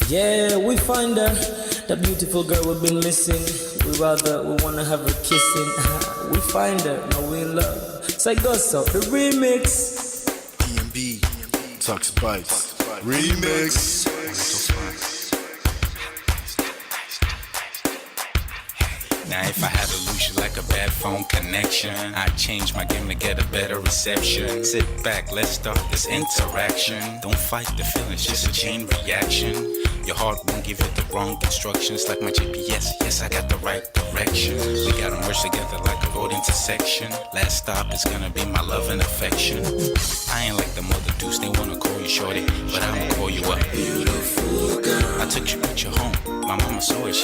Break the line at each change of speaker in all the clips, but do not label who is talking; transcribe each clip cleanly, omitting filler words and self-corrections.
Yeah, we find her, that beautiful girl we've been missing. We wanna have her kissing. We find her, now we in love. So it goes so, the remix.
DMB, Tux Bites, remix.
Now if I had to lose you like a bad phone connection, I'd change my game to get a better reception. Sit back, let's start this interaction. Don't fight the feelings, just a chain reaction. Your heart won't give you the wrong instructions. Like my GPS, yes I got the right direction. We gotta merge together like a road intersection. Last stop is gonna be my love and affection. I ain't like the mother dudes, they wanna call you shorty, but I'ma call you a beautiful girl. I took your picture home, my mama saw it,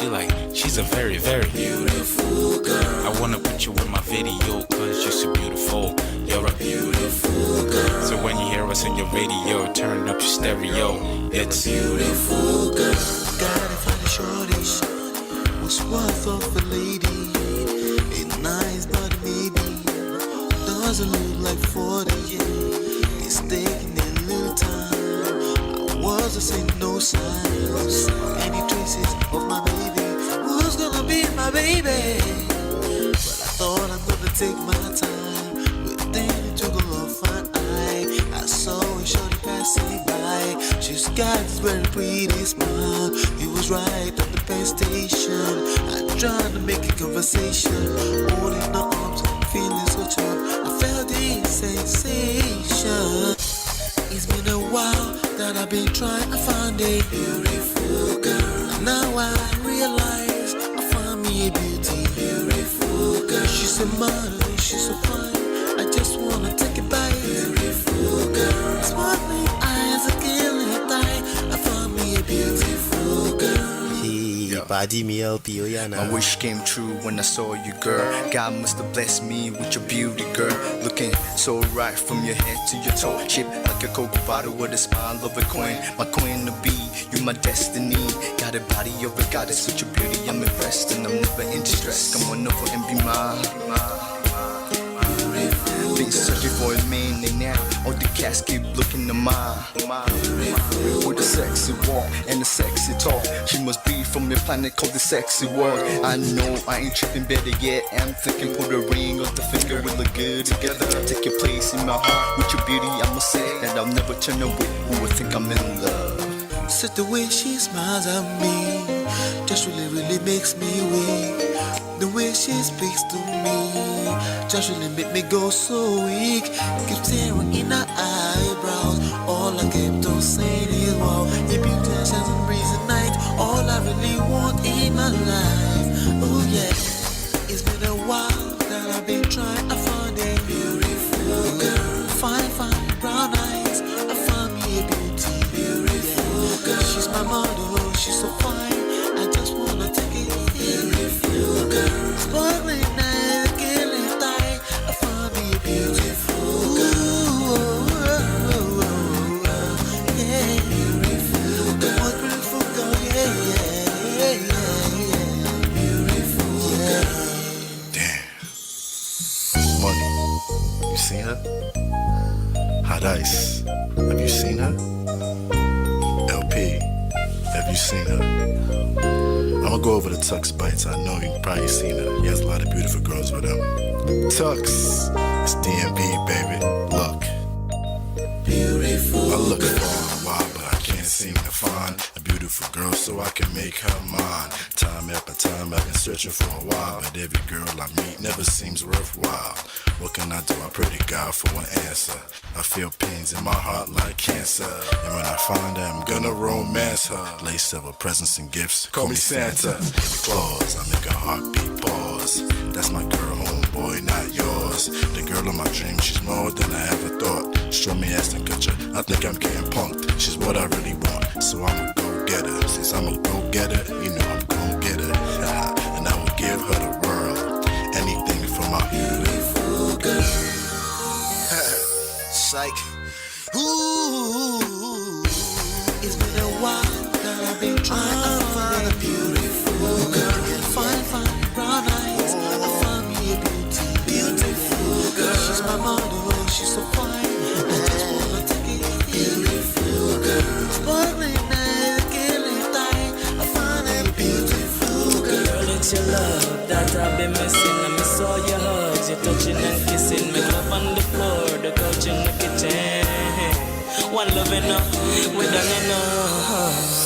she's a very, very beautiful girl. I wanna put you in my video, cause you're so beautiful. You're a beautiful girl. So when you hear us in your radio, turn up your stereo. It's beautiful girl.
Gotta find a shorty, what's worth of a lady. Ain't nice but maybe doesn't look like 40. It's taking a little time. I wasn't seeing no signs, any traces of my baby. Who's gonna be my baby? But I thought I'm gonna take my time. But then it took a long fine eye. I saw a shorty passing by. She's got this very pretty smile. He was right at the bus station. I'm trying to make a conversation, holding her arms, feeling so tough. I felt this sensation. It's been a while that I've been trying to find a beautiful girl. And now I realize I found me a beautiful girl. She's a model, she's so fine. I just wanna take it by. Beautiful girl, sparkling eyes, a killing thigh. I found me a beautiful girl.
My wish came true when I saw you, girl. God must have blessed me with your beauty, girl. Looking so right from your head to your toe. Shaped like a Coke bottle with a smile of a queen. My queen to be, you my destiny. Got a body of a goddess with your beauty. I'm impressed and I'm never in distress. Come on over and be mine. Been searching for a man and now all the cats keep looking to mine. With a sexy walk and a sexy talk, she must be from a planet called the sexy world. I know I ain't tripping, better yet I'm thinking put a ring on the finger, we look good together. Take your place in my heart with your beauty. I'ma say that I'll never turn away. Who would think I'm in love?
Such the way she smiles at me just really makes me weak. The way she speaks to me just really make me go so weak. Keep staring in her eyebrows. All I kept on saying is wow. Your beauty shines and breeze at night. All I really want in my life. Oh yeah. It's been a while that I've been trying to find a beautiful girl. Fine brown eyes. I found me a beautiful girl. She's my model, she's so fine. I just wanna take it. Beautiful girl, sparkling eyes, killing thigh. I found me a beautiful girl. Yeah, beautiful girl. What beautiful girl? Yeah. Beautiful girl.
Damn. Money. You seen her? Hot Ice. Have you seen her? LP. Have you seen her? I'ma go over to Tux Bites. I know you've probably seen her. He has a lot of beautiful girls with him. Tux, it's DMB, baby. Look.
Beautiful.
I look for a while, but I can't seem to find a beautiful girl so I can make her mine. Time after time I've been searching for a while, but every girl I meet never seems worthwhile. What can I do? I pray to God for an answer. I feel pains in my heart like cancer, and when I find her, I'm gonna romance her. Lace of her presents and gifts, call me Santa. Claus, I make her heartbeat pause. That's my girl, homeboy, not yours. The girl of my dreams, she's more than I ever thought. Show me ass and culture, I think I'm getting punked. She's what I really want, so I'ma go get her. Since I'm a go getter, you know I'm gon' get her. And I will give her the world, anything for my beautiful girl.
Psych. Ooh. It's been a while that I've been trying to find a beautiful girl. Fine brown eyes. I found me a beautiful girl. She's my model, she's so fine. I just wanna take it. Beautiful girl. Sparkling eyes, killing thigh.
you touching and kissing. Make love on the floor, the couch in the kitchen. One love enough, we done enough.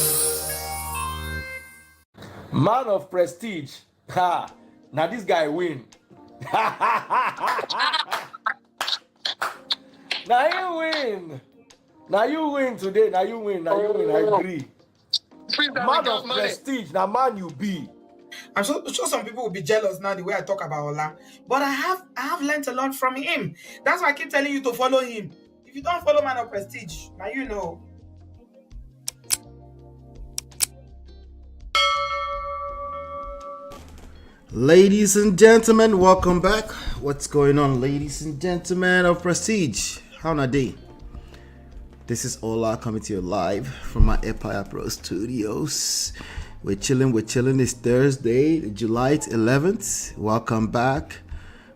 Man of prestige. Ha! Now this guy win. Now you win. Now you win today. Now you win. Now you win. I agree. Man of prestige. Now man you be.
I'm sure some people will be jealous now the way I talk about Ola. But I have learned a lot from him. That's why I keep telling you to follow him. If you don't follow Man of Prestige, now you know.
Ladies and gentlemen, welcome back. What's going on, ladies and gentlemen of Prestige? How na day? This is Ola coming to you live from my Empire Pro Studios. We're chilling. It's Thursday, July 11th. Welcome back.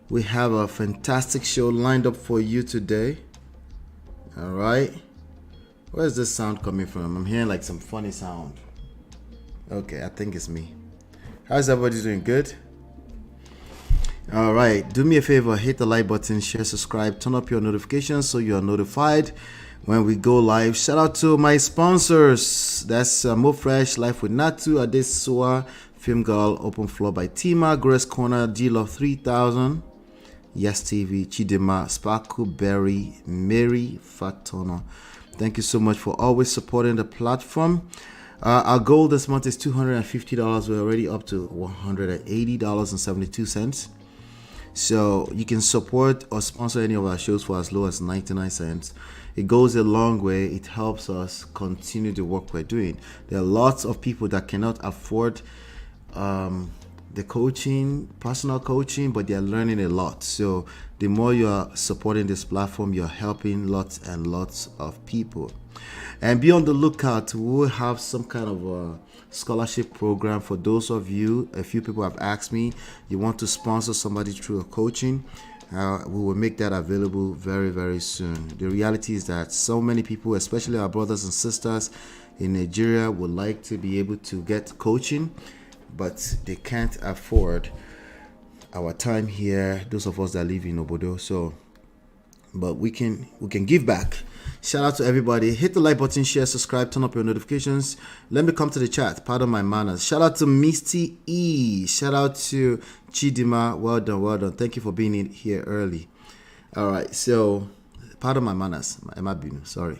We have a fantastic show lined up for you today. All right. Where's this sound coming from? I'm hearing like some funny sound. Okay, I think it's me. How's everybody doing? Good? All right. Do me a favor, hit the like button, share, subscribe, turn up your notifications so you are notified when we go live. Shout out to my sponsors. That's Mo Fresh, Life with Natu, Adesua, Film Girl, Open Floor by Tima, Grace Corner, G-Love 3000, Yes TV, Chidema, Sparkle Berry, Mary Fatono. Thank you so much for always supporting the platform. Our goal this month is $250. We're already up to $180.72. So you can support or sponsor any of our shows for as low as 99 cents. It goes a long way. It helps us continue the work we're doing. There are lots of people that cannot afford the coaching, personal coaching, but they're learning a lot. So the more you're supporting this platform, you're helping lots and lots of people. And be on the lookout. We'll have some kind of a scholarship program for those of you. A few people have asked me, you want to sponsor somebody through a coaching? We will make that available very, very soon. The reality is that so many people, especially our brothers and sisters in Nigeria, would like to be able to get coaching, but they can't afford our time here, those of us that live in Obodo. So, but we can give back. Shout out to everybody. Hit the like button, share, subscribe, turn up your notifications. Let me come to the chat. Pardon my manners. Shout out to Misty E. Shout out to Chidima. Well done. Thank you for being in here early. All right. So, pardon my manners. Sorry.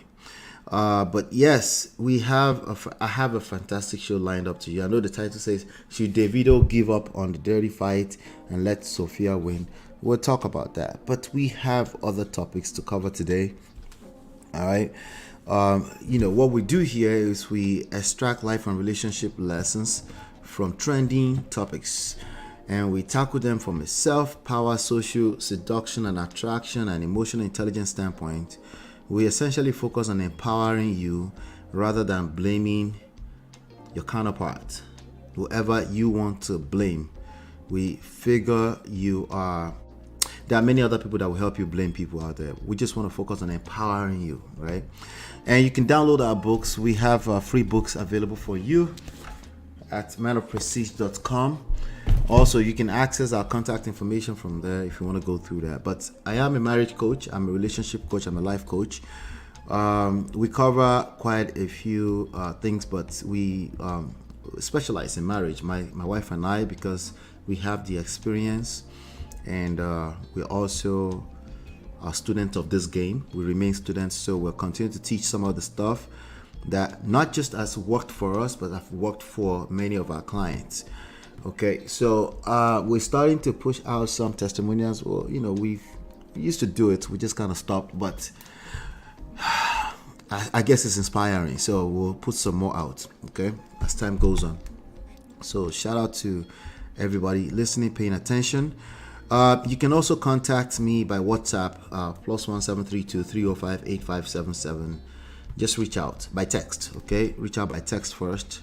But yes, I have a fantastic show lined up to you. I know the title says, should Davido give up on the dirty fight and let Sophia win? We'll talk about that. But we have other topics to cover today. All right. What we do here is we extract life and relationship lessons from trending topics, and we tackle them from a self-power, social seduction and attraction and emotional intelligence standpoint. We essentially focus on empowering you rather than blaming your counterpart, whoever you want to blame. We figure there are many other people that will help you blame people out there. We just want to focus on empowering you, right? And you can download our books. We have free books available for you at manofprestige.com. Also, you can access our contact information from there if you want to go through that. But I am a marriage coach. I'm a relationship coach. I'm a life coach. We cover quite a few things, but we specialize in marriage. My wife and I, because we have the experience. And we're also a student of this game. We remain students, so we'll continue to teach some of the stuff that not just has worked for us, but have worked for many of our clients. Okay, so we're starting to push out some testimonials. Well, we used to do it. We just kind of stopped, but I guess it's inspiring. So we'll put some more out, okay, as time goes on. So shout out to everybody listening, paying attention. You can also contact me by WhatsApp, +1732 305 8577. Just reach out by text, okay? Reach out by text first,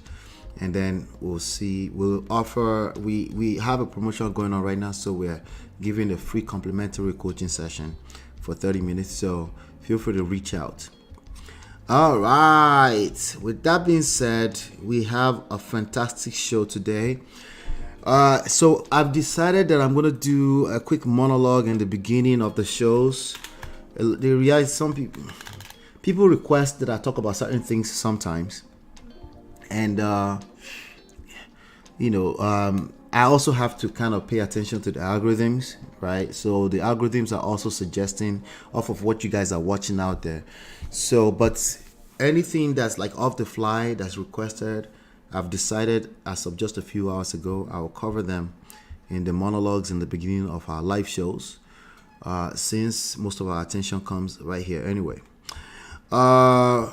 and then we'll see. We have a promotion going on right now, so we're giving a free complimentary coaching session for 30 minutes. So feel free to reach out. All right. With that being said, we have a fantastic show today. So I've decided that I'm gonna do a quick monologue in the beginning of the shows. The reality, some people request that I talk about certain things sometimes, and I also have to kind of pay attention to the algorithms, right? So the algorithms are also suggesting off of what you guys are watching out there. So, but anything that's like off the fly that's requested, I've decided as of just a few hours ago, I will cover them in the monologues in the beginning of our live shows, since most of our attention comes right here anyway. Other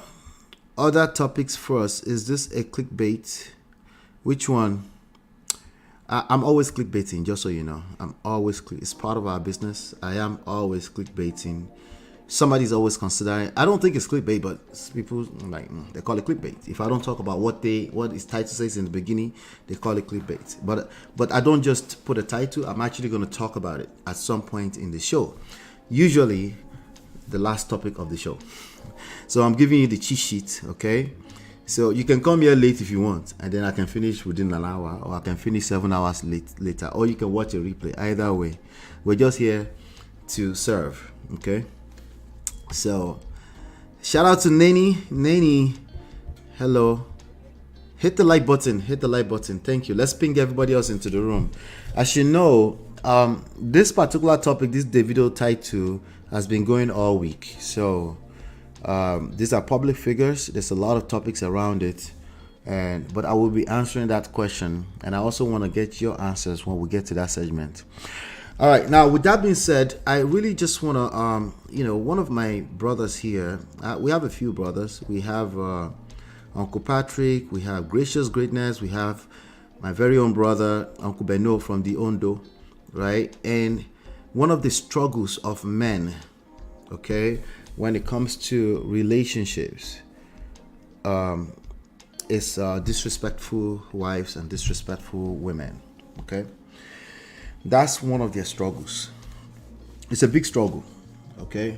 topics for us. Is this a clickbait? Which one? I'm always clickbaiting, just so you know. It's part of our business. I am always clickbaiting. Somebody's always considering. I don't think it's clickbait, but people they call it clickbait. If I don't talk about what its title says in the beginning, they call it clickbait. But I don't just put a title. I'm actually going to talk about it at some point in the show. Usually, the last topic of the show. So I'm giving you the cheat sheet, okay? So you can come here late if you want, and then I can finish within an hour, or I can finish 7 hours later, or you can watch a replay. Either way, we're just here to serve, okay? So, shout out to Nani. Nani, hello. Hit the like button. Thank you. Let's ping everybody else into the room. As you know, this particular topic, this Davido title, has been going all week. So, these are public figures. There's a lot of topics around it, but I will be answering that question, and I also want to get your answers when we get to that segment. All right, now with that being said, I really just want to, one of my brothers here, we have a few brothers. We have Uncle Patrick, we have Gracious Greatness, we have my very own brother, Uncle Beno from the Ondo, right? And one of the struggles of men, okay, when it comes to relationships, is disrespectful wives and disrespectful women, okay? That's one of their struggles. It's a big struggle, okay?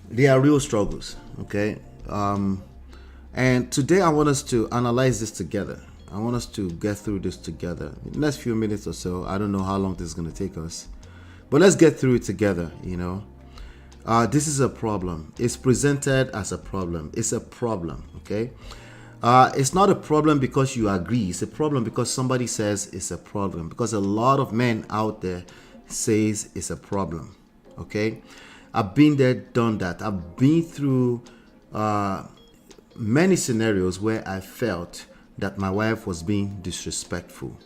They are real struggles, okay? And today I want us to analyze this together. I want us to get through this together. In the next few minutes or so, I don't know how long this is going to take us, but let's get through it together, This is a problem. It's presented as a problem. It's a problem, okay? It's not a problem because you agree. It's a problem because somebody says it's a problem. Because a lot of men out there says it's a problem, okay? I've been there, done that. I've been through many scenarios where I felt that my wife was being disrespectful,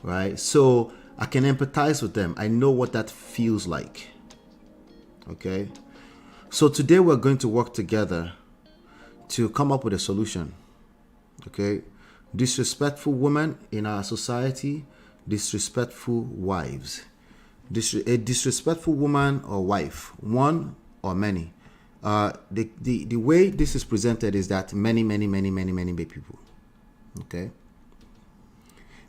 right? So I can empathize with them. I know what that feels like. Okay, so today we're going to work together to come up with a solution. Okay, disrespectful women in our society, disrespectful wives, a disrespectful woman or wife, one or many. The way this is presented is that many people. Okay.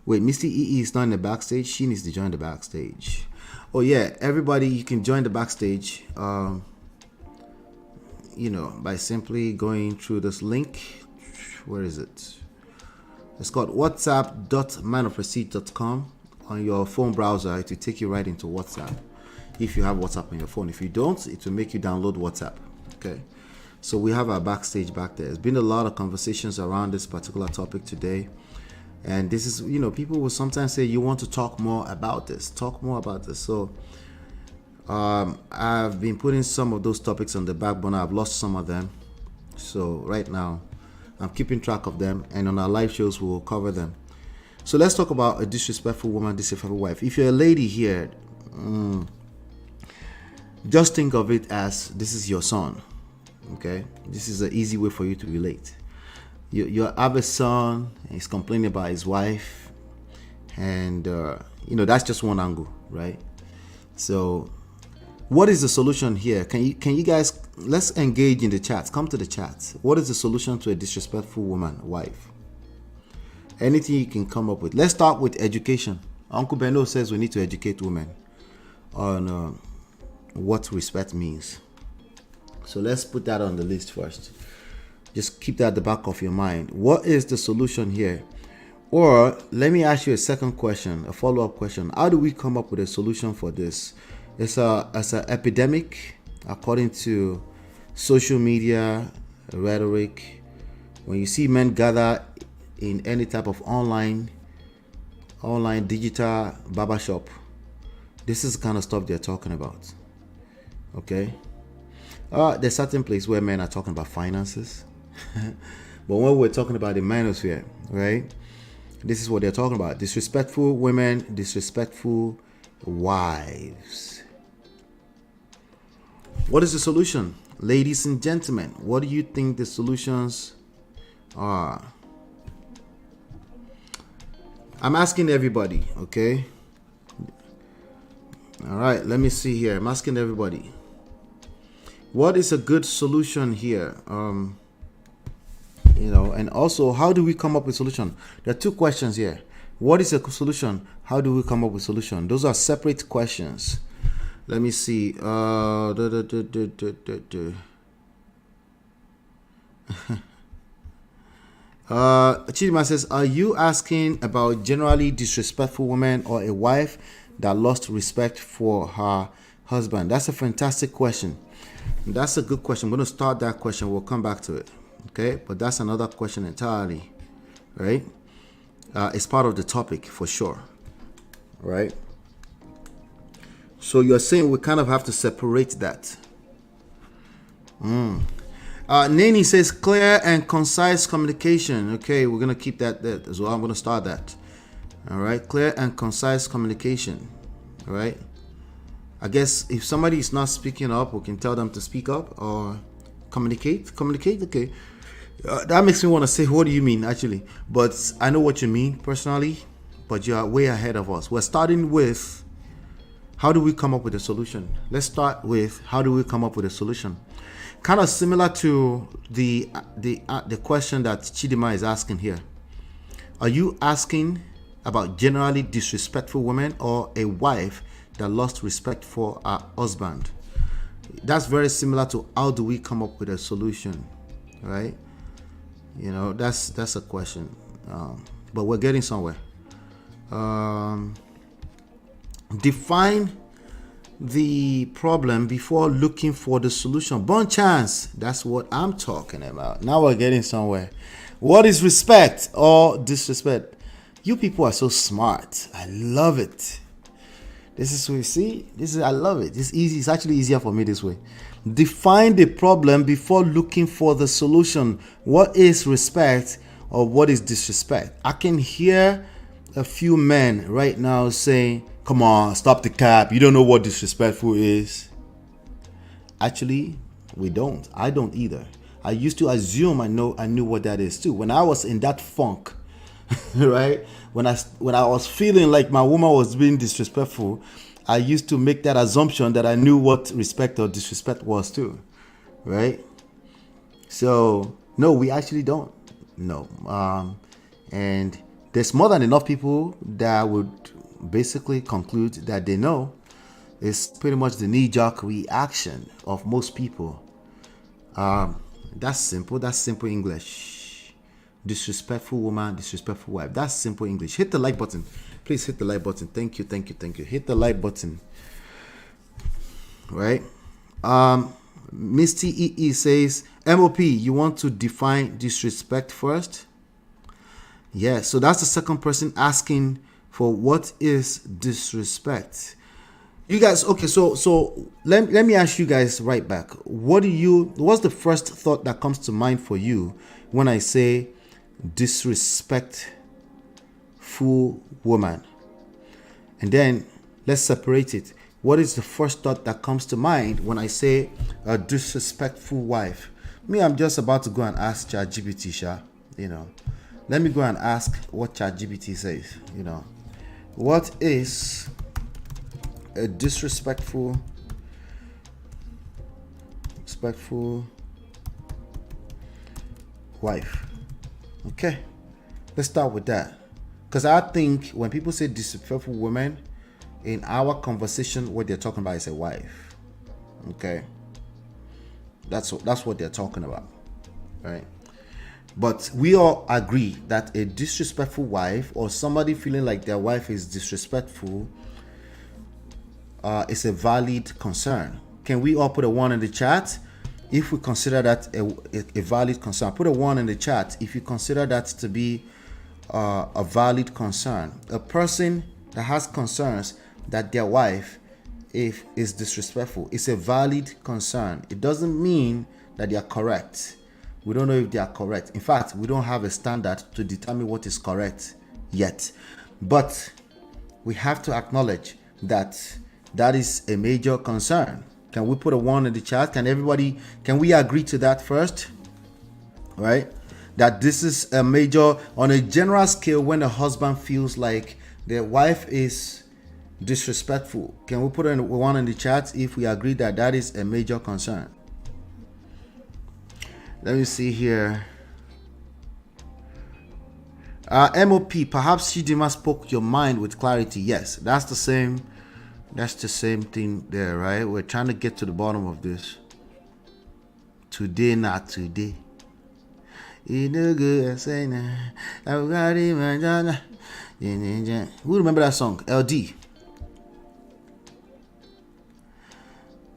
Wait, Misty EE is not in the backstage. She needs to join the backstage. Oh yeah, everybody, you can join the backstage, by simply going through this link. Where is it? It's called whatsapp.manofprestige.com. On your phone browser, it will take you right into WhatsApp. If you have WhatsApp on your phone. If you don't, it will make you download WhatsApp. Okay. So we have our backstage back there. There's been a lot of conversations around this particular topic today. And this is, people will sometimes say, you want to talk more about this. So I've been putting some of those topics on the back burner. I've lost some of them. So right now, I'm keeping track of them. And on our live shows, we will cover them. So let's talk about a disrespectful woman, disrespectful wife. If you're a lady here, just think of it as this is your son. Okay? This is an easy way for you to relate. You have a son, he's complaining about his wife, and that's just one angle, right? So what is the solution here? Can you guys, let's engage in the chats. Come to the chats. What is the solution to a disrespectful woman, wife? Anything you can come up with. Let's start with education. Uncle Beno says we need to educate women on what respect means. So let's put that on the list first. Just keep that at the back of your mind. What is the solution here? Or let me ask you a second question, a follow-up question. How do we come up with a solution for this? It's an epidemic, according to social media rhetoric. When you see men gather in any type of online digital barbershop, this is the kind of stuff they're talking about. Okay. There's certain place where men are talking about finances. But when we're talking about the manosphere, right? This is what they're talking about. Disrespectful women, disrespectful wives. What is the solution? Ladies and gentlemen, what do you think the solutions are? I'm asking everybody, okay? All right, let me see here. I'm asking everybody. What is a good solution here? And also, how do we come up with solution? There are two questions here. What is a solution? How do we come up with solution? Those are separate questions. Let me see. Chidima says, are you asking about generally disrespectful women or a wife that lost respect for her husband? That's a fantastic question. That's a good question. I'm going to start that question. We'll come back to it. Okay, but that's another question entirely, right? It's part of the topic for sure, right? So you're saying we kind of have to separate that. Nani says clear and concise communication. Okay, we're gonna keep that as well. I'm gonna start that. All right, clear and concise communication. All right. I guess if somebody is not speaking up, we can tell them to speak up or communicate. Okay. That makes me want to say, what do you mean, actually? But I know what you mean personally, but you are way ahead of us. We're starting with, how do we come up with a solution? Let's start with, how do we come up with a solution? Kind of similar to the question that Chidima is asking here. Are you asking about generally disrespectful women or a wife that lost respect for her husband? That's very similar to how do we come up with a solution, right? That's a question, but we're getting somewhere. Define the problem before looking for the solution. Bon chance, that's what I'm talking about. Now we're getting somewhere. What is respect or disrespect? You people are so smart. I love it. This is what you see. I love it. It's easy. It's actually easier for me this way. Define the problem before looking for the solution. What is respect or what is disrespect? I can hear a few men right now saying, come on, stop the cap. You don't know what disrespectful is. Actually, we don't. I don't either. I used to assume I knew what that is too. When I was in that funk, right? When I was feeling like my woman was being disrespectful, I used to make that assumption that I knew what respect or disrespect was too, right? So no, we actually don't know. And there's more than enough people that would basically conclude that they know. It's pretty much the knee-jerk reaction of most people. That's simple. That's simple English. Disrespectful woman, disrespectful wife. That's simple English. Hit the like button. Please hit the like button. Thank you. Hit the like button. Right? Misty EE says, MOP, you want to define disrespect first? Yeah, so that's the second person asking for what is disrespect. You guys, okay, so let me ask you guys right back. What's the first thought that comes to mind for you when I say disrespectful woman? And then let's separate it. What is the first thought that comes to mind when I say a disrespectful wife? I'm just about to go and ask ChatGPT, Let me go and ask what ChatGPT says, What is a disrespectful wife? Okay, let's start with that. Because I think when people say disrespectful women, in our conversation, what they're talking about is a wife. Okay, that's what they're talking about, right? But we all agree that a disrespectful wife or somebody feeling like their wife is disrespectful is a valid concern. Can we all put a 1 in the chat if we consider that a valid concern? Put a 1 in the chat if you consider that to be a valid concern. A person that has concerns that their wife is disrespectful, it's a valid concern. It doesn't mean that they are correct. We don't know if they are correct. In fact, we don't have a standard to determine what is correct yet. But we have to acknowledge that that is a major concern. Can we put a 1 in the chat? Can we agree to that first? Right? That this is a major, on a general scale, when a husband feels like their wife is disrespectful. Can we put a 1 in the chat if we agree that that is a major concern? Let me see here. MOP, perhaps Chidima spoke your mind with clarity. Yes, that's the same thing there, right? We're trying to get to the bottom of this. Today, not today. Who remember that song? LD.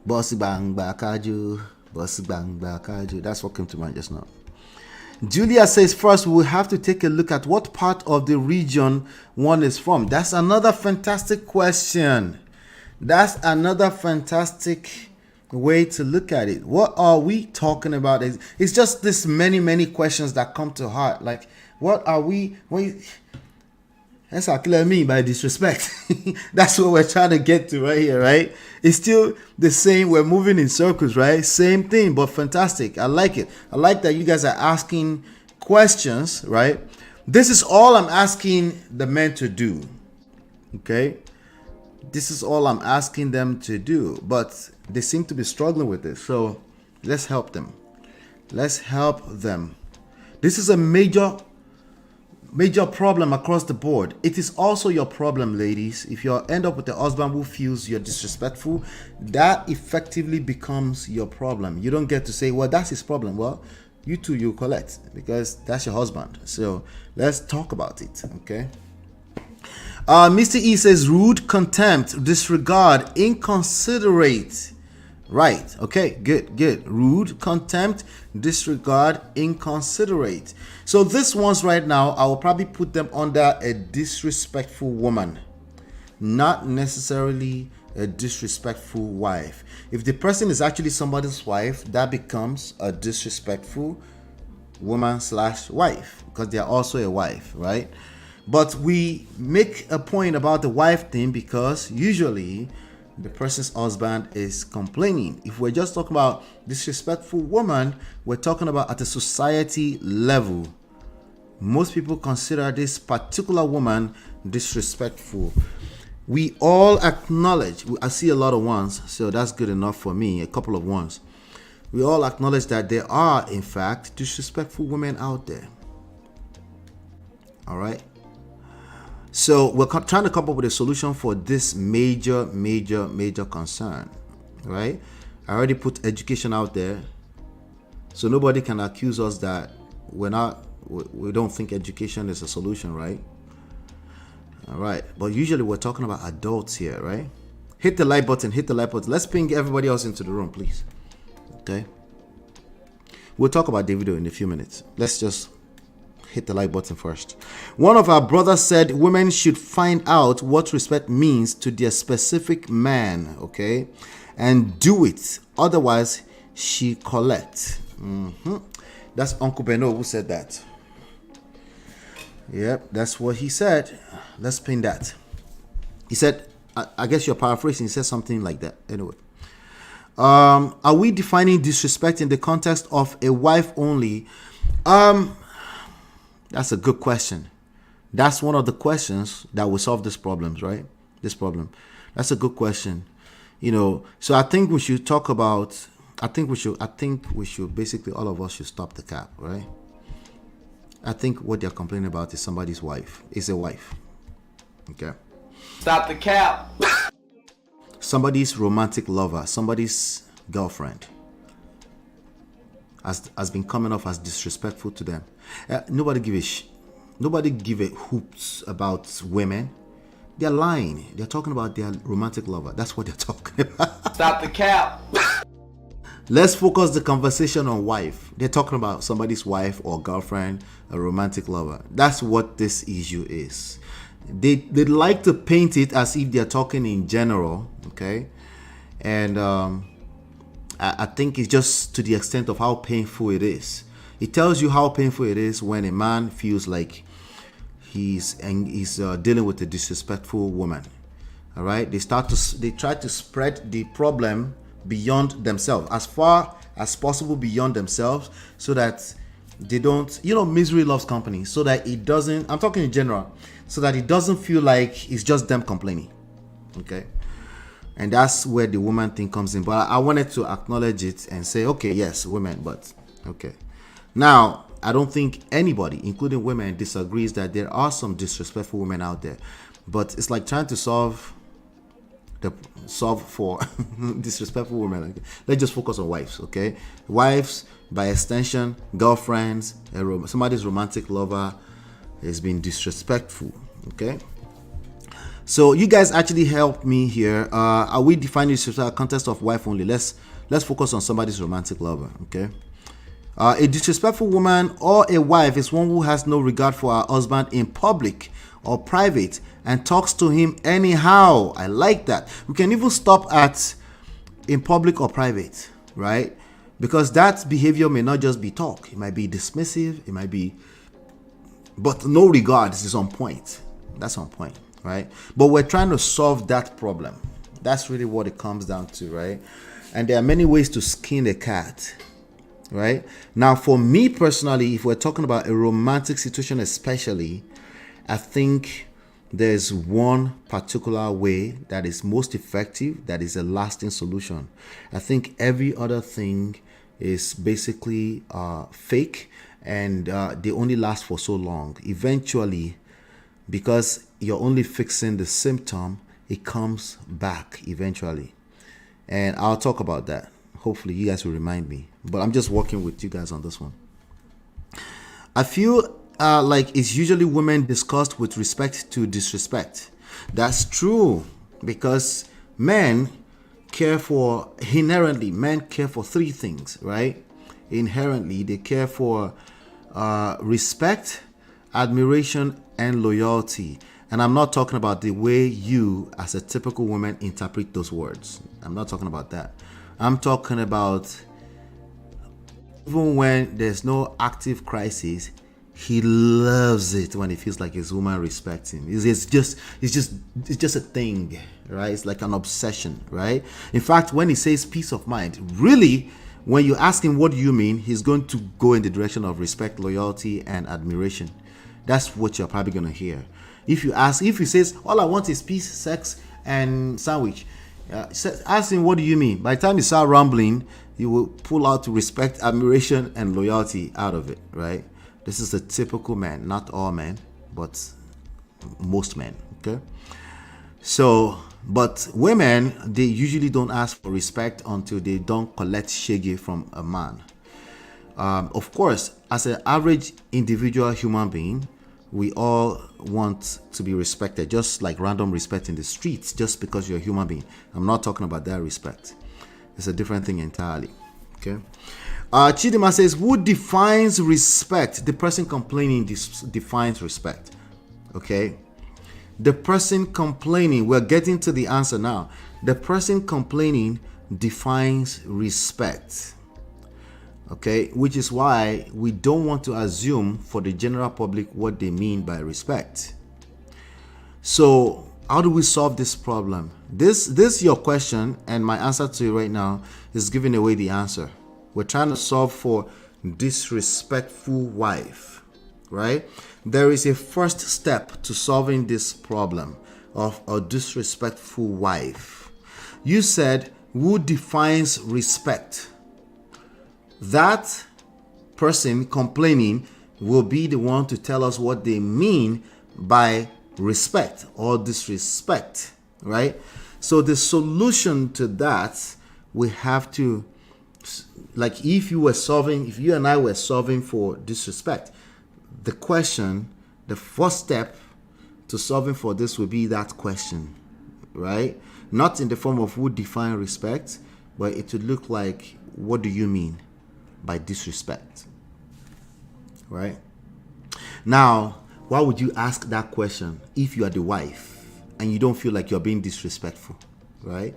Bossy bang bakaju. Bossy bang bakaju. That's what came to mind just now. Julia says, first, we'll have to take a look at what part of the region one is from. That's another fantastic question. That's another fantastic way to look at it. What are we talking about? It's just this many questions that come to heart. Like, what are we... That's what I mean by disrespect. That's what we're trying to get to right here, right? It's still the same. We're moving in circles, right? Same thing, but fantastic. I like it. I like that you guys are asking questions, right? This is all I'm asking the men to do, okay? This is all I'm asking them to do, but they seem to be struggling with this. So let's help them. Let's help them. This is a major problem across the board. It is also your problem, ladies. If you end up with a husband who feels you're disrespectful, that effectively becomes your problem. You don't get to say, well, that's his problem. Well, you two, you collect, because that's your husband. So let's talk about it, okay? Mr. E says, rude, contempt, disregard, inconsiderate. Right. Okay. Good. Rude, contempt, disregard, inconsiderate. So this ones right now, I will probably put them under a disrespectful woman, not necessarily a disrespectful wife. If the person is actually somebody's wife, that becomes a disrespectful woman/wife, because they are also a wife, right? But we make a point about the wife thing because usually the person's husband is complaining. If we're just talking about disrespectful woman, we're talking about at a society level. Most people consider this particular woman disrespectful. We all acknowledge, I see a lot of ones, so that's good enough for me, a couple of ones. We all acknowledge that there are, in fact, disrespectful women out there. All right? So we're trying to come up with a solution for this major concern, right? I already put education out there, so nobody can accuse us that we don't think education is a solution, right? All right, but usually we're talking about adults here, right? Hit the like button. Let's ping everybody else into the room, please. Okay. We'll talk about Davido in a few minutes. Let's just hit the like button first. One of our brothers said women should find out what respect means to their specific man, okay, and do it. Otherwise, she collect. That's Uncle Beno who said that. Yep, that's what he said. Let's pin that. He said, I guess you're paraphrasing. He said something like that. Anyway. Are we defining disrespect in the context of a wife only? That's a good question. That's one of the questions that will solve this problems, right? This problem. That's a good question. You know, so I think we should talk about, I think we should basically, all of us should stop the cap, right? I think what they're complaining about is somebody's wife. Is a wife. Okay.
Stop the cap.
Somebody's romantic lover, somebody's girlfriend. has been coming off as disrespectful to them. Nobody give a hoops about women. They're lying. They're talking about their romantic lover. That's what they're talking about.
Stop the cap.
Let's focus the conversation on wife. They're talking about somebody's wife or girlfriend, a romantic lover. That's what this issue is. They like to paint it as if they're talking in general, okay? And I think it's just to the extent of how painful it is. It tells you how painful it is when a man feels like he's dealing with a disrespectful woman. All right, they try to spread the problem beyond themselves, as far as possible beyond themselves, so that they don't, misery loves company, so that it doesn't, I'm talking in general, so that it doesn't feel like it's just them complaining. Okay, and that's where the woman thing comes in. But I wanted to acknowledge it and say, okay, yes, women, but okay. Now, I don't think anybody, including women, disagrees that there are some disrespectful women out there, but it's like trying to solve for disrespectful women. Let's just focus on wives, okay? Wives, by extension, girlfriends, somebody's romantic lover has been disrespectful, okay? So you guys actually helped me here. Are we defining disrespect in the context of wife only? Let's focus on somebody's romantic lover, okay? A disrespectful woman or a wife is one who has no regard for her husband in public or private and talks to him anyhow. I like that. We can even stop at in public or private, right? Because that behavior may not just be talk. It might be dismissive. It might be, but no regard. This is on point. That's on point, right? But we're trying to solve that problem. That's really what it comes down to, right? And there are many ways to skin a cat, right? Now, for me personally, if we're talking about a romantic situation especially, I think there's one particular way that is most effective, that is a lasting solution. I think every other thing is basically fake, and they only last for so long. Eventually, because you're only fixing the symptom, it comes back eventually. And I'll talk about that. Hopefully you guys will remind me. But I'm just working with you guys on this one. I feel like it's usually women discussed with respect to disrespect. That's true, because men care for three things, right? Inherently, they care for respect, admiration, and loyalty. And I'm not talking about the way you, as a typical woman, interpret those words. I'm not talking about that. I'm talking about even when there's no active crisis, he loves it when he feels like his woman respects him. It's just a thing, right? It's like an obsession, right? In fact, when he says peace of mind, really, when you ask him what do you mean, he's going to go in the direction of respect, loyalty, and admiration. That's what you're probably going to hear. If he says all I want is peace, sex, and sandwich, ask him what do you mean. By the time you start rambling, you will pull out respect, admiration, and loyalty out of it, right? This is a typical man, not all men, but most men, okay? So, but women, they usually don't ask for respect until they don't collect shege from a man. Of course, as an average individual human being, we all want to be respected, just like random respect in the streets, just because you're a human being. I'm not talking about that respect. It's a different thing entirely, okay? Chidima says, who defines respect? The person complaining defines respect. Okay? The person complaining, we're getting to the answer now. The person complaining defines respect. Okay? Which is why we don't want to assume for the general public what they mean by respect. So, how do we solve this problem? This is your question, and my answer to you right now is giving away the answer. We're trying to solve for disrespectful wife, right? There is a first step to solving this problem of a disrespectful wife. You said, who defines respect? That person complaining will be the one to tell us what they mean by respect or disrespect, right? So the solution to that, we have to like if you and I were solving for disrespect, the first step to solving for this would be that question, right? Not in the form of who define respect, but it would look like, what do you mean by disrespect, right? Now, why would you ask that question if you are the wife and you don't feel like you're being disrespectful, right?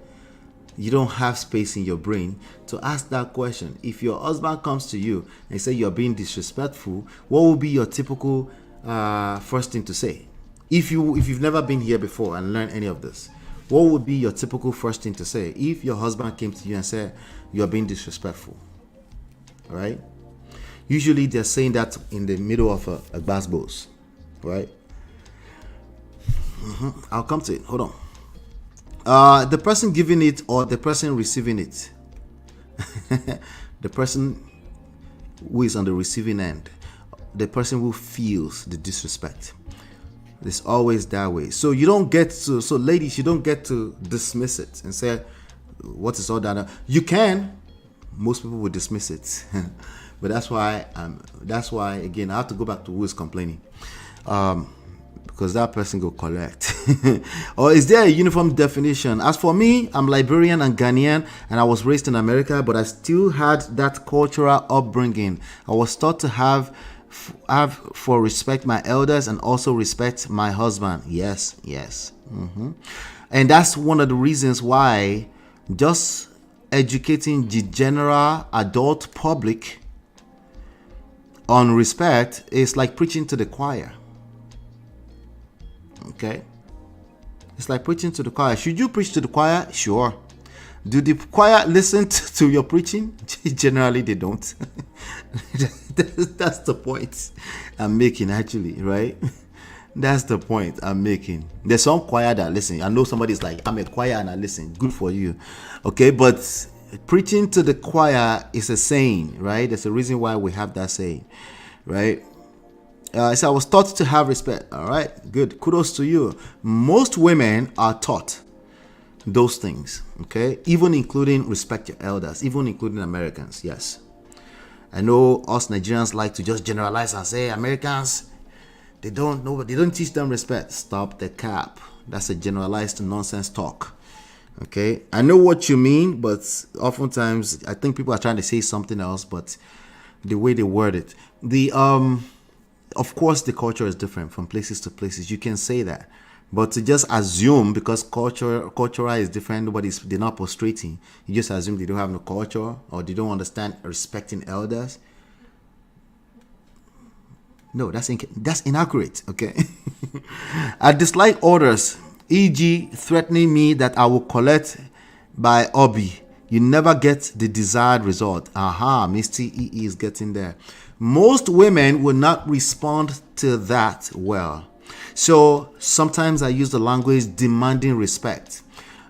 You don't have space in your brain to ask that question. If your husband comes to you and say you're being disrespectful, what would be your typical first thing to say? If you've never been here before and learned any of this, what would be your typical first thing to say if your husband came to you and said you're being disrespectful? All right? Usually they're saying that in the middle of a basketballs, right? I'll come to it. Hold on. The person giving it or the person receiving it? The person who is on the receiving end, the person who feels the disrespect. It's always that way. So you don't get to, so ladies, you don't get to dismiss it and say, what is all that? You can. Most people would dismiss it. But that's why again, I have to go back to who is complaining. Because that person go collect. Or is there a uniform definition? As for me, I'm Liberian and Ghanaian, and I was raised in America, but I still had that cultural upbringing. I was taught to have for respect my elders and also respect my husband. Yes. And that's one of the reasons why just educating the general adult public on respect is like preaching to the choir. Okay, it's like preaching to the choir. Should you preach to the choir? Sure. Do the choir listen to your preaching? Generally, they don't. That's the point I'm making, actually, right? That's the point I'm making. There's some choir that listen. I know somebody's like, I'm a choir and I listen. Good for you. Okay, but preaching to the choir is a saying, right? There's a reason why we have that saying, right? So I was taught to have respect. All right, good. Kudos to you. Most women are taught those things, okay? Even including respect your elders, even including Americans, yes. I know us Nigerians like to just generalize and say Americans, they don't teach them respect. Stop the cap. That's a generalized nonsense talk. Okay, I know what you mean, but oftentimes I think people are trying to say something else, but the way they word it, of course, the culture is different from places to places. You can say that, but to just assume because cultural is different, they're not prostrating. You just assume they don't have no culture or they don't understand respecting elders. No, that's inaccurate. Okay, I dislike orders, e.g., threatening me that I will collect by Obi. You never get the desired result. Misty EE is getting there. Most women will not respond to that well. So sometimes I use the language demanding respect,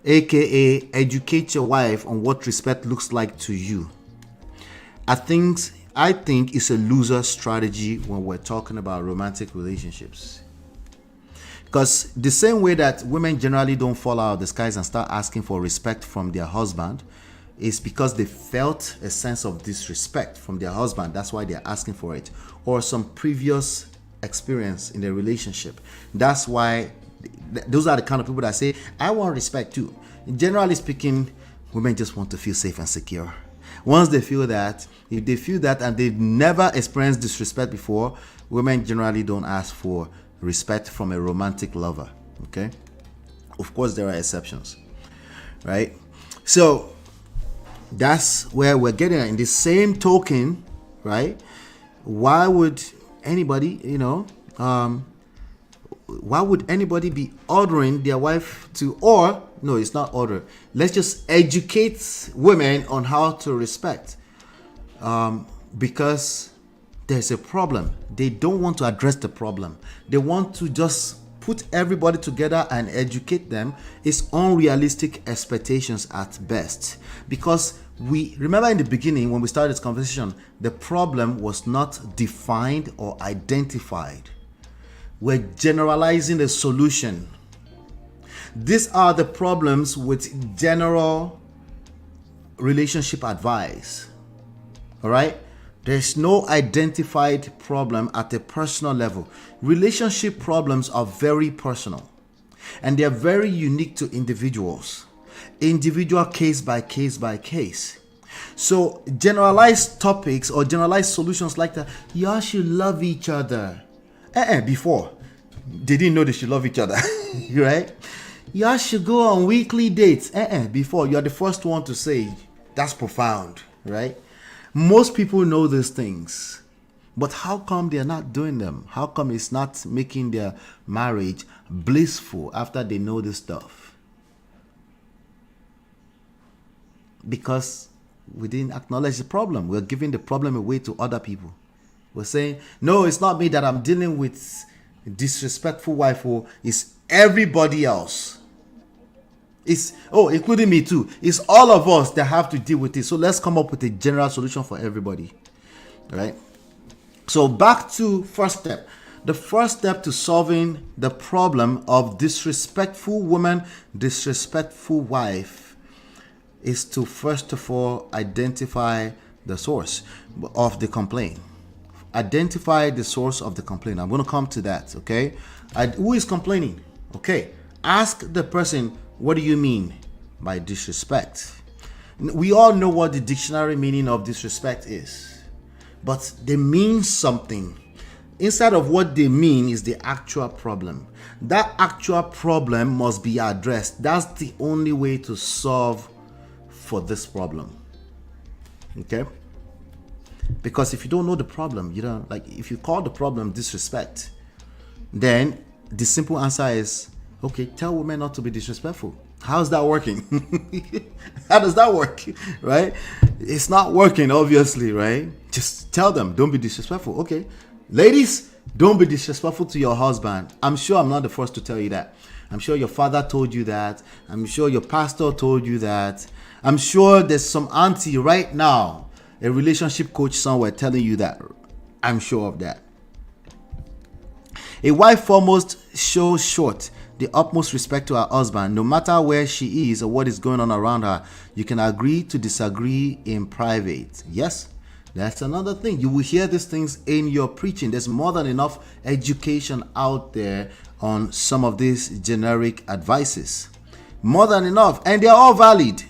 aka educate your wife on what respect looks like to you. I think it's a loser strategy when we're talking about romantic relationships. Because the same way that women generally don't fall out of the skies and start asking for respect from their husband, is because they felt a sense of disrespect from their husband. That's why they're asking for it. Or some previous experience in their relationship. That's why those are the kind of people that say, I want respect too. Generally speaking, women just want to feel safe and secure. Once they feel that, if they feel that and they've never experienced disrespect before, women generally don't ask for respect from a romantic lover. Okay? Of course, there are exceptions. Right? So, that's where we're getting at. In the same token, right? Why would anybody, why would anybody be ordering their wife to, or no, it's not order. Let's just educate women on how to respect, because there's a problem. They don't want to address the problem. They want to just put everybody together and educate them. Is unrealistic expectations at best, because we remember in the beginning when we started this conversation, the problem was not defined or identified. We're generalizing the solution. These are the problems with general relationship advice. All right? There's no identified problem at a personal level. Relationship problems are very personal and they're very unique to individuals. Individual case by case by case. So generalized topics or generalized solutions like that, y'all should love each other. Before, they didn't know they should love each other, right? Y'all should go on weekly dates. Before, you're the first one to say, that's profound, right? Most people know these things, but how come they're not doing them? How come it's not making their marriage blissful after they know this stuff? Because we didn't acknowledge the problem. We're giving the problem away to other people. We're saying, no, it's not me that I'm dealing with disrespectful wife, or it's everybody else. It's, including me too. It's all of us that have to deal with it. So let's come up with a general solution for everybody. All right? So back to first step. The first step to solving the problem of disrespectful woman, disrespectful wife, is to first of all identify the source of the complaint. Identify the source of the complaint. I'm going to come to that, okay? Who is complaining? Okay. Ask the person, what do you mean by disrespect? We all know what the dictionary meaning of disrespect is, but they mean something. Inside of what they mean is the actual problem. That actual problem must be addressed. That's the only way to solve for this problem. Okay? Because if you don't know the problem, you don't, like, if you call the problem disrespect, then the simple answer is, okay, tell women not to be disrespectful. How's that working? How does that work? Right? It's not working, obviously, right? Just tell them, don't be disrespectful. Okay. Ladies, don't be disrespectful to your husband. I'm sure I'm not the first to tell you that. I'm sure your father told you that. I'm sure your pastor told you that. I'm sure there's some auntie right now, a relationship coach somewhere, telling you that. I'm sure of that. A wife foremost shows short the utmost respect to her husband, no matter where she is or what is going on around her. You can agree to disagree in private. Yes, that's another thing. You will hear these things in your preaching. There's more than enough education out there on some of these generic advices. More than enough, and they're all valid.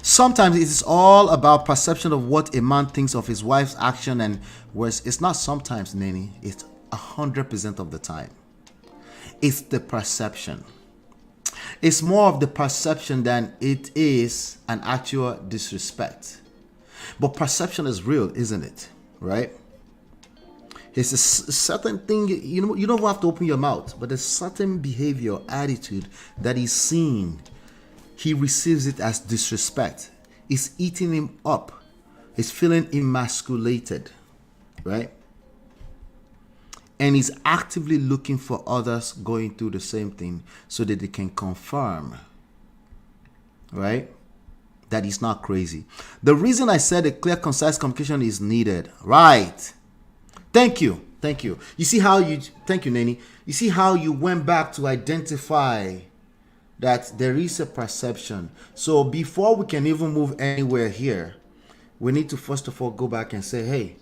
Sometimes it is all about perception of what a man thinks of his wife's action and words. It's not sometimes, Nene. It's 100% of the time. It's the perception. It's more of the perception than it is an actual disrespect. But perception is real, isn't it? Right? It's a certain thing, you don't have to open your mouth, but a certain behavior, attitude that is seen, he receives it as disrespect. It's eating him up. He's feeling emasculated, right? And he's actively looking for others going through the same thing so that they can confirm, right, that he's not crazy. The reason I said a clear, concise communication is needed, right? Thank you. You see how thank you, Nene. You see how you went back to identify that there is a perception. So before we can even move anywhere here, we need to first of all go back and say, hey,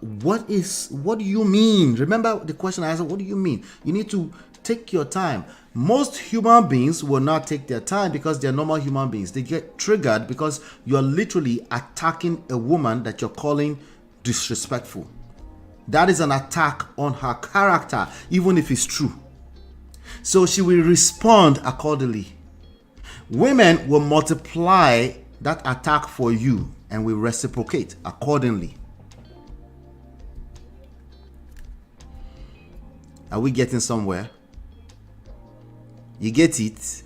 what do you mean? Remember the question I asked, what do you mean? You need to take your time. Most human beings will not take their time because they're normal human beings. They get triggered because you're literally attacking a woman that you're calling disrespectful. That is an attack on her character, even if it's true. So she will respond accordingly. Women will multiply that attack for you and will reciprocate accordingly. Are we getting somewhere? You get it?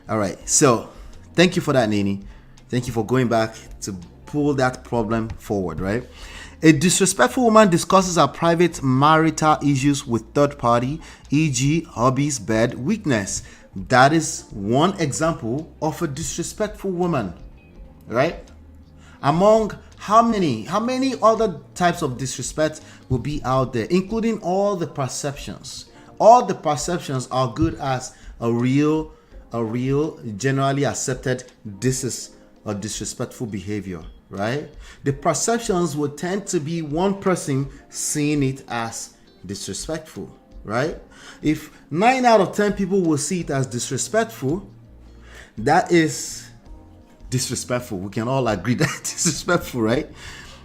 All right. So thank you for that, Nene. Thank you for going back to pull that problem forward, right? A disrespectful woman discusses her private marital issues with third party, e.g. hobbies, bed, weakness. That is one example of a disrespectful woman, right? Among how many other types of disrespect will be out there, including all the perceptions. All the perceptions are good as a real generally accepted, this is or disrespectful behavior, right? The perceptions would tend to be one person seeing it as disrespectful, right? If 9 out of 10 people will see it as disrespectful, that is disrespectful. We can all agree that disrespectful, right?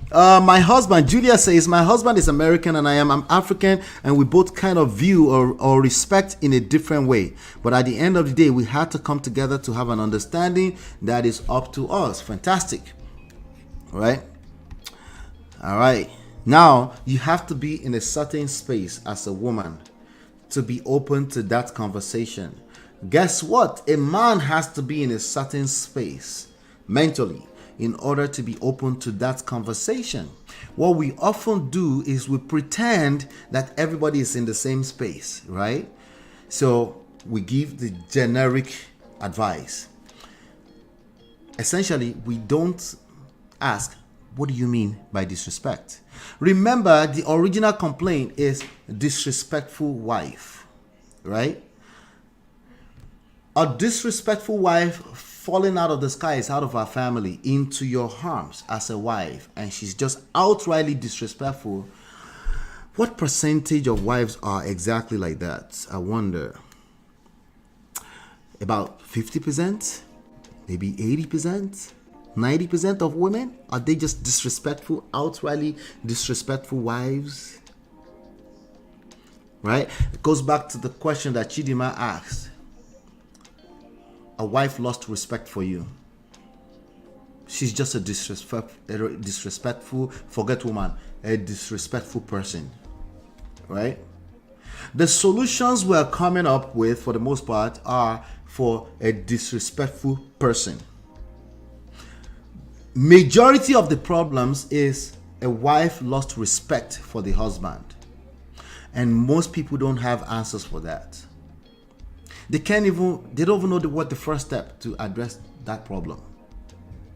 My husband, Julia says, my husband is American and I'm African, and we both kind of view or respect in a different way. But at the end of the day, we had to come together to have an understanding that is up to us. Fantastic. Right? All right. Now, you have to be in a certain space as a woman to be open to that conversation. Guess what? A man has to be in a certain space mentally in order to be open to that conversation. What we often do is we pretend that everybody is in the same space, right? So we give the generic advice. Essentially, we don't ask, what do you mean by disrespect? Remember, the original complaint is disrespectful wife, right? A disrespectful wife falling out of the skies, out of our family, into your arms as a wife, and she's just outrightly disrespectful. What percentage of wives are exactly like that? I wonder. About 50%? Maybe 80%? 90% of women? Are they just disrespectful, outrightly disrespectful wives? Right? It goes back to the question that Chidima asked. A wife lost respect for you. She's just a disrespectful, forget woman, a disrespectful person, right? The solutions we're coming up with, for the most part, are for a disrespectful person. Majority of the problems is a wife lost respect for the husband, and most people don't have answers for that. They don't even know what the first step to address that problem,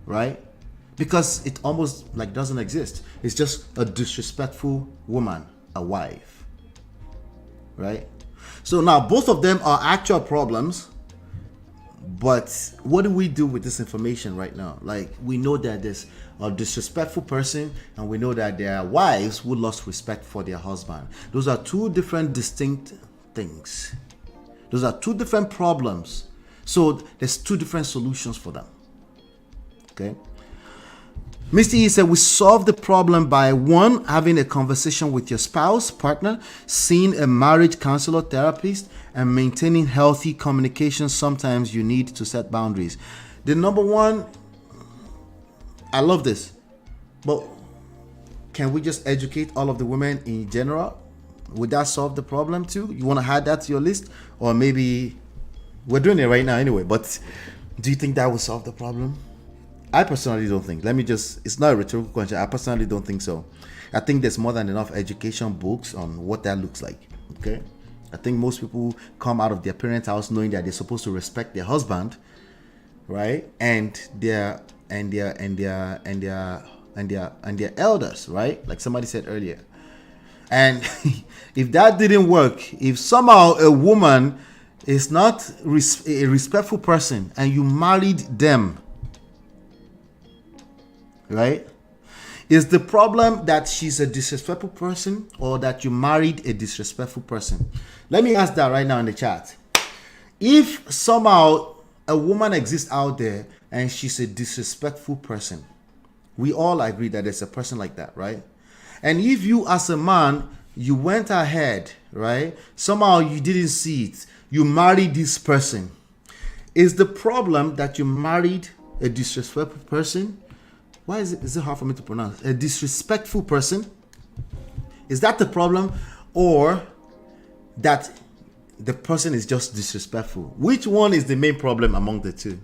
right? Because it almost like doesn't exist. It's just a disrespectful woman, a wife, right? So now both of them are actual problems, but what do we do with this information right now? Like, we know that there's a disrespectful person, and we know that there are wives who lost respect for their husband. Those are two different distinct things. Those are two different problems. So there's two different solutions for them. Okay. Mr. E said, we solve the problem by 1, having a conversation with your spouse, partner, seeing a marriage counselor, therapist, and maintaining healthy communication. Sometimes you need to set boundaries. The number one, I love this, but can we just educate all of the women in general? Would that solve the problem too? You want to add that to your list? Or maybe we're doing it right now anyway, but do you think that will solve the problem? I personally don't think. It's not a rhetorical question. I personally don't think so. I think there's more than enough education books on what that looks like. Okay? I think most people come out of their parents' house knowing that they're supposed to respect their husband, right? And their elders, right? Like somebody said earlier. And if that didn't work, if somehow a woman is not a respectful person and you married them, right? Is the problem that she's a disrespectful person or that you married a disrespectful person? Let me ask that right now in the chat. If somehow a woman exists out there and she's a disrespectful person, we all agree that there's a person like that, right? And if you as a man, you went ahead, right? Somehow you didn't see it. You married this person. Is the problem that you married a disrespectful person? Why is it hard for me to pronounce? A disrespectful person? Is that the problem? Or that the person is just disrespectful? Which one is the main problem among the two?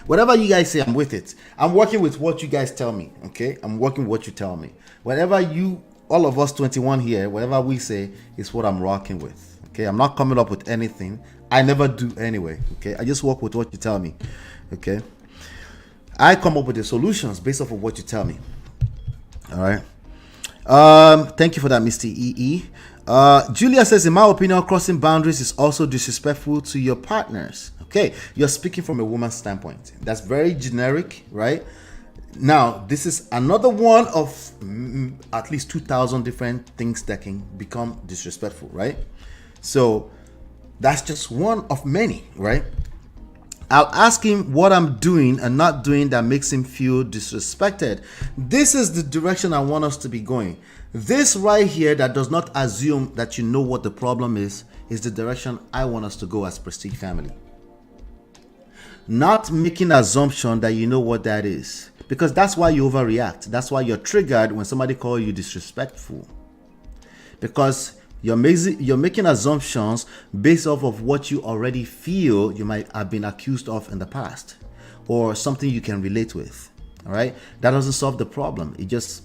Whatever you guys say, I'm with it. I'm working with what you guys tell me, okay? I'm working with what you tell me. Whatever all of us 21 here, whatever we say is what I'm rocking with, okay? I'm not coming up with anything. I never do anyway, okay? I just work with what you tell me, okay? I come up with the solutions based off of what you tell me, all right? Thank you for that, Mr. EE. Julia says, in my opinion, crossing boundaries is also disrespectful to your partners. Okay, you're speaking from a woman's standpoint. That's very generic, right? Now, this is another one of at least 2,000 different things that can become disrespectful, right? So that's just one of many, right? I'll ask him what I'm doing and not doing that makes him feel disrespected. This is the direction I want us to be going. This right here that does not assume that you know what the problem is the direction I want us to go as Prestige family. Not making assumption that you know what that is, because that's why you overreact. That's why you're triggered when somebody calls you disrespectful, because you're making assumptions based off of what you already feel you might have been accused of in the past, or something you can relate with. All right, that doesn't solve the problem. It just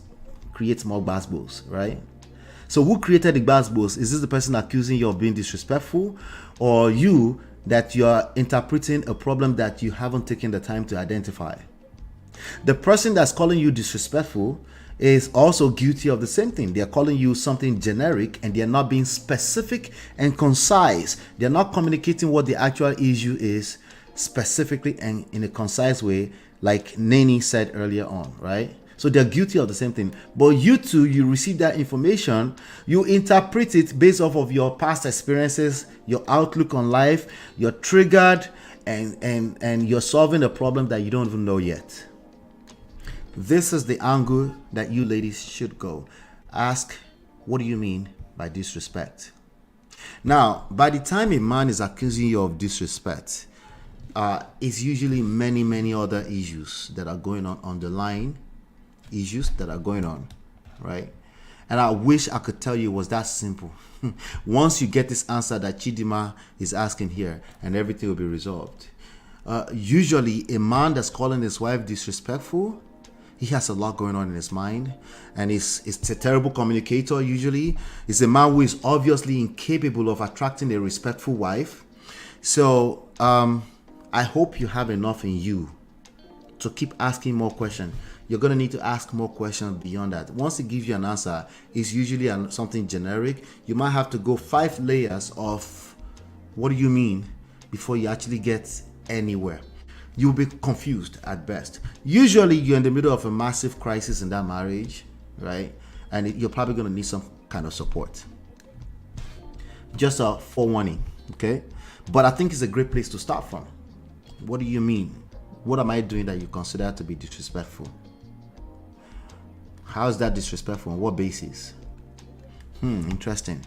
creates more basbos, right? So who created the basbos? Is this the person accusing you of being disrespectful, or you that you are interpreting a problem that you haven't taken the time to identify? The person that's calling you disrespectful is also guilty of the same thing. They're calling you something generic and they're not being specific and concise. They're not communicating what the actual issue is specifically and in a concise way, like Nani said earlier on, right? So they're guilty of the same thing. But you too, you receive that information, you interpret it based off of your past experiences, your outlook on life, you're triggered, and you're solving a problem that you don't even know yet. This is the angle that you ladies should go. Ask, what do you mean by disrespect? Now, by the time a man is accusing you of disrespect, it's usually many other issues that are going on, underlying issues that are going on, right? And I wish I could tell you it was that simple. Once you get this answer that Chidima is asking here, and everything will be resolved. Usually a man that's calling his wife disrespectful, he has a lot going on in his mind, and he's a terrible communicator. Usually he's a man who is obviously incapable of attracting a respectful wife. So I hope you have enough in you to keep asking more questions. You're going to need to ask more questions beyond that. Once he gives you an answer, it's usually something generic. You might have to go 5 layers of what do you mean before you actually get anywhere. You'll be confused at best. Usually you're in the middle of a massive crisis in that marriage, right? And you're probably going to need some kind of support. Just a forewarning, okay? But I think it's a great place to start from. What do you mean? What am I doing that you consider to be disrespectful? How is that disrespectful? On what basis? Interesting.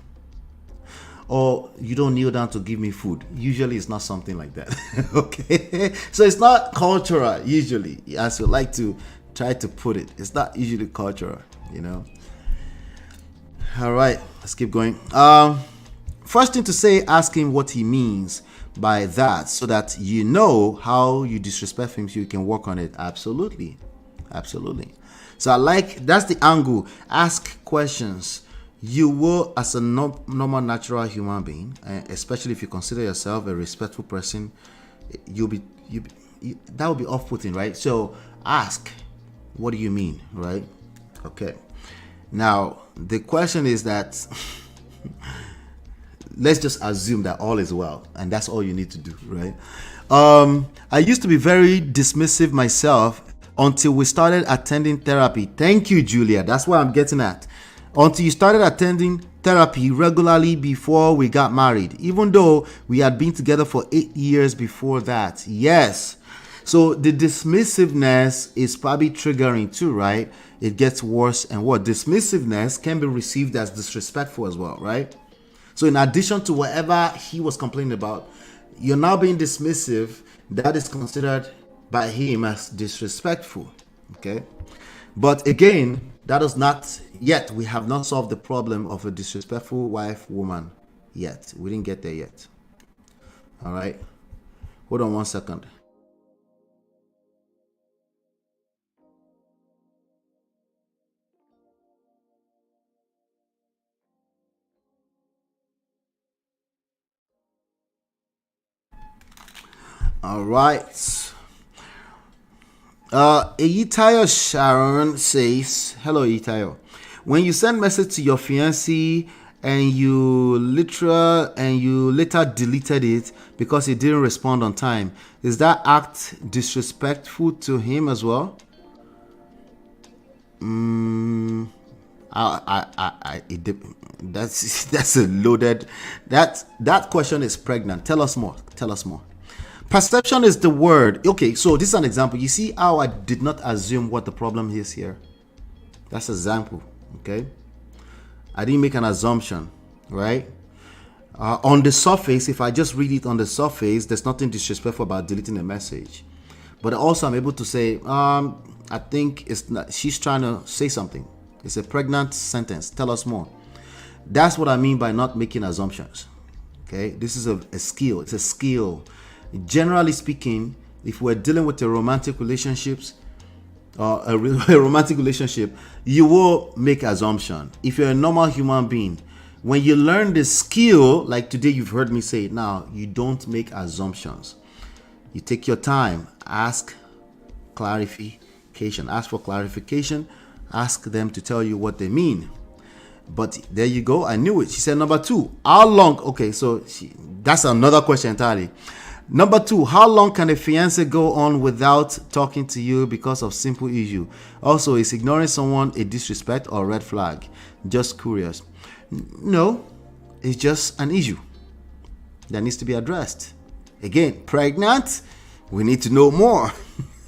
Or you don't kneel down to give me food. Usually it's not something like that. Okay? So it's not cultural, usually, as you like to try to put it. It's not usually cultural, you know. All right, let's keep going. First thing to say, ask him what he means by that, so that you know how you disrespect him, so you can work on it. Absolutely. So that's the angle. Ask questions. You will, as a normal natural human being, especially if you consider yourself a respectful person, that will be off-putting, right? So ask, what do you mean, right? Okay. Now the question is that let's just assume that all is well, and that's all you need to do, right? I used to be very dismissive myself until we started attending therapy. Thank you, Julia. That's what I'm getting at. Until you started attending therapy regularly before we got married, even though we had been together for 8 years before that. Yes. So the dismissiveness is probably triggering too, right? It gets worse and worse. Dismissiveness can be received as disrespectful as well, right? So in addition to whatever he was complaining about, you're now being dismissive. That is considered by him as disrespectful. Okay. But again, that is not yet. We have not solved the problem of a disrespectful wife, woman yet. We didn't get there yet. All right. Hold on 1 second. All right. Eyitayo Sharon says, hello Eyitayo. When you send message to your fiancé and you later deleted it because he didn't respond on time, is that act disrespectful to him as well? That's a loaded. That question is pregnant. Tell us more. Perception is the word. Okay, so this is an example. You see how I did not assume what the problem is here? That's an example. Okay, I didn't make an assumption, right? On the surface, if I just read it on the surface, there's nothing disrespectful about deleting a message. But also I'm able to say, I think it's not, she's trying to say something. It's a pregnant sentence. Tell us more. That's what I mean by not making assumptions. Okay, this is a skill. It's a skill. Generally speaking, if we're dealing with a romantic relationships, a romantic relationship, you will make assumption. If you're a normal human being, when you learn the skill, like today you've heard me say it now, you don't make assumptions. You take your time, ask clarification, ask for clarification, ask them to tell you what they mean. But there you go, I knew it. She said number 2, how long? Okay, so that's another question entirely. Number 2, how long can a fiance go on without talking to you because of simple issue? Also, is ignoring someone a disrespect or red flag? Just curious. No, it's just an issue that needs to be addressed. Again, pregnant, we need to know more,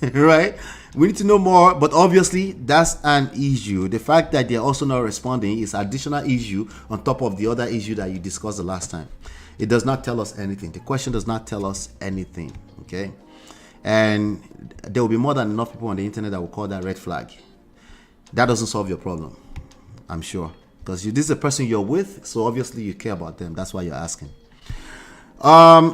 right? We need to know more, but obviously that's an issue. The fact that they're also not responding is additional issue on top of the other issue that you discussed the last time. It does not tell us anything. The question does not tell us anything, okay? And there will be more than enough people on the internet that will call that red flag. That doesn't solve your problem, I'm sure. Because this is a person you're with, so obviously you care about them. That's why you're asking.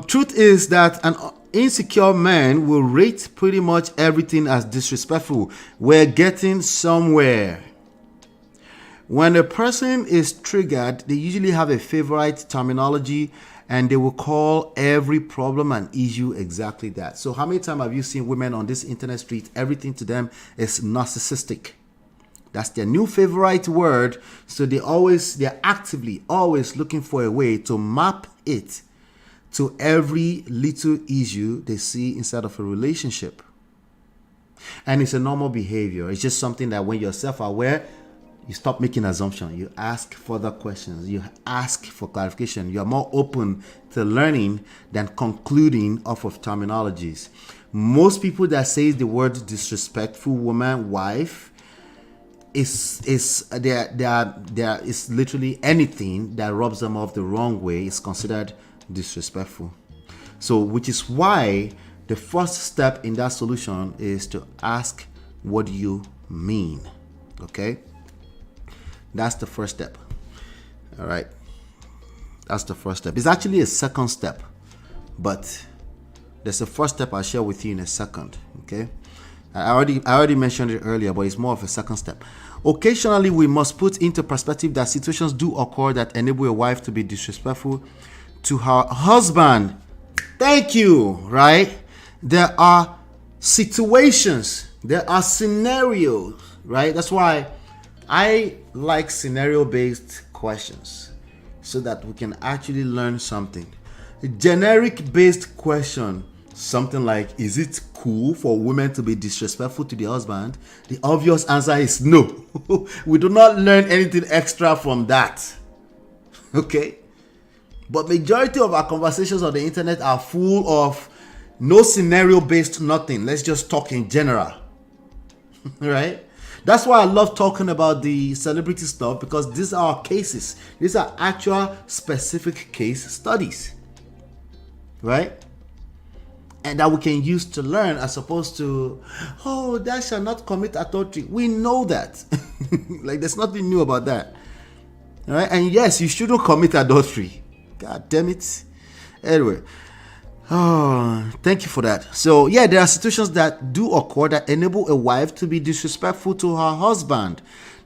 Truth is that an insecure man will rate pretty much everything as disrespectful. We're getting somewhere. When a person is triggered, they usually have a favorite terminology and they will call every problem and issue exactly that. So how many times have you seen women on this internet street, everything to them is narcissistic? That's their new favorite word. So they're actively always looking for a way to map it to every little issue they see inside of a relationship. And it's a normal behavior. It's just something that when you're self-aware, you stop making assumptions. You ask further questions. You ask for clarification. You're more open to learning than concluding off of terminologies. Most people that say the word disrespectful woman, wife, is literally anything that rubs them off the wrong way is considered disrespectful. So, which is why the first step in that solution is to ask, what do you mean? Okay? That's the first step. All right. That's the first step. It's actually a second step, but there's a first step I'll share with you in a second. Okay. I already mentioned it earlier, but it's more of a second step. Occasionally, we must put into perspective that situations do occur that enable a wife to be disrespectful to her husband. Thank you. Right? There are situations. There are scenarios. Right? That's why I like scenario-based questions so that we can actually learn something. A generic-based question, something like, is it cool for women to be disrespectful to the husband? The obvious answer is no. We do not learn anything extra from that. Okay? But majority of our conversations on the internet are full of no scenario-based nothing. Let's just talk in general. Right? That's why I love talking about the celebrity stuff, because these are cases. These are actual specific case studies. Right? And that we can use to learn, as opposed to, oh, thou shalt not commit adultery. We know that. Like, there's nothing new about that. All right? And yes, you shouldn't commit adultery. God damn it. Anyway. Oh, thank you for that. So, yeah, there are situations that do occur that enable a wife to be disrespectful to her husband.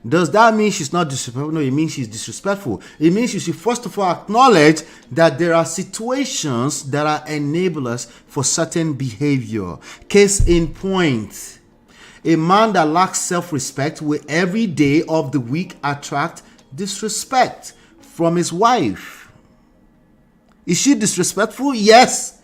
Does that mean she's not disrespectful? No, it means she's disrespectful. It means you should first of all acknowledge that there are situations that are enablers for certain behavior. Case in point, a man that lacks self-respect will every day of the week attract disrespect. from his wife. Is she disrespectful? Yes.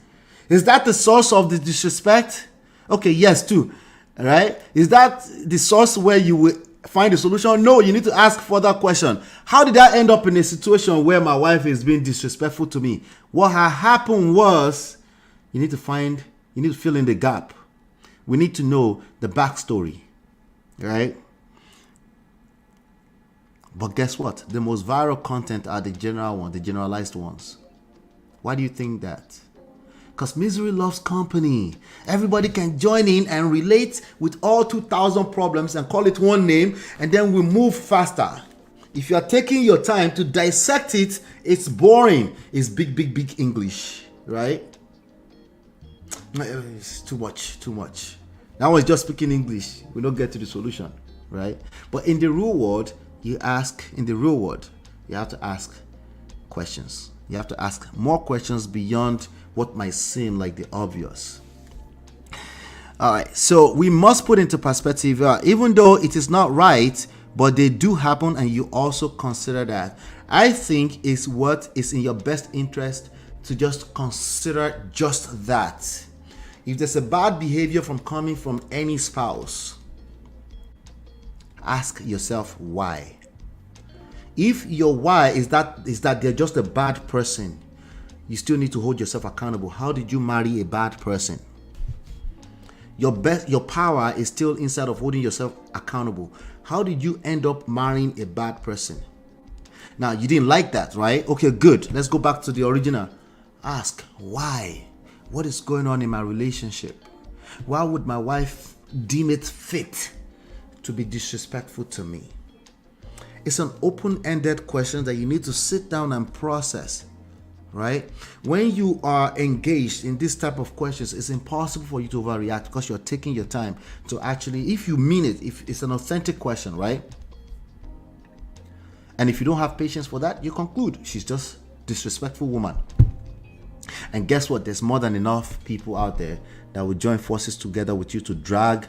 Is that the source of the disrespect? Okay, yes, too. All right. Is that the source where you will find a solution? No, you need to ask further question. How did I end up in a situation where my wife is being disrespectful to me? What had happened was, you need to fill in the gap. We need to know the backstory, right? But guess what? The most viral content are the generalized ones. Why do you think that? Because misery loves company. Everybody can join in and relate with all 2,000 problems and call it one name, and then we move faster. If you are taking your time to dissect it, it's boring. It's big English, right? It's too much. That one is just speaking English. We don't get to the solution, right? But in the real world, you have to ask questions. You have to ask more questions beyond what might seem like the obvious. All right, so we must put into perspective, even though it is not right, but they do happen, and you also consider that. I think it's what is in your best interest to just consider just that. If there's a bad behavior coming from any spouse, ask yourself why. If your why is that they're just a bad person, you still need to hold yourself accountable. How did you marry a bad person? Your power is still inside of holding yourself accountable. How did you end up marrying a bad person? Now, you didn't like that, right? Okay, good. Let's go back to the original. Ask why. What is going on in my relationship? Why would my wife deem it fit to be disrespectful to me? It's an open-ended question that you need to sit down and process, right? When you are engaged in this type of questions, it's impossible for you to overreact because you're taking your time to actually, if you mean it, if it's an authentic question, right? And if you don't have patience for that, you conclude she's just disrespectful woman. And guess what? There's more than enough people out there that will join forces together with you to drag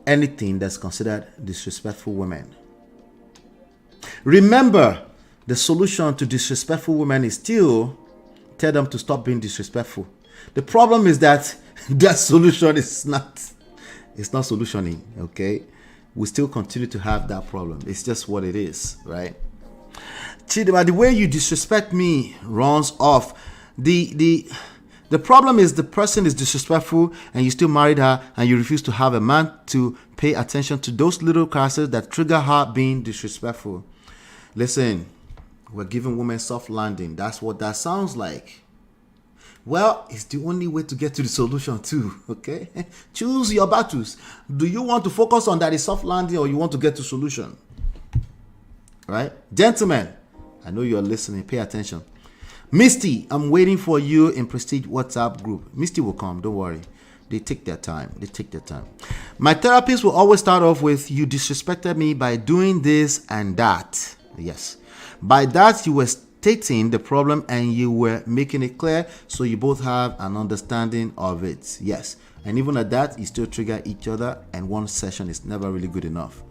anything that's considered disrespectful women. Remember, the solution to disrespectful women is still tell them to stop being disrespectful. The problem is that that solution is not solutioning, okay? We still continue to have that problem. It's just what it is, right? Chidima, the way you disrespect me runs off. The problem is the person is disrespectful and you still married her and you refuse to have a man to pay attention to those little characters that trigger her being disrespectful. Listen, we're giving women soft landing. That's what that sounds like. Well, it's the only way to get to the solution too, okay? Choose your battles. Do you want to focus on that is soft landing or you want to get to solution? Right? Gentlemen, I know you're listening. Pay attention. Misty, I'm waiting for you in Prestige WhatsApp group. Misty will come. Don't worry. They take their time. My therapist will always start off with, you disrespected me by doing this and that. Yes. By that, you were stating the problem and you were making it clear so you both have an understanding of it. Yes. And even at that, you still trigger each other and one session is never really good enough.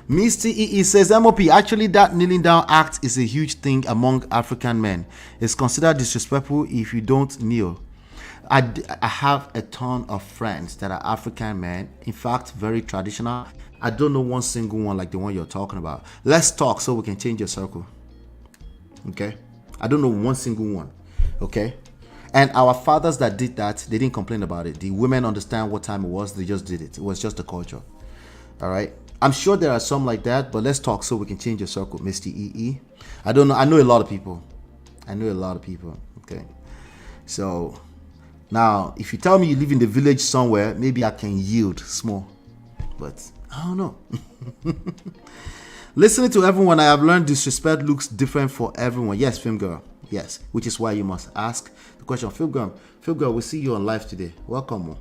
Misty EE says, MOP, actually that kneeling down act is a huge thing among African men. It's considered disrespectful if you don't kneel. I have a ton of friends that are African men, in fact, very traditional. I don't know one single one like the one you're talking about. Let's talk so we can change your circle. Okay? I don't know one single one. Okay? And our fathers that did that, they didn't complain about it. The women understand what time it was. They just did it. It was just the culture. All right? I'm sure there are some like that, but let's talk so we can change your circle, Misty EE. I don't know. I know a lot of people. Okay? So, now, if you tell me you live in the village somewhere, maybe I can yield small. But, I don't know. Listening to everyone, I have learned disrespect looks different for everyone. Yes, film girl. Yes, which is why you must ask the question. Film girl, we'll see you on live today. Welcome.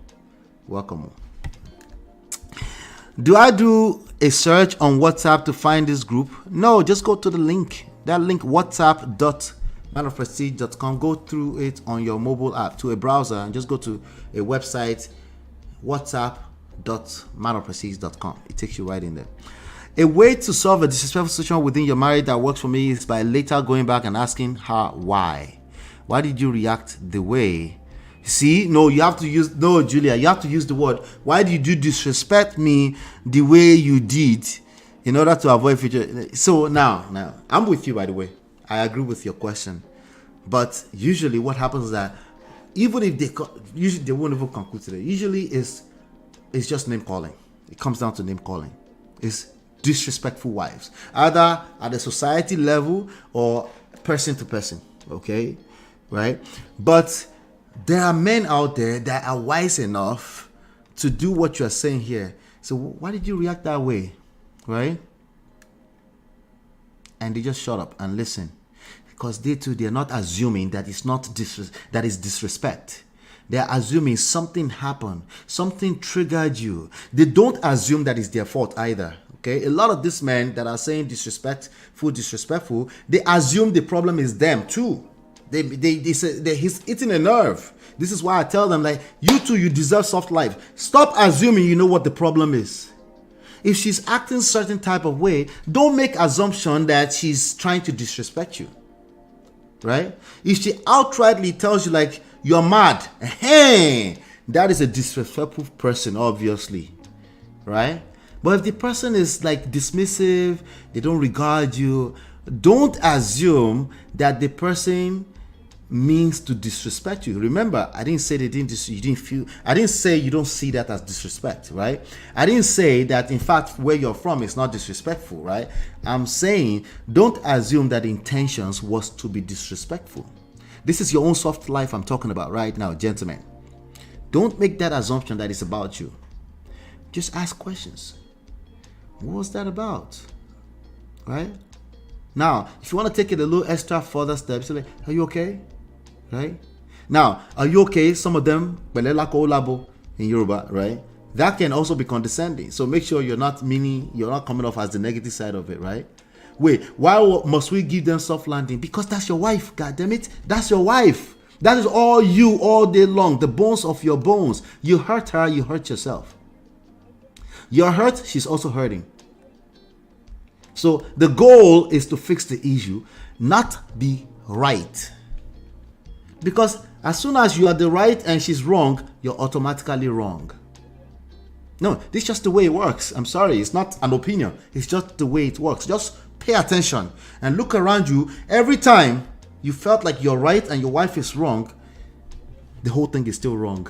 Do I do a search on WhatsApp to find this group? No, just go to the link. That link, whatsapp.manofprestige.com. Go through it on your mobile app to a browser and just go to a website, whatsapp.manofprestige.com. It takes you right in there. A way to solve a disrespectful situation within your marriage that works for me is by later going back and asking her why. Why did you react the way? See, no, you have to use, no, Julia, you have to use the word, why did you disrespect me the way you did in order to avoid future? So now, I'm with you, by the way. I agree with your question. But usually what happens is that even if usually they won't even conclude today. Usually it's just name calling. It comes down to name calling. It's disrespectful wives, either at the society level or person to person. Okay, right? But there are men out there that are wise enough to do what you are saying here. So why did you react that way, right? And they just shut up and listen, because they're not assuming that it's not that is disrespect. They're assuming something happened, something triggered you. They don't assume that it's their fault either. Okay, a lot of these men that are saying disrespectful, they assume the problem is them too. They say he's eating a nerve. This is why I tell them, like, you too, you deserve soft life. Stop assuming you know what the problem is. If she's acting certain type of way, don't make assumption that she's trying to disrespect you, right? If she outrightly tells you, like, you're mad, hey, that is a disrespectful person, obviously, right? But if the person is like dismissive, they don't regard you, don't assume that the person means to disrespect you. Remember, I didn't say I didn't say you don't see that as disrespect, right? I didn't say that in fact where you're from is not disrespectful, right? I'm saying don't assume that intentions was to be disrespectful. This is your own soft life I'm talking about right now, gentlemen. Don't make that assumption that it's about you. Just ask questions. What was that about? Right? Now, if you want to take it a little extra further steps, like, are you okay? Right? Now, are you okay? Some of them, in Yoruba, right? That can also be condescending. So make sure you're not coming off as the negative side of it, right? Wait, why must we give them soft landing? Because that's your wife, God damn it. That's your wife. That is all you all day long. The bones of your bones. You hurt her, you hurt yourself. You're hurt, she's also hurting. So the goal is to fix the issue, not be right. Because as soon as you are the right and she's wrong, you're automatically wrong. No, this is just the way it works. I'm sorry, it's not an opinion. It's just the way it works. Just pay attention and look around you. Every time you felt like you're right and your wife is wrong, the whole thing is still wrong.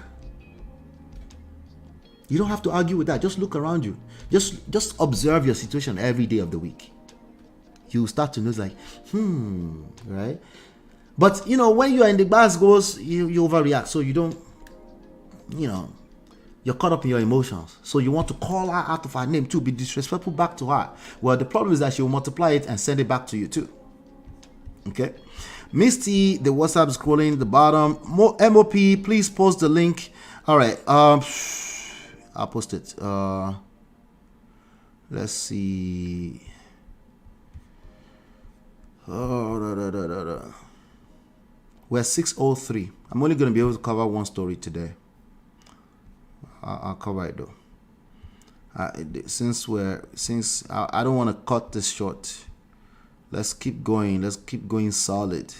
You don't have to argue with that. Just look around you. Just observe your situation every day of the week. You start to know, like, right? But, when you're in the bars goes, you overreact. So you don't, you're caught up in your emotions. So you want to call her out of her name too, be disrespectful back to her. Well, the problem is that she will multiply it and send it back to you too. Okay? Misty, the WhatsApp is scrolling at the bottom. MOP, please post the link. All right. I'll post it. Let's see. We're 6:03. I'm only going to be able to cover one story today. I'll cover it though. Since I don't want to cut this short. Let's keep going. Let's keep going solid.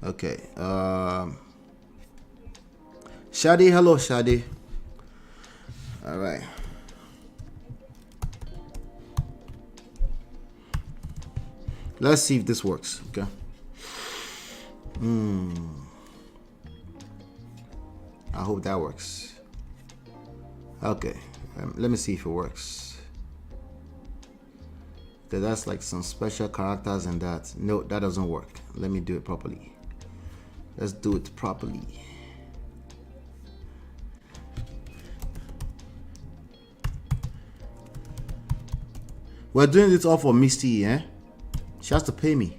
Okay. Shadi, hello Shadi. All right. Let's see if this works. Okay. I hope that works. Okay. Let me see if it works. That's like some special characters and that. No, that doesn't work. Let me do it properly. Let's do it properly. We're doing this all for Misty, eh? She has to pay me.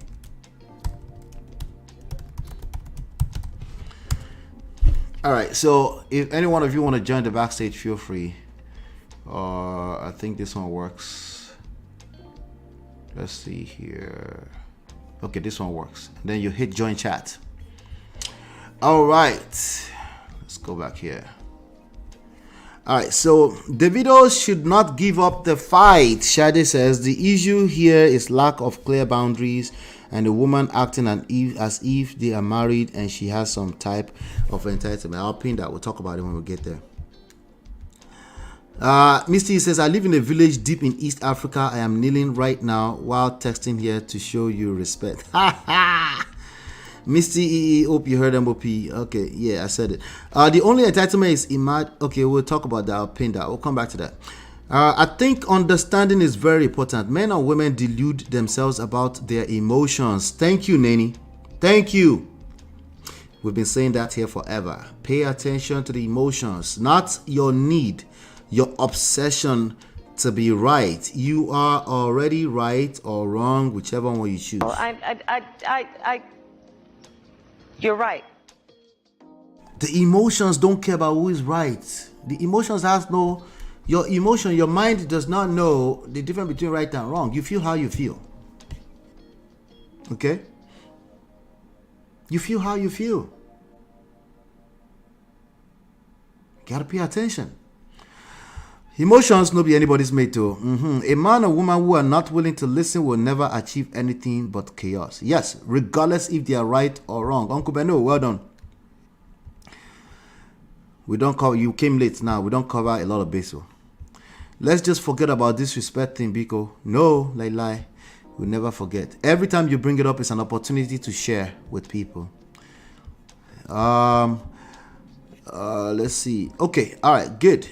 All right, so if any one of you want to join the backstage, feel free. I think this one works. Let's see here. Okay, this one works. And then you hit join chat. All right, let's go back here. All right, so Davido should not give up the fight. Shade says the issue here is lack of clear boundaries and the woman acting as if they are married and she has some type of entitlement. I'll pin that. We'll talk about it when we get there. Misty says, I live in a village deep in East Africa. I am kneeling right now while texting here to show you respect. Misty, hope you heard MOP. Okay, yeah, I said it. The only entitlement is okay, we'll talk about that. I'll pin that. We'll come back to that. I think understanding is very important. Men and women delude themselves about their emotions. Thank you, Nani. Thank you. We've been saying that here forever. Pay attention to the emotions, not your need, your obsession to be right. You are already right or wrong, whichever one you choose.
You're right.
The emotions don't care about who is right. The emotions has no, your emotion, your mind does not know the difference between right and wrong. You feel how you feel. Okay? You feel how you feel. You gotta pay attention. Emotions no be anybody's mate to. A man or woman who are not willing to listen will never achieve anything but chaos. Yes, regardless if they are right or wrong. Uncle Beno, well done. We don't cover, you came late now. We don't cover a lot of bases. Let's just forget about disrespect thing, Biko. No, lie. We'll never forget. Every time you bring it up, it's an opportunity to share with people. Let's see. Okay, all right, good.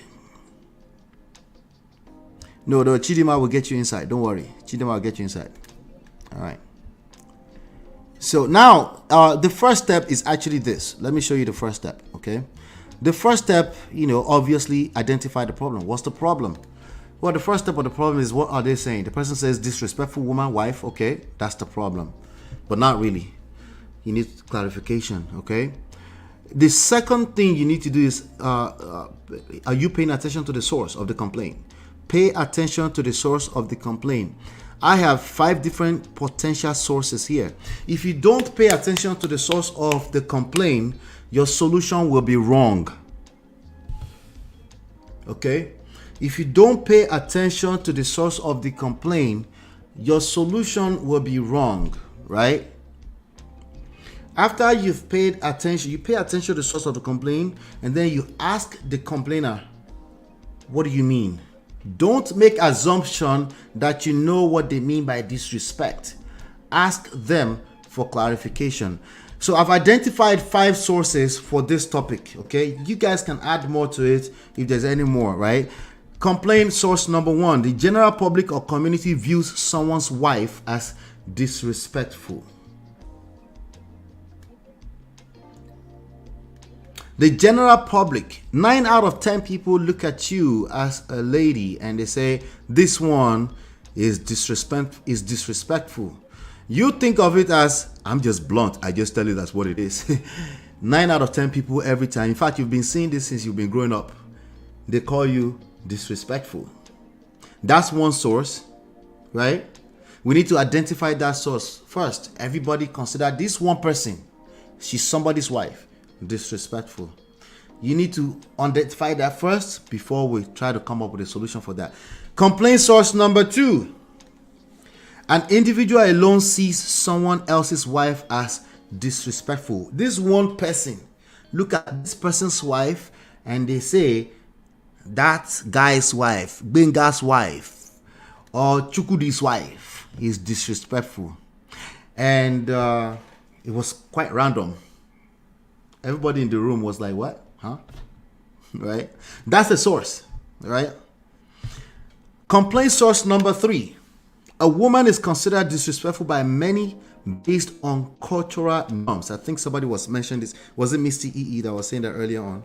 No, Chidima will get you inside. Don't worry. Chidima will get you inside. All right. So now, the first step is actually this. Let me show you the first step, okay? The first step, obviously identify the problem. What's the problem? Well, the first step of the problem is, what are they saying? The person says disrespectful woman, wife. Okay, that's the problem. But not really. You need clarification, okay? The second thing you need to do is, are you paying attention to the source of the complaint? Pay attention to the source of the complaint. I have 5 different potential sources here. If you don't pay attention to the source of the complaint, your solution will be wrong. Okay? If you don't pay attention to the source of the complaint, your solution will be wrong, right? After you've paid attention, you pay attention to the source of the complaint, and then you ask the complainer, what do you mean? Don't make assumption that you know what they mean by disrespect. Ask them for clarification. So I've identified 5 sources for this topic, okay? You guys can add more to it if there's any more, right? Complaint source number 1. The general public or community views someone's wife as disrespectful. The general public, 9 out of 10 people look at you as a lady and they say, this one is disrespectful. You think of it as, I'm just blunt, I just tell you that's what it is. 9 out of 10 people every time. In fact, you've been seeing this since you've been growing up. They call you disrespectful. That's one source, right? We need to identify that source first. Everybody consider this one person. She's somebody's wife. Disrespectful. You need to identify that first before we try to come up with a solution for that. Complaint source number 2. An individual alone sees someone else's wife as disrespectful. This one person look at this person's wife and they say that guy's wife, Benga's wife, or Chukwudi's wife is disrespectful. And it was quite random. Everybody in the room was like, what? Huh? Right? That's the source, right? Complaint source number 3. A woman is considered disrespectful by many based on cultural norms. I think somebody was mentioning this. Was it Mr. EE that was saying that earlier on?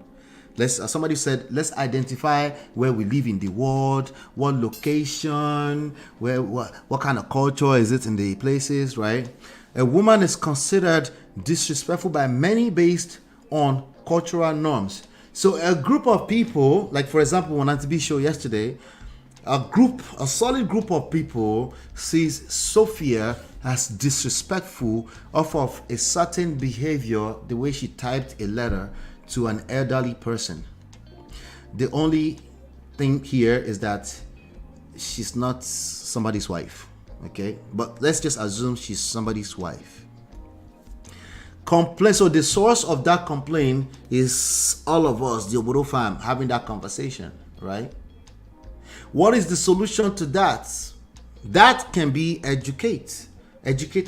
Somebody said, let's identify where we live in the world, what location, what kind of culture is it in the places, right? A woman is considered disrespectful by many based on cultural norms. So a group of people, like for example, on Auntie B show yesterday, a solid group of people sees Sophia as disrespectful off of a certain behavior, the way she typed a letter to an elderly person. The only thing here is that she's not somebody's wife, okay? But let's just assume she's somebody's wife. Complaint. So the source of that complaint is all of us, the Obodo fam, having that conversation, right? What is the solution to that? That can be educate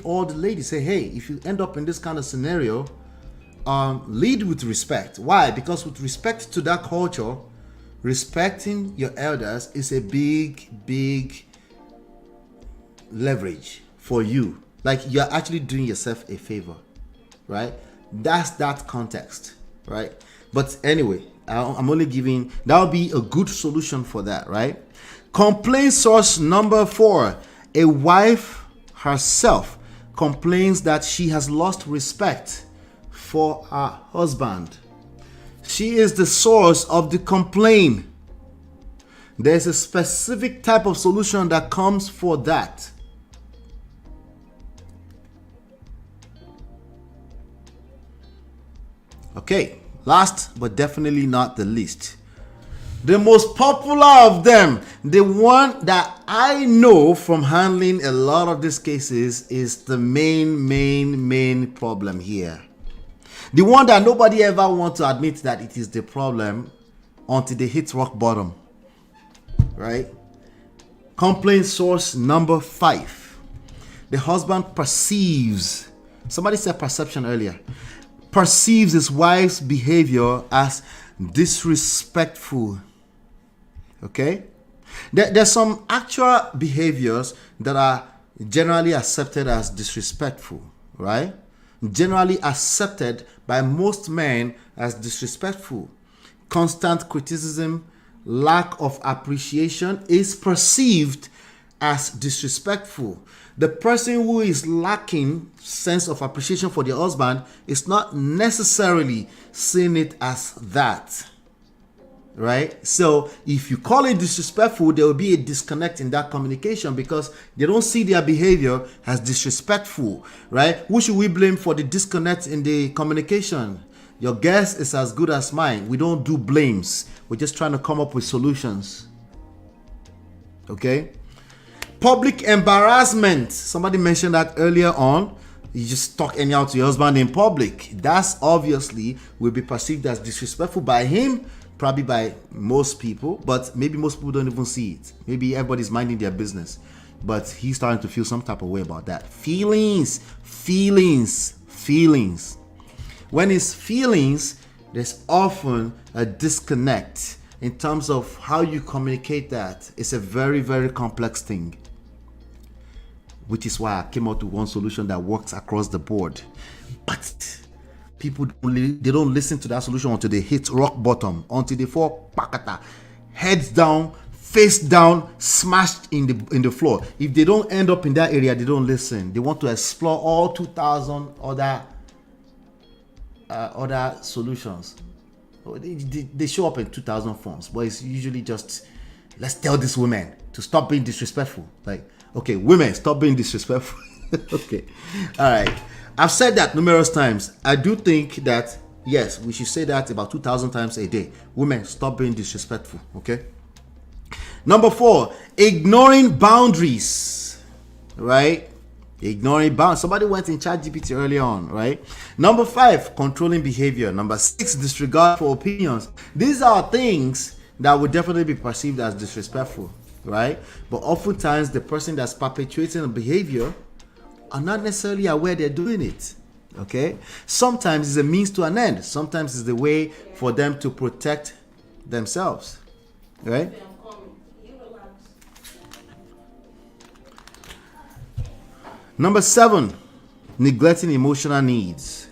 all the ladies. Say, hey, if you end up in this kind of scenario, lead with respect. Why? Because with respect to that culture, respecting your elders is a big leverage for you. Like you're actually doing yourself a favor, right? That's that context, right? But anyway, I'm only giving, that would be a good solution for that, right? Complaint source number 4. A wife herself complains that she has lost respect for her husband. She is the source of the complaint. There's a specific type of solution that comes for that. Okay, last but definitely not the least. The most popular of them, the one that I know from handling a lot of these cases, is the main problem here. The one that nobody ever wants to admit that it is the problem until they hit rock bottom, right? Complaint source number 5. The husband perceives, somebody said perception earlier, perceives his wife's behavior as disrespectful. Okay? There's some actual behaviors that are generally accepted as disrespectful, right? Generally accepted by most men as disrespectful. Constant criticism, lack of appreciation is perceived as disrespectful. The person who is lacking sense of appreciation for their husband is not necessarily seeing it as that, right? So if you call it disrespectful, there will be a disconnect in that communication because they don't see their behavior as disrespectful, right? Who should we blame for the disconnect in the communication? Your guess is as good as mine. We don't do blames. We're just trying to come up with solutions. Okay? Public embarrassment. Somebody mentioned that earlier on. You just talk anyhow to your husband in public. That's obviously will be perceived as disrespectful by him, probably by most people, but maybe most people don't even see it. Maybe everybody's minding their business, but he's starting to feel some type of way about that. Feelings. When it's feelings, there's often a disconnect in terms of how you communicate that. It's a very complex thing, which is why I came out with one solution that works across the board. But people they don't listen to that solution until they hit rock bottom, until they fall pakata, heads down, face down, smashed in the floor. If they don't end up in that area, they don't listen. They want to explore all 2,000 other solutions. They show up in 2,000 forms, but it's usually just, let's tell these women to stop being disrespectful. Like, okay, women, stop being disrespectful. Okay, all right. I've said that numerous times. I do think that, yes, we should say that about 2,000 times a day. Women, stop being disrespectful, okay? Number 4, ignoring boundaries, right? Ignoring boundaries. Somebody went in ChatGPT earlier on, right? Number 5, controlling behavior. Number 6, disregard for opinions. These are things that would definitely be perceived as disrespectful, right? But oftentimes, the person that's perpetuating a behavior are not necessarily aware they're doing it, okay? Sometimes it's a means to an end. Sometimes it's the way for them to protect themselves, right? Number 7, neglecting emotional needs.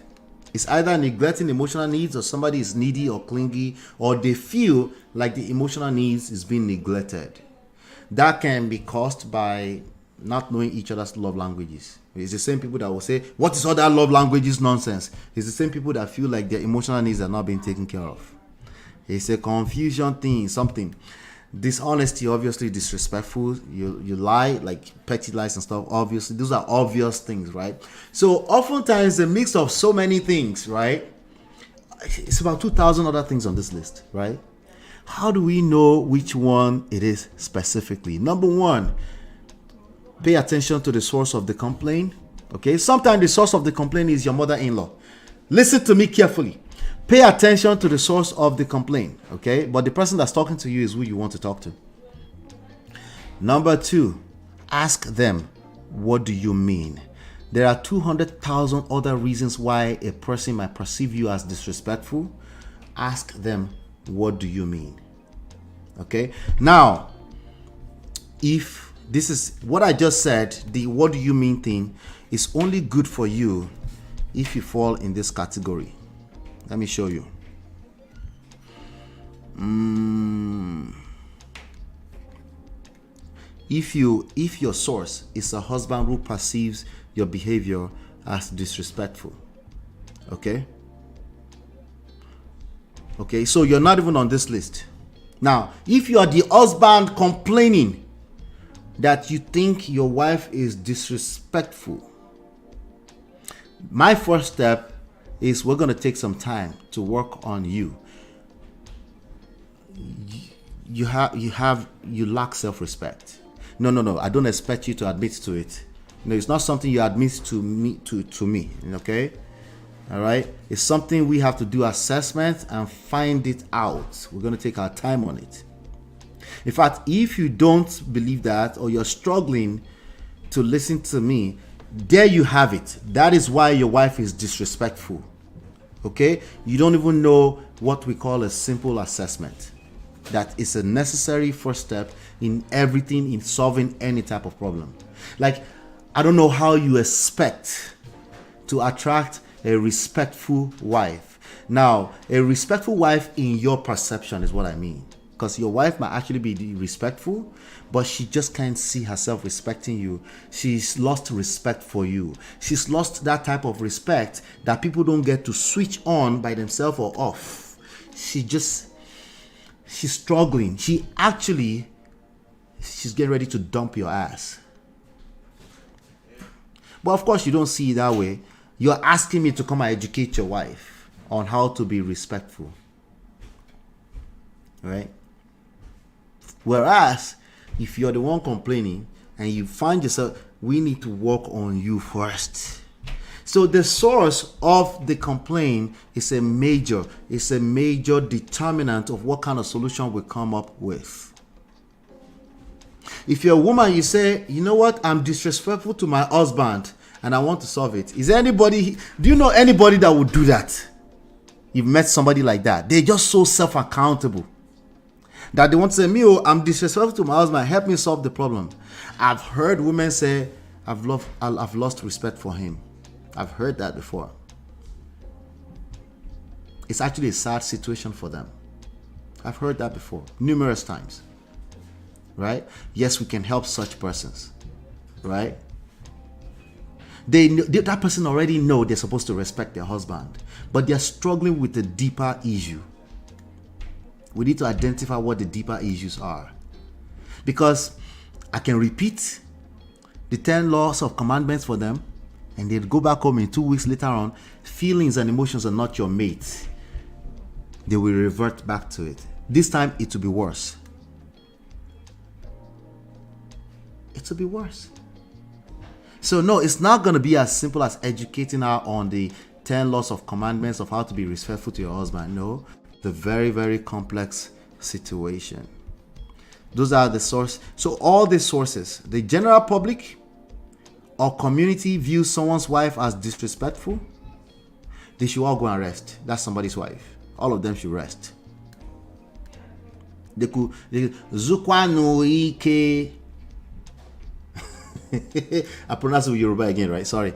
It's either neglecting emotional needs or somebody is needy or clingy or they feel like the emotional needs is being neglected. That can be caused by not knowing each other's love languages. It's the same people that will say, what is all that love languages nonsense? It's the same people that feel like their emotional needs are not being taken care of. It's a confusion thing, something. Dishonesty, obviously disrespectful. You lie, like petty lies and stuff. Obviously, those are obvious things, right? So oftentimes a mix of so many things, right? it's about 2,000 other things on this list, right? How do we know which one it is specifically? Number one, pay attention to the source of the complaint. Okay, sometimes the source of the complaint is your mother-in-law. Listen to me carefully. Pay attention to the source of the complaint, okay? But the person that's talking to you is who you want to talk to. Number two, ask them, what do you mean? There are 200,000 other reasons why a person might perceive you as disrespectful. Ask them, what do you mean? Okay, now, if this is what I just said, the what do you mean thing is only good for you if you fall in this category. Let me show you. If your source is a husband who perceives your behavior as disrespectful, okay, so you're not even on this list. Now, if you are the husband complaining that you think your wife is disrespectful, my first step is we're going to take some time to work on you. You lack self-respect. No, I don't expect you to admit to it. No, it's not something you admit to me, okay? All right, it's something we have to do assessment and find it out. We're going to take our time on it. In fact, if you don't believe that, or you're struggling to listen to me, there you have it. That is why your wife is disrespectful. Okay, you don't even know what we call a simple assessment. That is a necessary first step in everything, in solving any type of problem. Like, I don't know how you expect to attract a respectful wife. Now, a respectful wife in your perception is what I mean. Because your wife might actually be respectful, but she just can't see herself respecting you. She's lost respect for you. She's lost that type of respect that people don't get to switch on by themselves or off. She's struggling. She's getting ready to dump your ass. But of course, you don't see it that way. You're asking me to come and educate your wife on how to be respectful. Right? Whereas, if you're the one complaining and you find yourself, we need to work on you first. So the source of the complaint is a major determinant of what kind of solution we come up with. If you're a woman, you say, you know what, I'm disrespectful to my husband and I want to solve it. Do you know anybody that would do that? You've met somebody like that. They're just so self-accountable that they want to say, I'm disrespectful to my husband, help me solve the problem. I've heard women say, I've lost respect for him. I've heard that before. It's actually a sad situation for them. I've heard that before, numerous times. Right? Yes, we can help such persons. Right? That person already know they're supposed to respect their husband, but they're struggling with a deeper issue. We need to identify what the deeper issues are. Because I can repeat the 10 laws of commandments for them, and they'll go back home in 2 weeks later on. Feelings and emotions are not your mate. They will revert back to it. This time it will be worse. It will be worse. So no, it's not going to be as simple as educating her on the 10 laws of commandments of how to be respectful to your husband. No, the very, very complex situation. Those are the source. So all the sources, the general public or community views someone's wife as disrespectful, they should all go and rest. That's somebody's wife. All of them should rest. They could Zukwano Ike. I pronounce it with Yoruba again, right? Sorry.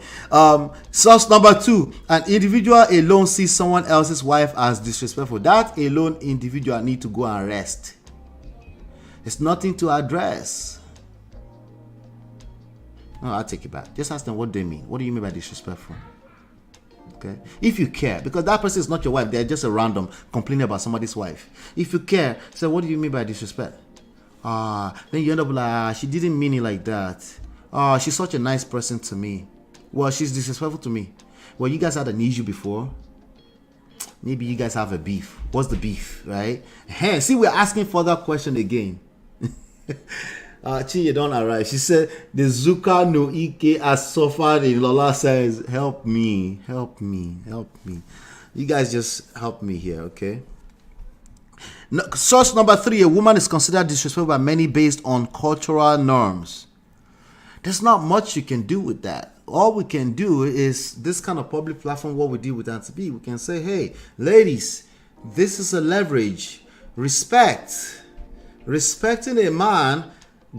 Source number 2, an individual alone sees someone else's wife as disrespectful. That alone individual need to go and rest. It's nothing to address. No, I'll take it back. Just ask them what they mean. What do you mean by disrespectful? Okay. If you care, because that person is not your wife, they're just a random complaining about somebody's wife. If you care, say, what do you mean by disrespect? Then you end up like, she didn't mean it like that. She's such a nice person to me. Well, she's disrespectful to me. Well, you guys had an issue before. maybe you guys have a beef. What's the beef, right? Hey, see, we're asking further question again. Chinye don't arrive. She said, the Zuka no Ike has suffered in Lola says, help me, help me, help me. You guys just help me here, okay? No, source number 3, a woman is considered disrespectful by many based on cultural norms. There's not much you can do with that. All we can do is this kind of public platform, what we do with Auntie B, we can say, hey, ladies, this is a leverage. Respect. Respecting a man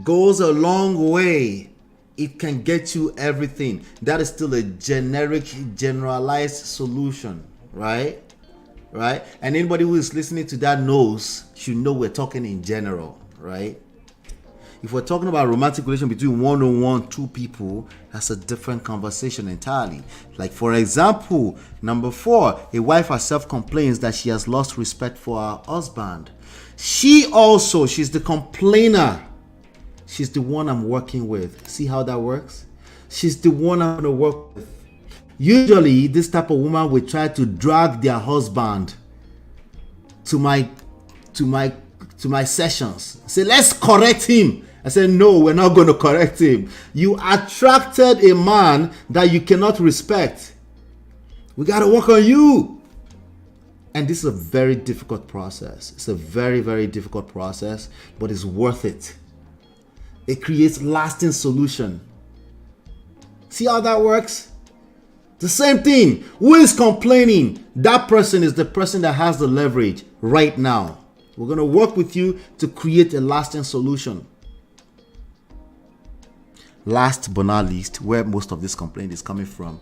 goes a long way. It can get you everything. That is still a generic, generalized solution, right? Right? And anybody who is listening to that should know we're talking in general, right? If we're talking about romantic relation between one-on-one, two people, that's a different conversation entirely. Like, for example, number 4, a wife herself complains that she has lost respect for her husband. She's the complainer. She's the one I'm working with. See how that works? She's the one I'm going to work with. Usually, this type of woman will try to drag their husband to my sessions. Say, let's correct him. I said, no, we're not going to correct him. You attracted a man that you cannot respect. We got to work on you. And this is a very difficult process. It's a very, very difficult process, but it's worth it. It creates lasting solution. See how that works? The same thing. Who is complaining? That person is the person that has the leverage right now. We're going to work with you to create a lasting solution. Last but not least, where most of this complaint is coming from.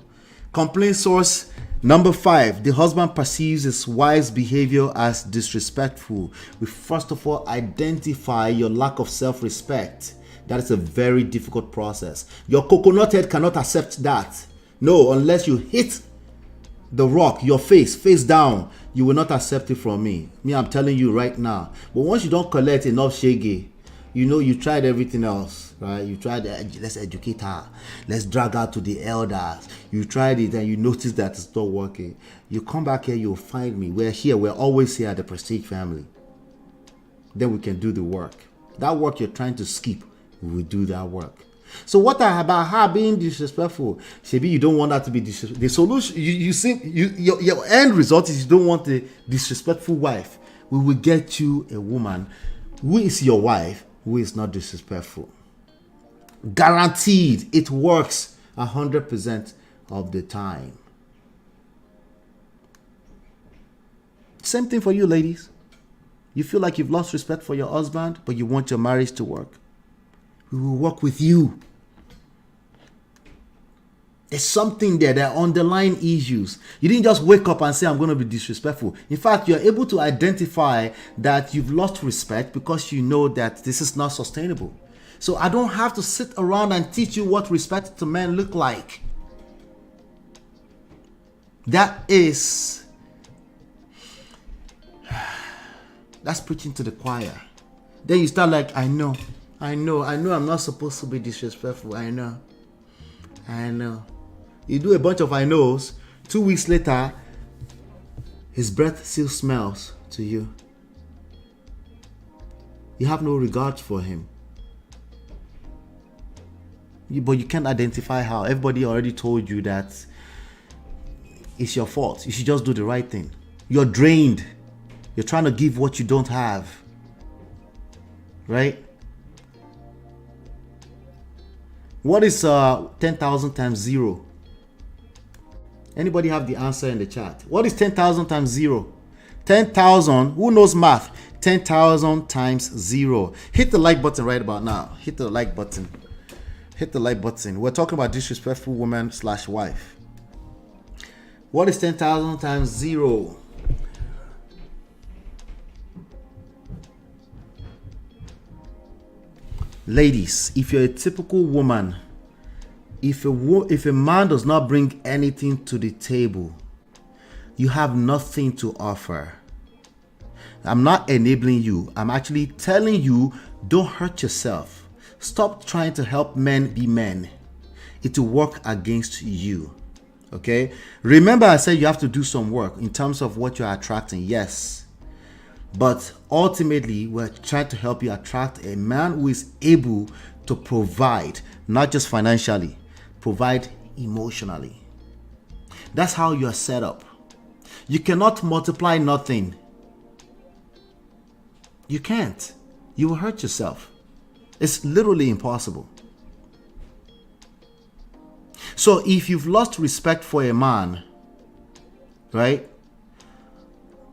Complaint source number 5. The husband perceives his wife's behavior as disrespectful. We first of all identify your lack of self-respect. That is a very difficult process. Your coconut head cannot accept that. No, unless you hit the rock, your face down, you will not accept it from me. I'm telling you right now. But once you don't collect enough shege, you tried everything else, right? You tried, let's educate her. Let's drag her to the elders. You tried it and you notice that it's not working. You come back here, you'll find me. We're always here at the Prestige family. Then we can do the work. That work you're trying to skip, we will do that work. So what about her being disrespectful? Maybe you don't want her to be disrespectful. The solution, your end result is you don't want a disrespectful wife. We will get you a woman who is your wife, who is not disrespectful. Guaranteed, it works 100% of the time. Same thing for you, ladies. You feel like you've lost respect for your husband, but you want your marriage to work. We will work with you. There's something there are underlying issues. You didn't just wake up and say, I'm going to be disrespectful. In fact, you're able to identify that you've lost respect because you know that this is not sustainable. So I don't have to sit around and teach you what respect to men look like. That's preaching to the choir. Then you start like, I know I'm not supposed to be disrespectful. I know. You do a bunch of I knows. 2 weeks later, his breath still smells to you. You have no regard for him. But you can't identify how. Everybody already told you that it's your fault. You should just do the right thing. You're drained. You're trying to give what you don't have. Right? What is 10,000 times 0? Anybody have the answer in the chat? What is 10,000 times 0? 10,000, who knows math? 10,000 times 0. Hit the like button right about now. Hit the like button. Hit the like button. We're talking about disrespectful woman / wife. What is 10,000 times 0? Ladies, if you're a typical woman, if a man does not bring anything to the table, you have nothing to offer. I'm not enabling you. I'm actually telling you, don't hurt yourself. Stop trying to help men be men. It will work against you. Okay, remember I said you have to do some work in terms of what you're attracting. Yes, but ultimately we're trying to help you attract a man who is able to provide, not just financially, provide emotionally. That's how you're set up. You cannot multiply nothing. You can't. You will hurt yourself. It's literally impossible. So if you've lost respect for a man, right,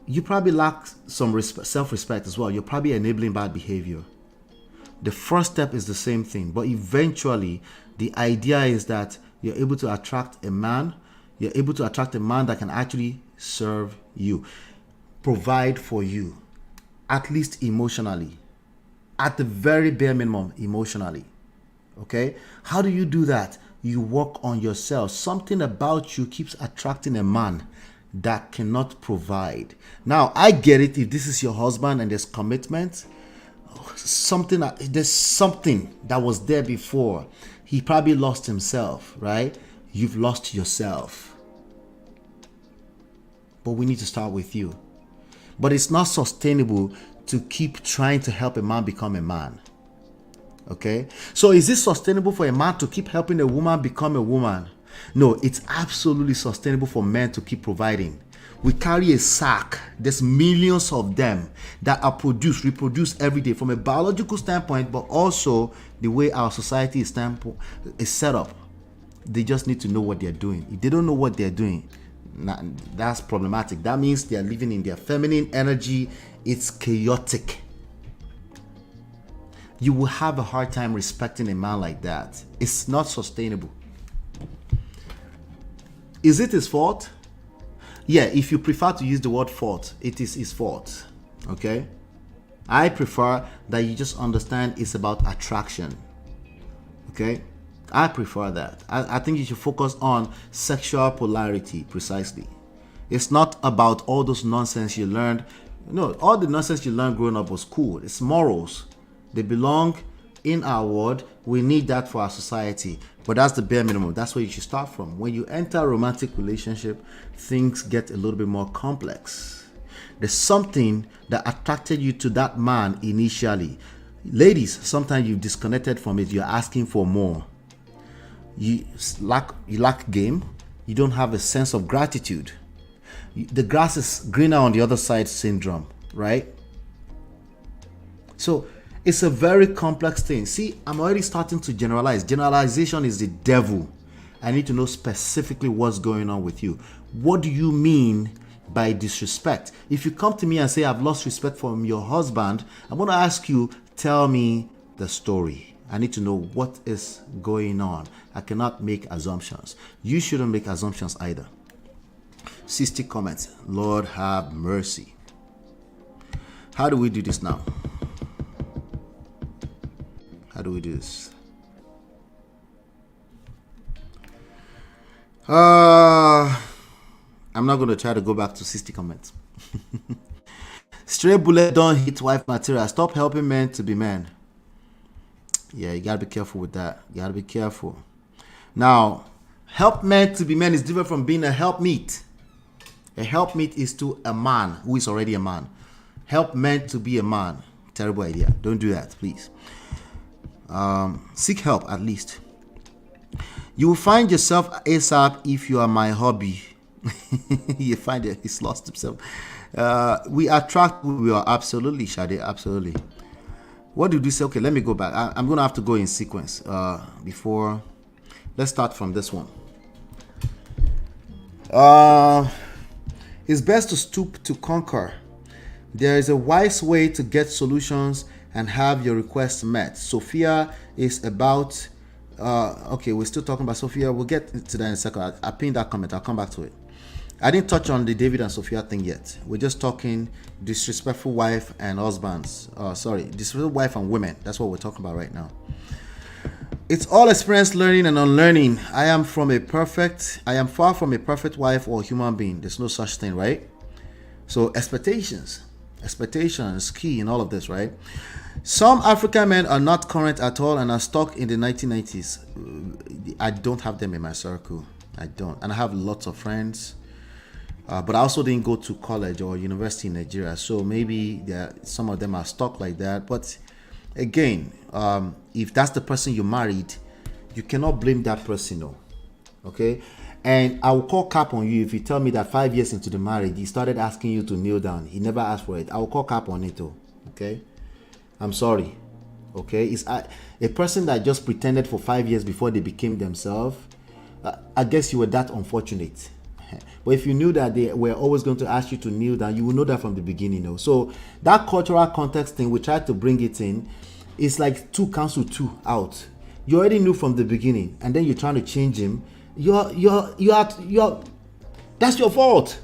you probably lack some self-respect as well. You're probably enabling bad behavior. The first step is the same thing, but eventually the idea is that you're able to attract a man. You're able to attract a man that can actually serve you, provide for you, at least emotionally, at the very bare minimum, emotionally. Okay? How do you do that? You work on yourself. Something about you keeps attracting a man that cannot provide. Now, I get it if this is your husband and there's commitment. There's something that was there before. He probably lost himself, right? You've lost yourself. But we need to start with you. But it's not sustainable to keep trying to help a man become a man. Okay? So is it sustainable for a man to keep helping a woman become a woman? No, it's absolutely sustainable for men to keep providing. We carry a sack. There's millions of them that are reproduced every day from a biological standpoint, but also the way our society is set up. They just need to know what they're doing. If they don't know what they're doing, that's problematic. That means they're living in their feminine energy. It's chaotic. You will have a hard time respecting a man like that. It's not sustainable. Is it his fault? Yeah, if you prefer to use the word fault, it is his fault. Okay? I prefer that you just understand it's about attraction. Okay? I prefer that. I think you should focus on sexual polarity precisely. It's not about all those nonsense you learned. No, all the nonsense you learned growing up was cool. It's morals. They belong in our world. We need that for our society. But that's the bare minimum. That's where you should start from. When you enter a romantic relationship, things get a little bit more complex. There's something that attracted you to that man initially. Ladies, sometimes you've disconnected from it. You're asking for more. You lack game. You don't have a sense of gratitude. The grass is greener on the other side syndrome, right? So it's a very complex thing. See, I'm already starting to generalize. Generalization is the devil. I need to know specifically what's going on with you. What do you mean by disrespect? If you come to me and say, I've lost respect from your husband, I'm going to ask you, tell me the story. I need to know what is going on. I cannot make assumptions. You shouldn't make assumptions either. 60 comments. Lord have mercy. How do we do this now? How do we do this? I'm not going to try to go back to 60 comments. Stray bullet don't hit wife material. Stop helping men to be men. Yeah, you got to be careful with that. You got to be careful. Now, help men to be men is different from being a helpmeet. A helpmeet is to a man who is already a man. Help men to be a man. Terrible idea. Don't do that, please. Seek help at least. You will find yourself ASAP if you are my hobby. You find that he's lost himself. We attract who we are. Absolutely, Shade. Absolutely. What did we say? Okay, let me go back. I'm going to have to go in sequence before. Let's start from this one. It's best to stoop to conquer. There is a wise way to get solutions and have your requests met. Sophia is about okay, we're still talking about Sophia. We'll get to that in a second. I pinned that comment. I'll come back to it. I didn't touch on the David and Sophia thing yet. We're just talking disrespectful wife and husbands. Disrespectful wife and women. That's what we're talking about right now. It's all experience, learning and unlearning. I am far from a perfect wife or human being. There's no such thing, right? So expectations is key in all of this, right? Some African men are not current at all and are stuck in the 1990s. I don't have them in my circle. I don't. And I have lots of friends. But I also didn't go to college or university in Nigeria. So maybe some of them are stuck like that. But again, if that's the person you married, you cannot blame that person, no. Okay? And I will call cap on you if you tell me that 5 years into the marriage, he started asking you to kneel down. He never asked for it. I will call cap on it, though. Okay? I'm sorry. Okay? It's a person that just pretended for 5 years before they became themselves. I guess you were that unfortunate. But if you knew that they were always going to ask you to kneel down, you would know that from the beginning. No? So that cultural context thing, we tried to bring it in. It's like 2 cancel 2 out. You already knew from the beginning, and then you're trying to change him. That's your fault.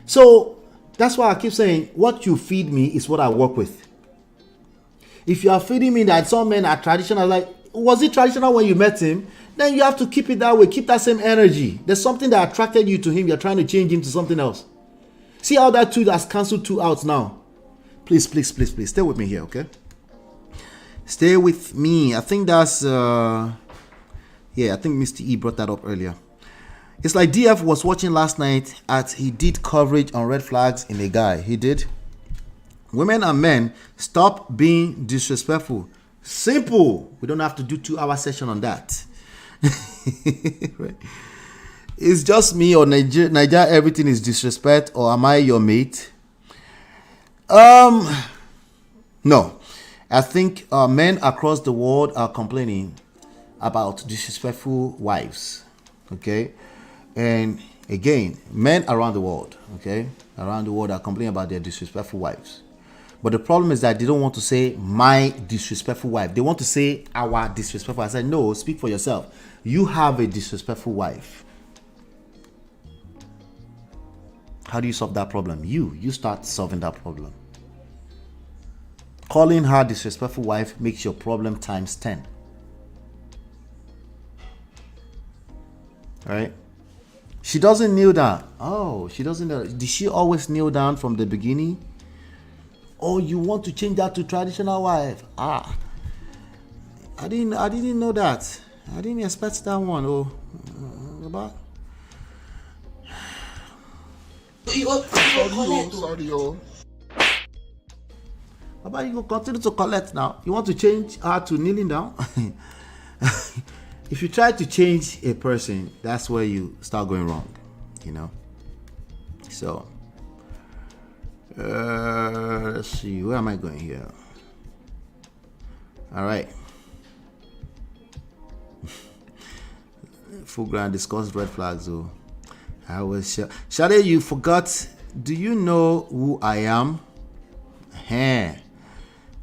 So that's why I keep saying, what you feed me is what I work with. If you are feeding me that some men are traditional, like, was it traditional when you met him? Then you have to keep it that way. Keep that same energy. There's something that attracted you to him. You're trying to change him to something else. See how that 2 has cancelled 2 out now. Please, stay with me here, okay? Stay with me. I think that's I think Mr. E brought that up earlier. It's like DF was watching last night he did coverage on red flags in a guy. He did. Women and men, stop being disrespectful. Simple. We don't have to do 2-hour session on that. Right. It's just me or Niger, everything is disrespect, or am I your mate? No. I think men across the world are complaining about disrespectful wives. Okay? And again, men around the world, are complaining about their disrespectful wives. But the problem is that they don't want to say my disrespectful wife. They want to say our disrespectful. I said, no, speak for yourself. You have a disrespectful wife. How do you solve that problem? You start solving that problem. Calling her disrespectful wife makes your problem times 10. All right? She doesn't kneel down. Oh, she doesn't kneel down. Did she always kneel down from the beginning? Oh, you want to change that to traditional wife? I didn't know that. I didn't expect that one. Oh, about.
Sorry, yo.
About you go continue to collect now. You want to change her to kneeling down? If you try to change a person, that's where you start going wrong. So. Let's see, where am I going here? All right. Full ground discussed red flags. Oh, I was Shade, you forgot. Do you know who I am?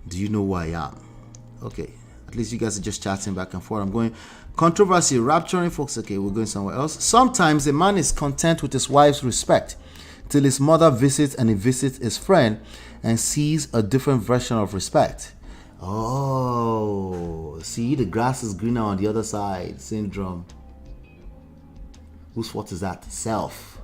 Do you know who I am? Okay, at least you guys are just chatting back and forth. I'm going controversy, rapturing folks. Okay, we're going somewhere else. Sometimes a man is content with his wife's respect till his mother visits and he visits his friend and sees a different version of respect. Oh, see, the grass is greener on the other side syndrome. Whose fault is that? Self.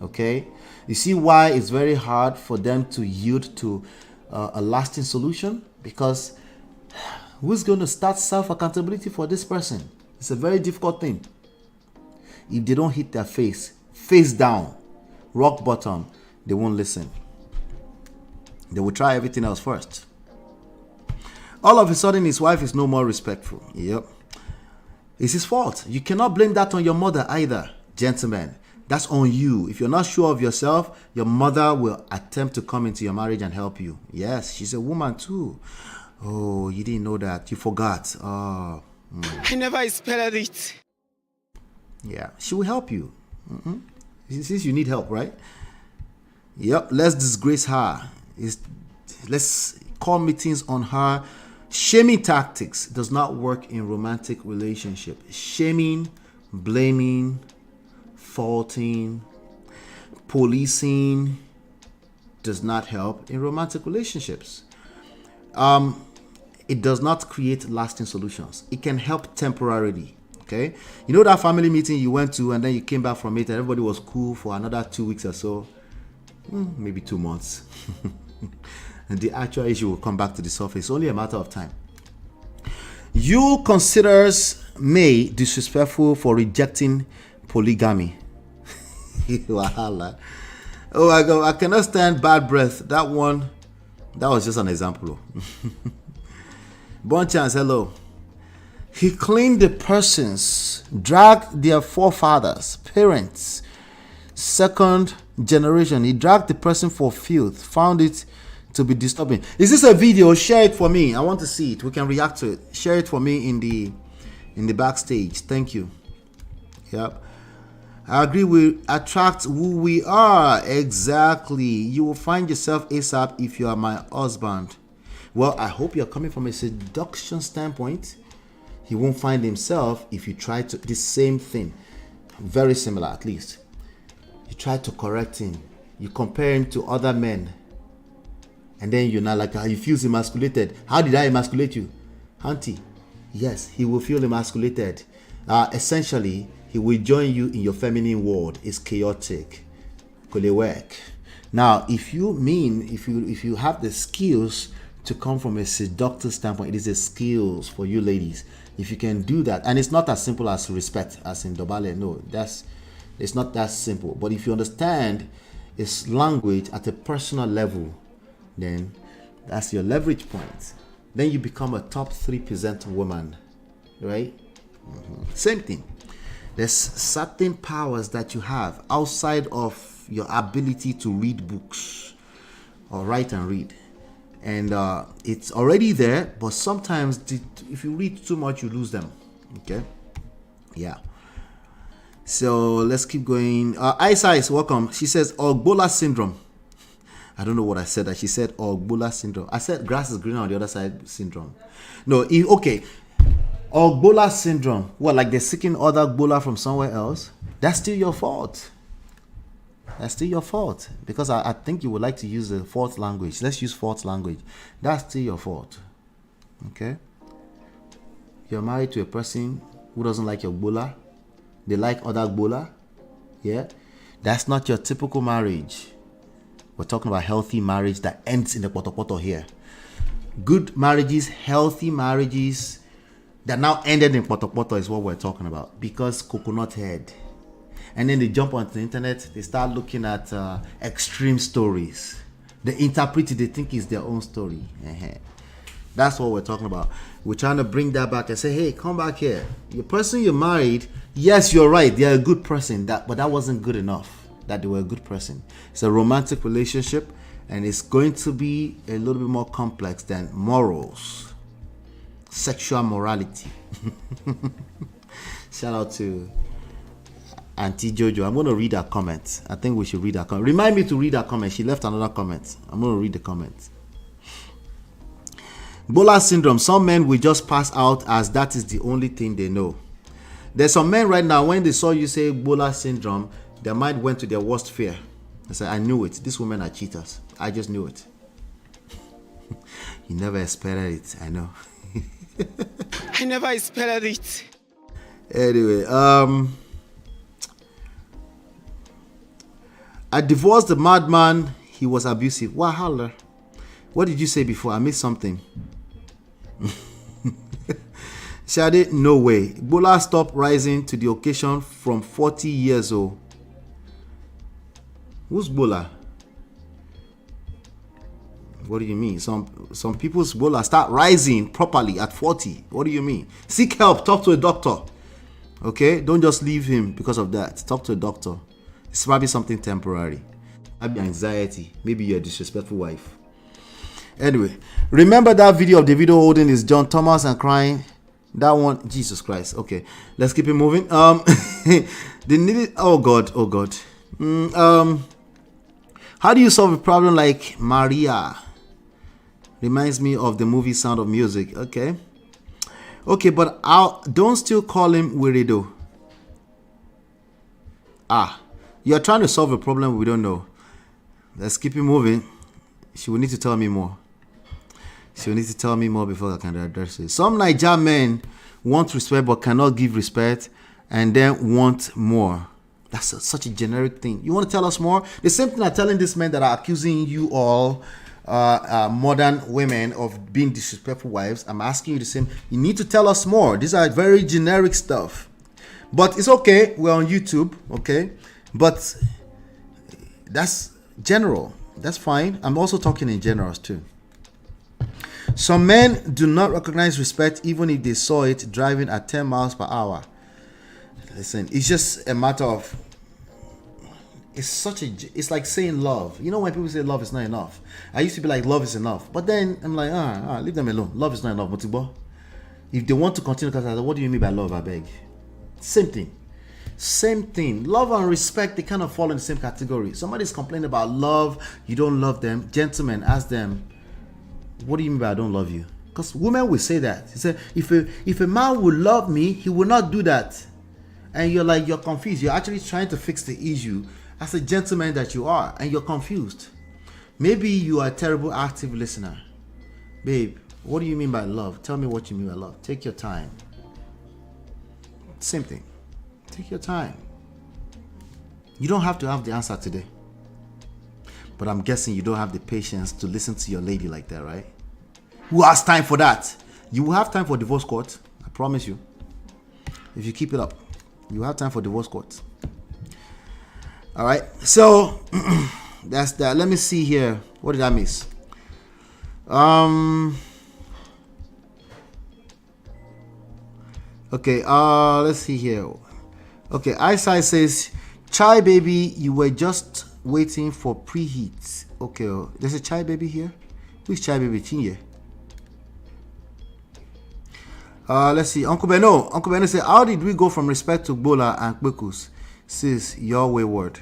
Okay? You see why it's very hard for them to yield to a lasting solution? Because who's going to start self-accountability for this person? It's a very difficult thing. If they don't hit their face down, rock bottom, they won't listen. They will try everything else first. All of a sudden, his wife is no more respectful. Yep. It's his fault. You cannot blame that on your mother either, gentlemen. That's on you. If you're not sure of yourself, your mother will attempt to come into your marriage and help you. Yes, she's a woman too. Oh, you didn't know that. You forgot. I
never expected it.
Yeah, she will help you. Since you need help, right? Yep, let's disgrace her. Let's call meetings on her. Shaming tactics does not work in romantic relationship. Shaming, blaming, faulting, policing does not help in romantic relationships. It does not create lasting solutions. It can help temporarily. Okay, you know that family meeting you went to and then you came back from it and everybody was cool for another 2 weeks or so, maybe 2 months. And the actual issue will come back to the surface. It's only a matter of time. Yul considers May disrespectful for rejecting polygamy. Wahala. Oh my God, I cannot stand bad breath. That was just an example. Bon chance, hello. He cleaned the persons, dragged their forefathers, parents, second generation. He dragged the person for filth, found it to be disturbing. Is this a video? Share it for me. I want to see it. We can react to it. Share it for me in the backstage. Thank you. Yep. I agree, we attract who we are. Exactly. You will find yourself ASAP if you are my husband. Well, I hope you're coming from a seduction standpoint. He won't find himself if you try to the same thing. Very similar, at least. You try to correct him. You compare him to other men. And then you're not like, he feels emasculated. How did I emasculate you? Auntie, yes, he will feel emasculated. Essentially, he will join you in your feminine world. It's chaotic. Could it work? Now, if you have the skills to come from a seductive standpoint, it is a skills for you ladies. If you can do that, and it's not as simple as respect, as in Dobale. No, it's not that simple. But if you understand its language at a personal level, then that's your leverage point. Then you become a top 3% woman, right? Same thing. There's certain powers that you have outside of your ability to read books or write and read. And it's already there, but sometimes if you read too much, you lose them. Okay? Yeah. So let's keep going. Ice, welcome. She says Ogbola syndrome. I don't know what I said. That she said Ogbola syndrome. I said grass is greener on the other side syndrome. No, okay. Ogbola syndrome. What, like they're seeking other Gbola from somewhere else? That's still your fault. That's still your fault. Because I think you would like to use the fourth language. Let's use fourth language. That's still your fault. Okay? You're married to a person who doesn't like your Gbola. They like other Gbola. Yeah? That's not your typical marriage. We're talking about healthy marriage that ends in the poto here. Good marriages, healthy marriages that now ended in poto is what we're talking about. Because coconut head. And then they jump onto the internet, they start looking at extreme stories. They interpret it, they think it's their own story. That's what we're talking about. We're trying to bring that back and say, hey, come back here. The person you married, yes, you're right, they're a good person, but that wasn't good enough that they were a good person. It's a romantic relationship, and it's going to be a little bit more complex than morals, sexual morality. Shout out to Auntie Jojo. I'm going to read her comment. I think we should read her comment. Remind me to read her comment. She left another comment. I'm going to read the comment. Gbola syndrome. Some men will just pass out as that is the only thing they know. There's some men right now, when they saw you say Gbola syndrome, their mind went to their worst fear. They said, I knew it. These women are cheaters. I just knew it. You never expected it. I know.
I never expected it.
Anyway, I divorced the madman. He was abusive. Wahala. What did you say before? I missed something. Shade, no way. Gbola stopped rising to the occasion from 40 years old. Who's Gbola? What do you mean? Some people's Gbola start rising properly at 40. What do you mean? Seek help. Talk to a doctor. Okay? Don't just leave him because of that. Talk to a doctor. It's probably something temporary. Maybe anxiety. Maybe you're a disrespectful wife. Anyway, remember that video of Davido holding his John Thomas and crying? That one, Jesus Christ. Okay, let's keep it moving. They needed. Oh God. How do you solve a problem like Maria? Reminds me of the movie Sound of Music. Okay, but don't still call him Wirido. You're trying to solve a problem we don't know. Let's keep it moving. She will need to tell me more. She will need to tell me more before I can address it. Some Naija men want respect but cannot give respect and then want more. That's such a generic thing. You want to tell us more? The same thing I'm telling these men that are accusing you all modern women of being disrespectful wives. I'm asking you the same. You need to tell us more. These are very generic stuff. But it's okay. We're on YouTube, okay? But that's general. That's fine. I'm also talking in generals too. Some men do not recognize respect even if they saw it driving at 10 miles per hour. Listen, it's just a matter of, it's like saying love. You know when people say love is not enough? I used to be like, love is enough. But then I'm like, leave them alone. Love is not enough. But if they want to continue, what do you mean by love, I beg? Same thing. Love and respect, they kind of fall in the same category. Somebody's complaining about love, you don't love them. Gentlemen, ask them, what do you mean by I don't love you? Because women will say that. He said, if a man would love me, he will not do that. And you're confused. You're actually trying to fix the issue as a gentleman that you are, and you're confused. Maybe you are a terrible active listener. Babe, what do you mean by love? Tell me what you mean by love. Take your time. Same thing. Take your time. You don't have to have the answer today. But I'm guessing you don't have the patience to listen to your lady like that, right? Who has time for that? You will have time for divorce court. I promise you. If you keep it up, you have time for divorce court. All right. So that's that. Let me see here. What did I miss? Okay. Let's see here. Okay. Eyesight says, "Chai baby, you were just waiting for preheat." Okay. There's a chai baby here. Who's chai baby? Chinye. Let's see. Uncle Beno said, how did we go from respect to Bola and Kwekus? Sis, you're wayward.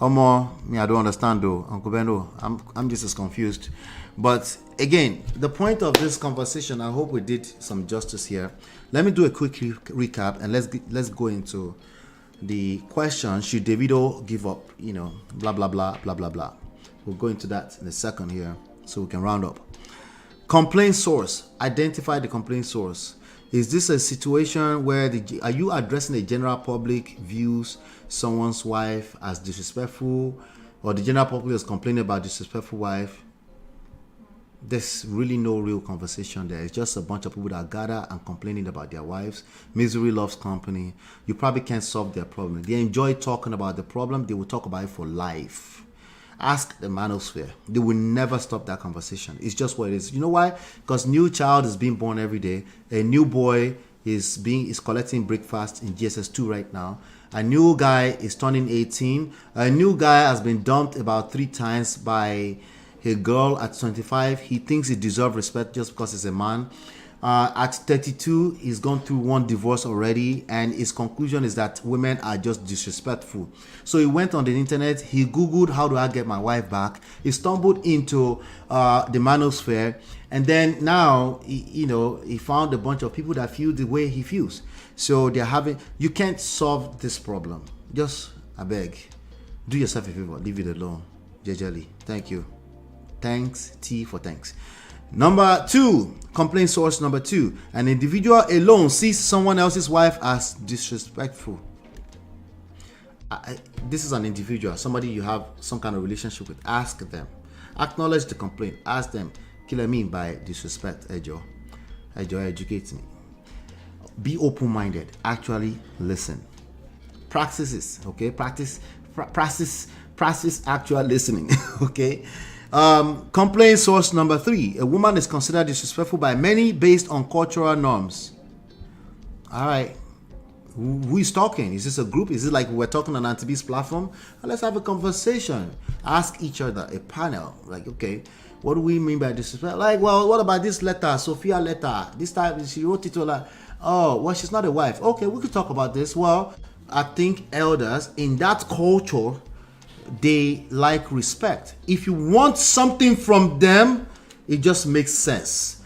Me, I don't understand though. Uncle Beno, I'm just as confused. But again, the point of this conversation, I hope we did some justice here. Let me do a quick recap and let's go into the question, should Davido give up? Blah, blah, blah, blah, blah, blah. We'll go into that in a second here so we can round up. Complaint source. Identify the complaint source. Is this a situation where are you addressing the general public views someone's wife as disrespectful, or the general public is complaining about disrespectful wife? There's really no real conversation there. It's just a bunch of people that gather and complaining about their wives. Misery loves company. You probably can't solve their problem. They enjoy talking about the problem. They will talk about it for life. Ask the manosphere. They will never stop that conversation. It's just what it is. You know why? Because new child is being born every day. A new boy is collecting breakfast in GSS2 right now. A new guy is turning 18. A new guy has been dumped about 3 times by a girl at 25. He thinks he deserves respect just because he's a man. At 32, he's gone through 1 divorce already, and his conclusion is that women are just disrespectful. So he went on the internet, he googled, how do I get my wife back? He stumbled into the manosphere, and then now he found a bunch of people that feel the way he feels. So you can't solve this problem. Just, I beg, do yourself a favor, leave it alone. Jejeli, thank you. Thanks, T for thanks. Number 2, complaint source number 2. An individual alone sees someone else's wife as disrespectful. This is an individual, somebody you have some kind of relationship with. Ask them. Acknowledge the complaint. Ask them, kill I mean by disrespect, Ejo, educate me. Be open-minded. Actually listen. Practice this, okay? Practice actual listening, okay? Complaint source number 3. A woman is considered disrespectful by many based on cultural norms. All right. Who is talking? Is this a group? Is it like we're talking on Antibe's platform? Let's have a conversation. Ask each other, a panel. Like, okay, what do we mean by disrespect? Like, well, what about this letter, Sophia letter? This time she wrote it to like, oh, well, she's not a wife. Okay, we could talk about this. Well, I think elders in that culture, they like respect. If you want something from them, it just makes sense.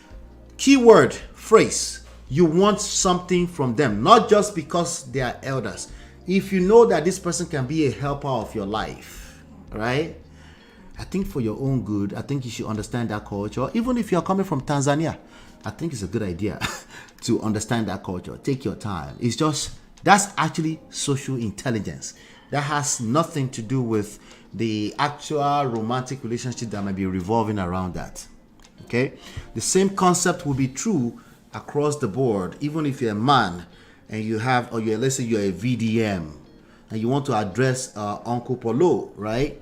Keyword, phrase, you want something from them, not just because they are elders. If you know that this person can be a helper of your life, right? I think for your own good, I think you should understand that culture. Even if you're coming from Tanzania, I think it's a good idea to understand that culture. Take your time. That's actually social intelligence. That has nothing to do with the actual romantic relationship that might be revolving around that. Okay, the same concept will be true across the board. Even if you're a man and you have, or let's say you're a VDM and you want to address Uncle Polo, right?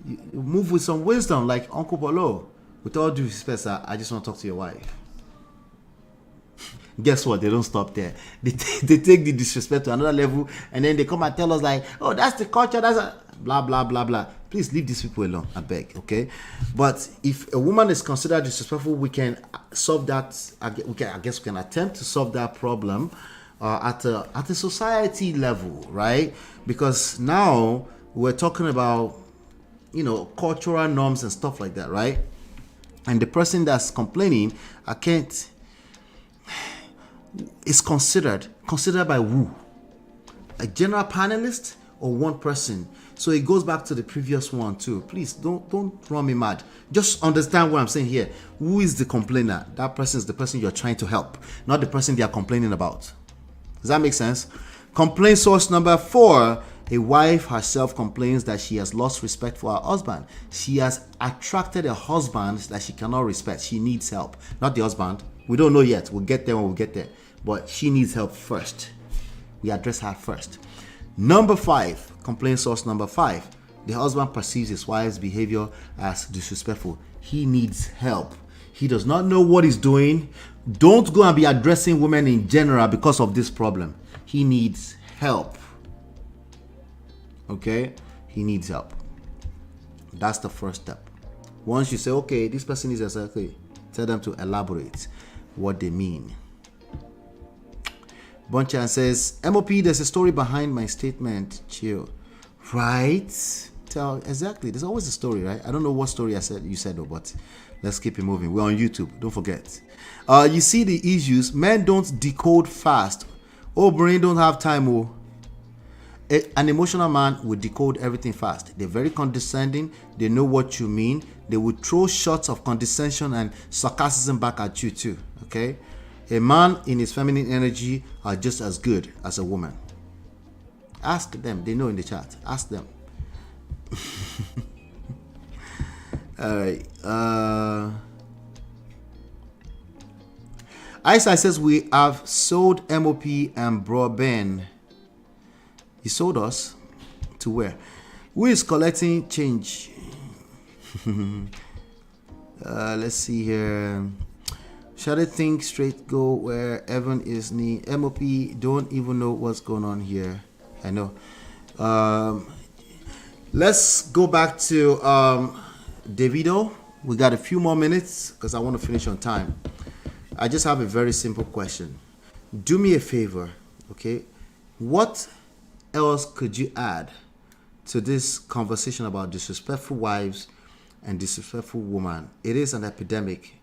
You move with some wisdom, like Uncle Polo. With all due respect, sir, I just want to talk to your wife. Guess what? They don't stop there. They take the disrespect to another level, and then they come and tell us like, oh, that's the culture, that's a blah blah blah blah. Please leave these people alone, I beg. Okay, but if a woman is considered disrespectful, we can solve that. I guess we can attempt to solve that problem at a society level, right? Because now we're talking about, you know, cultural norms and stuff like that, right? And the person that's complaining, is considered by who? A general panelist or one person? So it goes back to the previous one too. Please don't run me mad. Just understand what I'm saying here. Who is the complainer? That person is the person you're trying to help, not the person they are complaining about. Does that make sense? Complaint source number 4. A wife herself complains that she has lost respect for her husband. She has attracted a husband that she cannot respect. She needs help. Not the husband. We don't know yet. We'll get there when we get there. But she needs help first. We address her first. Number 5. Complaint source number 5. The husband perceives his wife's behavior as disrespectful. He needs help. He does not know what he's doing. Don't go and be addressing women in general because of this problem. He needs help. Okay? He needs help. That's the first step. Once you say, okay, this person is exactly, tell them to elaborate what they mean. Bonchan says, MOP, there's a story behind my statement. Chill. Right? Exactly. There's always a story, right? I don't know what story you said though, but let's keep it moving. We're on YouTube. Don't forget. You see the issues. Men don't decode fast. Oh, brain don't have time. Oh. An emotional man will decode everything fast. They're very condescending. They know what you mean. They will throw shots of condescension and sarcasm back at you too. Okay? A man in his feminine energy are just as good as a woman. Ask them. They know in the chat. Ask them. All right. Isa says we have sold MOP and broadband. He sold us to where? Who is collecting change? Let's see here. Shall I think straight, go where Evan is near? MOP don't even know what's going on here. I know. Let's go back to Davido. We got a few more minutes because I want to finish on time. I just have a very simple question. Do me a favor, okay? What else could you add to this conversation about disrespectful wives and disrespectful women? It is an epidemic.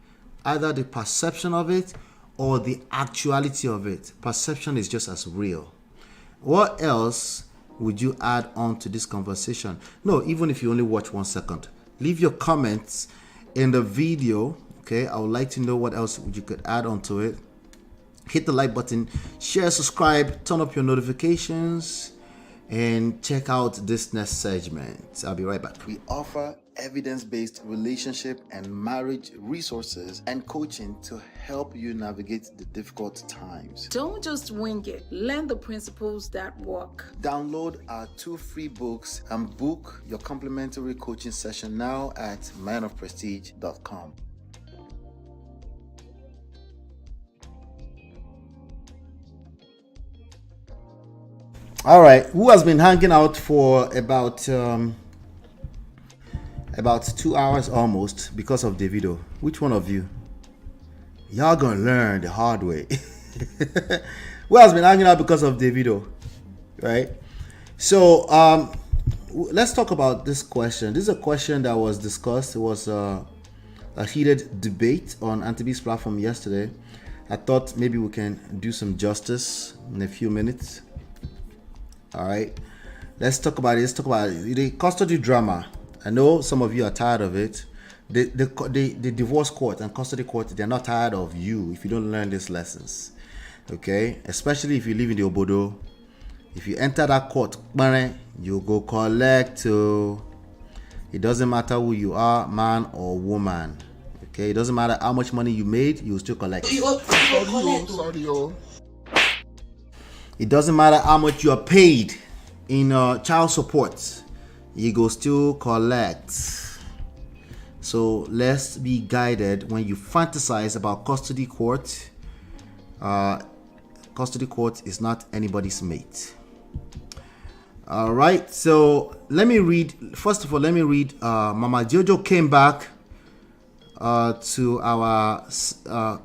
Either the perception of it or the actuality of it. Perception is just as real. What else would you add on to this conversation? No, even if you only watch 1 second. Leave your comments in the video, okay? I would like to know what else you could add on to it. Hit the like button, share, subscribe, turn up your notifications, and check out this next segment. I'll be right back. We offer evidence-based relationship and marriage resources and coaching to help you navigate the difficult times.
Don't just wing it. Learn the principles that work.
Download our 2 free books and book your complimentary coaching session now at manofprestige.com. All right, who has been hanging out for about 2 hours almost because of Davido? Which one of you? Y'all gonna learn the hard way. Who has been hanging out because of Davido? Right? So let's talk about this question. This is a question that was discussed. It was a heated debate on Antibe's platform yesterday. I thought maybe we can do some justice in a few minutes. All right, let's talk about it. Let's talk about it. The custody drama. I know some of you are tired of it. The divorce court and custody court, they're not tired of you if you don't learn these lessons. Okay, especially if you live in the Obodo. If you enter that court, you go collect. It doesn't matter who you are, man or woman. Okay, it doesn't matter how much money you made, you will still collect.
Sorry.
It doesn't matter how much you are paid in child support, you go still collect. So let's be guided when you fantasize about custody court. Custody court is not anybody's mate. All right, so let me read. First of all, let me read. Mama Jojo came back to our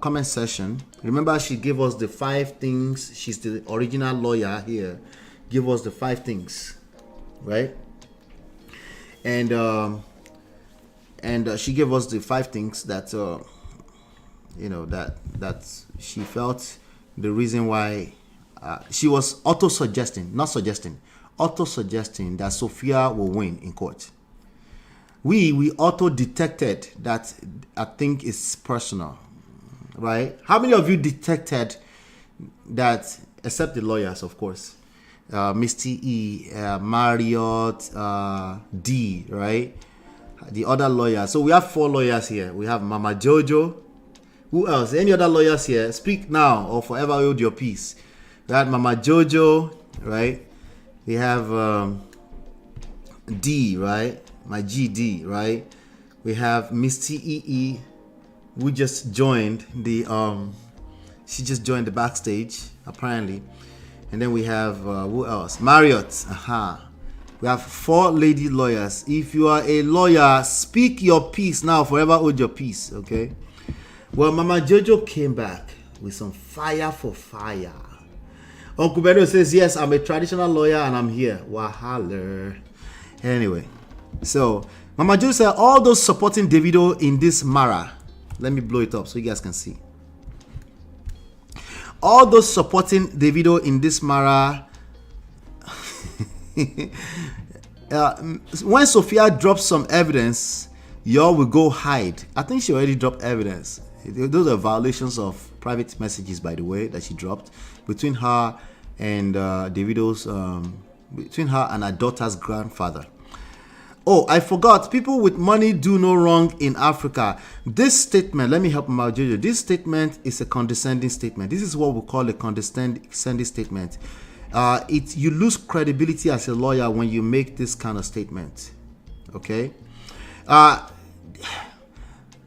comment session. Remember, she gave us the 5 things. She's the original lawyer here. Give us the 5 things, right? And she gave us the 5 things that that she felt the reason why she was auto-suggesting that Sophia will win in court. We auto-detected that. I think it's personal, right? How many of you detected that, except the lawyers, of course, Misty E, Marriott, D, right? The other lawyers. So we have 4 lawyers here. We have Mama Jojo. Who else? Any other lawyers here? Speak now or forever hold your peace. We have Mama Jojo, right? We have D, right? My GD, right? We have Misty EE, who just joined the she just joined the backstage apparently. And then we have who else? Marriott. We have 4 lady lawyers. If you are a lawyer, speak your piece now, forever hold your peace, okay? Well, Mama Jojo came back with some fire for fire. Uncle Bedo says, yes, I'm a traditional lawyer and I'm here. Wahala. Anyway, so Mama Jojo said, all those supporting Davido in this Mara. Let me blow it up so you guys can see. All those supporting Davido in this Mara. When Sophia drops some evidence, y'all will go hide. I think she already dropped evidence. Those are violations of private messages, by the way, that she dropped between her and Davido's, between her and her daughter's grandfather. Oh, I forgot. People with money do no wrong in Africa. This statement, let me help Mama Jojo. This statement is a condescending statement. This is what we call a condescending statement. You lose credibility as a lawyer when you make this kind of statement. Okay?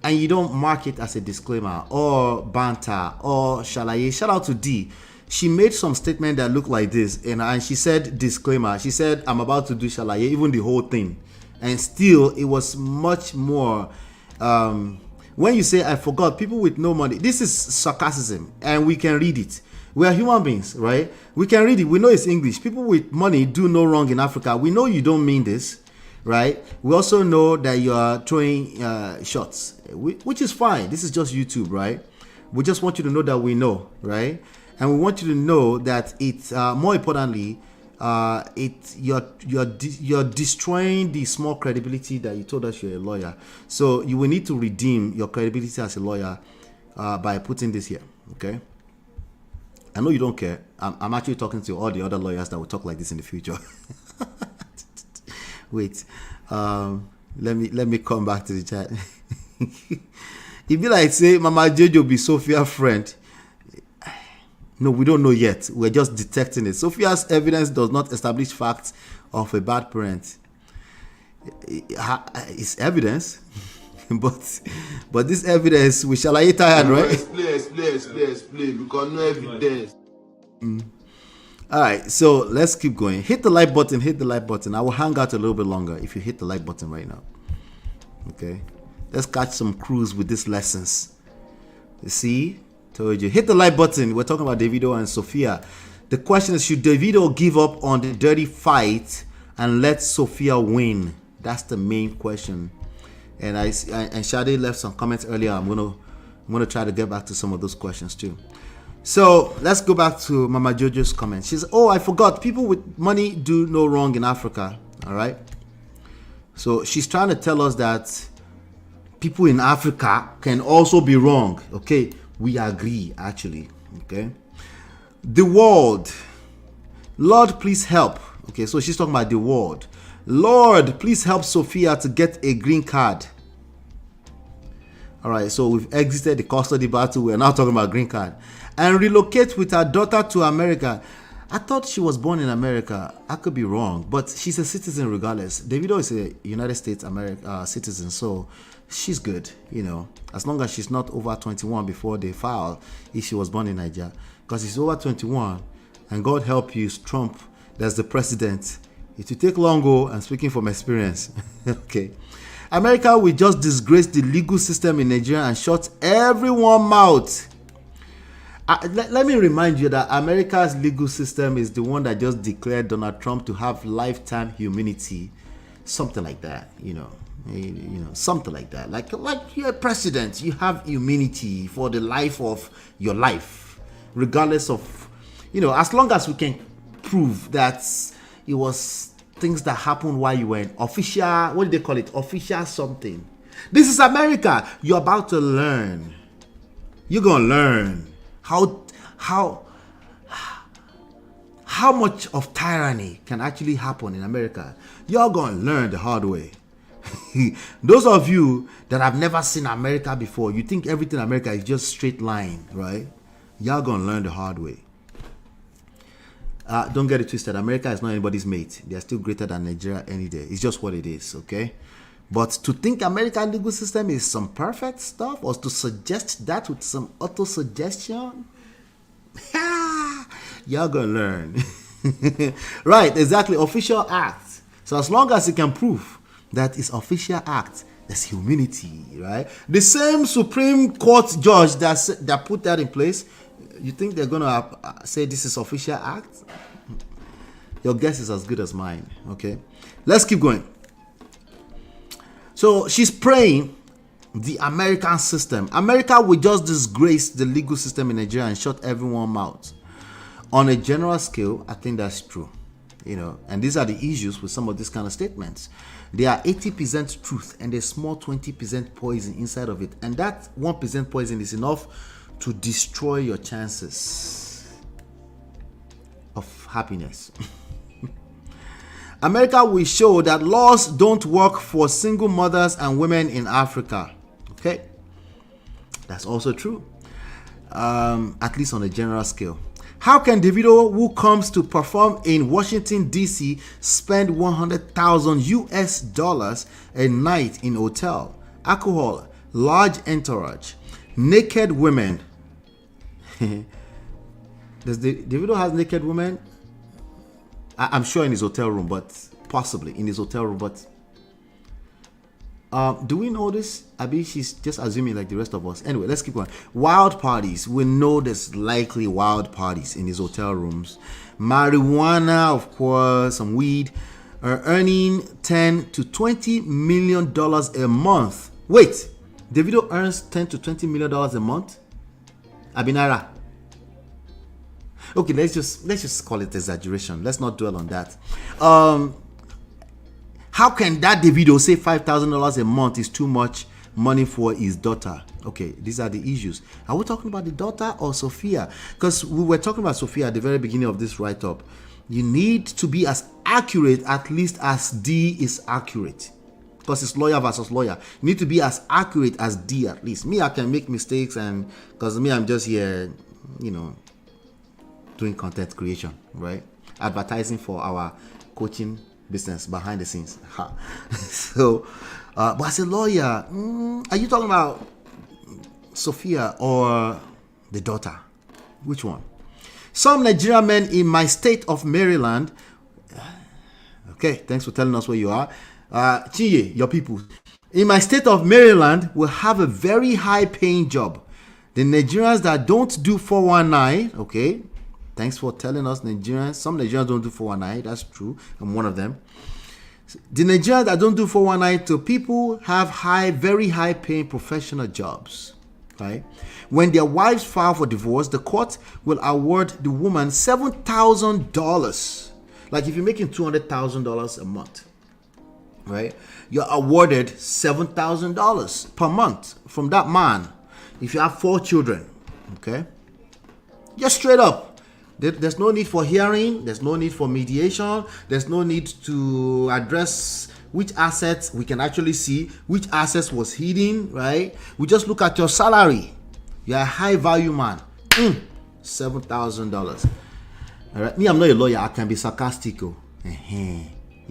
And you don't mark it as a disclaimer or banter or shalaye. Shout out to D. She made some statement that looked like this, and she said disclaimer. She said, I'm about to do shalaye, even the whole thing. And still, it was much more. When you say, I forgot, people with no money, this is sarcasm, and we can read it. We are human beings, right? We can read it. We know it's English. People with money do no wrong in Africa. We know you don't mean this, right? We also know that you are throwing shots, which is fine. This is just YouTube, right? We just want you to know that we know, right? And we want you to know that it's more importantly, you're destroying the small credibility that you told us you're a lawyer. So you will need to redeem your credibility as a lawyer by putting this here. Okay. I know you don't care. I'm actually talking to all the other lawyers that will talk like this in the future. Wait, let me come back to the chat. If you like say Mama Jojo be Sophia's friend. No, we don't know yet. We're just detecting it. Sophia's evidence does not establish facts of a bad parent. It's evidence, but this evidence we shall I tired, right?
Explain, because no evidence.
All right, so let's keep going. Hit the like button. I will hang out a little bit longer if you hit the like button right now. Okay, let's catch some cruise with these lessons. You see? Told you. Hit the like button. We're talking about Davido and Sophia. The question is, should Davido give up on the dirty fight and let Sophia win? That's the main question. And Shade left some comments earlier. I'm gonna try to get back to some of those questions too. So let's go back to Mama Jojo's comment. She says, oh, I forgot. People with money do no wrong in Africa. All right. So she's trying to tell us that people in Africa can also be wrong. Okay. We agree, actually. Okay. The world. Lord, please help. Okay, so she's talking about the world. Lord, please help Sophia to get a green card. All right, so we've exited the custody battle. We're now talking about green card. And relocate with her daughter to America. I thought she was born in America. I could be wrong, but she's a citizen regardless. Davido is a United States citizen, so she's good, you know, as long as she's not over 21 before they file if she was born in Nigeria. Because she's over 21, and God help you, Trump, that's the president. It will take long, and speaking from experience. Okay. America will just disgrace the legal system in Nigeria and shut everyone's mouth. Let me remind you that America's legal system is the one that just declared Donald Trump to have lifetime immunity, something like that, you know, something like that. Like you're a president, you have immunity for the life of your life, regardless of, you know, as long as we can prove that it was things that happened while you were in official, what do they call it? Official something. This is America. You're about to learn. You're gonna learn how much of tyranny can actually happen in America. You're gonna learn the hard way. Those of you that have never seen America before, you think everything in America is just straight line, right? Y'all gonna learn the hard way. Don't get it twisted. America is not anybody's mate. They are still greater than Nigeria any day. It's just what it is, okay? But to think American legal system is some perfect stuff, or to suggest that with some auto-suggestion, y'all gonna learn. Right, exactly. Official act. So as long as you can prove that it's official act, there's immunity, right? The same Supreme Court judge that put that in place, you think they're gonna say this is official act? Your guess is as good as mine, okay? Let's keep going. So she's praying the American system. America will just disgrace the legal system in Nigeria and shut everyone mouth. On a general scale, I think that's true. You know, and these are the issues with some of these kind of statements. There are 80% truth and a small 20% poison inside of it. And that 1% poison is enough to destroy your chances of happiness. America will show that laws don't work for single mothers and women in Africa. Okay, that's also true, at least on a general scale. How can Davido, who comes to perform in Washington, D.C., spend $100,000 a night in hotel, alcohol, large entourage, naked women? Does Davido has naked women? I'm sure in his hotel room, but possibly in his hotel room. But do we know this? I mean, she's just assuming like the rest of us. Anyway, let's keep going. Wild parties. We know there's likely wild parties in his hotel rooms. Marijuana, of course, some weed. Earning $10 to $20 million a month. Wait, Davido earns $10 to $20 million a month? Abinara. Okay, let's just call it exaggeration. Let's not dwell on that. How can that Davido say $5,000 a month is too much money for his daughter? Okay, these are the issues. Are we talking about the daughter or Sophia? Because we were talking about Sophia at the very beginning of this write-up. You need to be as accurate, at least as D is accurate. Because it's lawyer versus lawyer. You need to be as accurate as D at least. Me, I can make mistakes, and because me, I'm just here, you know, doing content creation, right? Advertising for our coaching business behind the scenes. So, but as a lawyer, are you talking about Sophia or the daughter? Which one? Some Nigerian men in my state of Maryland. Okay, thanks for telling us where you are. Chiye, your people. In my state of Maryland, will have a very high paying job. The Nigerians that don't do 419, okay, thanks for telling us Nigerians. Some Nigerians don't do 419. That's true. I'm one of them. The Nigerians that don't do 419 to people have very high paying professional jobs. Right? When their wives file for divorce, the court will award the woman $7,000. Like if you're making $200,000 a month, right? You're awarded $7,000 per month from that man. If you have 4 children, okay? Just straight up. There's no need for hearing. There's no need for mediation. There's no need to address which assets we can actually see, which assets was hidden, right? We just look at your salary. You're a high value man. $7,000. All right. Me, I'm not a lawyer. I can be sarcastic. You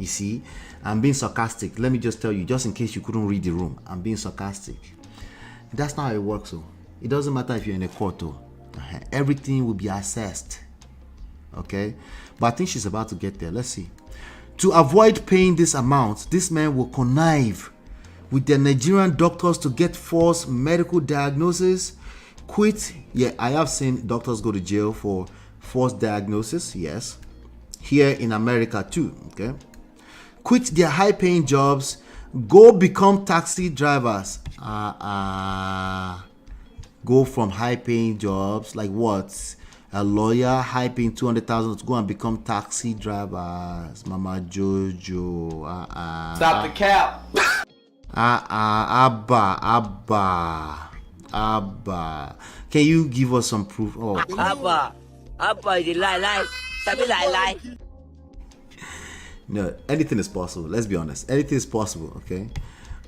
see, I'm being sarcastic. Let me just tell you, just in case you couldn't read the room, I'm being sarcastic. That's not how it works. It doesn't matter if you're in a court. Everything will be assessed. Okay, but I think she's about to get there. Let's see. To avoid paying this amount, this man will connive with the Nigerian doctors to get false medical diagnosis. Quit. Yeah, I have seen doctors go to jail for false diagnosis. Yes, here in America too. Okay, quit their high-paying jobs. Go become taxi drivers. Go from high-paying jobs like what? A lawyer, high-paying $200,000 to go and become taxi drivers. Mama Jojo.
Stop the cap.
Abba. Can you give us some proof? Oh,
Abba, you lie. Sabi lie.
No, anything is possible. Let's be honest. Anything is possible. Okay.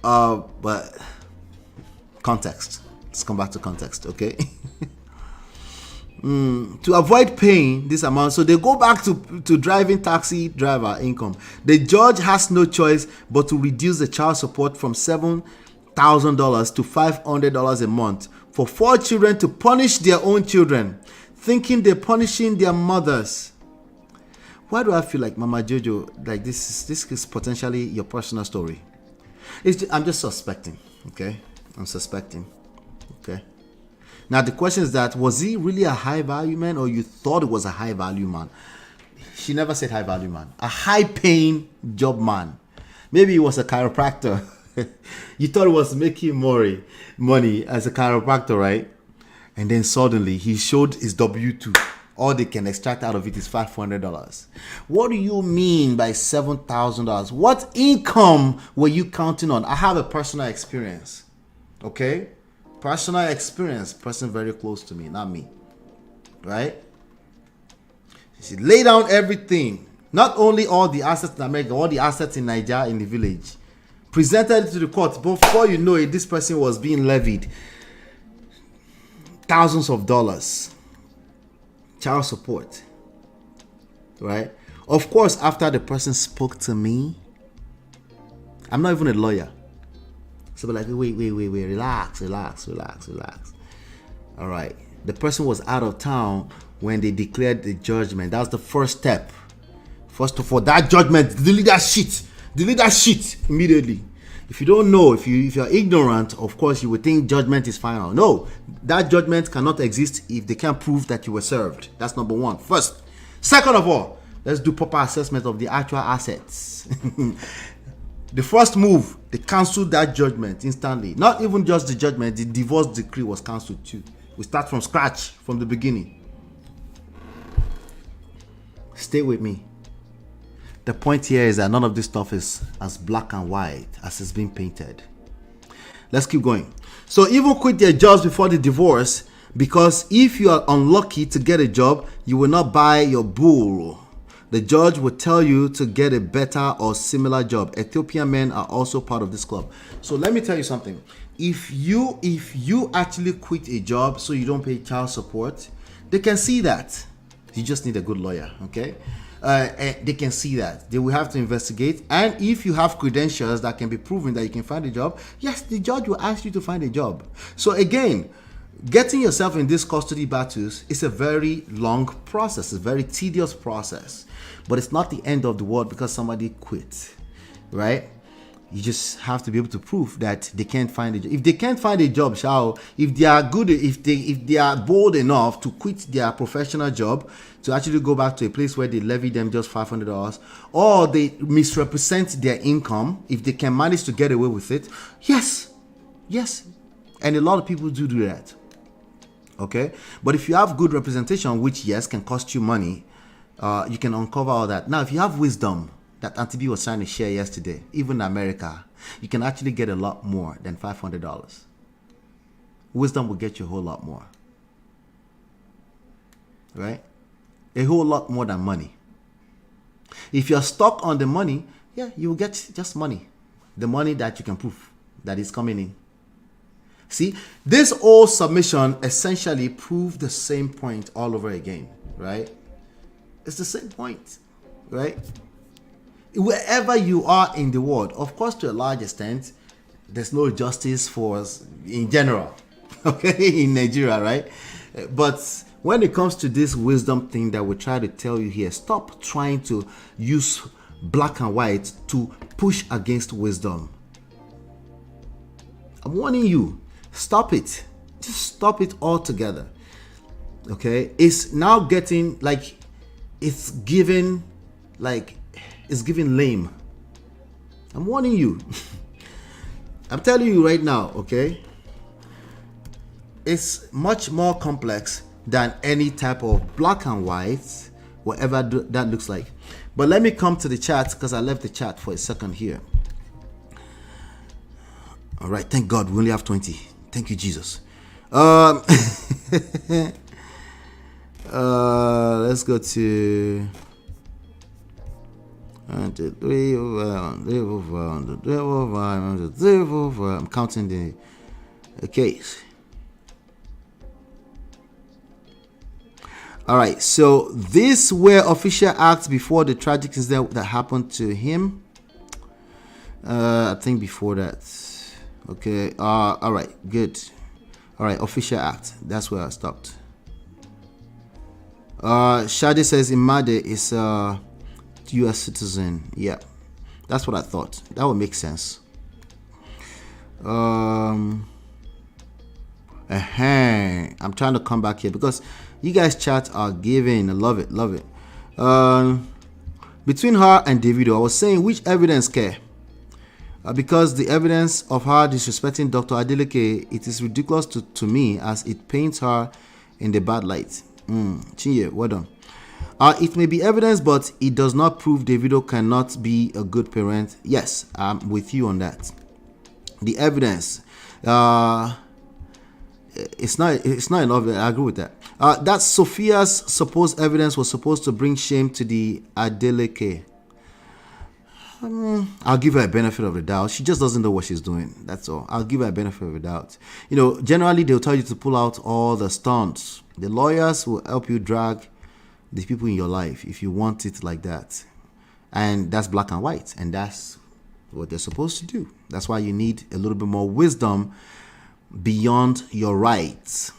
But context. Let's come back to context. Okay. To avoid paying this amount, so they go back to driving taxi driver income. The judge has no choice but to reduce the child support from $7,000 to $500 a month for 4 children to punish their own children, thinking they're punishing their mothers. Why do I feel like Mama Jojo, like this is potentially your personal story? I'm just suspecting. Okay, I'm suspecting. Okay. Now the question is that, was he really a high value man, or you thought it was a high value man? She never said high value man. A high paying job man. Maybe he was a chiropractor. You thought he was making more money as a chiropractor, right? And then suddenly he showed his W-2. All they can extract out of it is $500. What do you mean by $7,000? What income were you counting on? I have a personal experience. Okay? Personal experience, person very close to me, not me, right? She lay down everything, not only all the assets in America, all the assets in Nigeria, in the village, presented it to the court. Before you know it, this person was being levied thousands of dollars, child support, right? Of course, after the person spoke to me, I'm not even a lawyer. So like, wait, relax. All right. The person was out of town when they declared the judgment. That was the first step. First of all, that judgment, delete that shit immediately. If you don't know, if you're ignorant, of course you would think judgment is final. No, that judgment cannot exist if they can't prove that you were served. That's number one. First. Second of all, let's do proper assessment of the actual assets. The first move, they cancelled that judgment instantly. Not even just the judgment, the divorce decree was cancelled too. We start from scratch, from the beginning. Stay with me. The point here is that none of this stuff is as black and white as it's being painted. Let's keep going. So even quit their jobs before the divorce, because if you are unlucky to get a job, you will not buy your bull. The judge will tell you to get a better or similar job. Ethiopian men are also part of this club. So let me tell you something. If you actually quit a job so you don't pay child support, they can see that. You just need a good lawyer, okay? They can see that. They will have to investigate. And if you have credentials that can be proven that you can find a job, yes, the judge will ask you to find a job. So again, getting yourself in these custody battles is a very long process, a very tedious process. But it's not the end of the world because somebody quit, right? You just have to be able to prove that they can't find a job. If they can't find a job, if they are good, if they are bold enough to quit their professional job to actually go back to a place where they levy them just $500, or they misrepresent their income, if they can manage to get away with it, yes, and a lot of people do that. Okay, but if you have good representation, which yes can cost you money, you can uncover all that. Now, if you have wisdom that Auntie B was trying to share yesterday, even in America, you can actually get a lot more than $500. Wisdom will get you a whole lot more, right? a whole lot more than money. If you're stuck on the money, yeah, you will get just money. The money that you can prove that is coming in. See, this whole submission essentially proved the same point all over again, right? It's the same point, right? Wherever you are in the world, of course, to a large extent, there's no justice for us in general, okay, in Nigeria, right? But when it comes to this wisdom thing that we try to tell you here, stop trying to use black and white to push against wisdom. I'm warning you, stop it. Just stop it altogether. Okay? It's now getting like it's giving lame. I'm warning you. I'm telling you right now, okay? It's much more complex than any type of black and white, whatever that looks like. But let me come to the chat because I left the chat for a second here. All right, thank God we only have 20. Thank you, Jesus. Let's go to 1, 2, 3, 4, I'm counting the case. All right, so these were official acts before the tragic incident that happened to him. I think before that. Okay. All right. Good. All right. Official act. That's where I stopped. Shadi says Imade is a U.S. citizen. Yeah, that's what I thought. That would make sense. I'm trying to come back here because you guys chat are giving. I love it. Love it. Between her and Davido, I was saying which evidence care. Because the evidence of her disrespecting Dr. Adeleke, it is ridiculous to me as it paints her in the bad light. Chinye, well done. It may be evidence, but it does not prove Davido cannot be a good parent. Yes, I'm with you on that. The evidence, it's not enough. I agree with that. That Sophia's supposed evidence was supposed to bring shame to the Adeleke. I'll give her a benefit of the doubt. She just doesn't know what she's doing. That's all. I'll give her a benefit of the doubt. You know, generally they'll tell you to pull out all the stunts. The lawyers will help you drag the people in your life if you want it like that. And that's black and white. And that's what they're supposed to do. That's why you need a little bit more wisdom beyond your rights.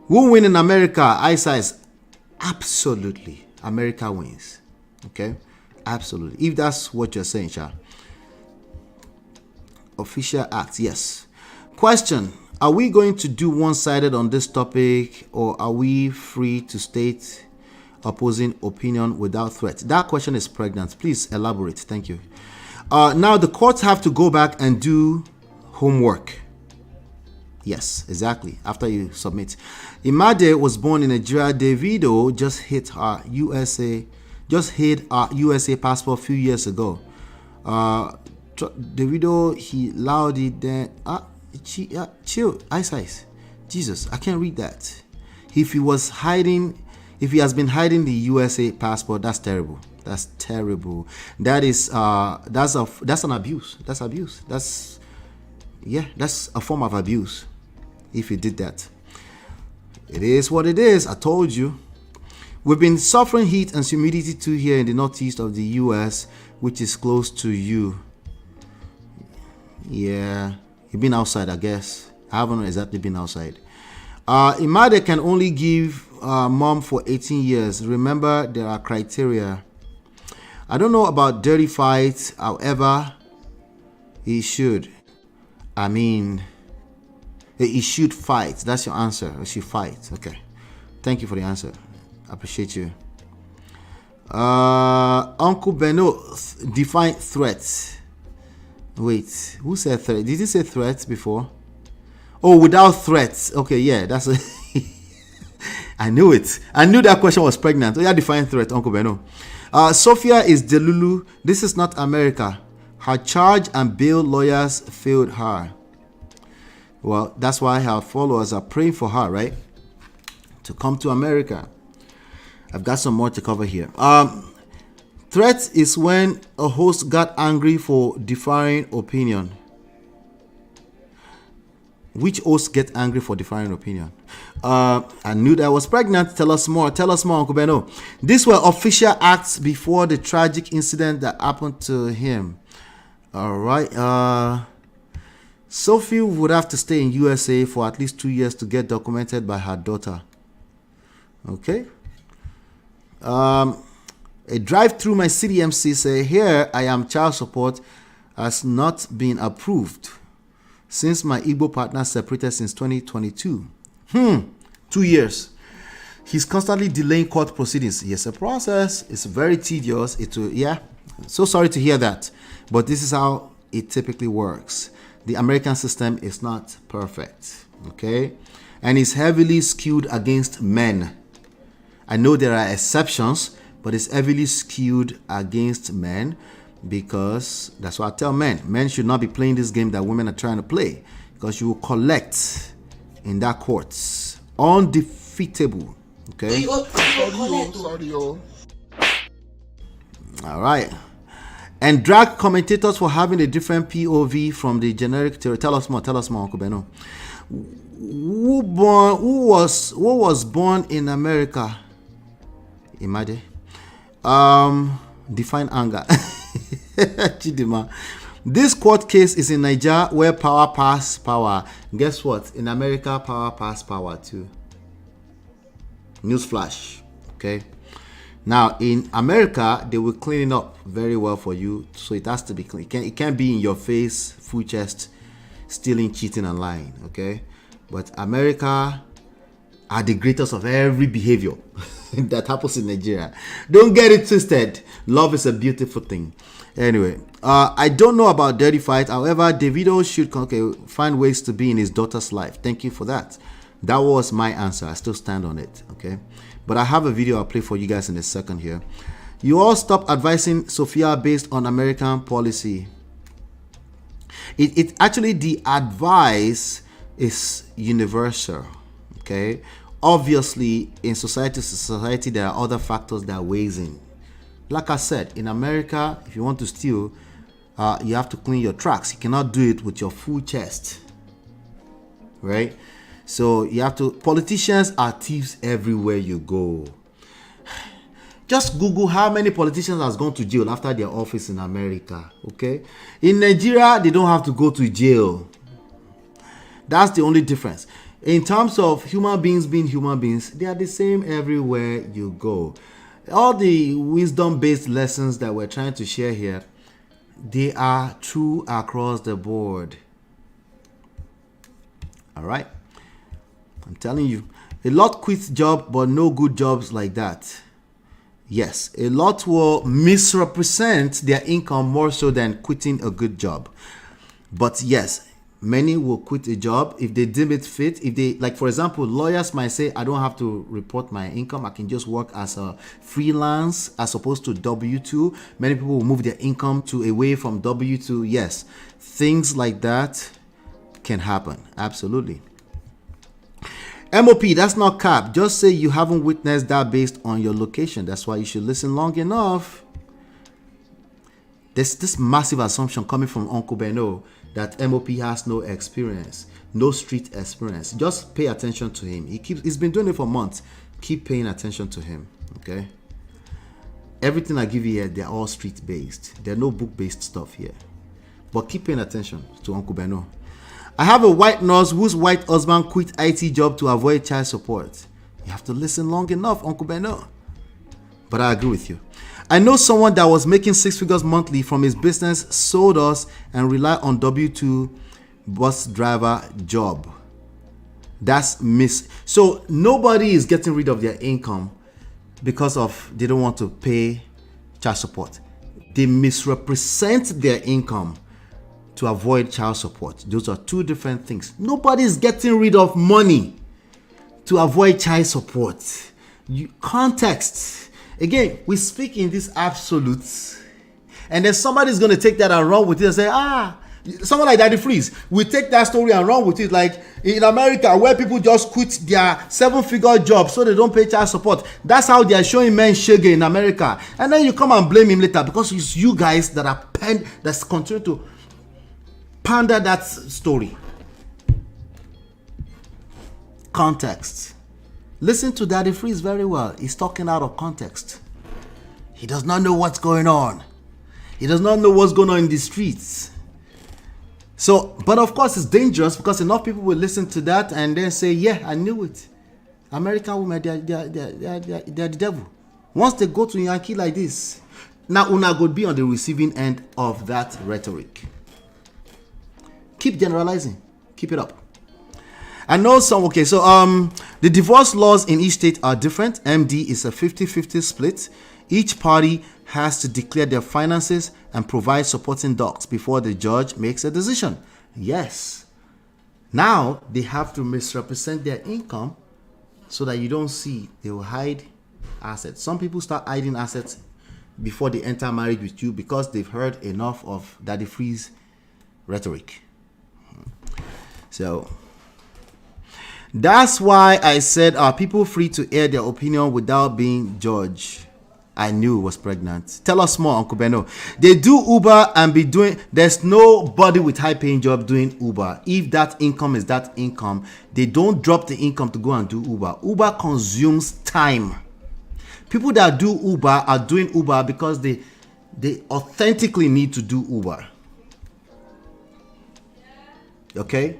Who will win in America? I says absolutely. America wins. Okay? Absolutely. If that's what you're saying, Sha. Official acts, yes. Question: are we going to do one-sided on this topic, or are we free to state opposing opinion without threat? That question is pregnant. Please elaborate. Thank you. Now the courts have to go back and do homework. Yes, exactly. After you submit. Imade was born in Nigeria. Davido just hid our USA passport a few years ago. Davido, he allowed it then. Chill, ice. Jesus, I can't read that. If he has been hiding the USA passport, that's terrible. That's terrible. That's an abuse. That's abuse. That's a form of abuse. If he did that, it is what it is. I told you. We've been suffering heat and humidity too here in the northeast of the US, which is close to you. Yeah, you've been outside, I guess. I haven't exactly been outside. Imade can only give mom for 18 years. Remember, there are criteria. I don't know about dirty fights. However, he should. He should fight. That's your answer. He should fight. Okay. Thank you for the answer. I appreciate you. Uncle Beno, define threats. Wait, who said threat? Did you say threats before? Oh, without threats. Okay, yeah, that's a I knew it. I knew that question was pregnant. Oh, yeah, define threat, Uncle Beno. Sophia is Delulu. This is not America. Her charge and bail lawyers failed her. Well, that's why her followers are praying for her, right? To come to America. I've got some more to cover here. Threat is when a host got angry for differing opinion. Which host get angry for differing opinion? I knew that I was pregnant. Tell us more. Tell us more, Uncle Beno. These were official acts before the tragic incident that happened to him. All right. Sophia would have to stay in USA for at least 2 years to get documented by her daughter. Okay. A drive through my city MC say, here I am, child support has not been approved since my Igbo partner separated since 2022. 2 years. He's constantly delaying court proceedings. Yes, a process. It's very tedious. So sorry to hear that. But this is how it typically works. The American system is not perfect. Okay? And it's heavily skewed against men. I know there are exceptions, but it's heavily skewed against men because that's what I tell men. Men should not be playing this game that women are trying to play because you will collect in that courts. Undefeatable. Okay?
Sorry.
All right. And drag commentators for having a different POV from the generic theory. Tell us more, Uncle Beno. Who was born in America? Imagine. Define anger. Chidima. This court case is in Nigeria where power pass power. Guess what? In America, power pass power too. Newsflash. Okay. Now in America, they will clean it up very well for you, so it has to be clean. It can't be in your face, full chest, stealing, cheating, and lying. Okay. But America are the greatest of every behavior that happens in Nigeria. Don't get it twisted. Love is a beautiful thing. Anyway, I don't know about dirty fight. However, Davido should find ways to be in his daughter's life. Thank you for that. That was my answer. I still stand on it. Okay, but I have a video I'll play for you guys in a second here. You all stop advising Sophia based on American policy. It actually, the advice is universal. Okay, obviously in society to society there are other factors that weighs in. Like I said, in America, if you want to steal, you have to clean your tracks. You cannot do it with your full chest, right? So you have to. Politicians are thieves everywhere you go. Just Google how many politicians has gone to jail after their office in America. Okay, in Nigeria they don't have to go to jail. That's the only difference. In terms of human beings being human beings, they are the same everywhere you go. All the wisdom-based lessons that we're trying to share here, they are true across the board. All right? I'm telling you, a lot quit job, but no good jobs like that. Yes, a lot will misrepresent their income more so than quitting a good job. But yes, many will quit a job if they deem it fit. If they, like for example, lawyers might say, I don't have to report my income. I can just work as a freelance as opposed to W-2. Many people will move their income away from W-2. Yes, things like that can happen. Absolutely. MOP, that's not cap. Just say you haven't witnessed that based on your location. That's why you should listen long enough. There's this massive assumption coming from Uncle Beno that MOP has no experience, no street experience. Just pay attention to him. He's been doing it for months. Keep paying attention to him, okay? Everything I give you here, they're all street-based. There's no book-based stuff here. But keep paying attention to Uncle Beno. I have a white nurse whose white husband quit IT job to avoid child support. You have to listen long enough, Uncle Beno. But I agree with you. I know someone that was making 6 figures monthly from his business, sold us, and rely on W-2 bus driver job. That's So nobody is getting rid of their income because of they don't want to pay child support. They misrepresent their income to avoid child support. Those are two different things. Nobody is getting rid of money to avoid child support. Context. Again, we speak in these absolutes, and then somebody's going to take that and run with it and say, Someone like Daddy Freeze will take that story and run with it. Like in America, where people just quit their 7-figure job so they don't pay child support. That's how they are showing men shege in America. And then you come and blame him later because it's you guys that are that's continue to pander that story. Context. Listen to Daddy Freeze very well. He's talking out of context. He does not know what's going on. He does not know what's going on in the streets. So, but of course it's dangerous because enough people will listen to that and then say, yeah, I knew it. American women, they're the devil. Once they go to Yankee like this, now una go be on the receiving end of that rhetoric. Keep generalizing. Keep it up. I know some, okay, so the divorce laws in each state are different. MD is a 50-50 split. Each party has to declare their finances and provide supporting docs before the judge makes a decision. Yes. Now they have to misrepresent their income so that you don't see. They will hide assets. Some people start hiding assets before they enter marriage with you because they've heard enough of Daddy Freeze rhetoric. So that's why I said, are people free to air their opinion without being judged? I knew was pregnant. Tell us more, Uncle Beno. They do Uber and be doing, there's nobody with high paying job doing Uber. If that income is that income, they don't drop the income to go and do Uber. Uber consumes time. People that do Uber are doing Uber because they authentically need to do Uber. Okay?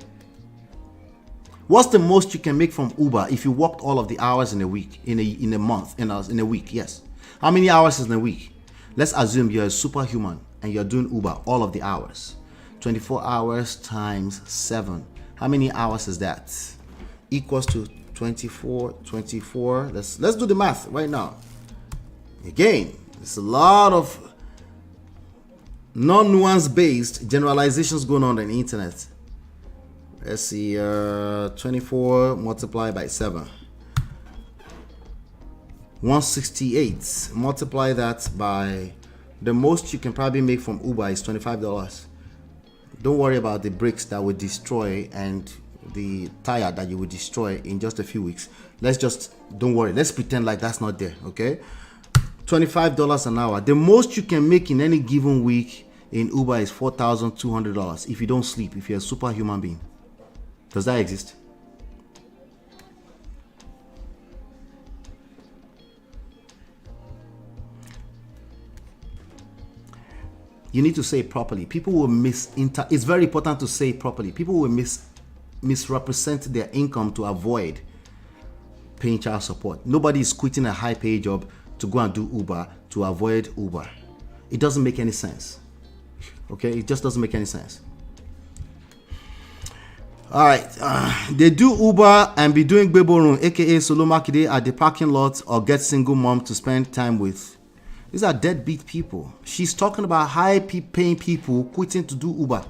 What's the most you can make from Uber if you worked all of the hours in a week, in a month, in a week? Yes. How many hours is in a week? Let's assume you're a superhuman and you're doing Uber all of the hours. 24 hours times 7. How many hours is that? Equals to 24. Let's do the math right now. Again, there's a lot of non-nuance based generalizations going on the internet. Let's see, 24 multiplied by 7. 168. Multiply that by the most you can probably make from Uber is $25. Don't worry about the brakes that would destroy and the tire that you would destroy in just a few weeks. Don't worry. Let's pretend like that's not there, okay? $25 an hour. The most you can make in any given week in Uber is $4,200 if you don't sleep, if you're a superhuman being. Does that exist? You need to say it properly. People will it's very important to say it properly. People will misrepresent their income to avoid paying child support. Nobody is quitting a high pay job to go and do Uber to avoid Uber. It doesn't make any sense. Okay, it just doesn't make any sense. All right, they do Uber and be doing Beborun, aka Solo Makide, at the parking lot or get single mom to spend time with. These are deadbeat people. She's talking about high paying people quitting to do Uber.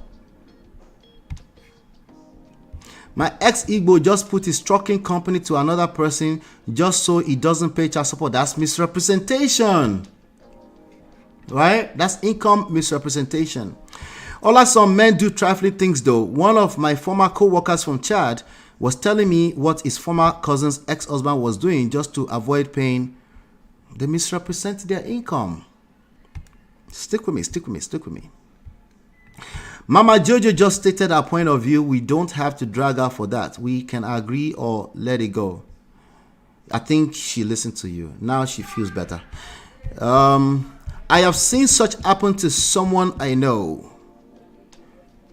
My ex-Igbo just put his trucking company to another person just so he doesn't pay child support. That's misrepresentation. Right? That's income misrepresentation. Some men do trifling things though. One of my former co-workers from Chad was telling me what his former cousin's ex-husband was doing just to avoid paying. They misrepresent their income. Stick with me. Mama Jojo just stated our point of view. We don't have to drag her for that. We can agree or let it go. I think she listened to you. Now she feels better. I have seen such happen to someone I know.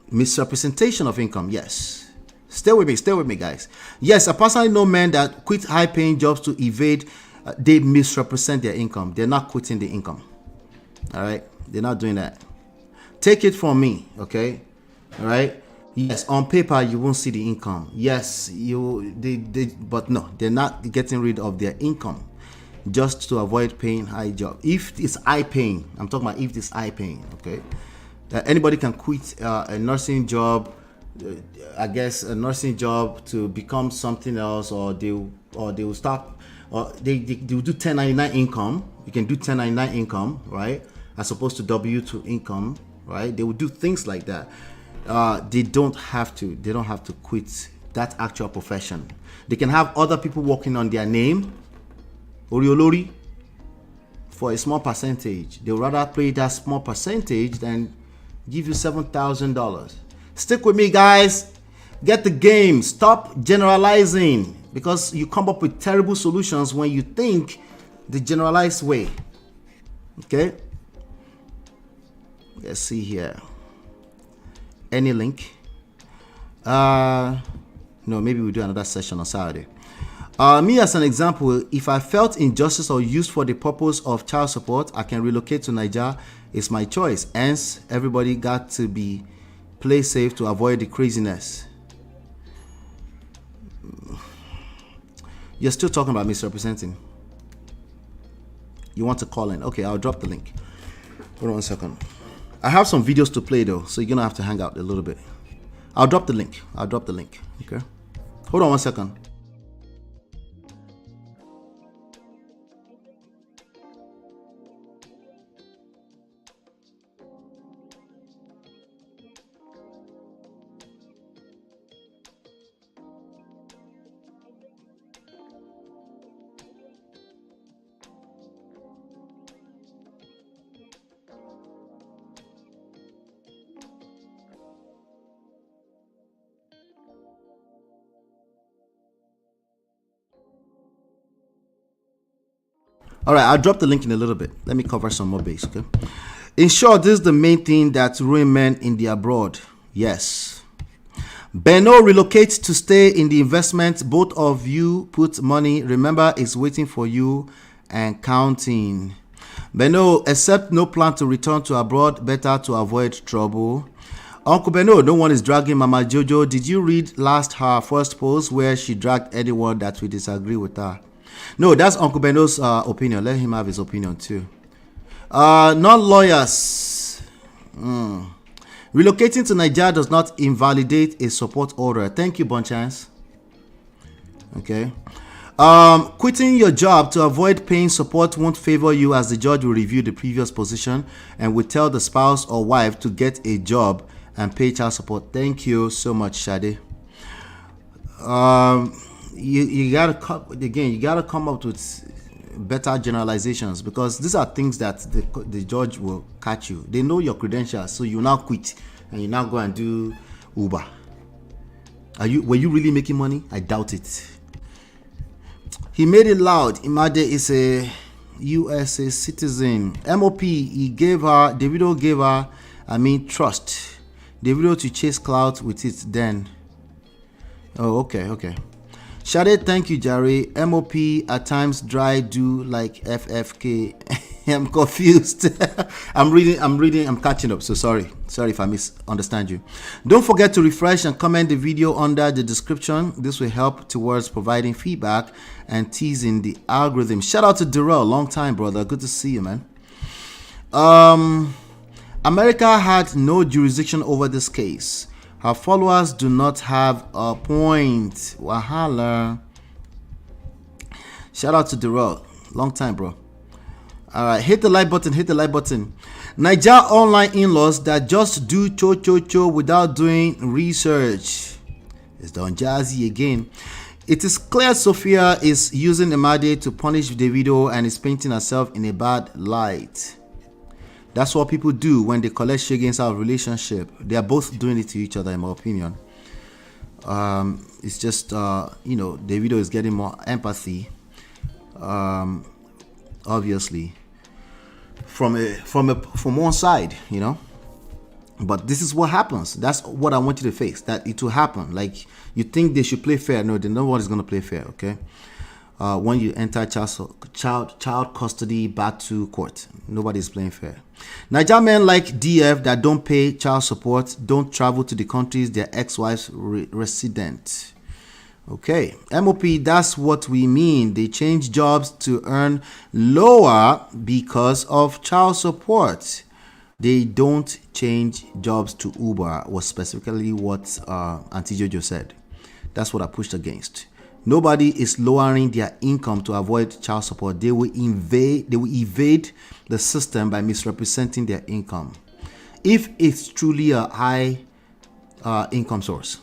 Misrepresentation of income, yes. Stay with me, guys. Yes, I personally know men that quit high-paying jobs to evade. They misrepresent their income. They're not quitting the income. All right? They're not doing that. Take it from me, okay? All right? Yes, on paper, you won't see the income. Yes, but no, they're not getting rid of their income just to avoid paying high job. If it's high paying, I'm talking about if it's high paying, okay? Anybody can quit a nursing job, I guess a nursing job to become something else, or they will stop, or they will do 1099 income. You can do 1099 income, right? As opposed to W2 income, right? They will do things like that. they don't have to quit that actual profession. They can have other people working on their name, Oriolori, for a small percentage. They would rather pay that small percentage than give you $7,000. Stick with me, guys. Get the game. Stop generalizing, because you come up with terrible solutions when you think the generalized way. Okay, let's see here. Any link? No, maybe we'll do another session on Saturday. Me as an example, if I felt injustice or used for the purpose of child support, I can relocate to Nigeria. It's my choice. Hence, everybody got to be play safe to avoid the craziness. You're still talking about misrepresenting. You want to call in? Okay, I'll drop the link. Hold on 1 second. I have some videos to play though, so you're gonna have to hang out a little bit. I'll drop the link. Okay. Hold on 1 second. All right, I'll drop the link in a little bit. Let me cover some more base, okay? In short, this is the main thing that ruin men in the abroad. Yes. Beno relocates to stay in the investment. Both of you put money. Remember, it's waiting for you and counting. Beno, except no plan to return to abroad. Better to avoid trouble. Uncle Beno, no one is dragging Mama Jojo. Did you read last her first post where she dragged anyone that we disagree with her? No, that's Uncle Beno's opinion. Let him have his opinion too. Non-lawyers. Relocating to Nigeria does not invalidate a support order. Thank you, Bonchance. Okay. Quitting your job to avoid paying support won't favor you, as the judge will review the previous position and will tell the spouse or wife to get a job and pay child support. Thank you so much, Shade. You gotta come up with better generalizations, because these are things that the judge will catch you. They know your credentials, so you now quit and you now go and do Uber. Were you really making money? I doubt it. He made it loud. Imade is a USA citizen. MOP, Davido gave her, trust. Davido to chase clout with it then. Oh, okay. Shade, thank you, Jerry. MOP at times dry do like FFK. I'm confused. I'm reading, I'm catching up. So sorry if I misunderstand you. Don't forget to refresh and comment the video under the description. This will help towards providing feedback and teasing the algorithm. Shout out to Darrell, long time brother. Good to see you, man. America had no jurisdiction over this case. Her followers do not have a point. Wahala. Shout out to Darrell. Long time, bro. All right, hit the like button. Niger online in-laws that just do cho without doing research. It's Don Jazzy again. It is clear Sophia is using Imade to punish Davido and is painting herself in a bad light. That's what people do when they collect shagins out of relationship. They are both doing it to each other, in my opinion. It's just, Davido is getting more empathy, obviously, from one side, But this is what happens. That's what I want you to face. That it will happen. Like, you think they should play fair? No, nobody's gonna play fair. Okay. When you enter child custody back to court, nobody's playing fair. Niger men like DF that don't pay child support don't travel to the countries their ex-wives resident. Okay, MOP, that's what we mean. They change jobs to earn lower because of child support. They don't change jobs to Uber, was specifically what Auntie Jojo said. That's what I pushed against. Nobody is lowering their income to avoid child support. They will evade the system by misrepresenting their income. If it's truly a high income source.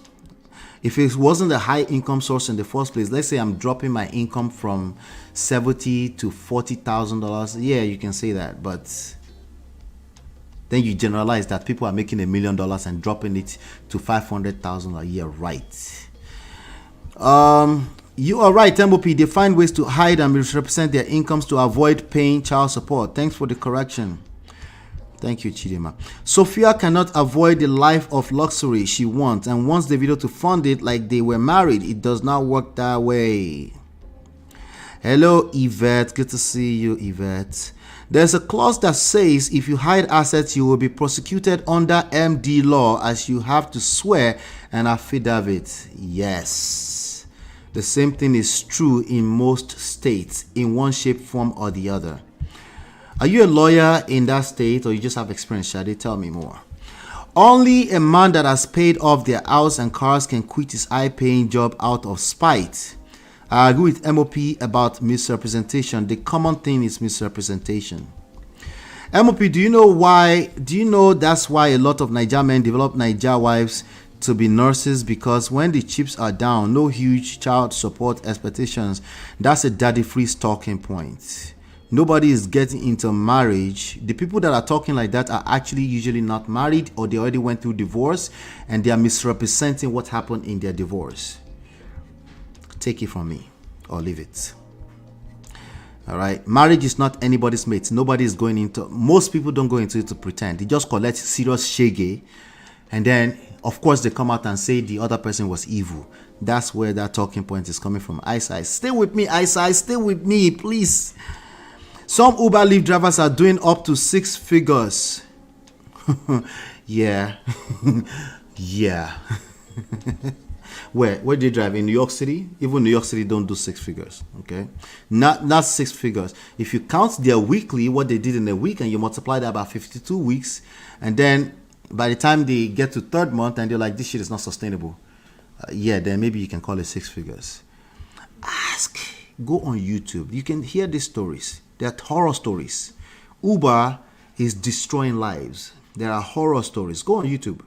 If it wasn't a high income source in the first place, let's say I'm dropping my income from $70,000 to $40,000. Yeah, you can say that, but then you generalize that people are making $1 million and dropping it to $500,000 a year, right? You are right, MOP. They find ways to hide and misrepresent their incomes to avoid paying child support. Thanks for the correction. Thank you, Chidima. Sophia cannot avoid the life of luxury she wants and wants Davido to fund it like they were married. It does not work that way. Hello, Yvette. Good to see you, Yvette. There's a clause that says if you hide assets, you will be prosecuted under MD law as you have to swear an affidavit. Yes. The same thing is true in most states in one shape, form, or the other. Are you a lawyer in that state or you just have experience, Shade? Tell me more. Only a man that has paid off their house and cars can quit his high-paying job out of spite. I agree with MOP about misrepresentation. The common thing is misrepresentation. MOP, do you know that's why a lot of Niger men develop Niger wives to be nurses? Because when the chips are down, no huge child support expectations. That's a daddy-free talking point. Nobody is getting into marriage. The people that are talking like that are actually usually not married, or they already went through divorce and they are misrepresenting what happened in their divorce. Take it from me or leave it. All right. Marriage is not anybody's mate. Nobody is going into, most people don't go into it to pretend. They just collect serious shege, and then of course they come out and say the other person was evil. That's where that talking point is coming from. Eyesight. Stay with me, Eyesight. Stay with me, please. Some Uber Lyft drivers are doing up to 6 figures. Yeah. Yeah. Where do they drive? In New York City? Even New York City don't do 6 figures. Okay. Not 6 figures. If you count their weekly, what they did in a week, and you multiply that by 52 weeks, and then by the time they get to 3rd month and they're like, this shit is not sustainable. Yeah, then maybe you can call it 6 figures. Go on YouTube. You can hear these stories. They're horror stories. Uber is destroying lives. There are horror stories. Go on YouTube.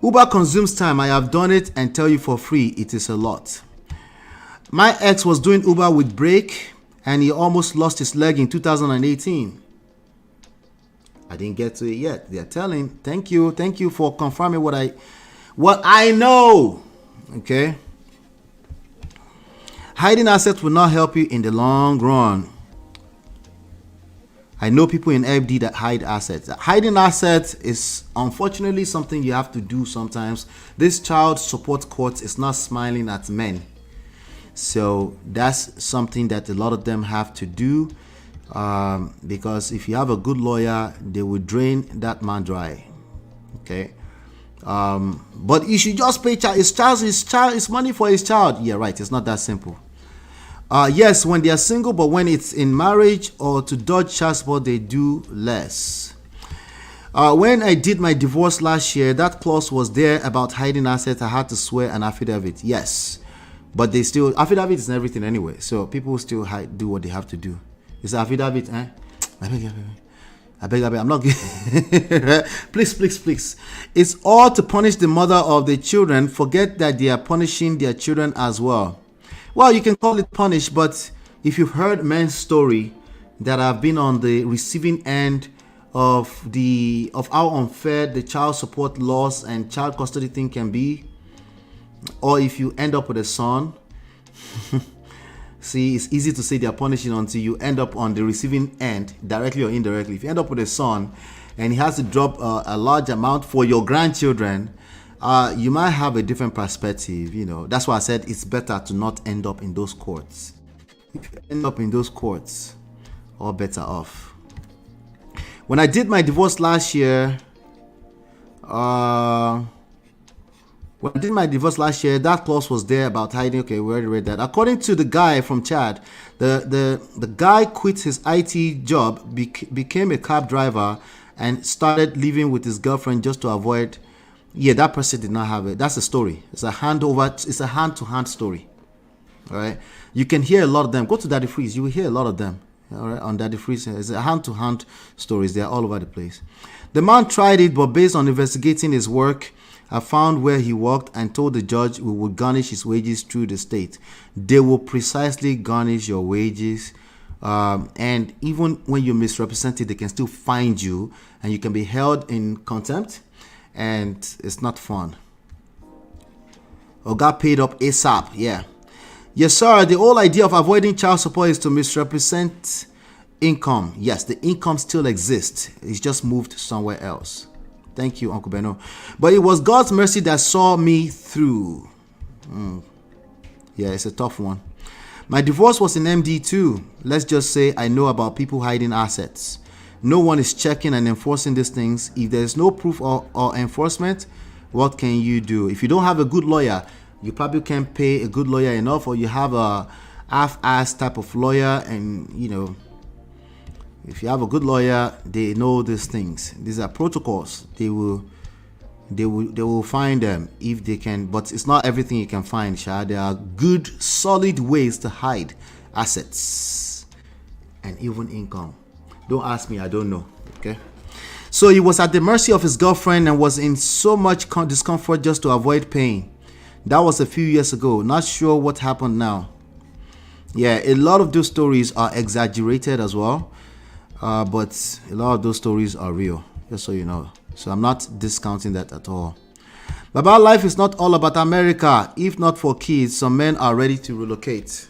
Uber consumes time. I have done it and tell you for free, it is a lot. My ex was doing Uber with brake and he almost lost his leg in 2018. I didn't get to it yet. They're telling. Thank you. Thank you for confirming what I know. Okay. Hiding assets will not help you in the long run. I know people in FD that hide assets. Hiding assets is unfortunately something you have to do sometimes. This child support court is not smiling at men. So that's something that a lot of them have to do. Because if you have a good lawyer, they will drain that man dry. Okay. But you should just pay it's money for his child. Yeah, right. It's not that simple. Yes, when they are single, but when it's in marriage or to dodge child support, they do less. When I did my divorce last year, that clause was there about hiding assets. I had to swear an affidavit. Yes, but they still, affidavit is everything anyway. So people still do what they have to do. It's affidavit, eh? I beg, I'm not. Please. It's all to punish the mother of the children. Forget that they are punishing their children as well. Well, you can call it punish, but if you've heard men's story that have been on the receiving end of how unfair the child support laws and child custody thing can be, or if you end up with a son, see, it's easy to say they're punishing until you end up on the receiving end, directly or indirectly. If you end up with a son and he has to drop a large amount for your grandchildren, you might have a different perspective. That's why I said it's better to not end up in those courts. If you end up in those courts, all better off. When I did my divorce last year, that clause was there about hiding. Okay, we already read that. According to the guy from Chad, the guy quit his IT job, became a cab driver, and started living with his girlfriend just to avoid. Yeah, that person did not have it. That's a story. It's a hand-to-hand story. All right. You can hear a lot of them. Go to Daddy Freeze. You will hear a lot of them. All right. On Daddy Freeze, it's a hand-to-hand stories. They're all over the place. The man tried it, but based on investigating his work, I found where he worked and told the judge we would garnish his wages through the state. They will precisely garnish your wages. And even when you misrepresent it, they can still find you and you can be held in contempt. And it's not fun. Or got paid up ASAP. Yeah. Yes, sir. The whole idea of avoiding child support is to misrepresent income. Yes, the income still exists. It's just moved somewhere else. Thank you, Uncle Beno. But it was God's mercy that saw me through. Yeah, it's a tough one. My divorce was in MD too. Let's just say I know about people hiding assets. No one is checking and enforcing these things. If there's no proof or enforcement, what can you do? If you don't have a good lawyer, you probably can't pay a good lawyer enough, or you have a half-ass type of lawyer, and if you have a good lawyer, they know these things. These are protocols. They will find them if they can, but it's not everything you can find, Sha. There are good, solid ways to hide assets and even income. Don't ask me, I don't know. Okay. So he was at the mercy of his girlfriend and was in so much discomfort just to avoid pain. That was a few years ago. Not sure what happened now. Yeah, a lot of those stories are exaggerated as well. But a lot of those stories are real, just so you know. So I'm not discounting that at all. Baba, life is not all about America. If not for kids, some men are ready to relocate.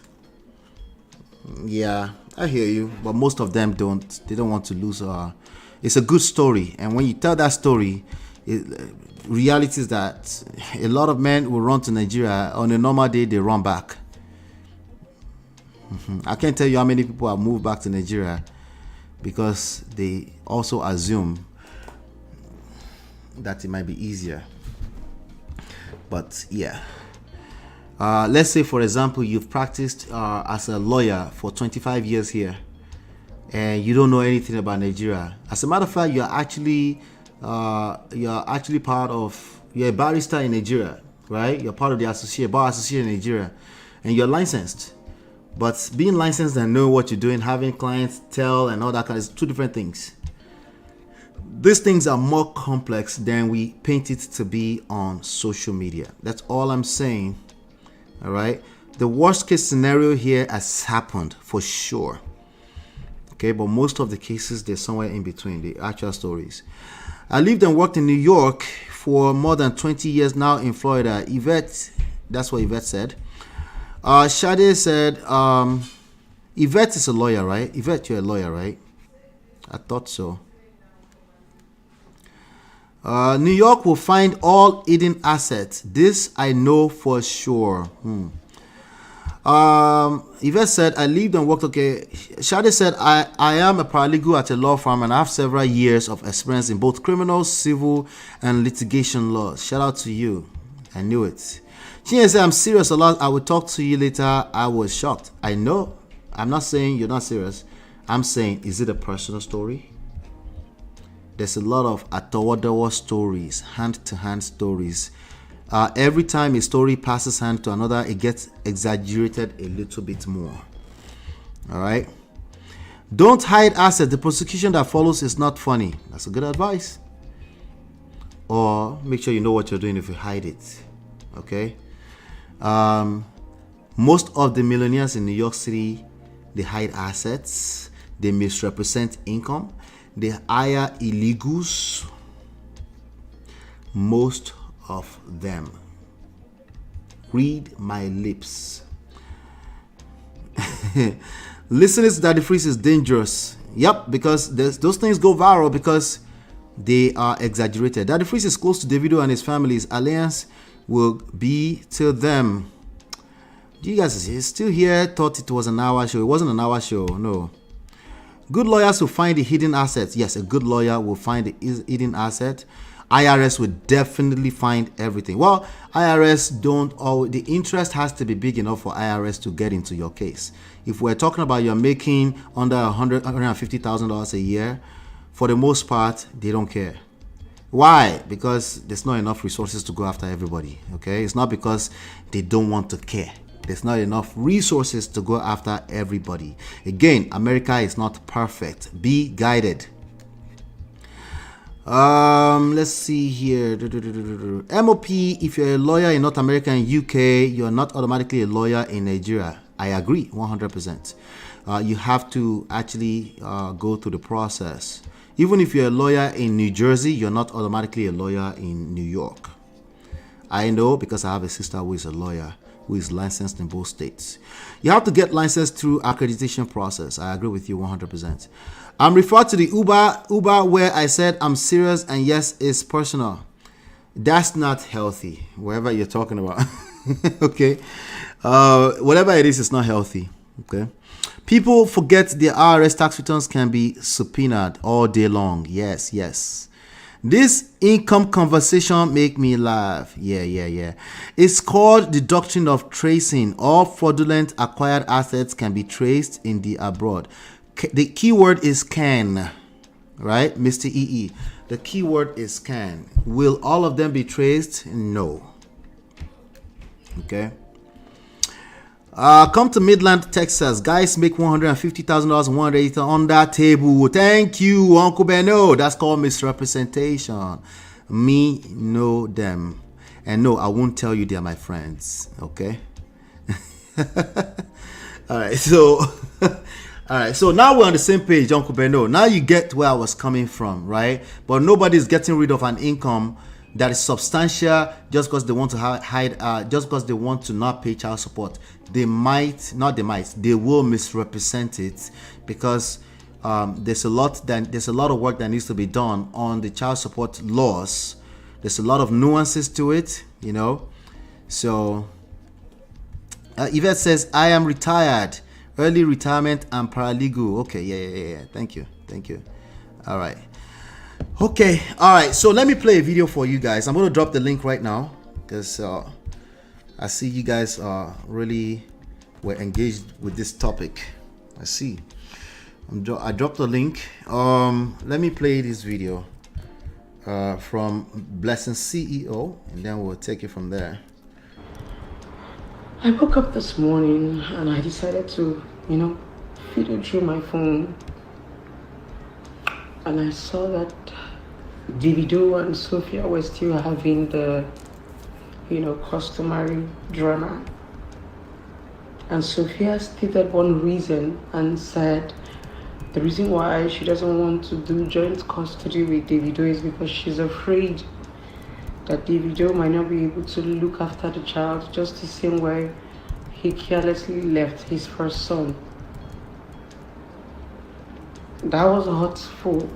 Yeah, I hear you. But most of them don't. They don't want to lose. It's a good story. And when you tell that story, reality is that a lot of men will run to Nigeria. On a normal day, they run back. I can't tell you how many people have moved back to Nigeria because they also assume that it might be easier. But yeah, let's say for example you've practiced as a lawyer for 25 years here and you don't know anything about Nigeria. As a matter of fact, you're actually part of, you're a barrister in Nigeria, right? You're part of the bar association in Nigeria, and you're licensed. But being licensed and knowing what you're doing, having clients tell and all that kind of, two different things. These things are more complex than we paint it to be on social media. That's all I'm saying. All right. The worst case scenario here has happened for sure. Okay, but most of the cases, they're somewhere in between, the actual stories. I lived and worked in New York for more than 20 years now in Florida. Yvette, that's what Yvette said. Shade said, Yvette is a lawyer, right? Yvette, you're a lawyer, right? I thought so. New York will find all hidden assets. This I know for sure. Yvette said, I lived and worked. Okay. Shade said, I am a paralegal at a law firm and I have several years of experience in both criminal, civil, and litigation law. Shout out to you. I knew it. She said, I'm serious a lot. I will talk to you later. I was shocked. I know. I'm not saying you're not serious. I'm saying, is it a personal story? There's a lot of atawa stories, hand-to-hand stories. Every time a story passes hand to another, it gets exaggerated a little bit more. All right? Don't hide assets. The prosecution that follows is not funny. That's a good advice. Or make sure you know what you're doing if you hide it. Okay? Most of the millionaires in New York City, they hide assets. They misrepresent income. They hire illegals. Most of them. Read my lips. Listening to Daddy Freeze is dangerous. Yep, because those things go viral because they are exaggerated. Daddy Freeze is close to Davido and his family's alliance will be to them. You guys is still here? Thought it was an hour show. It wasn't an hour show. No. Good lawyers will find the hidden assets. Yes, a good lawyer will find the hidden asset. IRS will definitely find everything. Well, IRS don't always, the interest has to be big enough for IRS to get into your case. If we're talking about you're making under $150,000 a year, for the most part, they don't care. Why? Because there's not enough resources to go after everybody. Okay, it's not because they don't want to care. There's not enough resources to go after everybody. Again, America is not perfect. Be guided. Let's see here. MOP, if you're a lawyer in North America and UK, you're not automatically a lawyer in Nigeria. I agree 100%. You have to actually go through the process. Even if you're a lawyer in New Jersey, you're not automatically a lawyer in New York. I know because I have a sister who is a lawyer, who is licensed in both states. You have to get licensed through accreditation process. I agree with you 100%. I'm referred to the Uber where I said I'm serious and yes, it's personal. That's not healthy, wherever you're talking about. Okay. Whatever it is, it's not healthy. Okay. People forget their IRS tax returns can be subpoenaed all day long. Yes, yes. This income conversation make me laugh. Yeah. It's called the doctrine of tracing. All fraudulent acquired assets can be traced in the abroad. The keyword is can, right, Mr. EE? The keyword is can. Will all of them be traced? No. Okay. Come to Midland, Texas. Guys make $150,000, $180,000 on that table. Thank you, Uncle Beno. That's called misrepresentation. Me know them. And no, I won't tell you they're my friends. Okay? Alright, so alright, so now we're on the same page, Uncle Beno. Now you get where I was coming from, right? But nobody's getting rid of an income that is substantial just because they want to hide, just because they want to not pay child support. They will misrepresent it because there's a lot of work that needs to be done on the child support laws. There's a lot of nuances to it, you know. So Yvette says, I am retired, early retirement and paralegal. Okay, yeah. Thank you. All right. Okay, all right. So let me play a video for you guys. I'm going to drop the link right now because I see you guys really were engaged with this topic. I see. I dropped the link. Let me play this video from Blessing CEO, and then we'll take it from there.
I woke up this morning and I decided to, fiddle through my phone, and I saw that Davido and Sophia were still having the, customary drama. And Sophia stated one reason and said the reason why she doesn't want to do joint custody with Davido is because she's afraid that Davido might not be able to look after the child just the same way he carelessly left his first son. That was hurtful.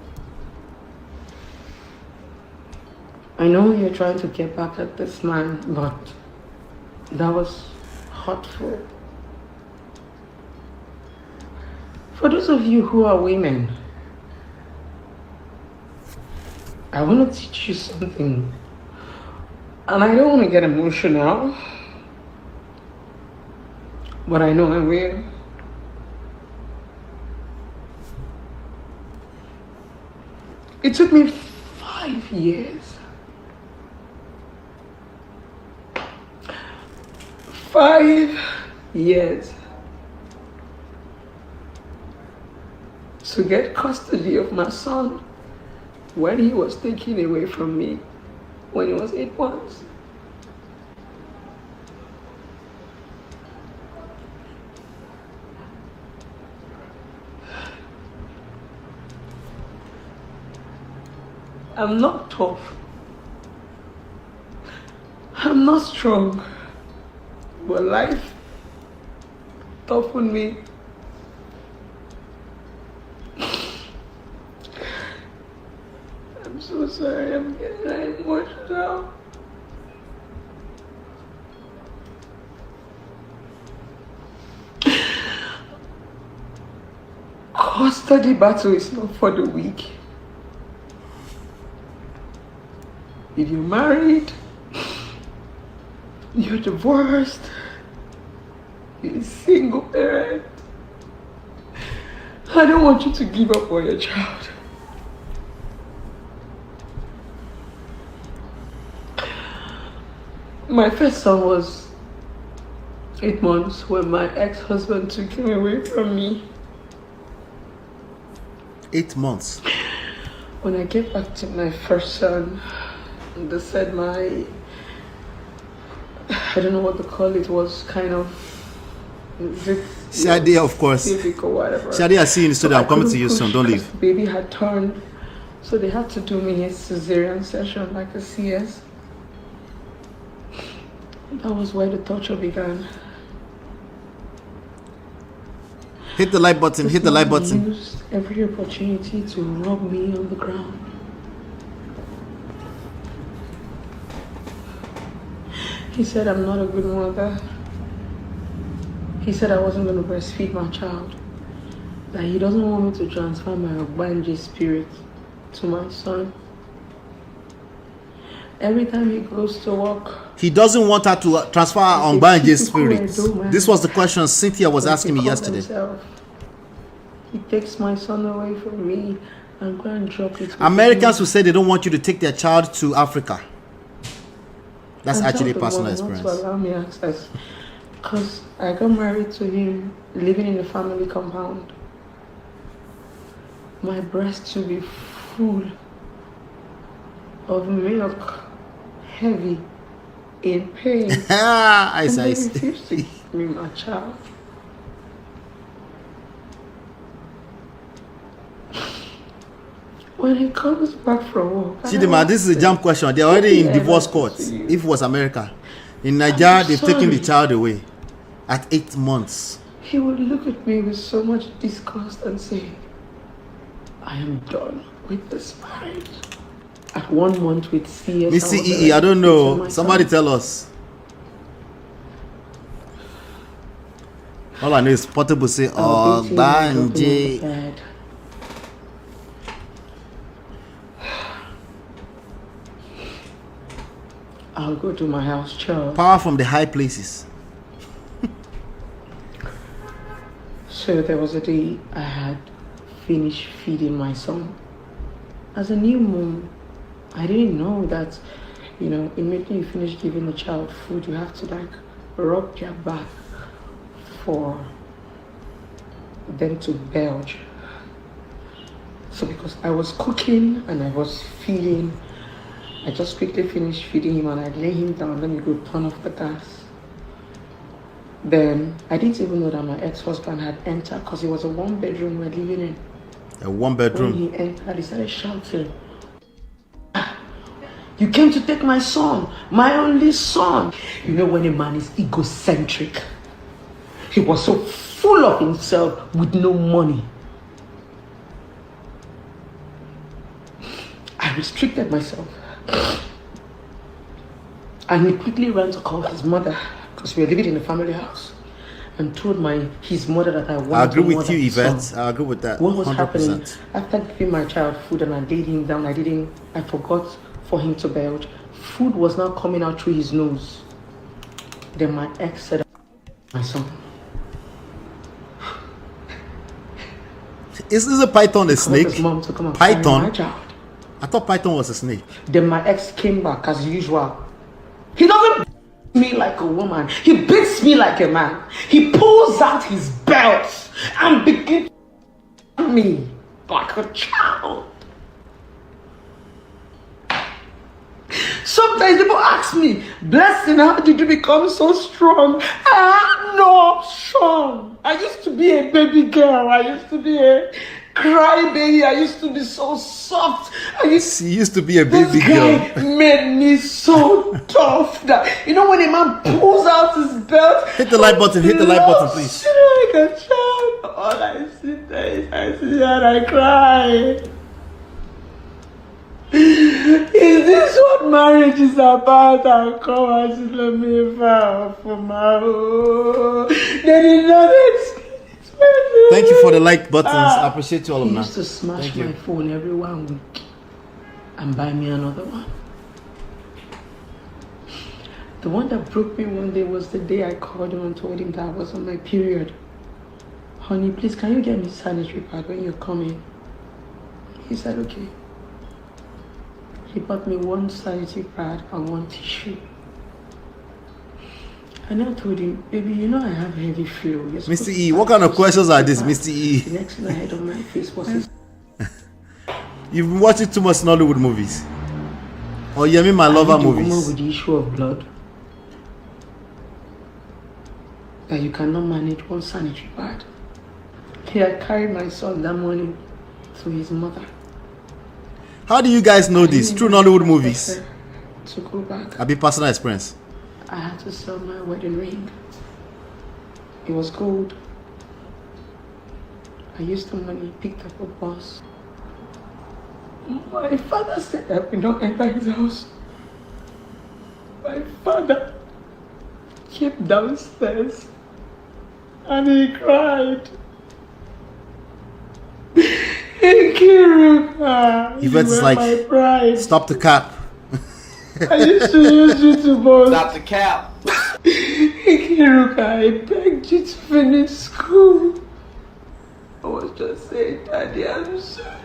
I know you're trying to get back at this man, but that was hurtful. For those of you who are women, I want to teach you something. And I don't want to get emotional, but I know I will. It took me 5 years. 5 years to get custody of my son when he was taken away from me when he was 8 months. I'm not tough. I'm not strong. But life toughened me. I'm so sorry, I'm getting emotional. Custody battle is not for the weak. If you're married, you're divorced, you're a single parent, I don't want you to give up on your child. My first son was 8 months when my ex-husband took him away from me.
8 months?
When I gave back to my first son, they said I don't know what to call it, was kind of
Shadia, of course.
civic or whatever.
Shadia, I see you in the studio. I'm coming to you soon. Don't leave.
The baby had turned, so they had to do me a cesarean session, like a CS. That was where the torture began.
Hit the like button. Hit the like button.
Used every opportunity to rub me on the ground. He said I'm not a good mother. He said I wasn't going to breastfeed my child. That he doesn't want me to transfer my Ogbanje spirit to my son. Every time he goes to work,
he doesn't want her to transfer her Ogbanje spirit. This was the question Cynthia was asking me yesterday.
He takes my son away from me and go and drop it.
Americans who say they don't want you to take their child to Africa. That's actually a personal experience.
Not to allow me access, because I got married to him living in a family compound. My breast will be full of milk, heavy, in pain.
I
and they refused to give me my child. When he comes back from work,
Chidima, this is a jump question. They're already in divorce court. If it was America, in Nigeria, they've taken the child away at 8 months.
He would look at me with so much disgust and say, I am done with this marriage. At 1 month with CS,
Mr. EE, I don't know. Somebody tell us. All I know is Portable say, oh, Banje.
I'll go to my house church.
Power from the high places.
So there was a day I had finished feeding my son. As a new mom, I didn't know that, immediately you finish giving the child food, you have to rub their back for them to belch. So because I was cooking and I was feeding, I just quickly finished feeding him and I lay him down, let me go turn off the gas. Then I didn't even know that my ex-husband had entered, because it was a 1-bedroom we're living in.
A 1-bedroom?
When he entered, he started shouting, you came to take my son, my only son. You know when a man is egocentric, he was so full of himself with no money. I restricted myself. And he quickly ran to call his mother, because we were living in a family house, and told his mother that I wanted.
I agree with you, Yvette. I agree with that.
What was
100%.
happening? After giving my child food and I laid him down, I forgot for him to belch. Food was now coming out through his nose. Then my ex said, my son.
Is this a python a snake?
His mom to come and
Python?
my child.
I thought python was a snake.
Then my ex came back as usual. He doesn't beat me like a woman. He beats me like a man. He pulls out his belt and begins to beat me like a child. Sometimes people ask me, Blessing, how did you become so strong? I am not strong. I used to be a baby girl. I used to be a cry baby. I used to be so soft.
She used to be a baby girl.
This guy made me so tough that, when a man pulls out his belt.
Hit the like button. Hit the like button, please.
Like a child. All I sit there is I sit and I cry. Is this what marriage is about? I come and sit let me vow for my own. They did not expect.
Thank you for the like buttons. I appreciate you all of that.
He used to smash my phone every 1 week and buy me another one. The one that broke me one day was the day I called him and told him that I was on my period. Honey, please, can you get me sanitary pad when you're coming? He said, okay. He bought me 1 sanitary pad and 1 tissue. And I told him, baby, I have heavy flow.
Mr. E, what kind of questions are these, Mr. E?
The next thing I had on my face was his...
You've been watching too much Nollywood movies. Or you mean my lover movies?
Woman with the issue of blood. That you cannot manage one sanitary pad. He had carried my son that morning to his mother.
How do you guys know this? Through Nollywood movies?
To go back.
I've been personal experience.
I had to sell my wedding ring. It was gold. I used the money, picked up a bus. My father said I will not enter his house. My father came downstairs and he cried. Kiruka,
Yvette is like,
my pride.
Stop the cap.
I used to use you to boast.
Stop the cap.
Kiruka, I begged you to finish school. I was just saying, Daddy, I'm sorry.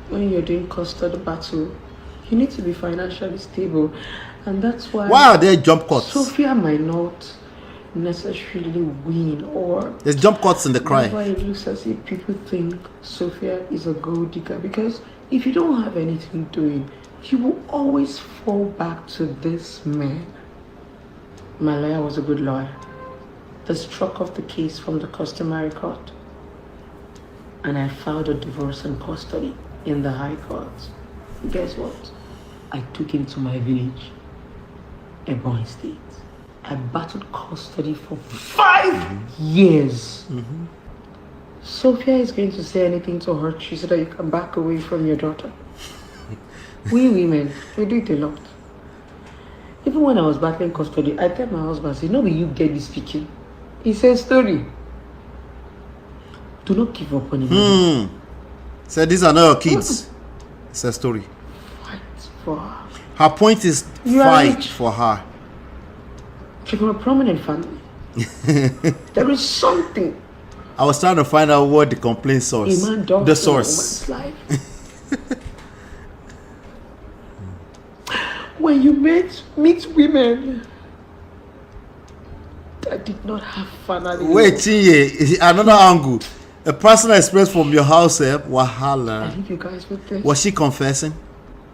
When you're doing custody battle, you need to be financially stable. And that's why...
Why are there jump cuts?
Sophia might not necessarily win, or...
There's jump cuts in the cry.
That's why it looks as if people think Sophia is a gold digger. Because if you don't have anything doing, you will always fall back to this man. My lawyer was a good lawyer. They struck off the case from the customary court. And I filed a divorce and custody in the High Court. Guess what? I took him to my village, Ebonyi State. I battled custody for 5 years. Sophia is going to say anything to hurt you so that you can back away from your daughter. We women, we do it a lot. Even when I was battling custody, I tell my husband, say, no, will you get this speaking? He says, story. Do not give up on him.
So these are not your kids. It's a story.
Fight for her.
Her point is fight for her.
She's from a prominent family. There is something.
I was trying to find out what the complaint source. The source.
When you meet women that did not have family.
Wait, Chinye, another angle. A personal experience from your house, Wahala.
I leave you guys with this.
Was she confessing?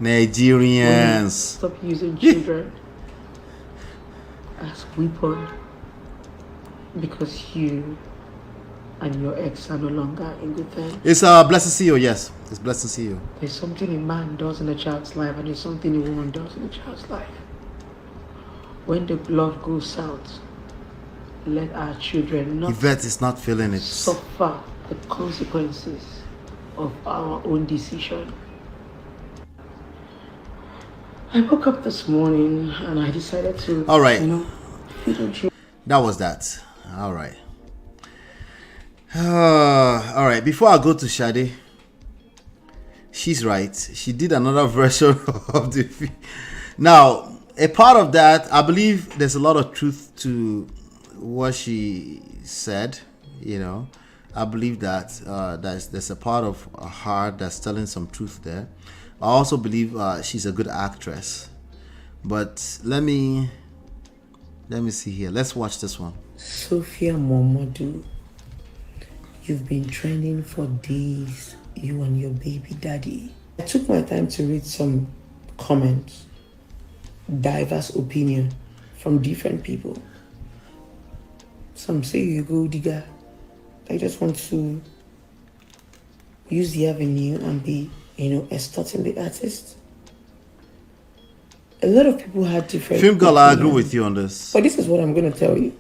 Nigerians.
Stop using children as weapon because you and your ex are no longer in good terms.
It's a blessed to see you, yes. It's blessed to see you.
There's something a man does in a child's life and there's something a woman does in a child's life. When the blood goes south, let our children not
Yvette is not feeling it.
Suffer the consequences of our own decision. I woke up this morning and I decided to,
all right,
that
was that. All right. All right. Before I go to Shade, she's right. She did another version of the film. Now, a part of that, I believe there's a lot of truth to what she said. You know, I believe that there's a part of her that's telling some truth there. I also believe she's a good actress. But let me see here. Let's watch this one.
Sophia Momodu, you've been trending for days, you and your baby daddy. I took my time to read some comments, diverse opinion from different people. Some say you go digger. I just want to use the avenue and be, extorting the artist. A lot of people had different
Film girl, I agree with you on this.
But this is what I'm going to tell you.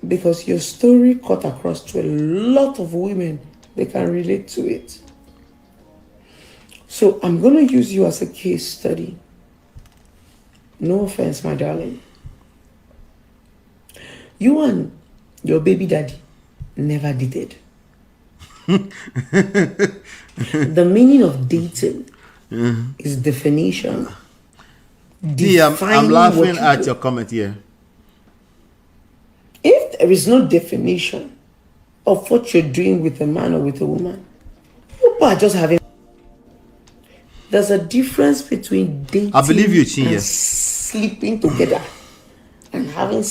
Because your story cut across to a lot of women. They can relate to it. So I'm going to use you as a case study. No offense, my darling. You and your baby daddy never dated. The meaning of dating is definition.
I'm laughing at your comment here.
If there is no definition of what you're doing with a man or with a woman, you are just having. There's a difference between dating and sleeping together and having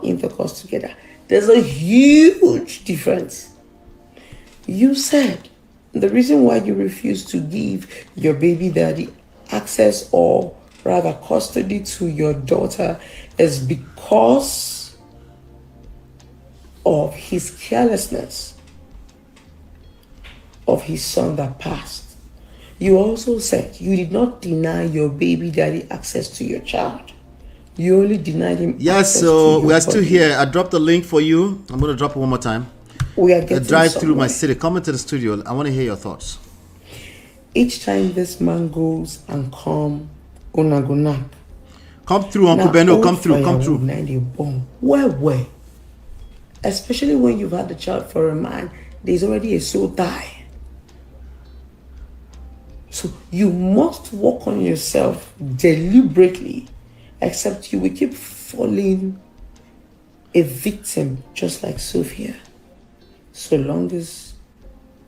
intercourse together. There's a huge difference. You said the reason why you refuse to give your baby daddy access or rather custody to your daughter is because of his carelessness of his son that passed. You also said you did not deny your baby daddy access to your child. You only denied him.
Yes, so we are still here. I dropped the link for you. I'm going to drop it one more time.
We are getting
drive
somewhere.
through my city. Come into the studio. I want to hear your thoughts.
Each time this man goes and come through,
Uncle Beno. Come through.
Where? Especially when you've had the child for a man, there's already a soul tie. So you must work on yourself deliberately, except you will keep falling a victim just like Sophia. So long as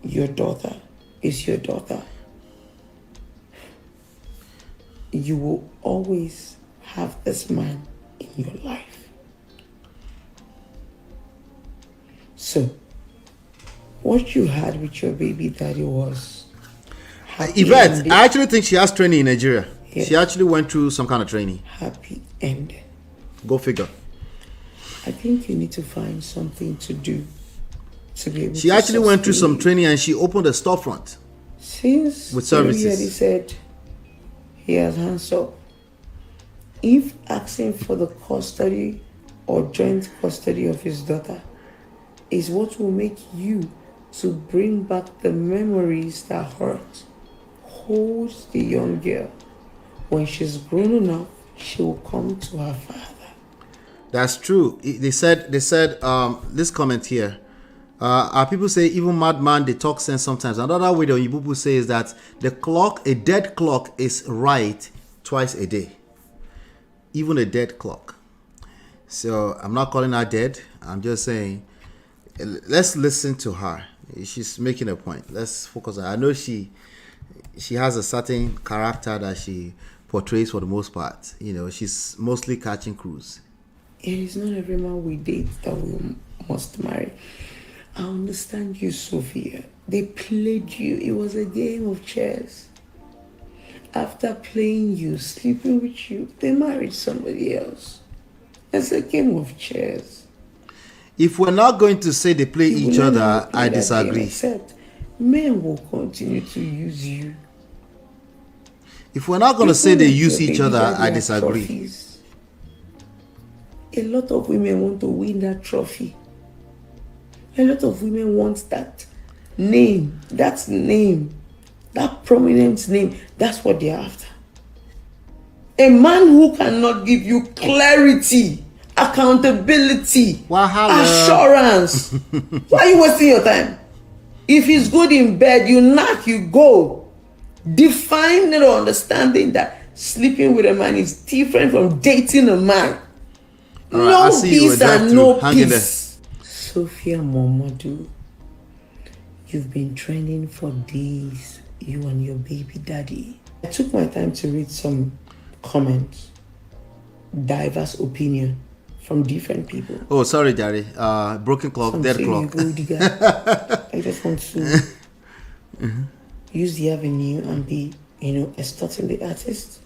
your daughter is your daughter, you will always have this man in your life. So what you had with your baby daddy was
Yvette, I actually think she has training in Nigeria.
Yes.
She actually went through some kind of training.
Happy ending.
Go figure.
I think you need to find something to do to be able
She actually went through some training and she opened a storefront.
Since
with services.
He said he has hands up. If asking for the custody or joint custody of his daughter is what will make you to bring back the memories that hurt, hold the young girl. When she's grown enough, she will come to her father.
That's true. They said this comment here. Our people say even madman they talk sense sometimes. Another way that people say is that a dead clock is right twice a day. Even a dead clock. So I'm not calling her dead. I'm just saying let's listen to her. She's making a point. Let's focus on her. I know she has a certain character that she portrays for the most part. You know, she's mostly catching crews.
It is not every man we date that we must marry. I understand you, Sophia. They played you. It was a game of chess. After playing you, sleeping with you, they married somebody else. It's a game of chess.
If we're not going to say they play each other, I disagree.
Except men will continue to use you.
If we're not going to say they use each other, I disagree.
Trophies. A lot of women want to win that trophy. A lot of women want that name, that prominent name. That's what they're after. A man who cannot give you clarity, accountability, assurance. Why are you wasting your time? If he's good in bed, you knock, you go. Define the understanding that sleeping with a man is different from dating a man.
Right,
no peace and no peace. Sophia Momodu, you've been trending for days, you and your baby daddy. I took my time to read some comments, diverse opinion from different people.
Oh, sorry, Daddy. Broken clock,
Some
dead
say
clock.
you go digger. I just want to use the avenue and be, extorting the artist.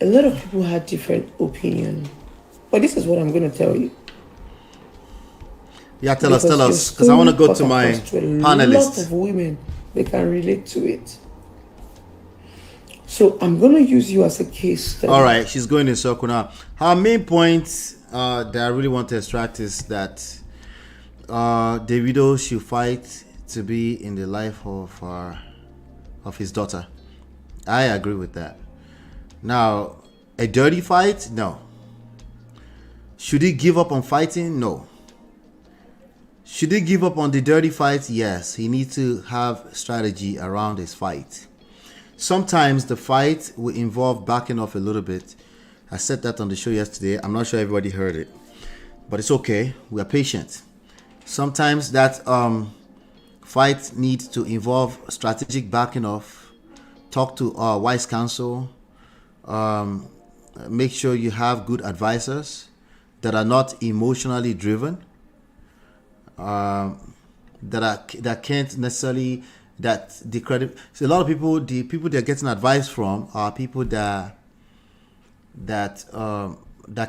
A lot of people had different opinion, but this is what I'm going to tell you.
Yeah, tell us, because I want to go to my panelists.
A lot of women, they can relate to it. So I'm going to use you as a case study.
All right, she's going in circle now. Her main point that I really want to extract is that Davido should fight to be in the life of his daughter. I agree with that. Now, a dirty fight? No. Should he give up on fighting? No. Should he give up on the dirty fight? Yes. He needs to have strategy around his fight. Sometimes the fight will involve backing off a little bit. I said that on the show yesterday. I'm not sure everybody heard it, but it's okay. We are patient. Sometimes that fight needs to involve strategic backing off. Talk to wise counsel. Make sure you have good advisors that are not emotionally driven. that can't necessarily that the credit. So a lot of people, the people they're getting advice from are people that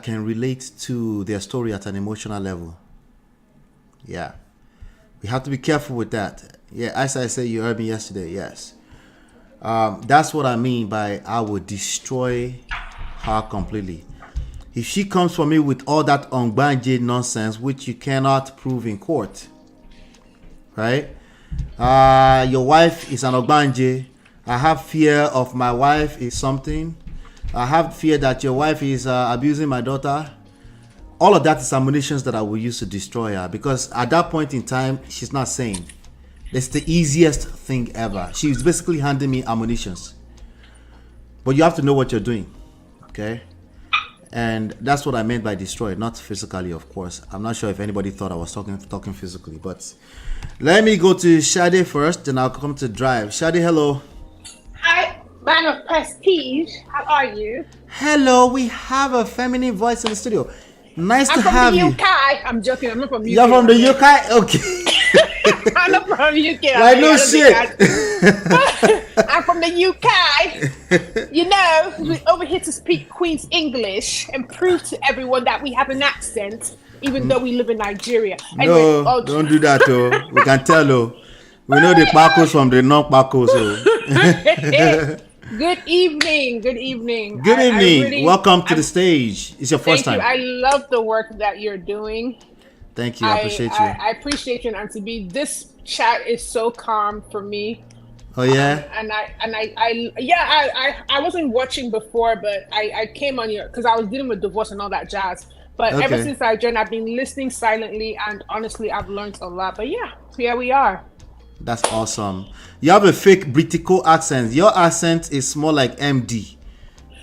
can relate to their story at an emotional level. Yeah, we have to be careful with that. Yeah, as I say, you heard me yesterday. Yes, that's what I mean by I would destroy her completely. If she comes for me with all that ungbanje nonsense, which you cannot prove in court, right? Your wife is an ogbanje. I have fear of my wife is something. I have fear that your wife is abusing my daughter. All of that is ammunitions that I will use to destroy her, because at that point in time, she's not sane. It's the easiest thing ever. She's basically handing me ammunitions. But you have to know what you're doing, okay? And that's what I meant by destroy, not physically, of course. I'm not sure if anybody thought I was talking physically, but let me go to Shade first, then I'll come to Drive. Shade, hello.
Hi, man of prestige. How are you?
Hello, we have a feminine voice in the studio. Nice to have you.
I'm from the UK. I'm joking. I'm not from UK.
You're from the UK? Okay.
I'm not from UK.
I know shit.
I'm from the UK. You know, we're over here to speak Queen's English and prove to everyone that we have an accent, even though we live in Nigeria. Anyway,
no, don't do that, oh. We can tell, oh. We know the Pacos from the non-Pacos, oh.
Good evening. Good evening.
Good evening. Welcome to the stage. It's your first time.
I love the work that you're doing.
Thank you. I appreciate you.
I appreciate you, and to be this chat is so calm for me.
Oh yeah.
I wasn't watching before, but I came on here because I was dealing with divorce and all that jazz. But ever since I joined, I've been listening silently, and honestly, I've learned a lot. But yeah, here we are.
That's awesome. You have a fake Britico accent. Your accent is more like MD.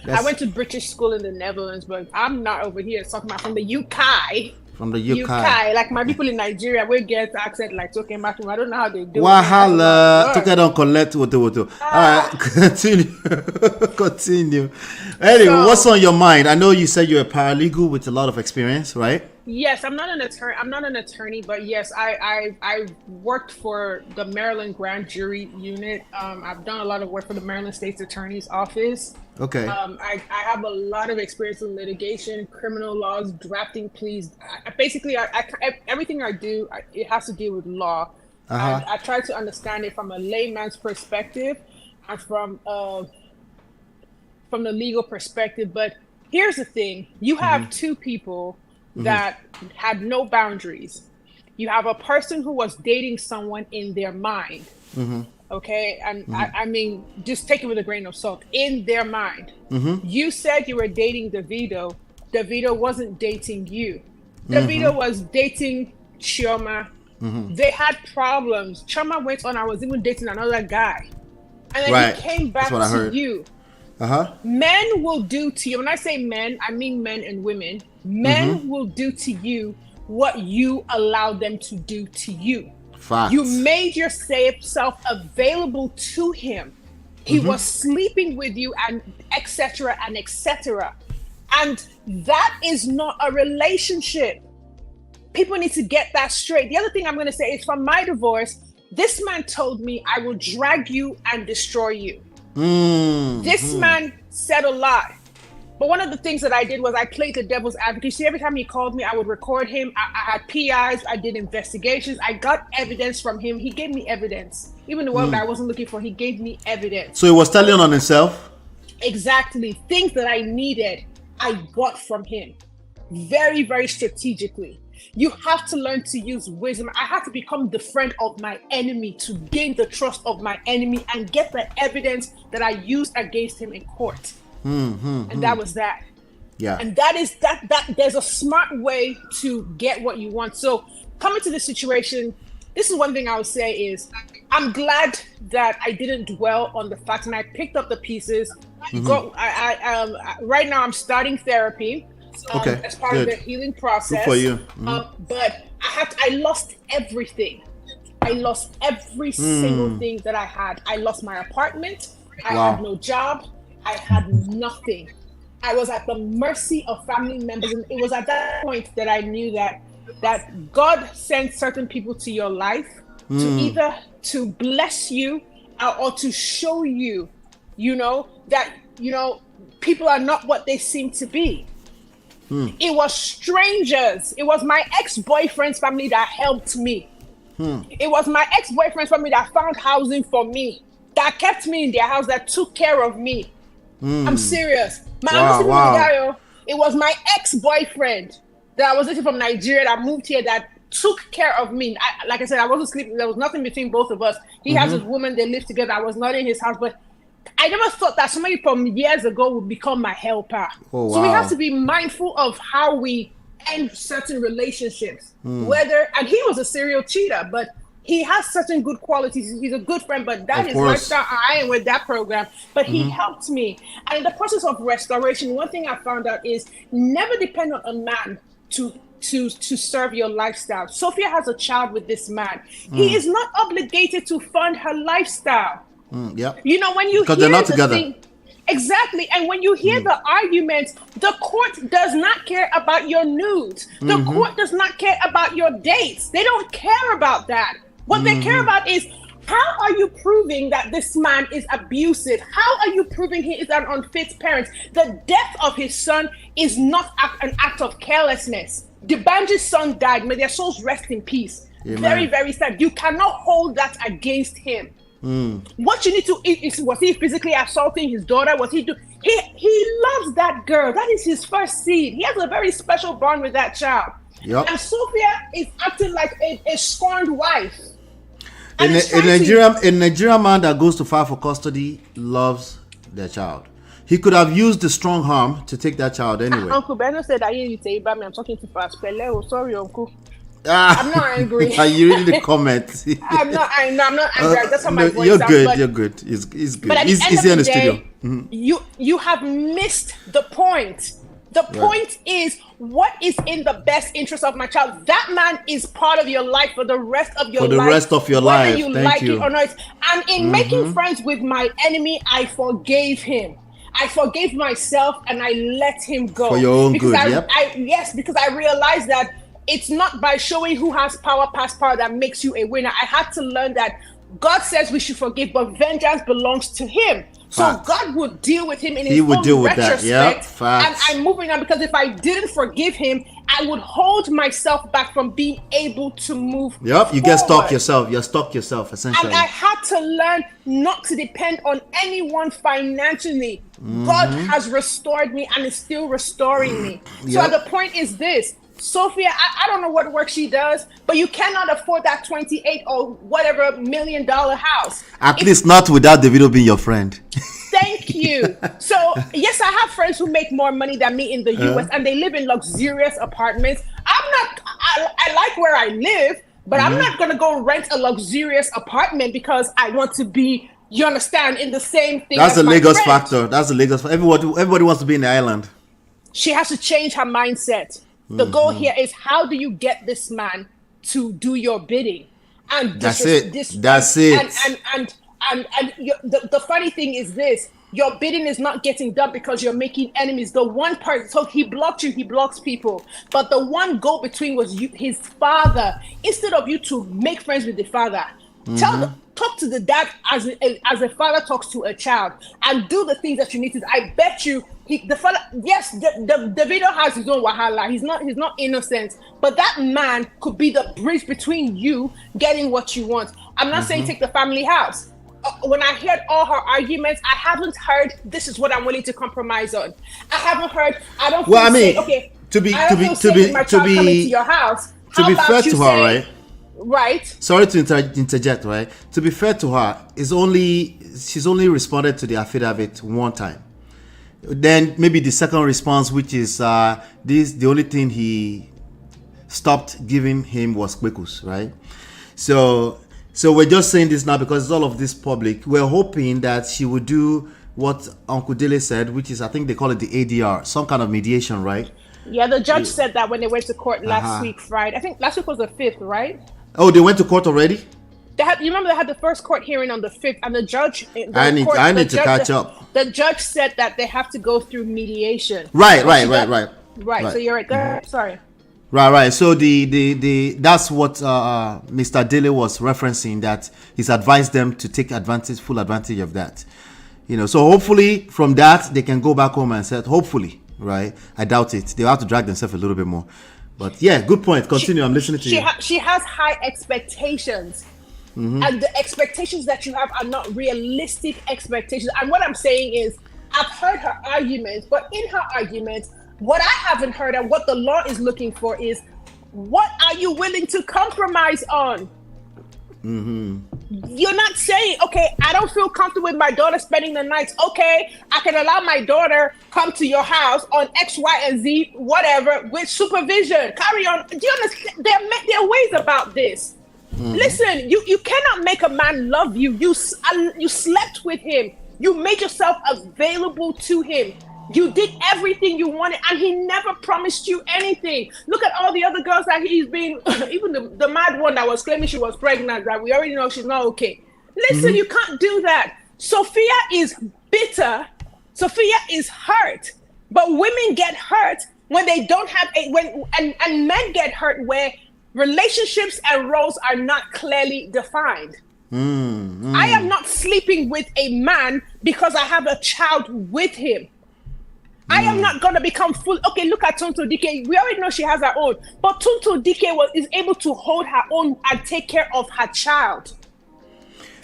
I went to British school in the Netherlands, but I'm not over here talking about from the UK.
From the UK.
Like my people in Nigeria, we get accent like talking about. I don't know how they do.
Wahala. Took it on collect woto. All right, continue. Anyway, what's on your mind? I know you said you're a paralegal with a lot of experience, right?
Yes, I'm not an attorney. I'm not an attorney, but yes, I worked for the Maryland Grand Jury Unit. I've done a lot of work for the Maryland State's Attorney's Office.
Okay.
I have a lot of experience in litigation, criminal laws, drafting pleas. Basically, everything I do, it has to do with law. And I try to understand it from a layman's perspective and from the legal perspective. But here's the thing: you have two people that had no boundaries. You have a person who was dating someone in their mind. Okay, and I mean, just take it with a grain of salt. In their mind, you said you were dating Davido. Davido wasn't dating you. Davido was dating Chioma. They had problems. Chioma went on. I was even dating another guy, and then he came back to you. Men will do to you. When I say men, I mean men and women. Men will do to you what you allow them to do to you.
Facts.
You made yourself available to him. He was sleeping with you, and etc. and etc. And that is not a relationship. People need to get that straight. The other thing I'm going to say is, from my divorce, this man told me, I will drag you and destroy you. This man said a lot. But one of the things that I did was I played the devil's advocate. See, every time he called me, I would record him. I had PIs. I did investigations. I got evidence from him. He gave me evidence. Even the one that I wasn't looking for, he gave me evidence.
So he was telling on himself?
Exactly. Things that I needed, I got from him. Very, very strategically. You have to learn to use wisdom. I had to become the friend of my enemy to gain the trust of my enemy and get the evidence that I used against him in court. And that was that.
Yeah.
And that is that there's a smart way to get what you want. So coming to this situation, this is one thing I would say is I'm glad that I didn't dwell on the facts and I picked up the pieces. Right now I'm starting therapy. As part of the healing process.
Good for you.
But I lost everything. I lost every single thing that I had. I lost my apartment. I had no job. I had nothing. I was at the mercy of family members. And it was at that point that I knew that God sent certain people to your life to either to bless you or to show you, that, people are not what they seem to be. It was strangers. It was my ex-boyfriend's family that helped me. It was my ex-boyfriend's family that found housing for me, that kept me in their house, that took care of me. I'm serious. Wow. It was my ex-boyfriend that I was dating from Nigeria that moved here that took care of me. Like I said, I wasn't sleeping. There was nothing between both of us. He has his woman. They lived together. I was not in his house, but I never thought that somebody from years ago would become my helper. So we have to be mindful of how we end certain relationships. And he was a serial cheater, but he has certain good qualities. He's a good friend, but that is lifestyle. I ain't with that program. But he helped me. And in the process of restoration, one thing I found out is never depend on a man to serve your lifestyle. Sophia has a child with this man. He is not obligated to fund her lifestyle. When you
because they're not together.
Exactly. And when you hear the arguments, the court does not care about your nudes. The court does not care about your dates. They don't care about that. What they care about is, how are you proving that this man is abusive? How are you proving he is an unfit parent? The death of his son is not an act of carelessness. Dibanji's son died. May their souls rest in peace. Amen. Very, very sad. You cannot hold that against him. What you need to is, was he physically assaulting his daughter? Was he he loves that girl. That is his first seed. He has a very special bond with that child. And Sophia is acting like a scorned wife.
A Nigerian man that goes to file for custody loves their child. He could have used the strong arm to take that child anyway.
Uncle Beno said, I hear you say about me. I'm talking too fast. Sorry, Uncle. I'm not angry.
Are you reading the comments?
I'm not angry. That's how my voice
you're
sounds.
Good. You're good. It's good.
But at
He's
the end
here in
of
the
the day,
studio.
You have missed the point. The point is, what is in the best interest of my child? That man is part of your life for the rest of your life.
For the rest of your
whether
life.
you
Thank
like
you.
it or not. And in making friends with my enemy, I forgave him. I forgave myself and I let him go.
For your own
because
good,
because I realized that it's not by showing who has power past power that makes you a winner. I had to learn that God says we should forgive, but vengeance belongs to him. So God would deal with him in his own retrospect. And I'm moving on, because if I didn't forgive him, I would hold myself back from being able to move forward.
You get stuck yourself. You're stuck yourself, essentially.
And I had to learn not to depend on anyone financially. God has restored me and is still restoring me. So the point is this. Sophia, I don't know what work she does, but you cannot afford that 28 or whatever $1 million house.
At least not without Davido being your friend.
Thank you. So, yes, I have friends who make more money than me in the US and they live in luxurious apartments. I like where I live, but I'm not going to go rent a luxurious apartment because I want to be, you understand, in the same thing.
That's the Lagos factor. That's the Lagos factor. Everybody wants to be in the island.
She has to change her mindset. The goal here is, how do you get this man to do your bidding? And
that's it.
And the funny thing is this: your bidding is not getting done because you're making enemies. The one person, so he blocked you, he blocks people, but the one go between was you, his father. Instead of you to make friends with the father, talk to the dad as a father talks to a child, and do the things that you need to do. I bet you. The father, yes, Davido has his own wahala. He's not innocent, but that man could be the bridge between you getting what you want. I'm not saying take the family house. When I heard all her arguments, I haven't heard this is what I'm willing to compromise on. I haven't heard. I don't. Well, I mean, okay.
To be
coming to your house.
To be fair to her, right?
Right.
Sorry to interject, right? To be fair to her, she's only responded to the affidavit one time. Then maybe the second response, which is the only thing he stopped giving him was kwekus, right? So we're just saying this now because it's all of this public. We're hoping that she would do what Uncle Dele said, which is, I think they call it the ADR, some kind of mediation, right?
Yeah, the judge said that when they went to court last week, Friday. I think last week was the 5th, right?
Oh, they went to court already?
You remember they had the first court hearing on the 5th, and the judge.
I need to catch up.
The judge said that they have to go through mediation.
Right.
So you're right. Sorry.
Right. So the that's what Mr. Daly was referencing, that he's advised them to take full advantage of that. So hopefully from that they can go back home and say, hopefully, right? I doubt it. They'll have to drag themselves a little bit more. But yeah, good point. Continue. I'm listening to you.
She has high expectations.
Mm-hmm.
And the expectations that you have are not realistic expectations. And what I'm saying is, I've heard her arguments, but in her arguments, what I haven't heard and what the law is looking for is, what are you willing to compromise on?
Mm-hmm.
You're not saying, okay, I don't feel comfortable with my daughter spending the nights. Okay, I can allow my daughter come to your house on X, Y, and Z, whatever, with supervision. Carry on. Do you understand? There are ways about this.
Mm-hmm.
Listen, you cannot make a man love you. You slept with him. You made yourself available to him. You did everything you wanted, and he never promised you anything. Look at all the other girls that he's been, even the mad one that was claiming she was pregnant, that we already know she's not okay. Listen, you can't do that. Sophia is bitter. Sophia is hurt. But women get hurt when they don't have and men get hurt where relationships and roles are not clearly defined. I am not sleeping with a man because I have a child with him. I am not going to become full. Okay, look at Tonto DK. We already know she has her own. But Tonto DK is able to hold her own and take care of her child.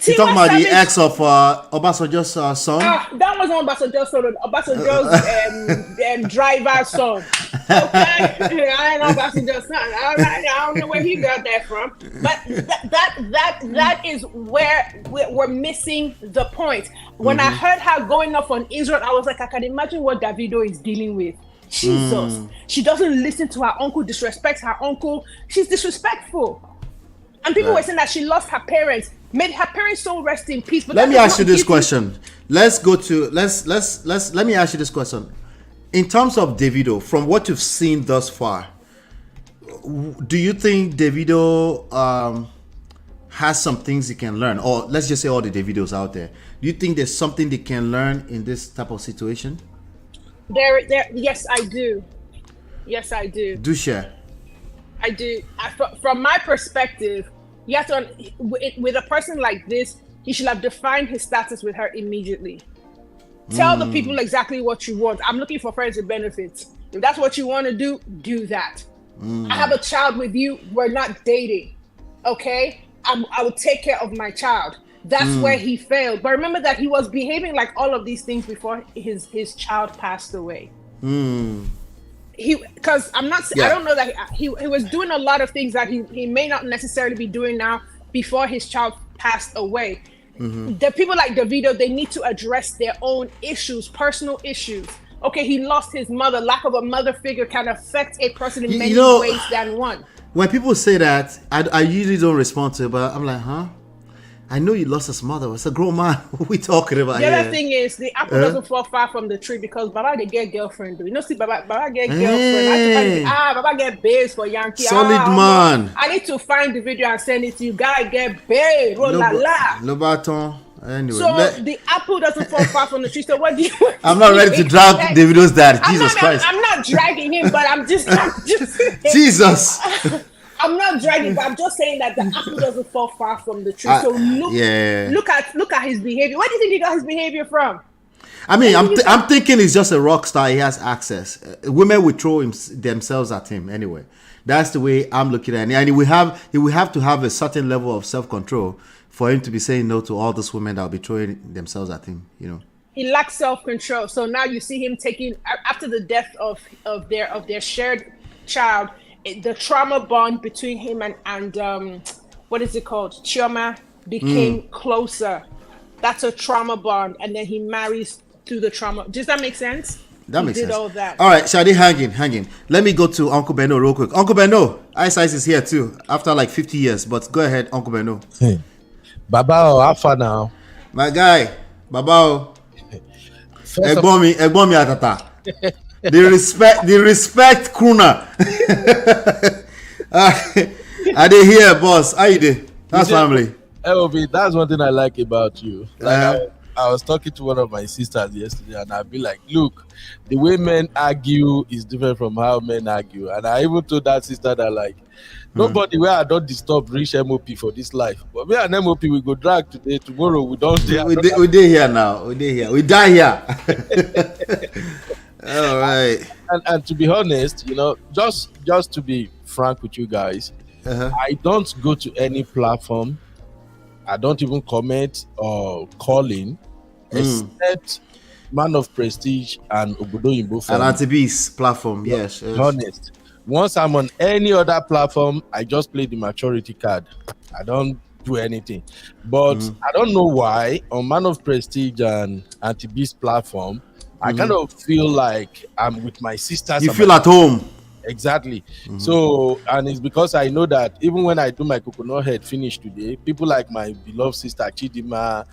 You talking about the ex of Obasanjo's son?
That was not Obasanjo's son. Obasanjo's driver's son. Okay? I ain't know Obasanjo's son. I don't know where he got that from. But that is where we're missing the point. When I heard her going off on Israel, I was like, I can imagine what Davido is dealing with. Jesus. She doesn't listen to her uncle, disrespects her uncle. She's disrespectful. And people were saying that she lost her parents. Made her parents so rest in peace. But
let me ask you this question. Let me ask you this question. In terms of Davido, from what you've seen thus far, do you think Davido has some things he can learn? Or let's just say all the Davidos out there. Do you think there's something they can learn in this type of situation?
Yes, I do. Yes, I do.
Do share.
I do. From my perspective, you have to, with a person like this, he should have defined his status with her immediately. Tell the people exactly what you want. I'm looking for friends with benefits. If that's what you want to do that. I have a child with you. We're not dating. Okay? I will take care of my child. That's where he failed. But remember that he was behaving like all of these things before his child passed away. Because I don't know that he was doing a lot of things that he may not necessarily be doing now before his child passed away. The people like Davido, they need to address their own issues, personal issues. Okay, he lost his mother. Lack of a mother figure can affect a person in many ways than one.
When people say that, I usually don't respond to it, but I'm like, huh? I know you lost his mother. It's a grown man. What we talking about here?
The other thing is, the apple doesn't fall far from the tree because Baba they get girlfriend. You know, see, Baba get girlfriend. Baba get babes for Yankee.
Solid man.
I need to find the video and send it to you. Guy get babe. Oh la la.
Le baton. Anyway,
so the apple doesn't fall far from the tree. So what do you?
I'm not ready to drag Davido's dad. Jesus Christ.
I'm not dragging him, but I'm just
Jesus.
I'm not dragging, but I'm just saying that the apple doesn't fall far from the tree. So look at his behavior. Where do you think he got his behavior from?
I mean, I'm thinking he's just a rock star. He has access. Women will throw themselves at him anyway. That's the way I'm looking at it. And he will have to have a certain level of self-control for him to be saying no to all those women that will be throwing themselves at him. You know,
he lacks self-control. So now you see him taking, after the death of their shared child, the trauma bond between him and what is it called? Chioma became closer. That's a trauma bond, and then he marries through the trauma. Does that make sense?
That makes sense.
All that.
All right, Shadi, hang in. Let me go to Uncle Beno real quick. Uncle Beno, Ice is here too after like 50 years. But go ahead, Uncle Beno.
Hey. Babao, how far now?
My guy, Babao. Egbomi atata. The respect Kuna. Are they here, boss? How you doing? That's family.
LB, that's one thing I like about you. Like I was talking to one of my sisters yesterday, and I'd be like, "Look, the way men argue is different from how men argue." And I even told that sister that like, nobody where I don't disturb reach MOP for this life. But we and MOP we go drag today, tomorrow we don't.
We did here now. We did here. We die here. All right.
And to be honest, just to be frank with you guys, I don't go to any platform. I don't even comment or call in, except Man of Prestige and Obodo Yimbo
and Antibe's platform. Yes.
Honest. Once I'm on any other platform, I just play the maturity card. I don't do anything. But I don't know why on Man of Prestige and Antibe's platform, I kind of feel like I'm with my sisters.
You feel at home.
Exactly. So, and it's because I know that even when I do my coconut head finish today, people like my beloved sister Chidima,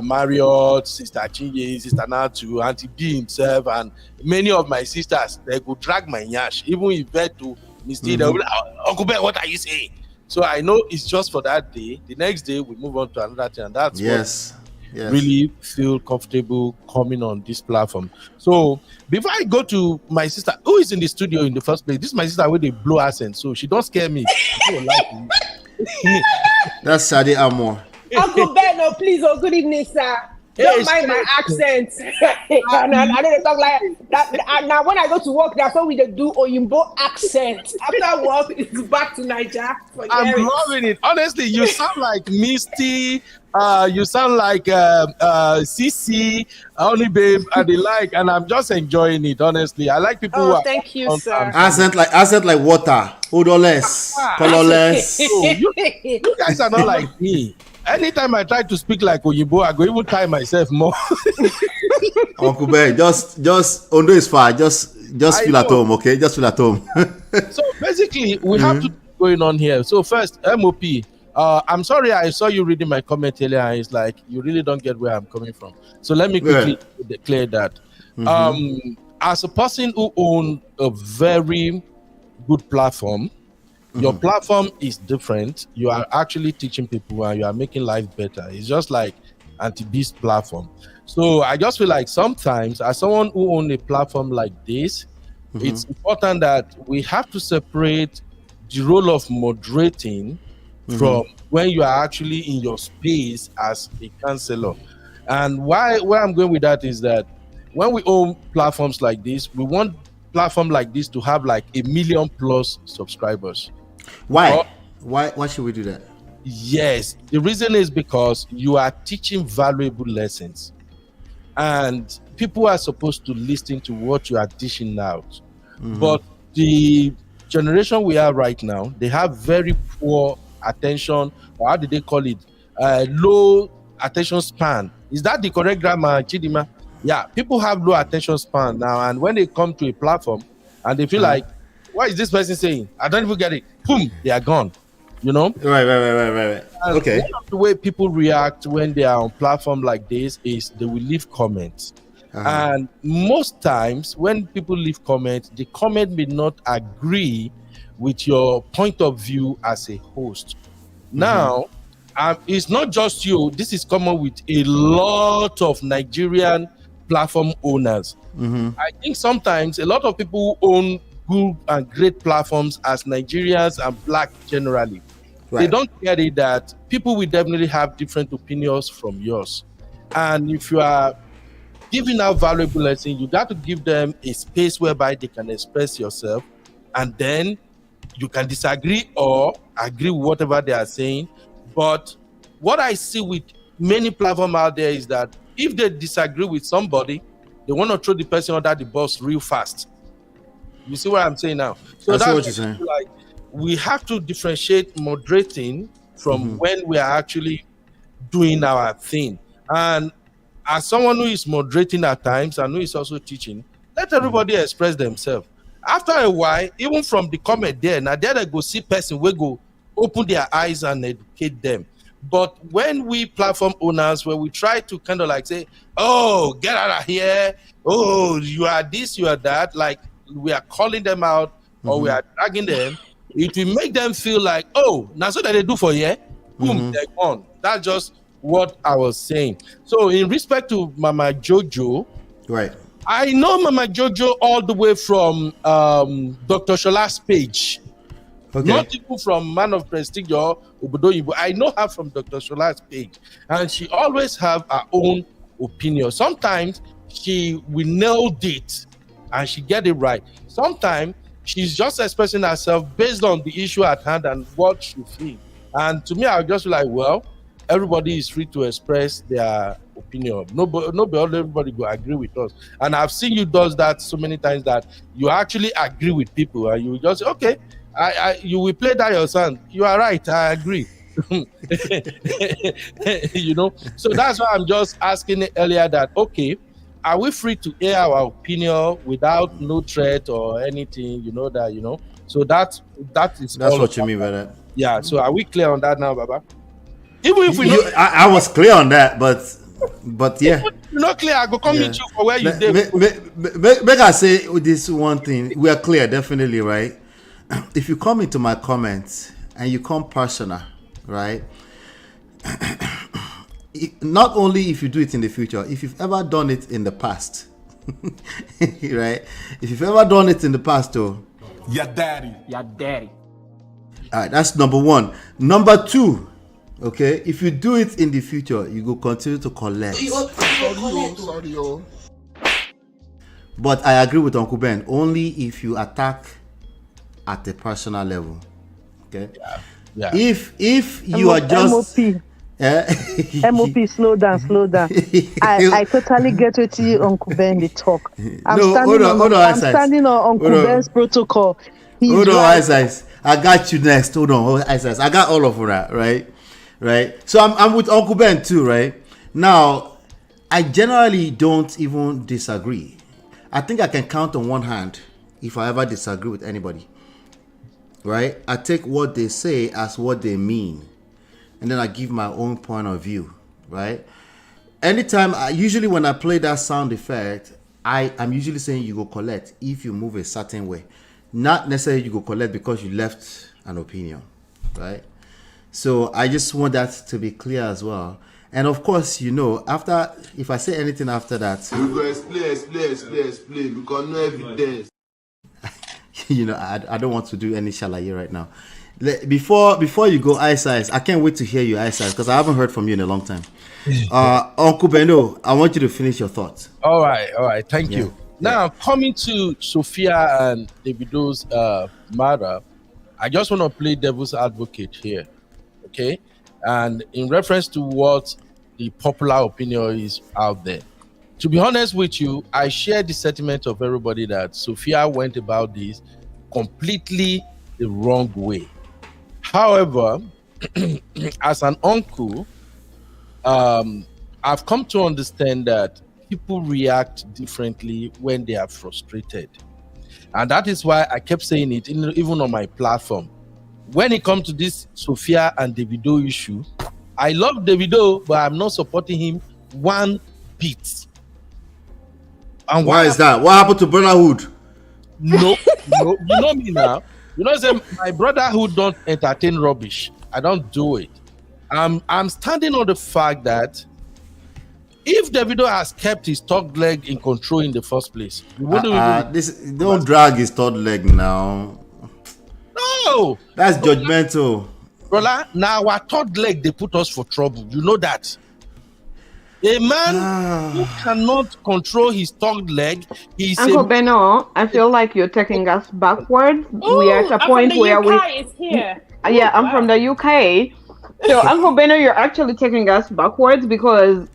Marriott, sister Chinye, sister Natu, Auntie B himself, and many of my sisters, they could drag my nyash. Even if they to Misty, they'll be like, Uncle Ben, what are you saying? So I know it's just for that day. The next day we move on to another thing, and that's
yes.
Really feel comfortable coming on this platform. So before I go to my sister, who is in the studio in the first place, this is my sister with a blue accent, so she don't scare me.
That's Sade Amor.
Uncle Ben, no, please, good evening, sir. Don't mind my accent. I don't talk like that. Now, when I go to work, that's what we do Oyinbo accent. After work, it's back to Nigeria.
I'm loving it. Honestly, you sound like Misty. You sound like CC, Only Babe, and the like, and I'm just enjoying it. Honestly, I like people.
Oh, thank you, sir.
Accent like water, odorless, colorless.
You guys are not like me. Anytime I try to speak like Oyibo, I go even tie myself more.
Uncle Ben, just Ondo is far. Just feel at home, okay? Just feel at home.
So basically, we have to going on here. So first, MOP. I'm sorry, I saw you reading my comment earlier, and it's like you really don't get where I'm coming from. So let me quickly declare that. As a person who owns a very good platform, your platform is different. You are actually teaching people and you are making life better. It's just like Anti-Beast platform. So I just feel like sometimes as someone who owns a platform like this, it's important that we have to separate the role of moderating from when you are actually in your space as a counselor. And where I'm going with that is that when we own platforms like this, we want platform like this to have like 1 million plus subscribers.
Why? Why should we do that?
Yes, the reason is because you are teaching valuable lessons, and people are supposed to listen to what you are dishing out. But the generation we are right now, they have very poor attention, or how do they call it? Low attention span. Is that the correct grammar, Chidima? Yeah, people have low attention span now, and when they come to a platform and they feel like, what is this person saying? I don't even get it. Boom, they are gone. You know?
Right.
And
okay.
One of the way people react when they are on platform like this is they will leave comments. And most times when people leave comments, the comment may not agree with your point of view as a host. Now, it's not just you. This is common with a lot of Nigerian platform owners. I think sometimes a lot of people who own good and great platforms as Nigerians and Black generally, they don't get it that people will definitely have different opinions from yours. And if you are giving out valuable lessons, you got to give them a space whereby they can express yourself, and then you can disagree or agree with whatever they are saying. But what I see with many platforms out there is that if they disagree with somebody, they want to throw the person under the bus real fast. You see what I'm saying now? So that's what you're saying. Like, we have to differentiate moderating from when we are actually doing our thing. And as someone who is moderating at times and who is also teaching, let everybody express themselves. After a while, even from the comment there, now there they go see person, we go open their eyes and educate them. But when we platform owners, where we try to kind of like say, oh, get out of here, oh, you are this, you are that, like we are calling them out or we are dragging them, it will make them feel like, oh, now so that they do for you, boom, they're gone. That's just what I was saying. So in respect to Mama Jojo,
right?
I know Mama Jojo all the way from Dr. Shola's page.
Okay.
Not even from Man of Prestige or Obodoyibo. I know her from Dr. Shola's page. And she always have her own opinion. Sometimes she will nail it and she get it right. Sometimes she's just expressing herself based on the issue at hand and what she feels. And to me, I just like, well, everybody is free to express their opinion. Everybody will agree with us. And I've seen you does that so many times that you actually agree with people and you just say, okay, you will play that your son. You are right. I agree. You know, so that's why I'm just asking earlier that, okay, are we free to air our opinion without no threat or anything? You know that, you know. So that's
what you mean by that.
Yeah. So are we clear on that now, Baba? Even if
I was clear on that, but yeah.
You're not clear. I go come meet you for where you did.
Make I say this one thing. We are clear, definitely, right? If you come into my comments and you come personal, right? Not only if you do it in the future, if you've ever done it in the past, right? If you've ever done it in the past, though,
your daddy.
All right, that's number one. Number two, okay, if you do it in the future, you go continue to collect.
Sorry.
But I agree with Uncle Ben, only if you attack at a personal level. Okay.
Yeah.
If you are just
MOP, slow down. I totally get what you Uncle Ben they talk. I'm standing on Uncle Ben's protocol.
Hold on, Ice. I got you next. Hold on, Ice. I got all of that, right? So I'm with Uncle Ben too, right? Now, I generally don't even disagree. I think I can count on one hand if I ever disagree with anybody. Right? I take what they say as what they mean. And then I give my own point of view. Right? Anytime, usually when I play that sound effect, I'm usually saying you go collect if you move a certain way. Not necessarily you go collect because you left an opinion. Right? So I just want that to be clear as well. And of course, you know, if I say anything after that,
we go explain because no evidence.
You know, I don't want to do any shalaye right now. Before you go, Ice, I can't wait to hear you, Ice, because I haven't heard from you in a long time. Uncle Beno, I want you to finish your thoughts.
All right. Thank you. Now, coming to Sophia and Davido's matter, I just want to play devil's advocate here, okay? And in reference to what the popular opinion is out there. To be honest with you, I share the sentiment of everybody that Sophia went about this completely the wrong way. However, as an uncle, I've come to understand that people react differently when they are frustrated. And that is why I kept saying it, even on my platform. When it comes to this Sophia and Davido issue, I love Davido, but I'm not supporting him one bit. And
why is that? What happened to brotherhood?
No, you know me now. You know, say my brotherhood don't entertain rubbish. I don't do it. I'm standing on the fact that if Davido has kept his third leg in control in the first place,
don't drag his third leg now.
No,
that's judgmental.
Brother, now our third leg, they put us for trouble. You know that. A man who cannot control his third leg, he's
Uncle Beno, I feel like you're taking us backwards. We are at a point where
is here.
Yeah, I'm from the UK. So Uncle Beno, you're actually taking us backwards because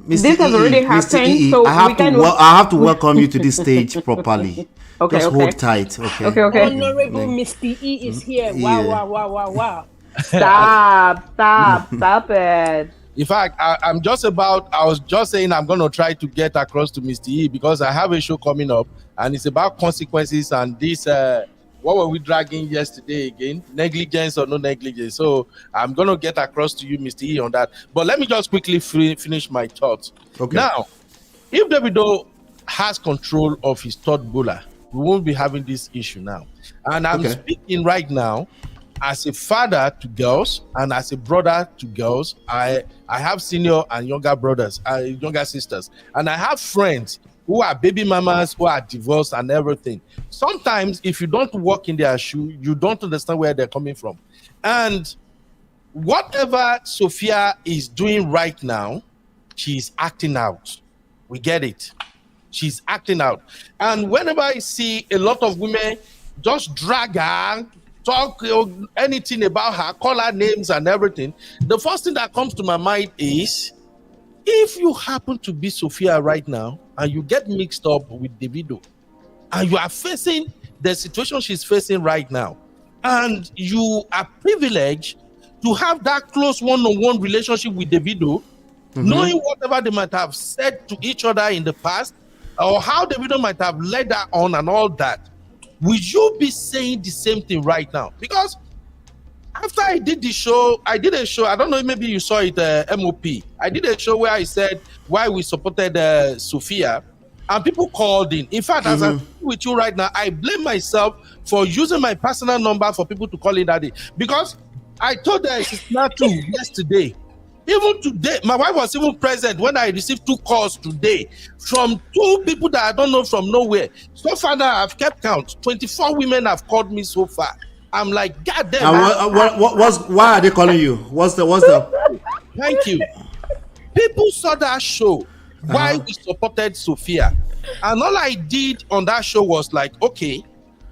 this has already happened. So
I have to welcome you to this stage properly.
Okay,
just hold tight. Okay.
Honorable Mr. E is here. Wow.
Stop it.
In fact, I was just saying I'm going to try to get across to Mr. E because I have a show coming up and it's about consequences and this, what were we dragging yesterday again? Negligence or no negligence. So I'm going to get across to you, Mr. E, on that. But let me just quickly finish my thoughts.
Okay.
Now, if Davido has control of his third bowler, we won't be having this issue now. And I'm speaking right now as a father to girls and as a brother to girls, I have senior and younger brothers, younger sisters, and I have friends who are baby mamas, who are divorced and everything. Sometimes if you don't walk in their shoe, you don't understand where they're coming from. And whatever Sophia is doing right now, she's acting out. We get it. She's acting out. And whenever I see a lot of women just drag her, talk anything about her, call her names and everything, the first thing that comes to my mind is, if you happen to be Sophia right now and you get mixed up with Davido and you are facing the situation she's facing right now, and you are privileged to have that close one-on-one relationship with Davido, knowing whatever they might have said to each other in the past, or how Davido might have led her on and all that, would you be saying the same thing right now? Because after I did the show, I did a show, I don't know, maybe you saw it, MOP. I did a show where I said why we supported Sophia, and people called in. In fact, as I'm with you right now, I blame myself for using my personal number for people to call in that day. Because I told her it's not true yesterday. Even today, my wife was even present when I received 2 calls today from 2 people that I don't know from nowhere. So far now, I've kept count. 24 women have called me so far. I'm like, God damn.
Why are they calling you? What's the?
Thank you. People saw that show, why we supported Sophia. And all I did on that show was like, okay,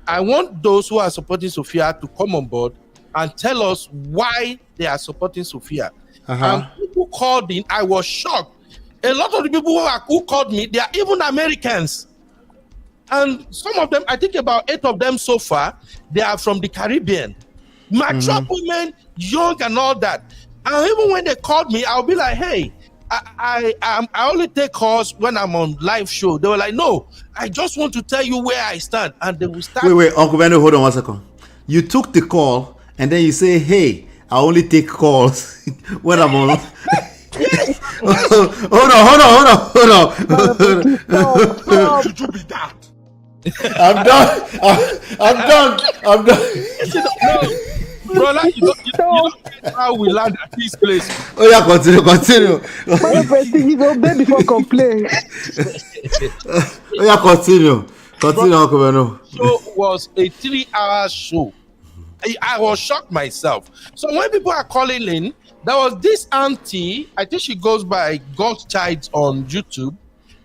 I want those who are supporting Sophia to come on board and tell us why they are supporting Sophia. And people called in. I was shocked. A lot of the people who called me, they are even Americans. And some of them, I think about 8 of them so far, they are from the Caribbean. Mature women, young and all that. And even when they called me, I'll be like, hey, I only take calls when I'm on live show. They were like, no, I just want to tell you where I stand. And they will start.
Wait, Uncle Benno, hold on 1 second. You took the call and then you say, hey, I only take calls when I'm on. Hold on.
Should you be that?
I'm done.
No, brother, you don't get how we land at this place.
Oh yeah, continue.
You go bed before complain.
Oh yeah, continue, Uncle Benno.
Show was a 3-hour show. I was shocked myself. So when people are calling in, there was this auntie, I think she goes by God's Child on YouTube.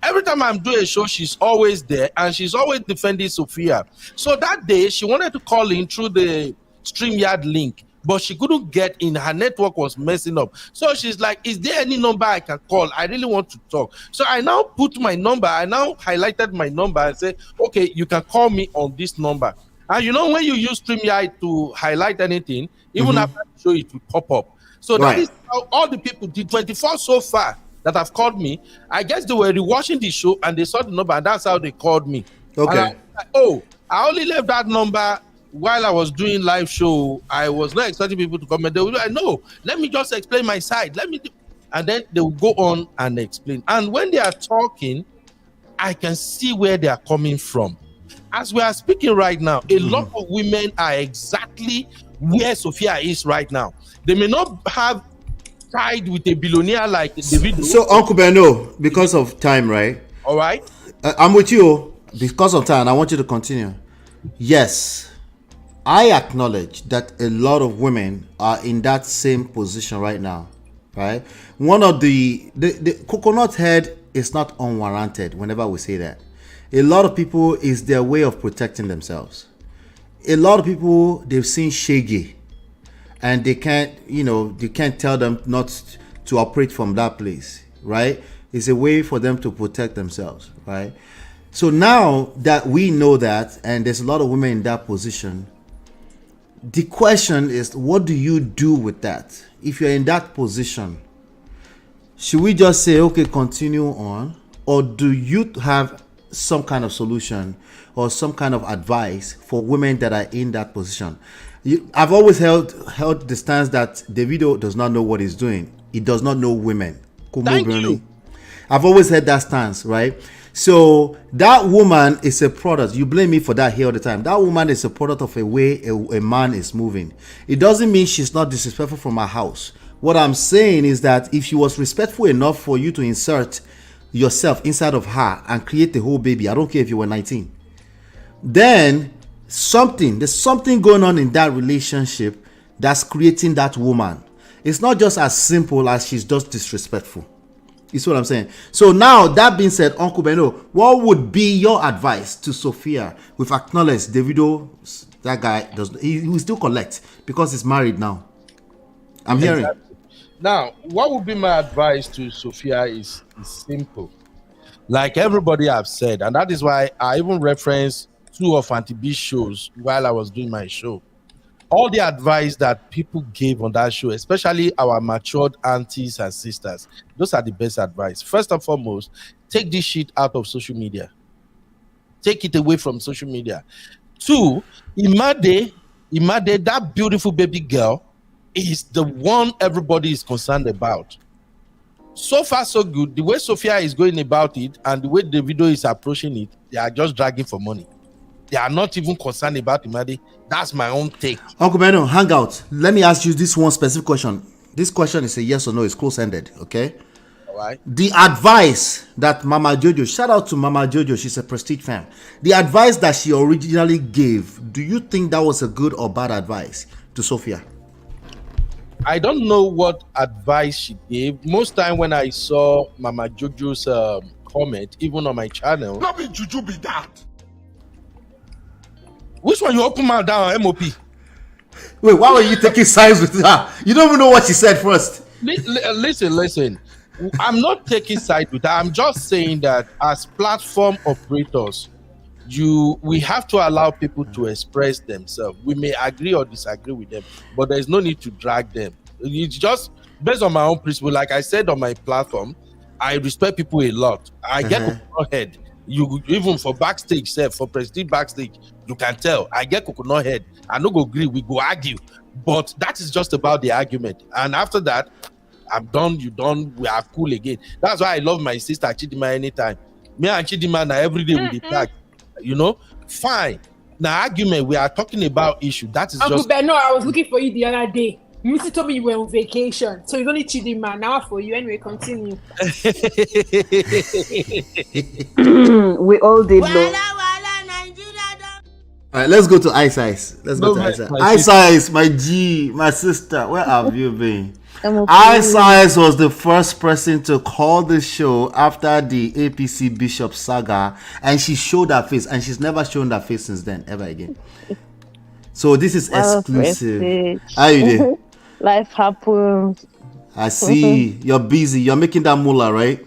Every time I'm doing a show, she's always there and she's always defending Sophia. So that day, she wanted to call in through the StreamYard link, but she couldn't get in. Her network was messing up. So she's like, is there any number I can call? I really want to talk. So I now put my number. I now highlighted my number and say, okay, you can call me on this number. And you know, when you use StreamYard to highlight anything, even after the show, it will pop up. So that is how all the people, the 24 so far that have called me, I guess they were rewatching the show and they saw the number, and that's how they called me.
Okay.
I only left that number while I was doing live show. I was not expecting people to comment. They would be like, no, let me just explain my side. And then they will go on and explain. And when they are talking, I can see where they are coming from. As we are speaking right now, a lot of women are exactly where Sophia is right now. They may not have tied with a billionaire like Davido.
So, Uncle Benno, because of time, right?
All right.
I'm with you because of time. I want you to continue. Yes, I acknowledge that a lot of women are in that same position right now, right? One of the coconut head is not unwarranted whenever we say that. A lot of people is their way of protecting themselves. A lot of people, they've seen shaggy and they can't tell them not to operate from that place, right? It's a way for them to protect themselves, right? So now that we know that, and there's a lot of women in that position, the question is, what do you do with that? If you're in that position, should we just say, okay, continue on? Or do you have some kind of solution or some kind of advice for women that are in that position? I've always held the stance that Davido does not know what he's doing. He does not know women.
Thank you.
I've always had that stance, right? So that woman is a product. You blame me for that here all the time. That woman is a product of a way a man is moving. It doesn't mean she's not disrespectful from her house. What I'm saying is that if she was respectful enough for you to insert yourself inside of her and create the whole baby, I don't care if you were 19, then there's something going on in that relationship that's creating that woman. It's not just as simple as she's just disrespectful. You see what I'm saying? So now, that being said, Uncle Beno, what would be your advice to Sophia? We've acknowledged Davido, that guy, he will still collect because he's married now. I'm hearing.
Now, what would be my advice to Sophia is simple. Like everybody have said, and that is why I even referenced 2 of Auntie B's shows while I was doing my show. All the advice that people gave on that show, especially our matured aunties and sisters, those are the best advice. First and foremost, take this shit out of social media. Take it away from social media. 2, Imade, that beautiful baby girl, is the one everybody is concerned about. So far, so good. The way Sophia is going about it and the way Davido is approaching it, they are just dragging for money. They are not even concerned about Imade. That's my own take.
Uncle Beno, hang out. Let me ask you this one specific question. This question is a yes or no. It's close-ended, okay?
All right.
The advice that Mama Jojo, shout out to Mama Jojo, she's a Prestige fan. The advice that she originally gave, do you think that was a good or bad advice to Sophia?
I don't know what advice she gave. Most time when I saw Mama Jojo's comment, even on my channel.
Not be Juju be that.
Which one you open mouth down, MOP?
Wait, why were you taking sides with her? You don't even know what she said first.
Listen. I'm not taking sides with her. I'm just saying that as platform operators, we have to allow people to express themselves. We may agree or disagree with them, but there's no need to drag them. It's just based on my own principle. Like I said on my platform, I respect people a lot. I get coconut head. You even for backstage, for Prestige backstage, you can tell I get coconut head. I no go agree, we go argue, but that is just about the argument. And after that, I'm done. You done. We are cool again. That's why I love my sister Chidima anytime. Me and Chidima na every day with the tag. You know, fine. Now argument, we are talking about issue. That is
Uncle
just.
Ben, no, I was looking for you the other day. Missy told me you were on vacation, so it's only Chidima now for you. Anyway, continue.
We all did know.
All right, let's go to Ice. Let's go to Ice. Ice, my G, my sister. Where have you been? Ice was the first person to call the show after the APC Bishop saga, and she showed her face, and she's never shown her face since then, ever again. So this is exclusive. How you doing?
Life happens.
I see. You're busy. You're making that moolah, right?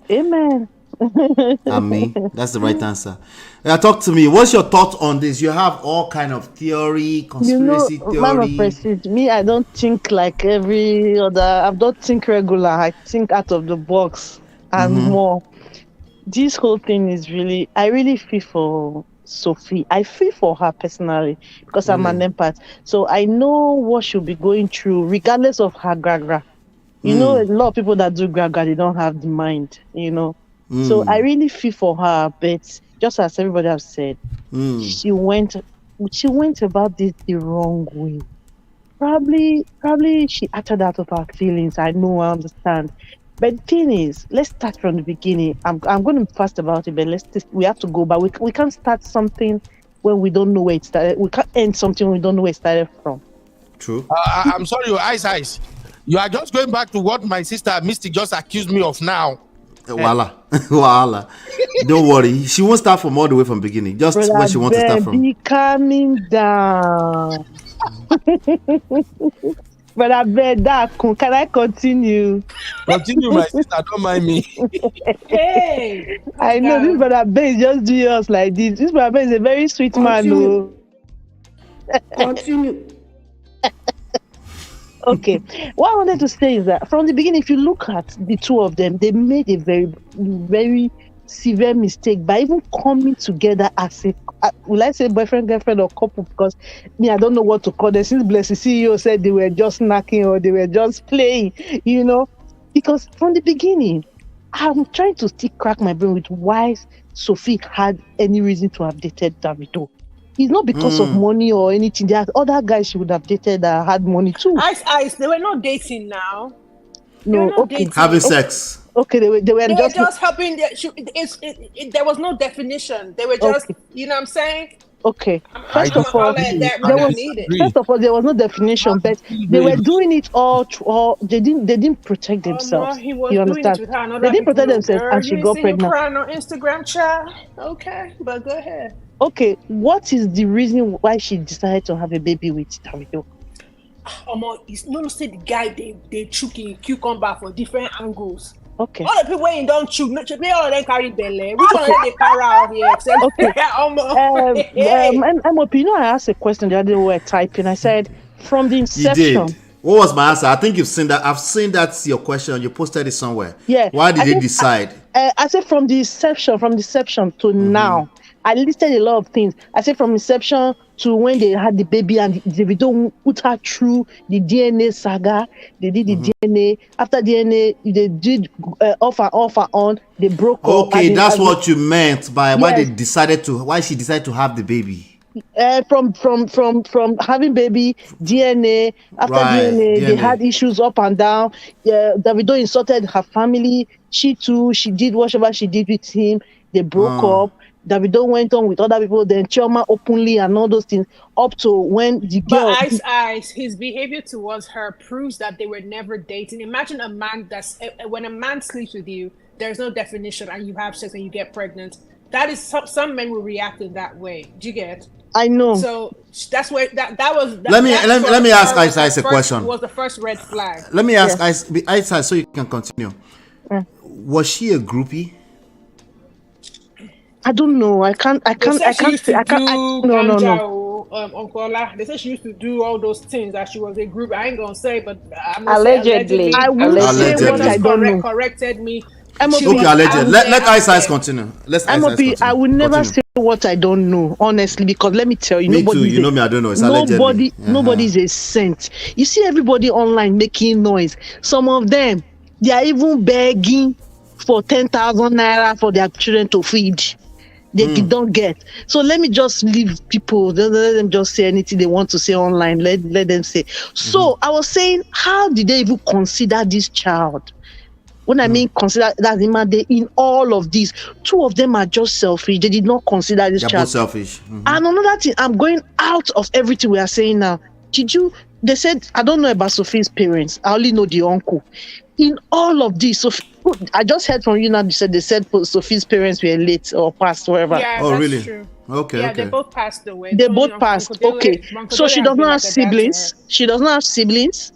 Amen.
That's the right answer. Talk to me. What's your thoughts on this? You have all kind of theory, conspiracy theory.
Man of Prestige, me, I don't think like every other. I don't think regular. I think out of the box and more. This whole thing is really. I really feel for Sophie. I feel for her personally because I'm an empath. So I know what she'll be going through, regardless of her gragra. You know, a lot of people that do gragra, they don't have the mind. You know. So I really feel for her, but just as everybody has said, she went about this the wrong way. Probably she acted out of her feelings. I understand. But the thing is, let's start from the beginning. I'm going to be fast about it, but we have to go back. We can't start something when we don't know where it started. We can't end something when we don't know where it started from.
True.
I'm sorry, Ice. You are just going back to what my sister Mystic just accused me of now.
Voila. Don't worry. She won't start from all the way from the beginning. Just where she wants to start from.
Be calming down. But I bet that can I continue?
Continue, my sister. Don't mind me.
Hey,
I know this brother Ben is just doing us like this. This brother Ben is a very sweet man. No.
Continue.
Okay. What I wanted to say is that from the beginning, if you look at the two of them, they made a very, very severe mistake by even coming together as a, will I say boyfriend, girlfriend, or couple? Because me, I don't know what to call them. Since Blessing CEO said they were just snacking or they were just playing, you know. Because from the beginning, I'm trying to still crack my brain with why Sophie had any reason to have dated Davido. It's not because of money or anything. There are other guys she would have dated that had money too.
Ice, they were not dating now.
No, okay.
Dating.
Having sex.
Okay, they were
just helping. There was no definition. They were just, you know what I'm saying?
Okay. First of all, there was no definition, but they were doing it all. They didn't protect themselves.
He was
you
doing
understand?
It with her,
they didn't protect themselves, and she got pregnant.
Crying on Instagram, child. Okay, but go ahead.
Okay, what is the reason why she decided to have a baby with Davido?
It's not say the guy they choking cucumber for different angles.
Okay.
All the people when don't choke, they all of them carry belly. Which one they carry out here?
Okay. MOP, I asked a question the other day we were typing. I said from the inception.
You did. What was my answer? I think you've seen that. I've seen that's your question. You posted it somewhere.
Yeah.
Why did they decide?
I said from the inception to now. I listed a lot of things. I said from inception to when they had the baby and Davido put her through the DNA saga. They did the DNA. After DNA, they did off and on. They broke up.
Okay, that's what you meant by why she decided to have the baby.
From having baby, DNA. After DNA, they had issues up and down. Davido insulted her family. She too, she did whatever she did with him. They broke up. Davido went on with other people, then Chioma openly and all those things, up to when the girl...
But Ice, his behavior towards her proves that they were never dating. Imagine a man when a man sleeps with you, there's no definition, and you have sex and you get pregnant. That is, some men will react in that way. Do you get?
I know.
So that's where that was...
Let me ask Ice a question.
Was the first red flag.
Let me ask Ice so you can continue. Was she a groupie?
I don't know. I can't.
No.
Uncle
Ola, they said she used to do all those things. That she was a group. I ain't gonna say, but I'm
allegedly. I will say what I don't know.
Corrected me.
Okay, allegedly. Let Ice continue.
I will never say what I don't know, honestly, because let me tell you,
me too. You know me. I don't know. It's allegedly.
Nobody is a saint. You see everybody online making noise. Some of them, they are even begging for 10,000 naira for their children to feed. They don't get. So let me just leave people. Let them just say anything they want to say online. Let them say. So I was saying, how did they even consider this child? When I mean consider, that's in all of these. Two of them are just selfish. They did not consider this child.
Both selfish.
And another thing, I'm going out of everything we are saying now. They said, I don't know about Sophie's parents. I only know the uncle. In all of this, I just heard from you now. They said Sophie's parents were late or passed, whatever.
Yeah, that's really true.
Okay.
Yeah, they both passed away.
They both passed. Okay. So she does not have siblings. She does not have siblings.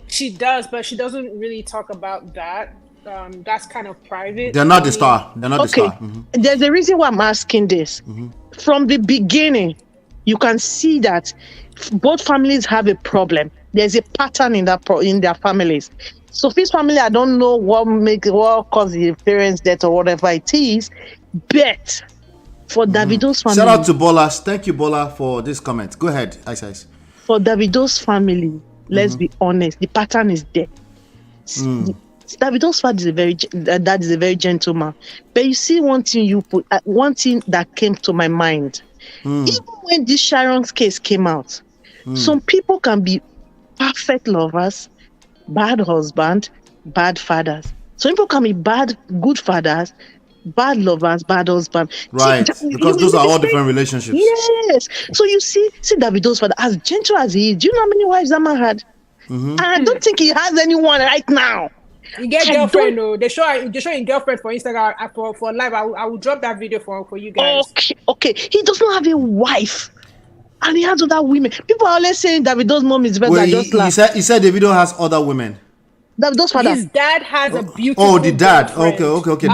She does, but she doesn't really talk about that. That's kind of private.
They're not the star. They're not the star.
There's a reason why I'm asking this. From the beginning, you can see that both families have a problem. There's a pattern in their families. Sophie's family, I don't know what caused the parents' death or whatever it is, but for Davido's family...
Shout out to Bola. Thank you, Bola, for this comment. Go ahead, Ice.
For Davido's family, let's be honest, the pattern is there. Davido's father is a very gentleman. But you see one thing that came to my mind. Even when this Sharon's case came out, some people can be perfect lovers, bad husband, bad fathers. Some people can be good fathers, bad lovers, bad husband.
Right, because those are all different relationships.
Yes. So you see Davido's father, as gentle as he is, do you know how many wives that man had? And I don't think he has anyone right now.
You get girlfriend though. They show your girlfriend for Instagram for live. I will drop that video for you guys.
Okay. He does not have a wife. And he has other women. People are always saying Davido's mom is better.
He said Davido has other women.
Davido's father.
His dad has a beautiful.
Oh, the dad.
Girlfriend.
Okay.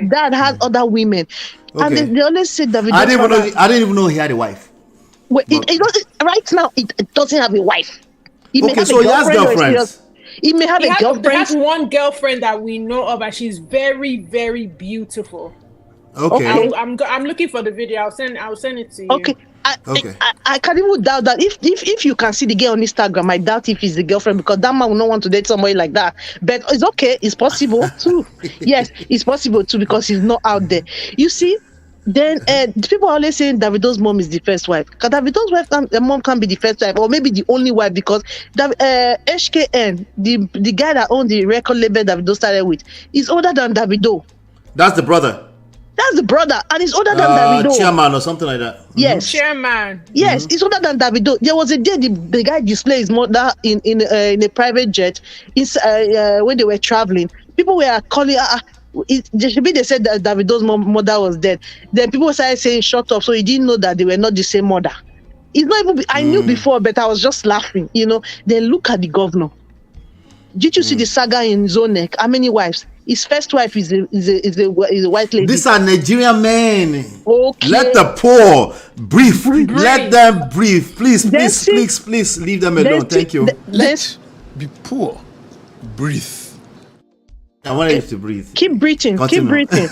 Dad has other women. Okay. And they always say Davido's father.
I didn't even know he had a wife.
Wait, right now, it doesn't have a wife.
He has girlfriends.
He may have a girlfriend.
He has one girlfriend that we know of, and she's very, very beautiful.
Okay.
I'm looking for the video. I'll send it to you.
Okay. I can't even doubt that if you can see the girl on Instagram, I doubt if it's the girlfriend, because that man will not want to date somebody like that. But it's okay, it's possible too. Yes, it's possible too, because he's not out there. You see, then people are always saying Davido's mom is the first wife. Because Davido's mom can't be the first wife, or maybe the only wife, because HKN, the guy that owned the record label Davido started with, is older than Davido.
That's the brother.
That's the brother, and he's older than Davido.
Chairman or something like that.
Yes.
Chairman.
Yes, he's older than Davido. There was a day the guy displayed his mother in a private jet when they were traveling. People were calling they said that Davido's mother was dead. Then people started saying shut up, so he didn't know that they were not the same mother. It's not even I knew before, but I was just laughing, Then look at the governor. Did you see the saga in his own neck? How many wives? His first wife is a white lady.
These are Nigerian men.
Okay.
Let the poor breathe. Let them breathe. Please leave them alone. Thank you.
Let be poor. Breathe.
I want you to breathe.
Keep breathing.
Continue.
Keep breathing.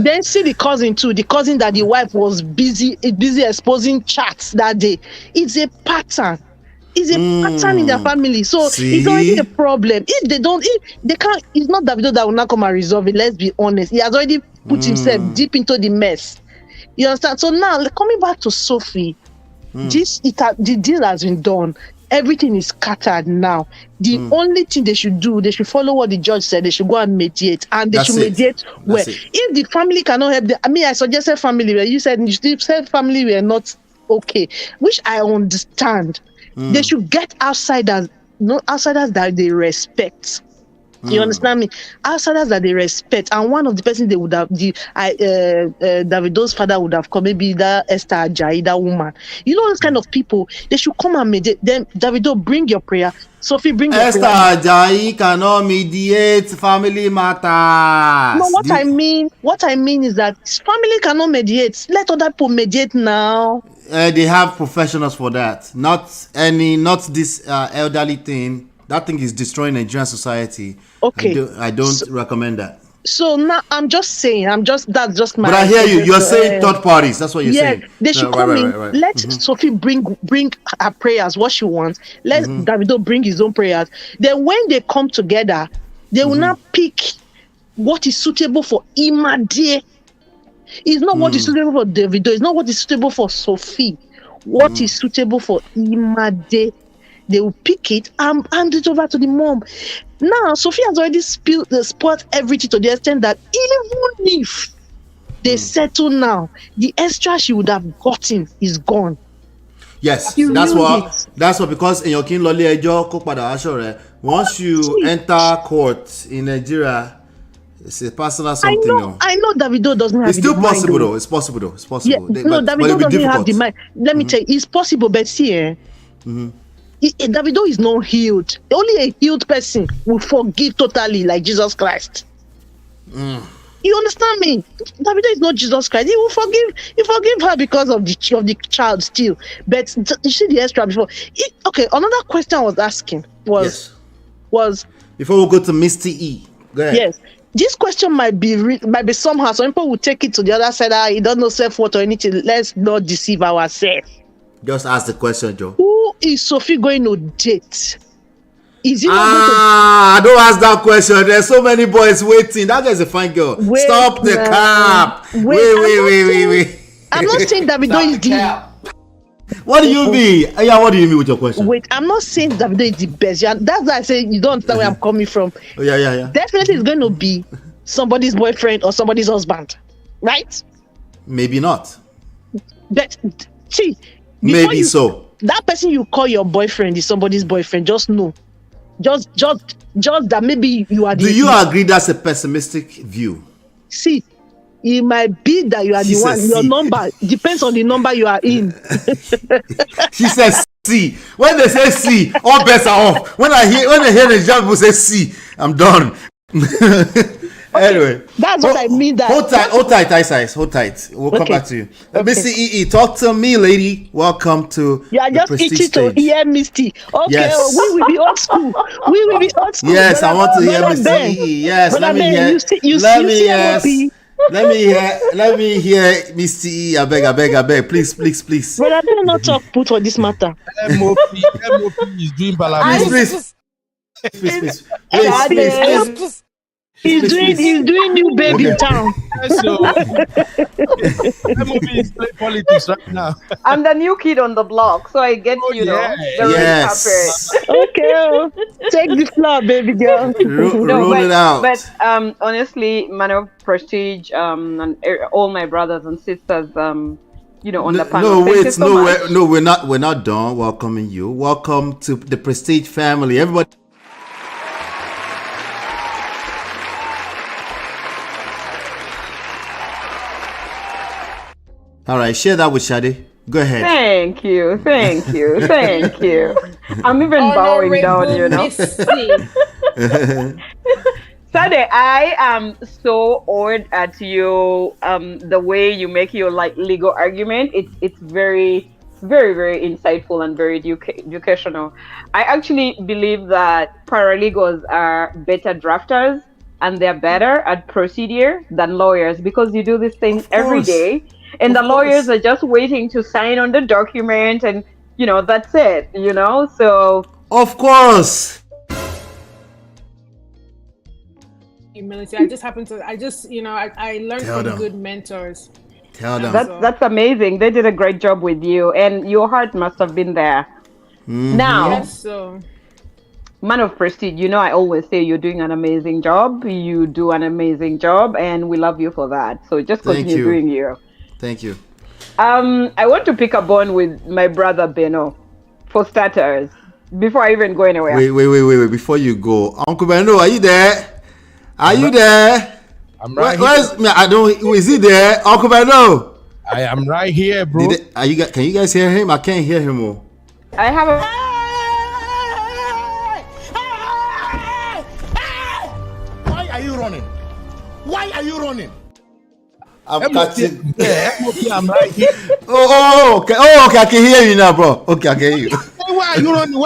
Then see the cousin too. The cousin that the wife was busy exposing chats that day. It's a pattern. It's a pattern in their family. So it's already a problem. If they can't, it's not Davido that will not come and resolve it. Let's be honest. He has already put himself deep into the mess. You understand? So now, coming back to Sophie, the deal has been done. Everything is scattered now. The only thing they should do, they should follow what the judge said. They should go and mediate, and they should mediate well. If the family cannot help them, I suggested family where you said family were not okay, which I understand. They should get outsiders that they respect. You understand me? Outsiders that they respect, and one of the persons they would have, Davido's father would have come, maybe that Esther Ajayi, that woman. Those kind of people, they should come and mediate. Then Davido, bring your prayer. Sophie, bring your
Esther
prayer.
Ajayi cannot mediate family matters.
No, what I mean is that family cannot mediate. Let other people mediate now.
They have professionals for that. Not this elderly thing. That thing is destroying Nigerian society.
Okay.
I don't recommend that.
So now I'm just saying, that's just my.
But I hear you. You're saying third parties. That's what you're saying.
They should come in. Right. Let Sophie bring her prayers, what she wants. Let Davido bring his own prayers. Then when they come together, they will not pick what is suitable for Imade. It's not what is suitable for Davido. It's not what is suitable for Sophie. What is suitable for Imade? They will pick it and hand it over to the mom. Now, Sophia has already spoiled everything to the extent that even if they settle now, the extra she would have gotten is gone.
Yes, that's what because in your king lolly ejo ko pada asore. Once you enter court in Nigeria, it's a personal something.
I know Davido doesn't have.
It's still possible though. It's possible. It's possible.
Yeah, Davido doesn't have the mind. Let me tell you, it's possible, but see, Davido is not healed. Only a healed person will forgive totally, like Jesus Christ. You understand me? Davido is not Jesus Christ. He will forgive. He forgive her because of the child still. But you see the extra before. Okay, another question I was asking was
before we go to Misty E. Go ahead.
Yes. This question might be somehow. Some people will take it to the other side. He doesn't know self-worth or anything. Let's not deceive ourselves.
Just ask the question, Joe.
Who is Sophie going to date? Is he not
don't ask that question. There's so many boys waiting. That guy's a fine girl. Stop the cap. Wait.
I'm not saying Davido is the.
What do you mean? Yeah, what do you mean with your question?
Wait, I'm not saying Davido is the best. That's why I say you don't understand where I'm coming from.
Yeah.
Definitely it's going to be somebody's boyfriend or somebody's husband, right?
Maybe not.
But see,
maybe so.
That person you call your boyfriend is somebody's boyfriend. Just know. Just that maybe you are the.
Do you agree that's a pessimistic view?
See, it might be that you are the one. Your number depends on the number you are in.
She says C. When they say C, all bets are off. When I hear the young people say C, I'm done. Anyway,
that's what I mean. That
hold tight, Ice. Hold tight. We'll come back to you. Misty EE, talk to me, lady. Welcome to.
You are just itchy to hear Misty. Okay,
yes.
We will be old school.
Yes, I want to hear Misty EE. Yes, let me hear.
You see MOP.
Let me hear Mr. E. I beg. Please.
But I don't not talk put on this matter.
MOP is doing
Please.
He's doing new baby town.
So MOP is playing politics right now.
I'm the new kid on the block, so I get the red carpet.
Okay, take the floor, baby girl.
Roll it out.
But honestly, man of prestige, and all my brothers and sisters, on the panel.
We're not done welcoming you. Welcome to the Prestige family, everybody. All right, share that with Shadi. Go ahead.
Thank you. I'm even bowing down, Sade, I am so awed at you. The way you make your legal argument. It's very, very, very insightful and very educational. I actually believe that paralegals are better drafters and they're better at procedure than lawyers because you do these things every day. And the lawyers are just waiting to sign on the document and, that's it, so.
Of course.
Humility. I learned from good mentors.
Tell them.
That's amazing. They did a great job with you and your heart must have been there.
Mm-hmm.
Now,
yes, so.
Man of prestige, I always say you're doing an amazing job. You do an amazing job and we love you for that. So just continue doing you.
Thank you.
I want to pick a bone with my brother Beno, for starters, before I even go anywhere.
Wait. Before you go, Uncle Beno, are you there? I'm right here. I don't. Is he there, Uncle Beno?
I am right here, bro.
Can you guys hear him? I can't hear him more.
I have a.
Why are you running?
I'm catching.
I'm right here.
Okay. I can hear you now, bro. Okay, I can hear you.
Why are you running?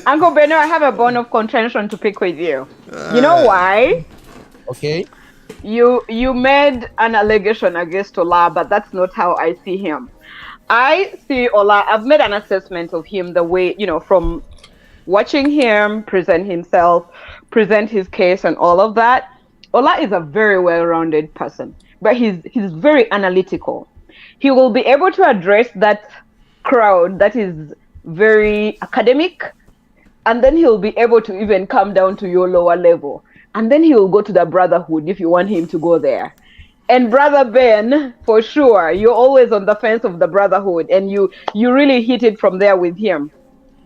Uncle Beno, I have a bone of contention to pick with you. You know why?
Okay.
You made an allegation against Ola, but that's not how I see him. I see Ola. I've made an assessment of him the way, from watching him present himself, present his case and all of that. Ola is a very well-rounded person, but he's very analytical. He will be able to address that crowd that is very academic, and then he'll be able to even come down to your lower level. And then he will go to the brotherhood if you want him to go there. And Brother Ben, for sure, you're always on the fence of the brotherhood, and you really hit it from there with him.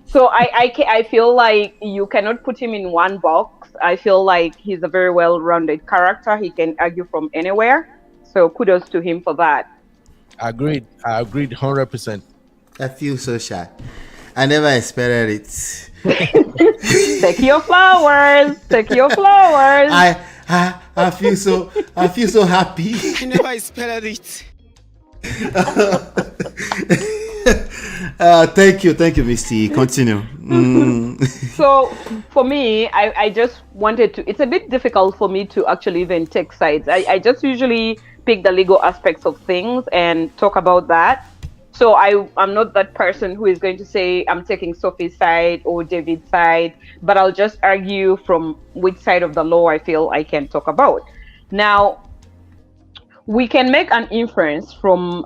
So I feel like you cannot put him in one box. I feel like he's a very well-rounded character. He can argue from anywhere. So kudos to him for that.
Agreed. I agreed 100%.
I feel so shy. I never expected it.
Take your flowers.
I feel so happy.
I never expected it.
Thank you, Misty. Continue.
So for me, I just wanted to. It's a bit difficult for me to actually even take sides. I just usually pick the legal aspects of things and talk about that. So I'm not that person who is going to say I'm taking Sophie's side or David's side, but I'll just argue from which side of the law I feel I can talk about. Now, we can make an inference from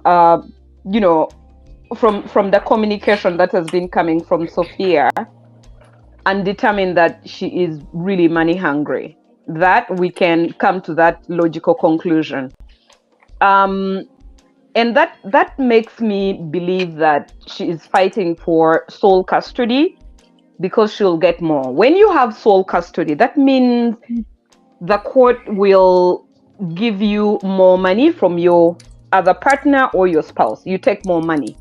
from the communication that has been coming from Sophia and determine that she is really money hungry. That we can come to that logical conclusion. And that makes me believe that she is fighting for sole custody because she'll get more. When you have sole custody, that means the court will give you more money from your other partner or your spouse. You take more money,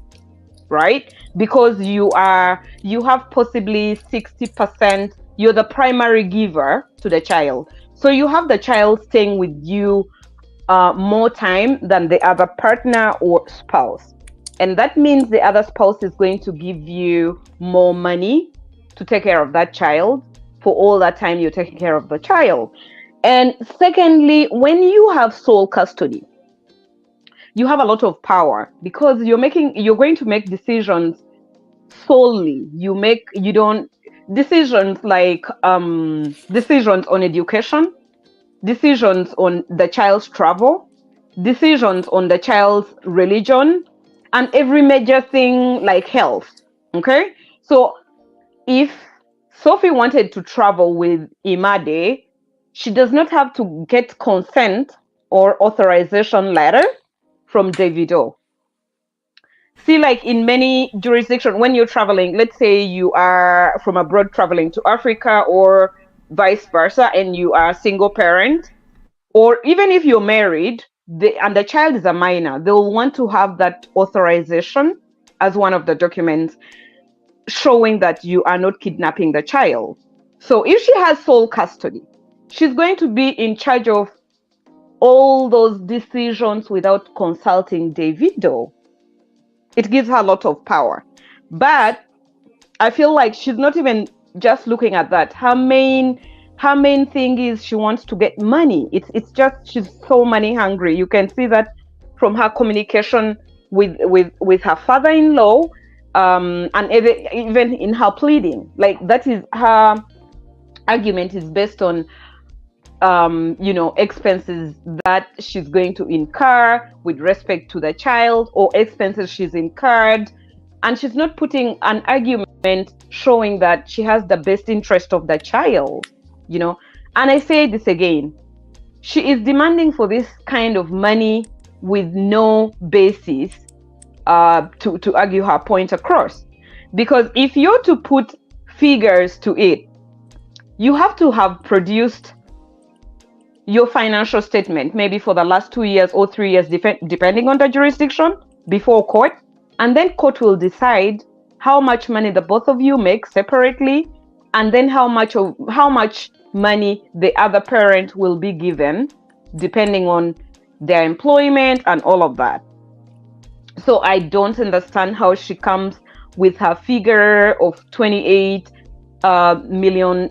right? Because you have possibly 60%, you're the primary giver to the child. So you have the child staying with you more time than the other partner or spouse. And that means the other spouse is going to give you more money to take care of that child for all that time you're taking care of the child. And secondly, when you have sole custody, you have a lot of power because you're going to make decisions solely. Decisions like decisions on education, decisions on the child's travel, decisions on the child's religion, and every major thing like health. Okay? So if Sophie wanted to travel with Imade, she does not have to get consent or authorization letter from Davido. See, like in many jurisdictions, when you're traveling, let's say you are from abroad traveling to Africa or vice versa, and you are a single parent, or even if you're married and the child is a minor, they'll want to have that authorization as one of the documents showing that you are not kidnapping the child. So if she has sole custody, she's going to be in charge of all those decisions without consulting Davido. It gives her a lot of power. But I feel like she's not even just looking at that. Her main thing is she wants to get money. It's just she's so money hungry. You can see that from her communication with her father-in-law, and even in her pleading. Like that is her argument is based on expenses that she's going to incur with respect to the child, or expenses she's incurred, and she's not putting an argument showing that she has the best interest of the child, And I say this again, she is demanding for this kind of money with no basis to argue her point across. Because if you're to put figures to it, you have to have produced your financial statement, maybe for the last 2 years or 3 years, depending on the jurisdiction, before court. And then court will decide how much money the both of you make separately, and then how much money the other parent will be given, depending on their employment and all of that. So I don't understand how she comes with her figure of 28 million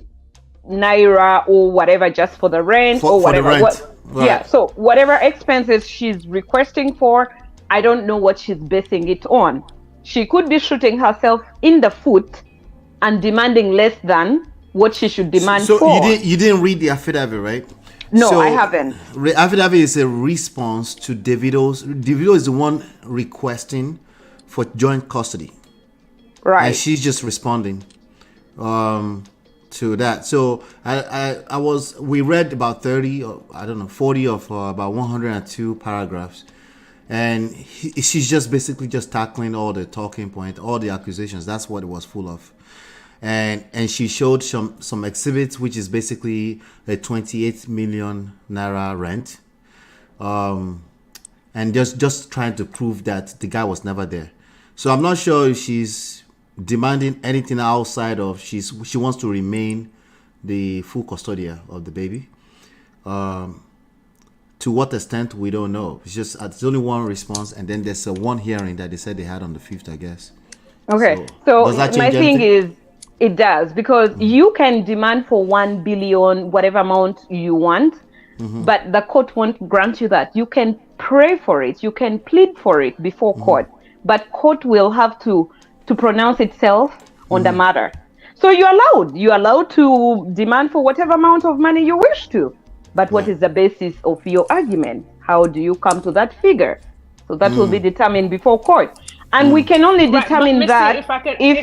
naira or whatever just for the rent or whatever.
Right.
Yeah, so whatever expenses she's requesting for, I don't know what she's basing it on. She could be shooting herself in the foot and demanding less than what she should demand for.
So you didn't read the affidavit, right?
No,
so
I haven't.
Affidavit is a response to Davido's. Davido is the one requesting for joint custody,
right?
And she's just responding to that. So we read about 30 or 40 of about 102 paragraphs, and she's just basically just tackling all the talking point, all the accusations. That's what it was full of. And she showed some exhibits, which is basically a 28 million naira rent, and just trying to prove that the guy was never there. So I'm not sure if she's demanding anything outside of she wants to remain the full custodian of the baby. To what extent, we don't know. It's only one response, and then there's one hearing that they said they had on the 5th, I guess.
Okay, so my thing is, it does, because you can demand for 1 billion, whatever amount you want, but the court won't grant you that. You can pray for it, you can plead for it before court, but court will have to pronounce itself on the matter. So you're allowed to demand for whatever amount of money you wish to, but what is the basis of your argument? How do you come to that figure? So that will be determined before court. And we can only determine that
if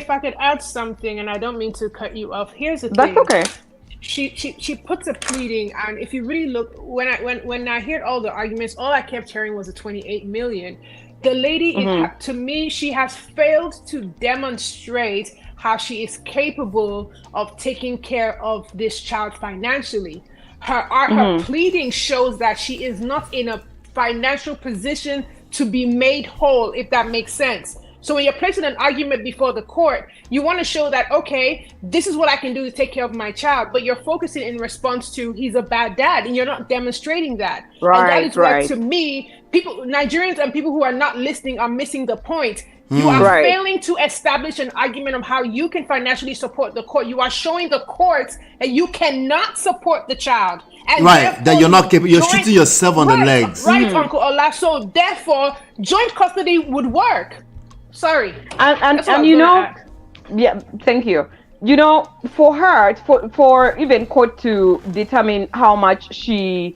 I could add something, and I don't mean to cut you off. Here's the thing.
That's okay.
She puts a pleading, and if you really look, when I heard all the arguments, all I kept hearing was the 28 million. The lady, to me, she has failed to demonstrate how she is capable of taking care of this child financially. Her pleading shows that she is not in a financial position to be made whole, if that makes sense. So when you're placing an argument before the court, you want to show that, okay, this is what I can do to take care of my child, but you're focusing in response to he's a bad dad, and you're not demonstrating that.
Right,
and that is where, to me, Nigerians and people who are not listening are missing the point. You are
Right.
failing to establish an argument of how you can financially support the court. You are showing the courts that you cannot support the child. And
Right, that you're not capable. You're shooting yourself on the legs.
Right, Uncle Ola. So therefore, joint custody would work. Sorry.
And you know, yeah, thank you. You know, for her, for even court to determine how much she,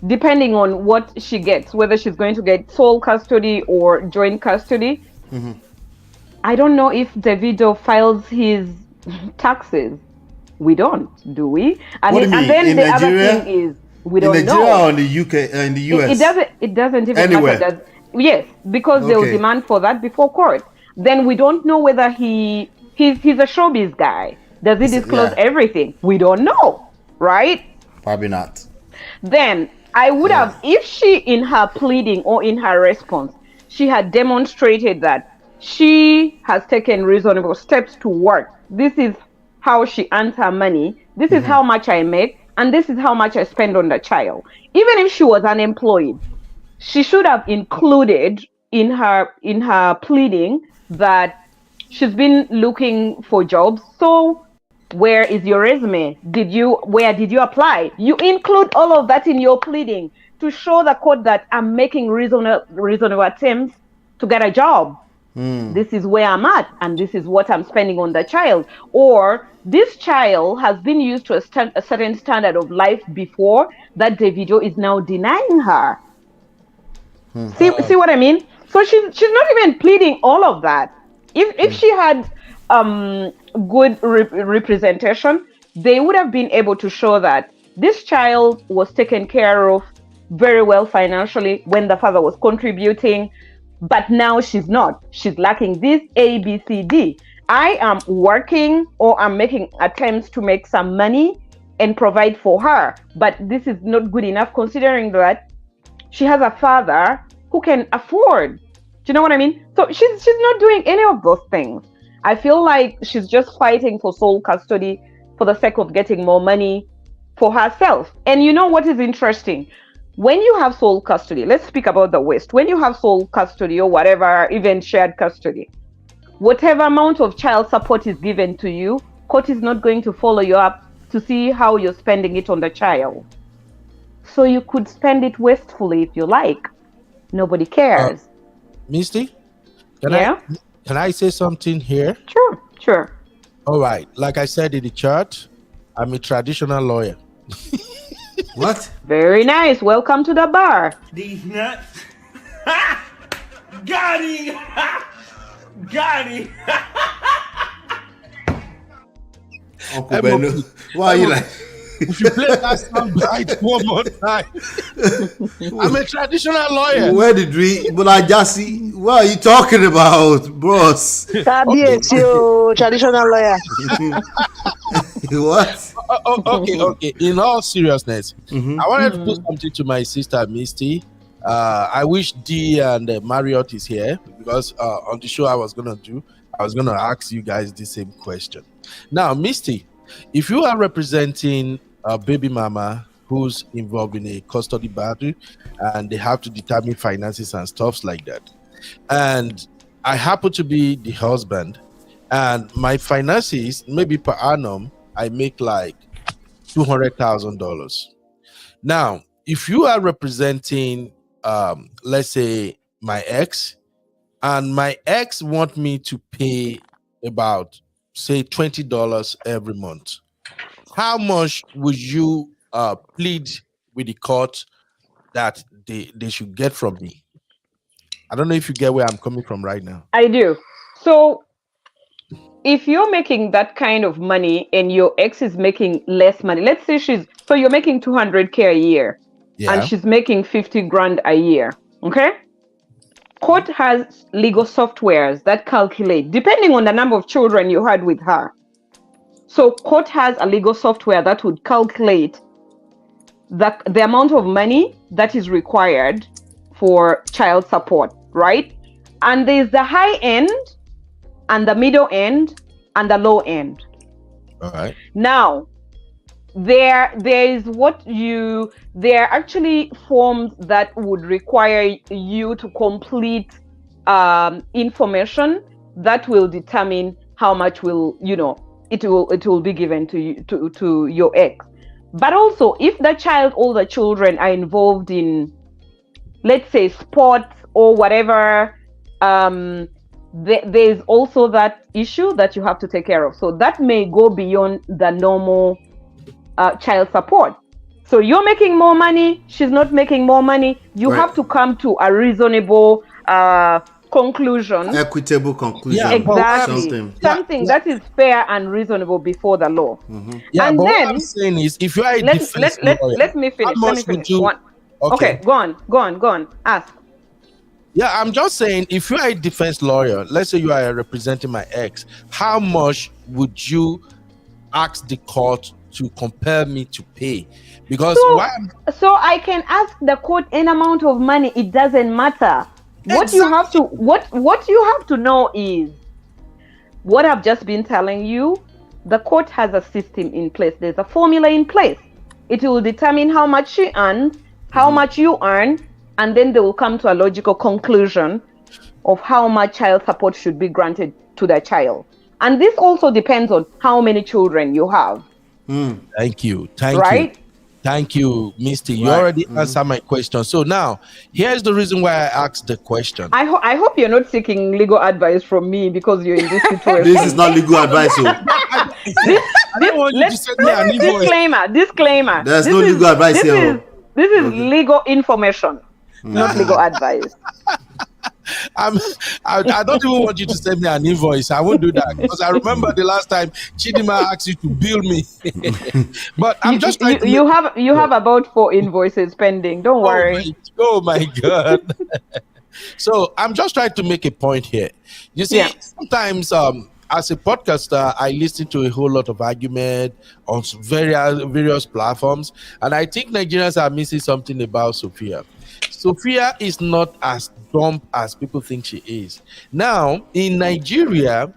depending on what she gets, whether she's going to get sole custody or joint custody, I don't know if Davido files his taxes. We don't, do we? And,
What do you mean?
And then
In
the
Nigeria?
other thing is we don't
in Nigeria
know.
or in the UK, in the US?
It doesn't even
Anywhere.
matter. Yes, because they'll
Okay.
demand for that before court. Then we don't know whether he's a showbiz guy. Does he disclose everything? We don't know, right?
Probably not.
Then I would have, if she in her pleading or in her response, she had demonstrated that she has taken reasonable steps to work. This is how she earns her money. This is how much I make, and this is how much I spend on the child. Even if she was unemployed, she should have included in her pleading that she's been looking for jobs. So where is your resume? Where did you apply? You include all of that in your pleading to show the court that I'm making reasonable attempts to get a job. This is where I'm at, and this is what I'm spending on the child. Or this child has been used to a certain standard of life before that Davido is now denying her. See what I mean? So she's not even pleading all of that. If she had good representation, they would have been able to show that this child was taken care of very well financially when the father was contributing, but now she's not. She's lacking this A, B, C, D. I am working, or I'm making attempts to make some money and provide for her, but this is not good enough considering that she has a father who can afford. Do you know what I mean? So she's not doing any of those things. I feel like she's just fighting for sole custody for the sake of getting more money for herself. And you know what is interesting? When you have sole custody, let's speak about the West. When you have sole custody or whatever, even shared custody, whatever amount of child support is given to you, court is not going to follow you up to see how you're spending it on the child. So you could spend it wastefully if you like. Nobody cares.
Misty, can I say something here?
Sure.
All right. Like I said in the chat, I'm a traditional lawyer.
What?
Very nice. Welcome to the bar.
These nuts. Got him. Got him.
Uncle Benno, why are you like?
If you play that sound right one more time, I'm a traditional lawyer.
Where did we? But I just see. What are you talking about, bros?
Traditional lawyer.
What?
Okay. In all seriousness, I wanted to put something to my sister Misty. I wish Dee and Marriott is here because on the show I was gonna ask you guys the same question. Now, Misty, if you are representing a baby mama who's involved in a custody battle and they have to determine finances and stuff like that, and I happen to be the husband, and my finances, maybe per annum, I make like $200,000. Now, if you are representing, let's say my ex, and my ex want me to pay about, say, $20 every month, how much would you plead with the court that they should get from me? I don't know if you get where I'm coming from right now.
I do. So if you're making that kind of money and your ex is making less money, let's say you're making $200K a year, and she's making 50 grand a year. Okay. Court has legal softwares that calculate depending on the number of children you had with her. So court has a legal software that would calculate the amount of money that is required for child support, right? And there's the high end and the middle end and the low end.
All right.
Now, there are actually forms that would require you to complete information that will determine how much will it will be given to you to your ex. But also, if the child or the children are involved in, let's say, sports or whatever, there's also that issue that you have to take care of. So that may go beyond the normal child support. So you're making more money, she's not making more money. You have to come to a reasonable conclusion.
Equitable conclusion.
Exactly. Something that is fair and reasonable before the law.
Yeah,
and
but
then
what I'm saying is, if you are a
let me finish.
how much would you?
Okay, go on. Ask.
Yeah, I'm just saying, if you are a defense lawyer, let's say you are representing my ex, how much would you ask the court to compel me to pay? Because
so I can ask the court an amount of money. It doesn't matter. What you have to know is what I've just been telling you. The court has a system in place. There's a formula in place. It will determine how much she earns, how much you earn, and then they will come to a logical conclusion of how much child support should be granted to the child. And this also depends on how many children you have.
Thank you. Thank you, Misty. You already answered my question. So now, here's the reason why I asked the question.
I hope you're not seeking legal advice from me because you're in this situation.
This is not legal advice.
I don't want you to send me an invoice.
Disclaimer.
There's no legal advice here.
This is legal information, not legal advice.
I don't even want you to send me an invoice. I won't do that because I remember the last time Chidima asked you to bill me. But I'm just trying to.
You have about 4 invoices pending. Don't worry.
Oh my God. So I'm just trying to make a point here. You see, sometimes as a podcaster, I listen to a whole lot of argument on various platforms, and I think Nigerians are missing something about Sophia. Sophia is not as dumb as people think she is. Now, in Nigeria,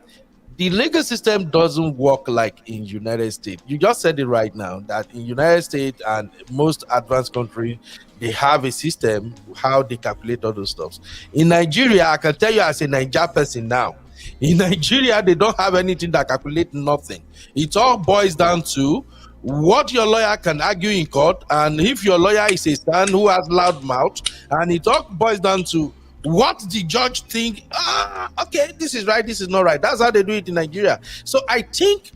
the legal system doesn't work like in United States. You just said it right now that in United States and most advanced countries, they have a system how they calculate all those stuff. In Nigeria, I can tell you as a Niger person now, in Nigeria, they don't have anything that calculates nothing. It all boils down to what your lawyer can argue in court, and if your lawyer is a stan who has loud mouth, and it all boils down to what the judge think. Okay, this is right, this is not right. That's how they do it in Nigeria. So I think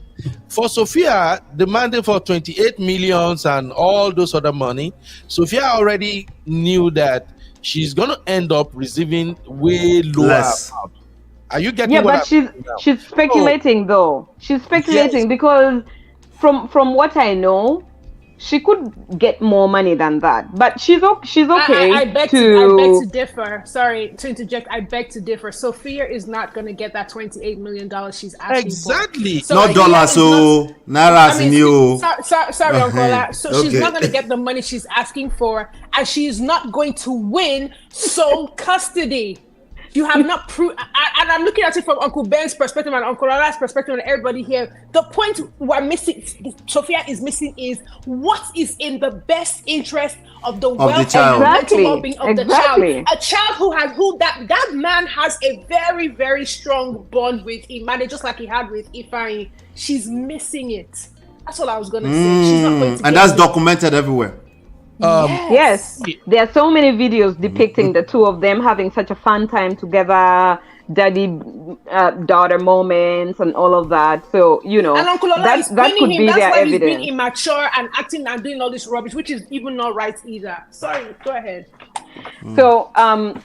for Sophia demanding for 28 millions and all those other money, Sophia already knew that she's gonna end up receiving way lower amount. Are you getting what
but she's speculating though. She's speculating because from what I know, she could get more money than that. But she's okay.
I beg to differ. Sorry to interject. I beg to differ. Sophia is not going to get that $28 million she's asking
exactly.
for.
Not dollars, so naira in you.
Sorry, Uncle. So she's not going to get the money she's asking for, and she's not going to win sole custody. You have not proved, and I'm looking at it from Uncle Ben's perspective and Uncle Lala's perspective and everybody here. The point we're missing, Sophia is missing, is what is in the best interest of the welfare and mental well-being of the child. A child that man has a very, very strong bond with Imani, just like he had with Ifeanyi. She's missing it. That's all I was gonna say. She's not going to
and that's documented everywhere.
Yes, there are so many videos depicting the two of them having such a fun time together, daddy-daughter moments and all of that. So, and
Uncle Lola is
that could be
that's
their
why
evidence.
He's being immature and acting and doing all this rubbish, which is even not right either. Sorry, go ahead.
So, on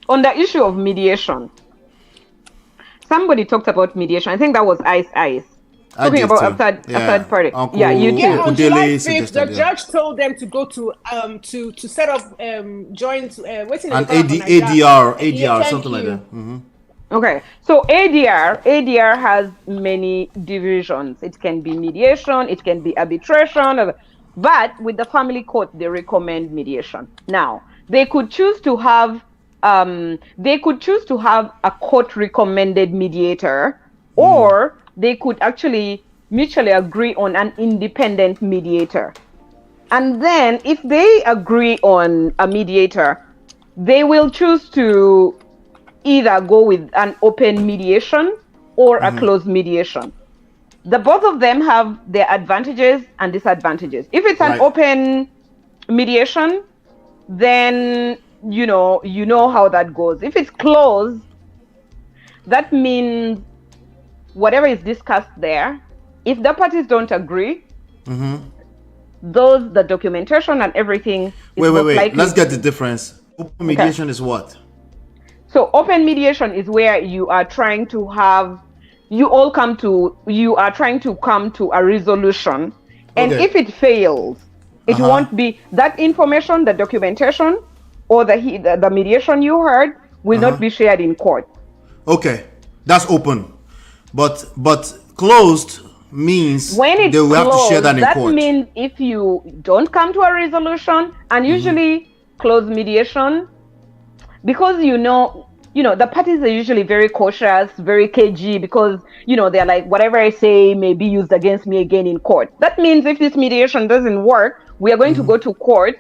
the issue of mediation, somebody talked about mediation. I think that was Ice. Talking about a third party. You too.
On July 5th, the judge told them to go to set up joint
ADR something like that.
Okay, so ADR has many divisions. It can be mediation, it can be arbitration, but with the family court they recommend mediation. Now they could choose to have a court recommended mediator, or they could actually mutually agree on an independent mediator. And then if they agree on a mediator, they will choose to either go with an open mediation or a closed mediation. The both of them have their advantages and disadvantages. If it's an open mediation, then you know how that goes. If it's closed, that means whatever is discussed there, if the parties don't agree, the documentation and everything is
wait. Let's get the difference. Open mediation is what?
So open mediation is where you are trying to come to a resolution, and if it fails, it won't be that information, the documentation, or the mediation you heard will not be shared in court. Okay,
that's open, but closed means
when
they will have to share that in court.
That means if you don't come to a resolution, and usually closed mediation, because the parties are usually very cautious, very cagey, because they're like, whatever I say may be used against me again in court. That means if this mediation doesn't work, we are going to go to court,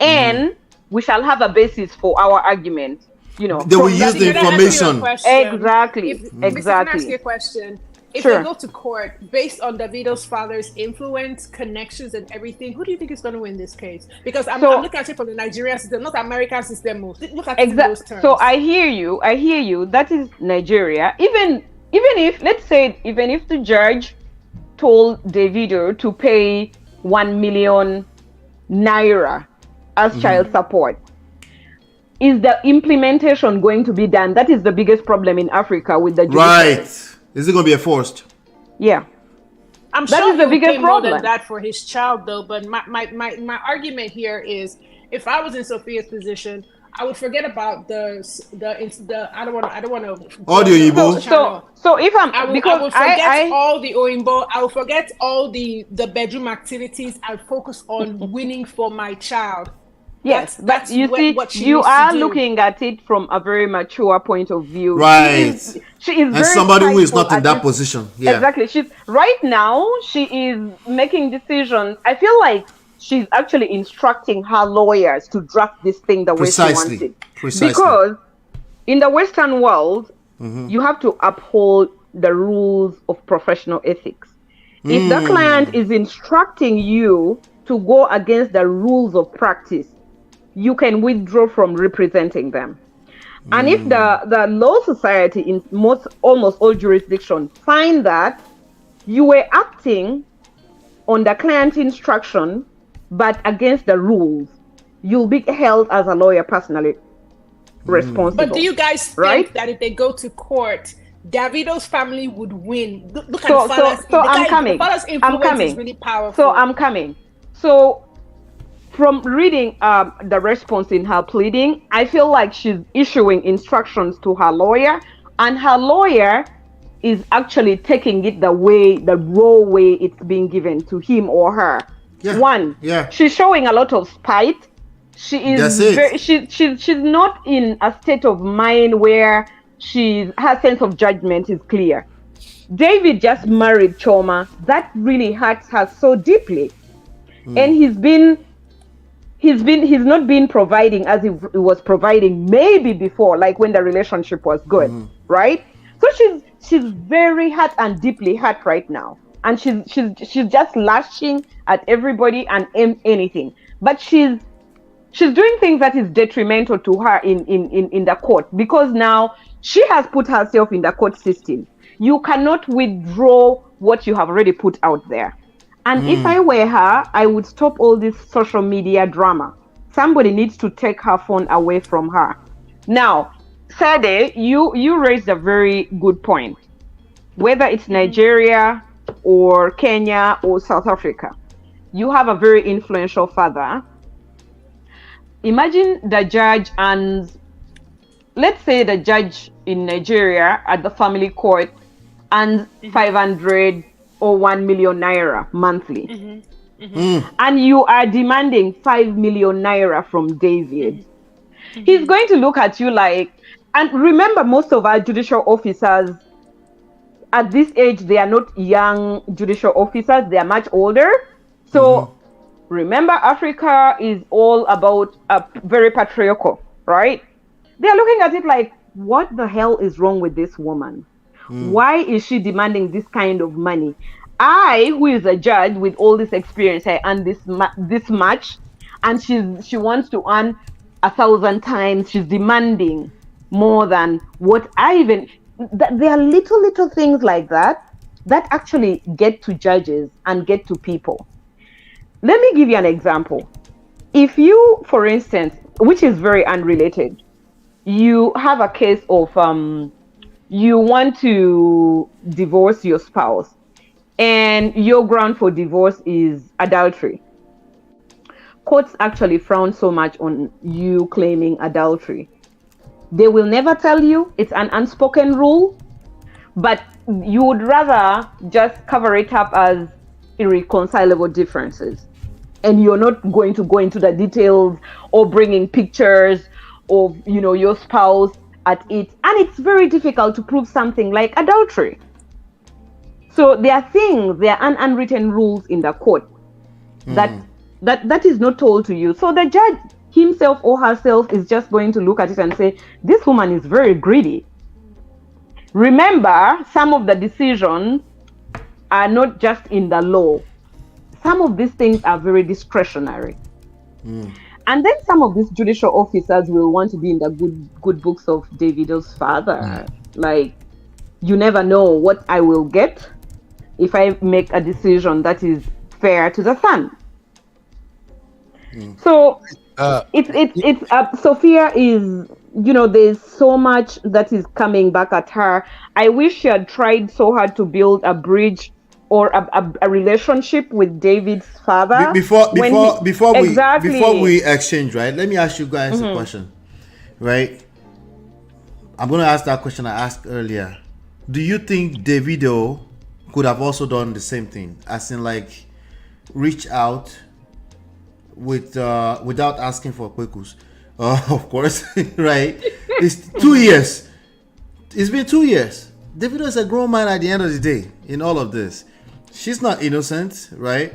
and we shall have a basis for our argument.
They will use the information.
Exactly.
Can I ask you a question? If they go to court, based on Davido's father's influence, connections, and everything, who do you think is going to win this case? Because I'm looking at it from the Nigerian system, not the American system. Look at it in those terms.
So I hear you. That is Nigeria. Even if the judge told Davido to pay 1 million naira as child support, is the implementation going to be done? That is the biggest problem in Africa with the judiciary.
Right. Is it going to be enforced?
Yeah.
I'm
that
sure
is the biggest
more
problem.
than that for his child, though. But my argument here is, if I was in Sophia's position, I would forget about the I don't want to
audio Igbo.
So if
I would forget all the Oimbo. I would forget all the bedroom activities. I would focus on winning for my child.
Yes, but you are looking at it from a very mature point of view.
Right.
She is
and somebody who is not in that position. Yeah.
Exactly. Right now, she is making decisions. I feel like she's actually instructing her lawyers to draft this thing the way she wants it.
Precisely.
Because in the Western world, you have to uphold the rules of professional ethics. If the client is instructing you to go against the rules of practice, you can withdraw from representing them. And if the law society in almost all jurisdictions find that you were acting on the client's instruction but against the rules, you'll be held as a lawyer personally responsible.
But do you guys think that if they go to court, Davido's family would win? Look at the father's. The father's influence is really powerful.
So I'm coming. So from reading the response in her pleading, I feel like she's issuing instructions to her lawyer, and her lawyer is actually taking it the raw way it's being given to him or her. Yeah. She's showing a lot of spite. She is she's not in a state of mind where her sense of judgment is clear. David just married Choma. That really hurts her so deeply, and he's not been providing as he was providing maybe before, like when the relationship was good, right? So she's very hurt and deeply hurt right now, and she's just lashing at everybody and anything. But she's doing things that is detrimental to her in the court, because now she has put herself in the court system. You cannot withdraw what you have already put out there. And if I were her, I would stop all this social media drama. Somebody needs to take her phone away from her. Now, Sade, you raised a very good point. Whether it's Nigeria or Kenya or South Africa, you have a very influential father. Imagine the judge, and let's say the judge in Nigeria at the family court earns 500 or 1 million naira monthly. And you are demanding 5 million naira from David. He's going to look at you like, and remember, most of our judicial officers at this age, they are not young judicial officers, they are much older. So remember, Africa is all about very patriarchal, right? They are looking at it like what the hell is wrong with this woman? Why is she demanding this kind of money? I, who is a judge with all this experience, I earn this much, and she wants to earn 1,000 times. She's demanding more than what I even. There are little things like that actually get to judges and get to people. Let me give you an example. If you, for instance, which is very unrelated, you have a case of you want to divorce your spouse, and your ground for divorce is adultery. Courts actually frown so much on you claiming adultery. They will never tell you, it's an unspoken rule, but you would rather just cover it up as irreconcilable differences. And you're not going to go into the details or bringing pictures of, your spouse at it. And it's very difficult to prove something like adultery. So there are unwritten rules in the court that is not told to you. So the judge himself or herself is just going to look at it and say, this woman is very greedy. Remember, some of the decisions are not just in the law. Some of these things are very discretionary. And then some of these judicial officers will want to be in the good books of Davido's father. Like, you never know what I will get if I make a decision that is fair to the son. So Sophia is, there's so much that is coming back at her. I wish she had tried so hard to build a bridge or a relationship with David's father.
Before we exchange, right? Let me ask you guys a question, right? I'm going to ask that question I asked earlier. Do you think Davido could have also done the same thing, as in like reach out without asking for kwekus? Of course, right? It's 2 years. It's been 2 years. Davido is a grown man at the end of the day in all of this. She's not innocent, right?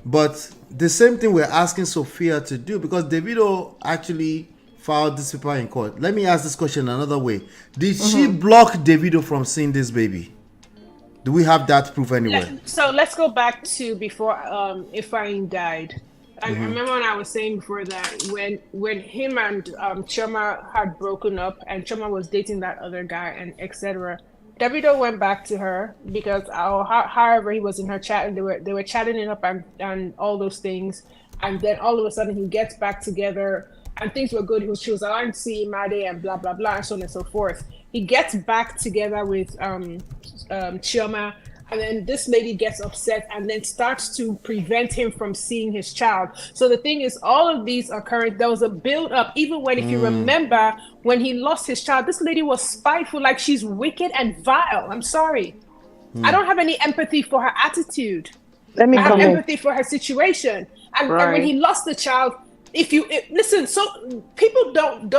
But the same thing we're asking Sophia to do, because Davido actually filed this paper in court. Let me ask this question another way. Did she block Davido from seeing this baby? Do we have that proof anywhere?
So let's go back to before Ifeanyi died. I remember when I was saying before that when him and Chioma had broken up and Chioma was dating that other guy and etc. Davido went back to her because however he was in her chat and they were chatting it up and all those things, and then all of a sudden he gets back together and things were good. She was allowed to see Made and blah blah blah and so on and so forth. He gets back together with Chioma, and then this lady gets upset and then starts to prevent him from seeing his child. So the thing is, all of these are current. There was a build up, even when, if you remember, when he lost his child, this lady was spiteful, like she's wicked and vile. I'm sorry. I don't have any empathy for her attitude. I have empathy for her situation. And when he lost the child, listen, so people don't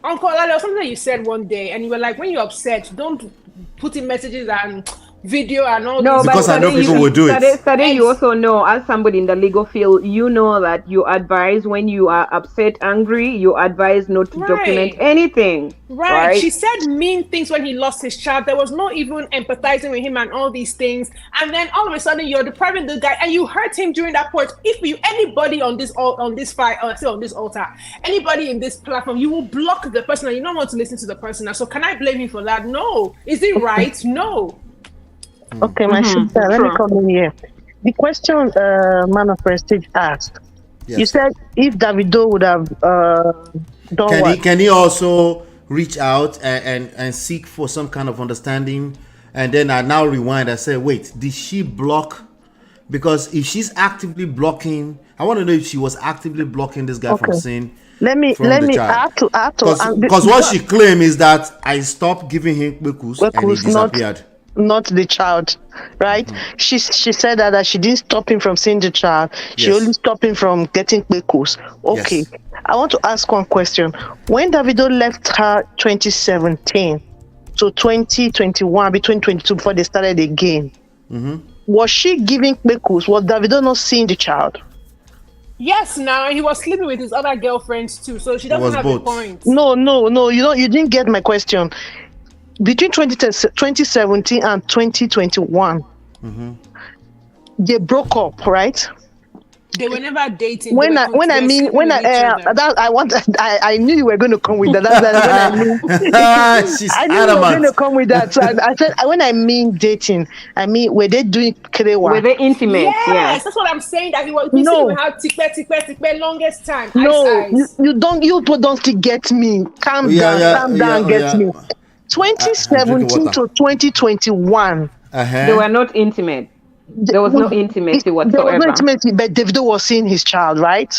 Uncle Lalo, something that you said one day, and you were like, when you're upset, don't put in messages and video and all this.
Because I know people will do it.
Sade, you also know, as somebody in the legal field, you know that you advise when you are upset, angry, you advise not to document anything.
Right. She said mean things when he lost his child. There was no even empathizing with him and all these things. And then all of a sudden you're depriving the guy and you hurt him during that point. If anybody on this altar, anybody in this platform, you will block the person and you don't want to listen to the person. So can I blame him for that? No. Is it right? No.
Okay, my sister, let me come in here. The question Man of Prestige asked, you said if Davido would have done
can he also reach out and seek for some kind of understanding? And then I now rewind, I say, wait, did she block? Because if she's actively blocking, I want to know if she was actively blocking this guy from seeing.
Let me add to
because what she claimed is that I stopped giving him kwekus and he disappeared.
Not the child, right? She said that she didn't stop him from seeing the child. She only stopped him from getting kwekus. Okay. Yes. I want to ask one question. When Davido left her 2017 to 2021, between 22 before they started again, was she giving kwekus? Was Davido not seeing the child?
Yes, now he was sleeping with his other girlfriends too, so she doesn't have a point.
No, you didn't get my question. Between 2017 and 2021, they broke up, right?
They were never dating.
I knew you were going to come with that. I knew you were going to come with that. So I said, when I mean dating, I mean, were they doing krewa?
Were they intimate?
Yes, that's what I'm saying. That he was sleeping with her tikpe longest time.
No, you don't still get me. Calm down, get me. 2017 to 2021.
They were not intimate. There was no intimacy whatsoever.
There was no intimacy, but Davido was seeing his child, right?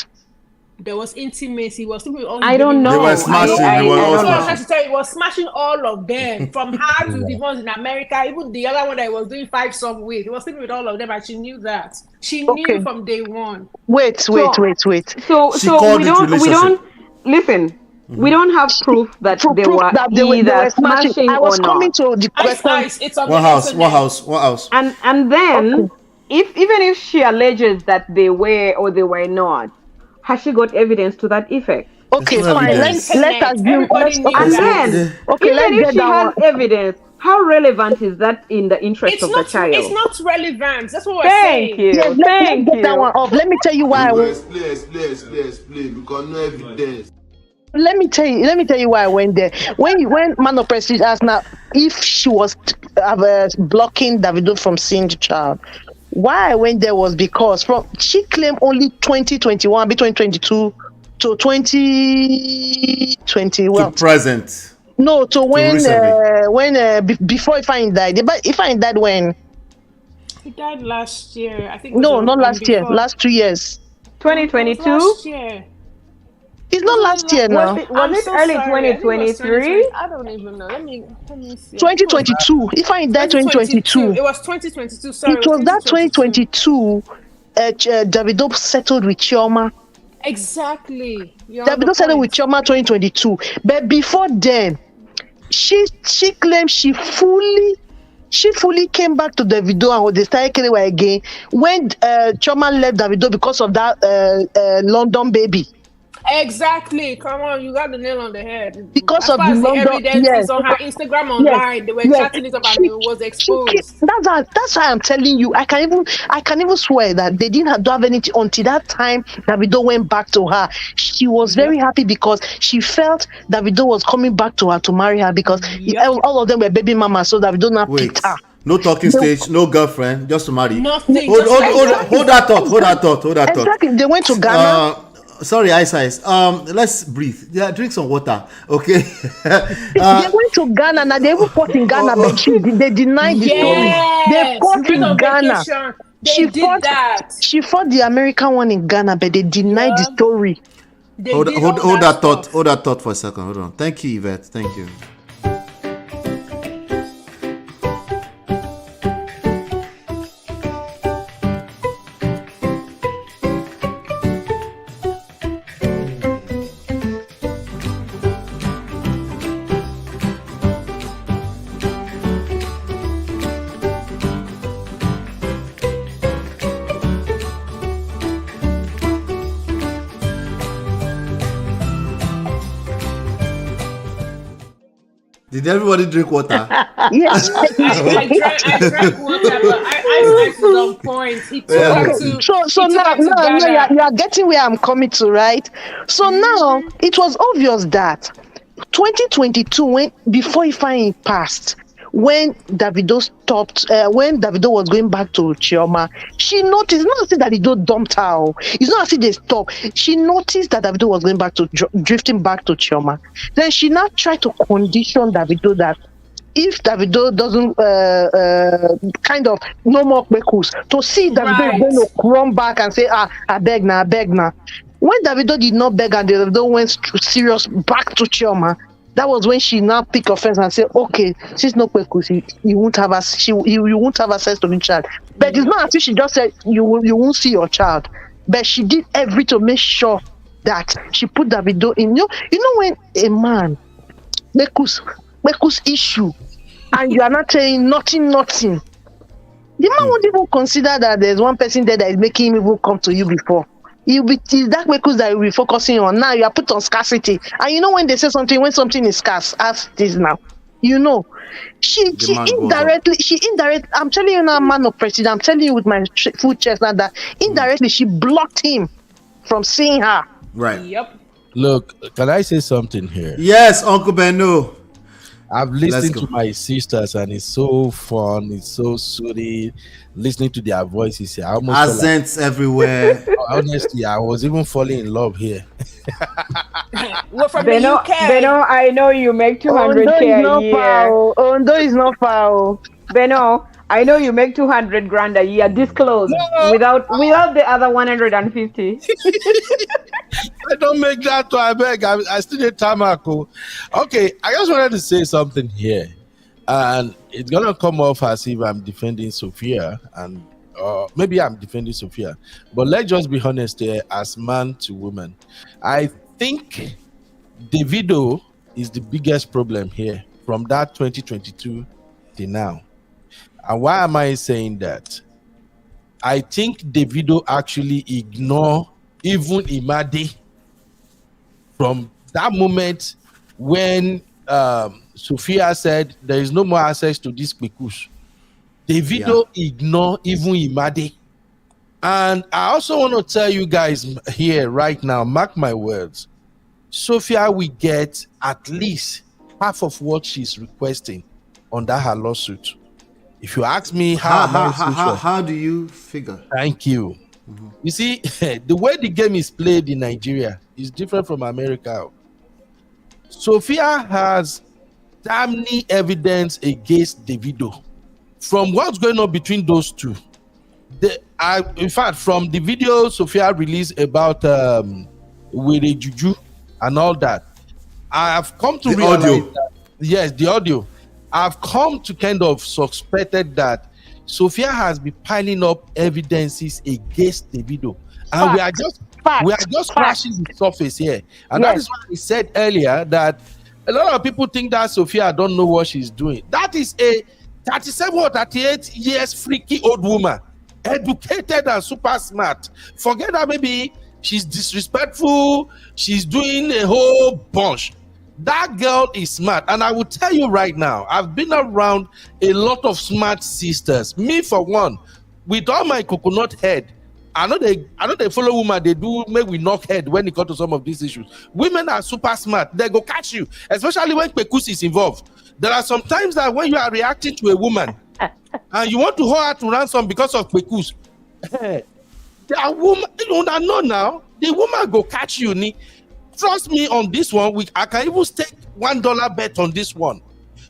There was intimacy. He was sleeping with all.
I don't know.
They were smashing.
He was smashing all of them, from her to the ones in America. Even the other one that he was doing 5-some with. He was sleeping with all of them, and she knew that. She knew from day one.
Wait.
So we don't listen. We don't have proof that they were either smashing
I was
or not.
coming to the question.
It's on
What house?
And then, even if she alleges that they were or they were not, has she got evidence to that effect?
Okay, fine. Let's assume.
Even if she has evidence, how relevant is that in the interest of the child?
It's not relevant. That's what we're saying.
Thank you.
That one off. Let me tell you why.
Explain, because no evidence.
Let me tell you why I went there. When Man of Prestige asked now if she was blocking Davido from seeing the child, why I went there was because she claimed only 2021, between 2022 to 2020. Well,
to present.
No, to when before Ifeanyi died. But Ifeanyi died when?
He died last year. I think.
No, not last year. Last 2 years.
2022.
Last year.
It's not last year now.
Was it early 2023?
I don't even know. Let me see.
2022. If I died 2022.
It was 2022. Sorry.
It was that 2022. Davido settled with Chioma.
Exactly.
Davido settled with Chioma 2022. But before then, she claimed she fully came back to Davido and they started killing her again when Chioma left Davido because of that London baby.
Exactly. Come on, you got the nail on the head.
Because of the
evidence is on her Instagram online. They were chatting it up and it was exposed.
That's why I'm telling you. I can even swear that they don't have anything until that time Davido went back to her. She was very happy because she felt Davido was coming back to her to marry her because all of them were baby mamas, so Davido now picked her.
No talking stage, no girlfriend, just to marry.
Nothing.
Hold that thought.
Exactly. They went to Ghana.
Sorry, Ice. Let's breathe. Yeah, drink some water, okay?
They went to Ghana. Now they even fought in Ghana, but they denied the story. They fought in Ghana. She fought the American one in Ghana, but they denied the story.
Hold that thought for a second. Hold on. Thank you, Yvette. Thank you. Did everybody drink water?
Yes.
I drank water, but I was on point. He took her to.
So now you are getting where I'm coming to, right? So now it was obvious that 2022, before Ifeanyi passed, when Davido was going back to Chioma, she noticed, not as if Davido dumped her. It's not as if they stopped. She noticed that Davido was going back to drifting back to Chioma. Then she now tried to condition Davido that if Davido doesn't kind of no more kwekus, to see Davido is going to run back and say, I beg now. When Davido did not beg and Davido went serious back to Chioma, that was when she now picked offense and said, okay, she's no kwekus, you won't have access to the child. But it's not as if she just said you won't see your child. But she did everything to make sure that she put Davido in. You know when a man kwekus issue and you are not saying nothing, the man won't even consider that there's one person there that is making him even come to you before. It's that Kwekus that you'll be focusing on. Now you are put on scarcity. And you know when they say something, when something is scarce, ask this now. You know. She indirectly, I'm telling you now, man of president, I'm telling you with my full chest now that indirectly she blocked him from seeing her.
Right.
Yep.
Look, can I say something here?
Yes, Uncle Benno.
I've listened to my sisters and it's so fun, it's so soothing. Listening to their voices here. I almost
accents everywhere.
Honestly, I was even falling in love here.
We're from
Beno,
the UK.
Beno, I know you make 200K a year.
Ondo is not foul.
Beno, I know you make 200 grand a year. Disclose without the other 150.
I don't make that to I beg. I still need Tamako. Okay, I just wanted to say something here. And it's gonna come off as if I'm defending Sophia, and maybe I'm defending Sophia. But let's just be honest here, as man to woman. I think Davido is the biggest problem here from that 2022 to now. And why am I saying that? I think Davido actually ignore even Imade from that moment when Sophia said there is no more access to this Kwekus. Davido ignore even Imade. And I also want to tell you guys here right now, mark my words, Sophia will get at least half of what she's requesting under her lawsuit. If you ask me
how do you figure?
Thank you. You see, the way the game is played in Nigeria is different from America. Sophia has damning evidence against Davido from what's going on between those two. In fact, from the video Sophia released about with a juju and all that, I have come to realize that, yes, the audio. I've come to kind of suspected that Sophia has been piling up evidences against Davido, and we are just scratching the surface here. And that is why I said earlier that a lot of people think that Sophia don't know what she's doing. That is a 37 or 38 years freaky old woman, educated and super smart. Forget that maybe she's disrespectful, she's doing a whole bunch. That girl is smart, and I will tell you right now, I've been around a lot of smart sisters. Me for one, with all my coconut head, I know they follow women, they do make we knock head when it comes to some of these issues. Women are super smart, they go catch you, especially when Kwekus is involved. There are some times that when you are reacting to a woman and you want to hold her to ransom because of Kwekus, the woman, you don't know now, the woman go catch you. Trust me on this one. I can even stake $1 bet on this one.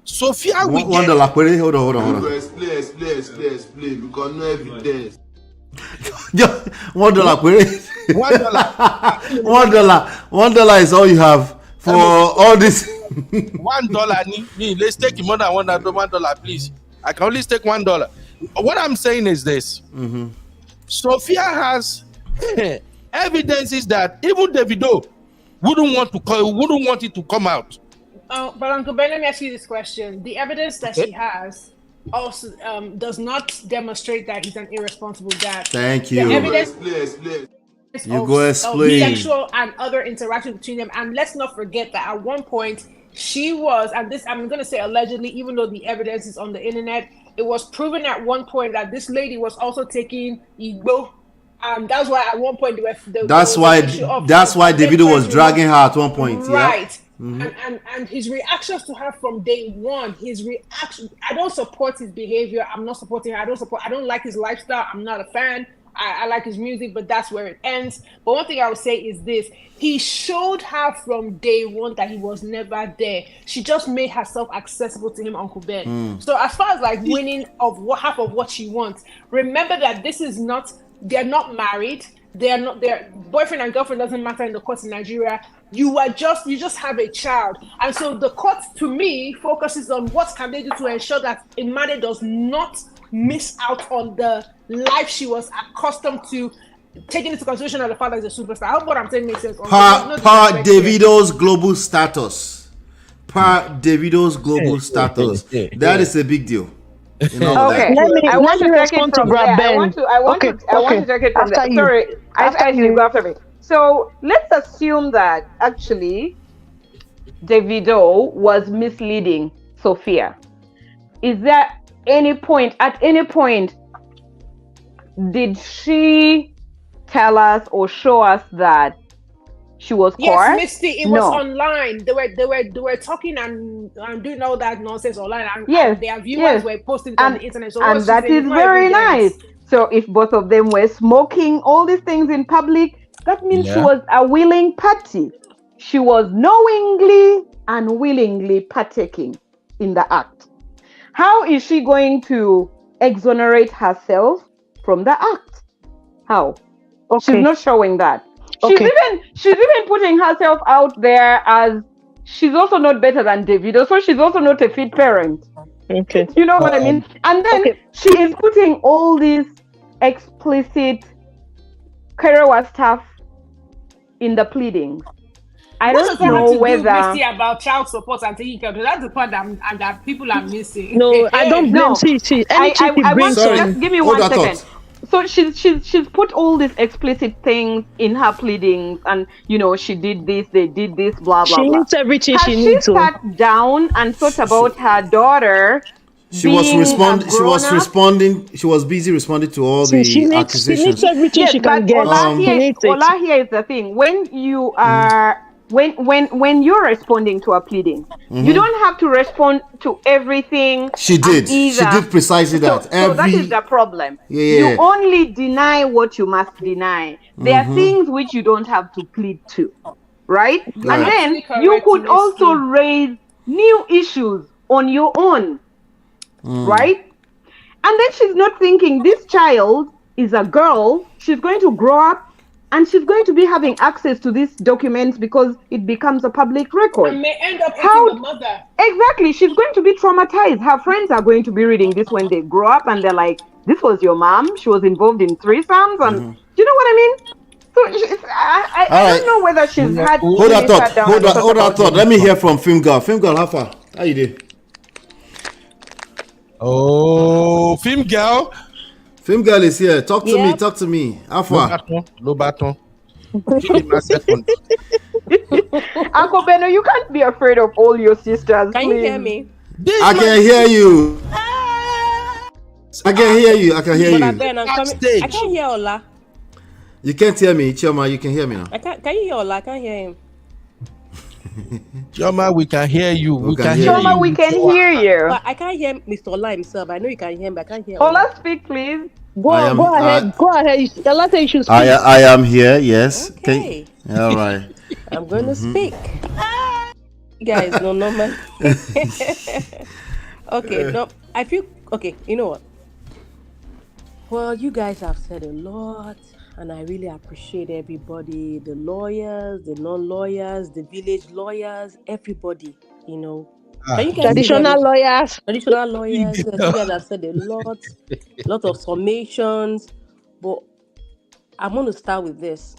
Sophia, we
$1. Hold on.
Explain. Because no evidence.
$1. $1 is all you have for all this.
$1. Let's take more than $1, please. I can only stake $1. What I'm saying is this: Sophia has evidences that even Davido wouldn't want it to come out.
But Uncle Ben, let me ask you this question. The evidence that she has also does not demonstrate that he's an irresponsible dad.
Thank you.
The evidence
Explain.
You go explain.
Sexual and other interaction between them. And let's not forget that at one point she was, and this I'm going to say allegedly, even though the evidence is on the internet, it was proven at one point that this lady was also taking Igbo. That's why at one point
that's why Davido was dragging her at one point,
right? And his reactions to her from day one, I don't support his behavior. I'm not supporting her. I don't like his lifestyle. I'm not a fan. I like his music, but that's where it ends. But one thing I would say is this: he showed her from day one that he was never there. She just made herself accessible to him, Uncle Ben. So as far as like winning of half of what she wants, remember that this is not. They're not married. Their boyfriend and girlfriend doesn't matter in the courts in Nigeria. You just have a child, and so the court, to me, focuses on what can they do to ensure that Imade does not miss out on the life she was accustomed to, taking into consideration that the father is a superstar. I hope what I'm saying makes sense.
Davido's global status. That is a big deal. You know
Okay,
that.
I want to take it
respond to
from there.
Brad
I want
Ben.
to. I want to take it from there.
After you.
Sorry,
After
actually
you.
go after me. So let's assume that actually Davido was misleading Sophia. Is there at any point, did she tell us or show us that she was
Yes,
coerced?
Misty, it was online. They were talking and doing all that nonsense online. And their viewers were posting it on the internet. So
and that is very nice. So if both of them were smoking all these things in public, that means she was a willing party. She was knowingly and willingly partaking in the act. How is she going to exonerate herself from the act? How? She's not showing that. She's even putting herself out there as she's also not better than Davido, so she's also not a fit parent.
Okay.
You know what I mean? And then she is putting all these explicit Kerewa stuff in the pleadings. I don't know whether
about child support and taking care of that's the part that people are missing.
No, I don't blame she.
I want to just give me 1 second. So she's put all these explicit things in her pleadings, and she did this, they did this, blah blah blah.
She needs everything she needs.
She sat down and thought about her daughter.
She was responding. She was busy responding to all the accusations.
She needs everything she can get.
Ola, here is the thing: when you are when you're responding to a pleading, you don't have to respond to everything.
She did. She did precisely that.
So that is the problem. You only deny what you must deny. There are things which you don't have to plead to, right? And then you could also raise new issues on your own, right? And then she's not thinking this child is a girl. She's going to grow up. And she's going to be having access to these documents because it becomes a public record.
And may end up hitting the mother.
Exactly. She's going to be traumatized. Her friends are going to be reading this when they grow up, and they're like, this was your mom. She was involved in threesomes. And do you know what I mean? So I don't know whether she's had...
Hold that thought. Let me hear from Film Girl. Film Girl, how far? How you doing?
Oh, Film Girl.
Film Girl is here. Talk to me. How far?
No baton.
Uncle Benno, you can't be afraid of all your sisters.
Can you hear me?
I can hear you. I can hear you.
But Ben, I'm coming. I can't hear Ola.
You can't hear me, Chioma. You can hear me now.
Can you hear Ola? I can't hear him.
Chioma, we can hear you.
Chioma, we can hear you.
But I can't hear Mr. Ola himself. I know you can hear him, but I can't hear
Ola, speak, please.
Go ahead. Ola, you should speak.
I am here, yes.
Okay.
All right.
I'm going to speak. You guys don't know, man. Okay, no, I feel... Okay, you know what? Well, you guys have said a lot. And I really appreciate everybody, the lawyers, the non-lawyers, the village lawyers, everybody,
Traditional lawyers.
Traditional lawyers. You guys have said a lot of summations. But I'm going to start with this.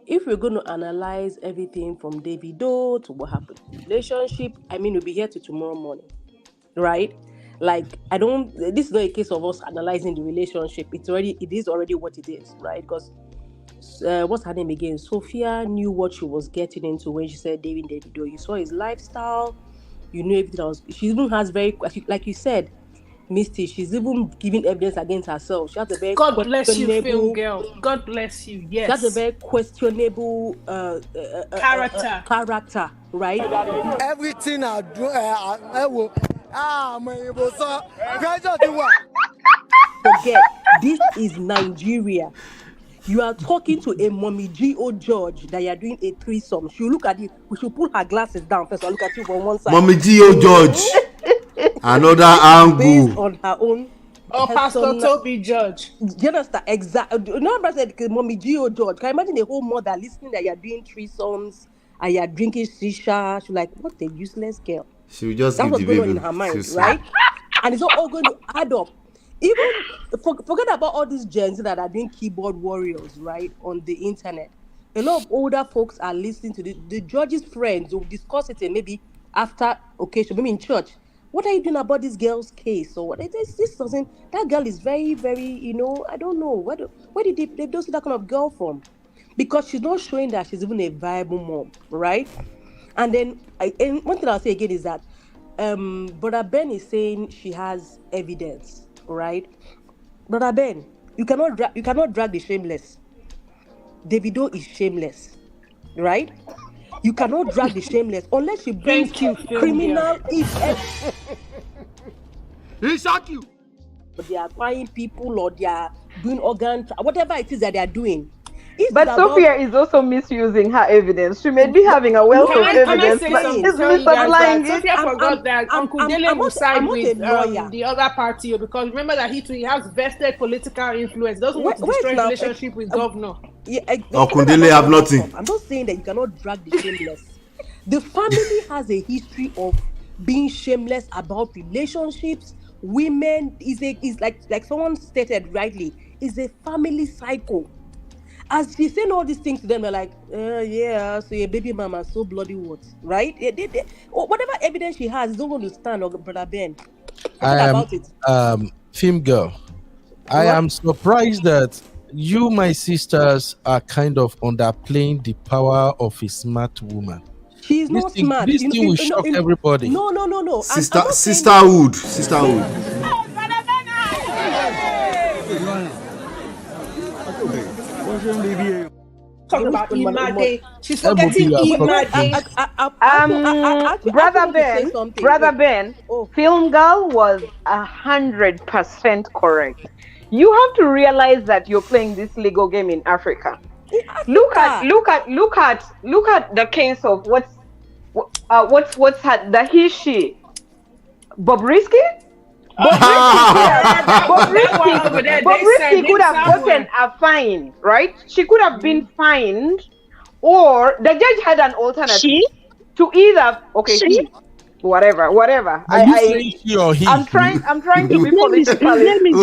If we're going to analyze everything from Davido to what happened in the relationship, we'll be here till tomorrow morning, right? This is not a case of us analyzing the relationship. It is already what it is, right? Because what's her name again? Sophia knew what she was getting into when she said Davido. You saw his lifestyle. You knew everything else. She even has like you said, Misty, she's even giving evidence against herself. She has a very
God bless you, film girl. God bless you. Yes.
She has a very questionable character, right?
Everything I do,
forget, this is Nigeria. You are talking to a mommy G.O. George that you are doing a threesome. She'll look at you. We should pull her glasses down first. I'll look at you from one side.
Mommy G.O. George. Another angle.
Based on her own.
Or Pastor Toby George.
Do you understand? Exactly. Nobody said Mommy G.O. George. Can you imagine a whole mother listening that you are doing threesomes and you are drinking shisha? She's like, what a useless girl.
She will just
that's what's going on in her mind, right? And it's not all going to add up. Even forget about all these gens that are doing keyboard warriors, right, on the internet. A lot of older folks are listening to the judge's friends who discuss it, and maybe after occasion, maybe in church, what are you doing about this girl's case? Or what? This doesn't. That girl is very, very. I don't know where did they don't see that kind of girl from? Because she's not showing that she's even a viable mom, right? And then and one thing I'll say again is that Brother Ben is saying she has evidence, right? Brother Ben, you cannot drag the shameless. Davido is shameless, right? You cannot drag the shameless unless she brings criminal effect.
He shock you.
They are acquiring people or they are doing whatever it is that they are doing.
But Sophia is also misusing her evidence. She may be having a wealth of evidence, but is misapplying it.
Sophia forgot that Uncle Dele will side with the other party because remember that he has vested political influence. Doesn't want to destroy relationship with governor.
Uncle Dele have nothing.
I'm not saying that you cannot drag the shameless. The family has a history of being shameless about relationships. Women is like someone stated rightly, is a family cycle. As she's saying all these things to them, they're like, yeah, so your baby mama, so bloody what, right? Whatever evidence she has, don't want to stand or Brother Ben. About it.
Film girl, I am surprised that you, my sisters, are kind of underplaying the power of a smart woman.
She's not smart.
This thing will shock everybody.
No.
Sisterhood.
Talk about Imade. She's forgetting Imade.
Brother Ben, Film Girl was 100% correct. You have to realize that you're playing this legal game in Africa. Look at the case of what's the she Bobrisky. Bobrisky could have gotten a fine, right? She could have been fined, or the judge had an alternative to either whatever.
Are you saying she or he?
I'm trying to be politically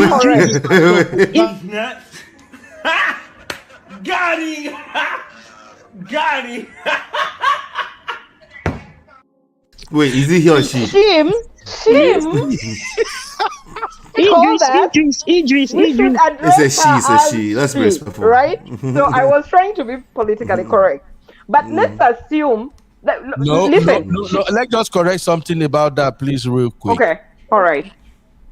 correct.
Got it.
Wait, is it he or she?
Shim.
Idris.
It's a she. Let's be respectful.
Right? So I was trying to be politically correct. But let's assume that...
No. Let's just correct something about that, please, real quick.
Okay. All right.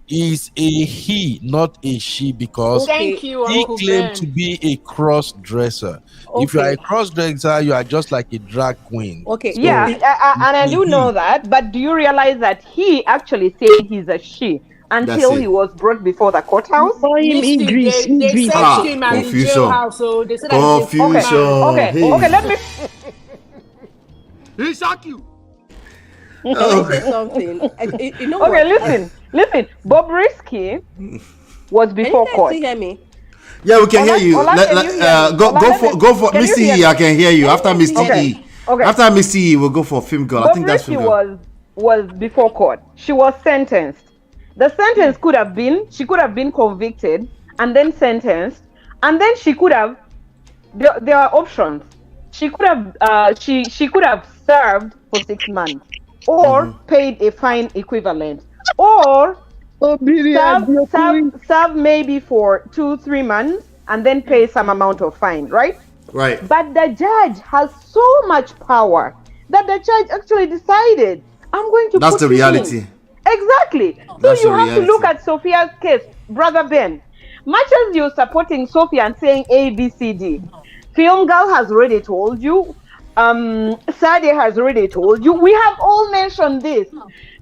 Is a he, not a she, because
Thank you,
he
Uncle
claimed
Ben.
to be a cross-dresser. If you are a cross-dresser, you are just like a drag queen.
Okay.
Yeah, and I do know that, but do you realize that he actually said he's a she until he was brought before the courthouse?
They searched him at the jailhouse, so they said
Okay, let me...
He shock you.
Say something.
Listen. Bobrisky was before court.
Can you hear me?
Yeah, we can hear you. Go for Missy E. I can hear you. After Miss T. After Miss E, we'll go for Film Girl. I think that's Film Girl.
was before court. She was sentenced. The sentence could have been she could have been convicted and then sentenced, and then she could have. There are options. She could have she could have served for 6 months, or paid a fine equivalent, or serve maybe for 2-3 months and then pay some amount of fine, right?
Right.
But the judge has so much power that the judge actually decided, I'm going to
That's
put
the reality.
in. Exactly. So you have to look at Sophia's case, Brother Ben. Much as you're supporting Sophia and saying A, B, C, D, Film Girl has already told you. Sade has already told you. We have all mentioned this.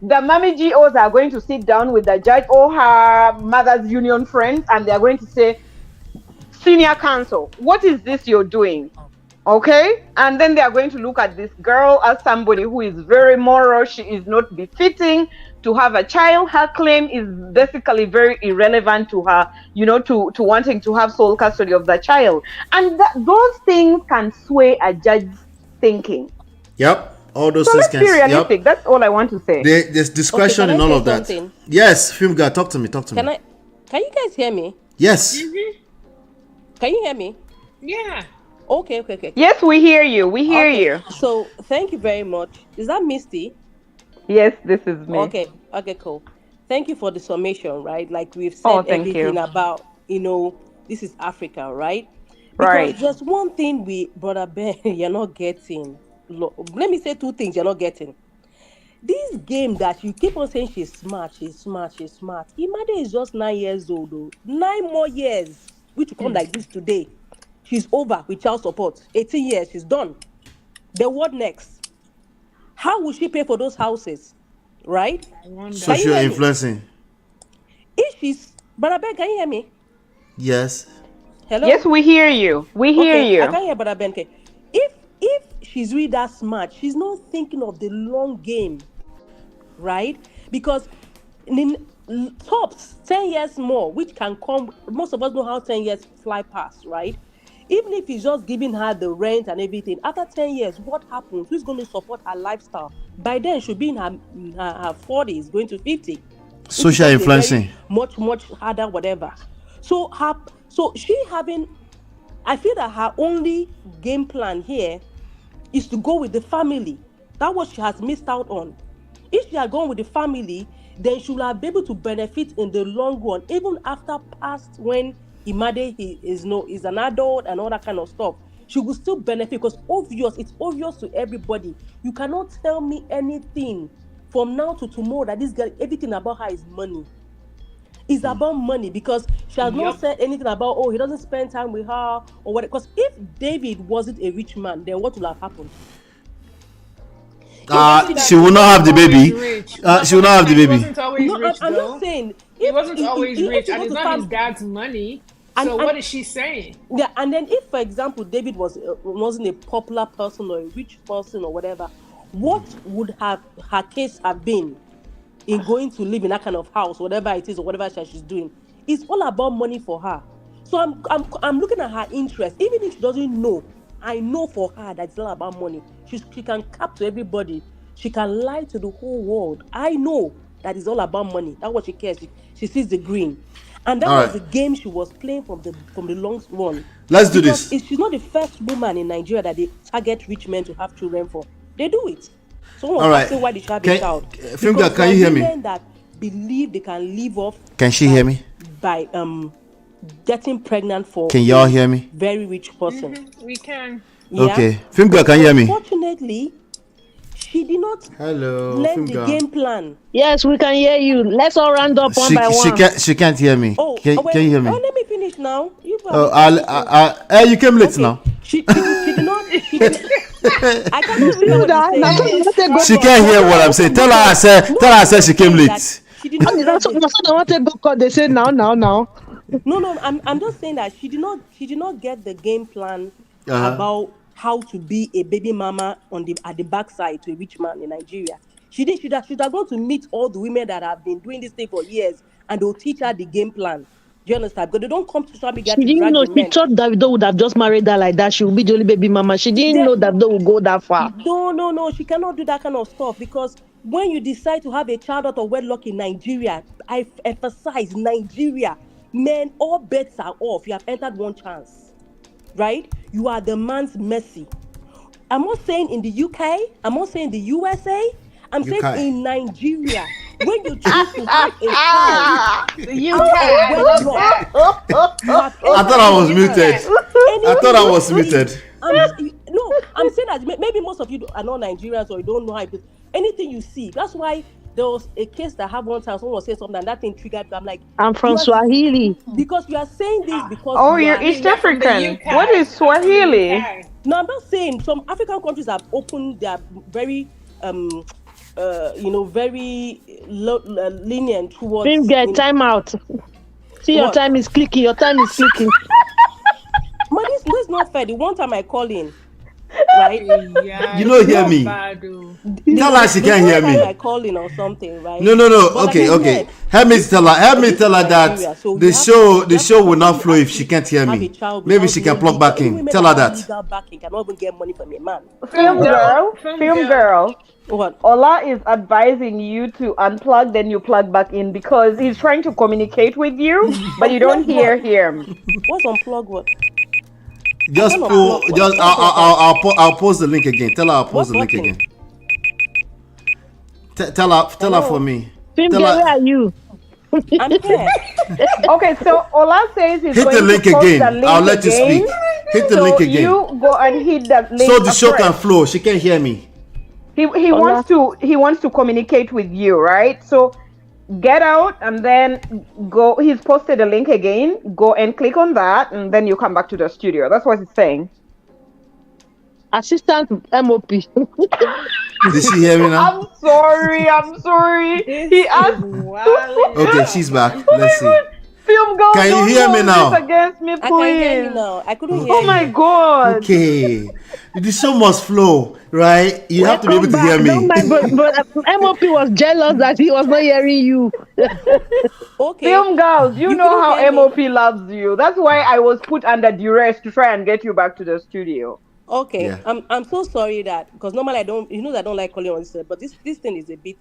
The Mami GOs are going to sit down with the judge or her mother's union friends, and they're going to say, senior counsel, what is this you're doing? Okay? And then they are going to look at this girl as somebody who is very moral. She is not befitting to have a child. Her claim is basically very irrelevant to her, to wanting to have sole custody of the child. And those things can sway a judge's thinking.
Yep. All those
so
things
let's be realistic. Yep. That's all I want to say.
There's discretion in all of that. Something? Yes, Film Girl, talk to me. Can
you guys hear me?
Yes.
Mm-hmm.
Can you hear me?
Yeah.
Okay. Yes, we hear you. We hear you.
So thank you very much. Is that Misty?
Yes, this is me.
Okay, cool. Thank you for the summation, right? Like we've
Oh,
said
thank
everything
you.
about, this is Africa, right? Because
Right.
there's one thing brother Ben, you're not getting. Let me say two things you're not getting. This game that you keep on saying she's smart, she's smart, she's smart. Imade is just 9 years old, though. 9 more years, which will come like this today. She's over with child support. 18 years, she's done. Then what next? How will she pay for those houses? Right?
So
Can you
you're
hear me?
influencing.
If she's Brother Ben, can you hear me?
Yes.
Hello?
Yes, we hear you. We hear
Okay, I
you.
can hear Brother Ben. Okay. If she's really that smart, she's not thinking of the long game, right? Because in tops 10 years more, which can come, most of us know how 10 years fly past, right? Even if he's just giving her the rent and everything, after 10 years, what happens? Who's going to support her lifestyle? By then, she'll be in her 40s, going to 50.
Social influencing.
Much harder, whatever. So she having, I feel that her only game plan here is to go with the family. That's what she has missed out on. If she had gone with the family, then she would have been able to benefit in the long run, even after past when Imade is an adult and all that kind of stuff. She will still benefit because it's obvious to everybody. You cannot tell me anything from now to tomorrow that this girl, everything about her is money. It's about money because she has not said anything about, he doesn't spend time with her or what. Because if David wasn't a rich man, then what would have happened?
She will not have the baby. She will not have the baby.
He wasn't always rich,
I'm
though.
not saying
He wasn't always rich, and it's not his dad's money. So what is she saying?
Yeah, and then if, for example, David wasn't a popular person or a rich person or whatever, what would have her case have been in going to live in that kind of house, whatever it is or whatever she's doing? It's all about money for her. So I'm looking at her interest, even if she doesn't know. I know for her that it's all about money. She can cap to everybody. She can lie to the whole world. I know that it's all about money. That's what she cares. She sees the green. And that was the game she was playing from the long run.
Let's do this.
She's not the first woman in Nigeria that they target rich men to have children for. They do it. Someone was asking why they should have a child.
Finga, can you hear me?
Women that believe they can live off.
Can she hear me?
By getting pregnant for.
Can y'all hear me?
Very rich person.
Mm-hmm. We can.
Yeah?
Okay, Finga, can you hear me?
Unfortunately, she did not learn the game plan.
Yes, we can hear you. Let's all round up one by one.
She can't hear me. Can you hear me?
Oh, let me finish now.
You came late now.
She did not. I cannot read what you're saying.
She can't hear what I'm saying. Tell her I said she came late.
She did not.
They say now.
No. I'm just saying that she did not get the game plan about how to be a baby mama at the backside to a rich man in Nigeria. She should have gone to meet all the women that have been doing this thing for years, and they'll teach her the game plan. Do you understand? Because they don't come to social media.
She didn't know. She thought Davido would have just married her like that. She would be the only baby mama. She didn't know Davido would go that far.
No. She cannot do that kind of stuff because when you decide to have a child out of wedlock in Nigeria, I emphasize Nigeria, men, all bets are off. You have entered one chance, right? You are the man's mercy. I'm not saying in the UK. I'm not saying the USA. I'm saying in Nigeria. When you choose to have a child,
I thought I was muted.
I'm saying that maybe most of you are not Nigerians or you don't know how it is. Anything you see, that's why there was a case that happened one time. Someone was saying something and that thing triggered me. I'm like,
I'm from Swahili.
Because you are saying this because
you're East African. What is Swahili?
No, I'm not saying some African countries have opened their very very lenient towards.
Bring get time out. See, your time is clicking. Your time is clicking.
But this is not fair. The one time I call in, right?
Yeah, you don't hear me. Tell her she can't hear me.
I call in or something, right?
No. Okay. Help me tell her that the show will not flow if she can't hear me. Maybe she can plug back in. Tell her that.
Cannot even get money from a man.
Film girl.
What?
Ola is advising you to unplug, then you plug back in because he's trying to communicate with you, but you don't hear him.
What's unplug what?
I'll post the link again. Tell her I'll post the link again. Tell her for me.
Film girl, where are you?
I'm here.
Okay, so Ola says he's
Hit
going
the link
to post
again.
the link
I'll let you
again.
speak. Hit the
So
link again.
you go and hit that link.
So the show can
afresh.
flow. She can't hear me.
He wants to communicate with you, right? So get out and then go. He's posted a link again. Go and click on that, and then you come back to the studio. That's what he's saying.
Assistant MOP.
Did she hear me now?
I'm sorry. He asked.
Okay, she's back. Let's see.
Film girl,
Can you hear me now?
Against me, please.
I can hear you now. I couldn't hear
Oh my God.
Okay. The show must flow, right? You have to be able to hear me.
Don't mind, but MOP was jealous that he was not hearing you.
Okay.
Film girls, you know how MOP loves you. That's why I was put under duress to try and get you back to the studio.
Okay.
Yeah.
I'm so sorry that because normally I don't I don't like calling on this, but this thing is a bit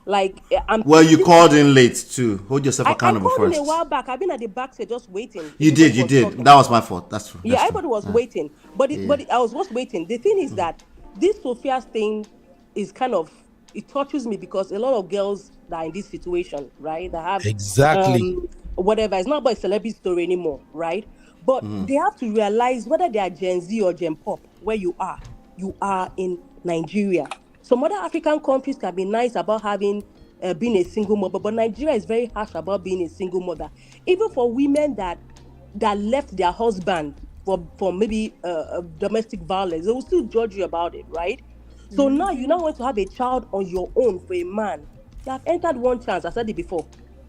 like
Well, you called in late too. Hold yourself accountable
I called
first.
in a while back. I've been at the back just waiting.
You did. That was my fault. That's true.
Yeah, everybody was waiting, but I was just waiting. The thing is that this Sophia's thing is kind of, it touches me because a lot of girls that are in this situation, right, that have
exactly
whatever. It's not about a celebrity story anymore, right? But they have to realize whether they are Gen Z or Gen Pop, where you are in Nigeria. Some other African countries can be nice about having being a single mother, but Nigeria is very harsh about being a single mother. Even for women that left their husband for maybe domestic violence, they will still judge you about it, right? So now you now want to have a child on your own for a man. You have entered one chance. I said it before.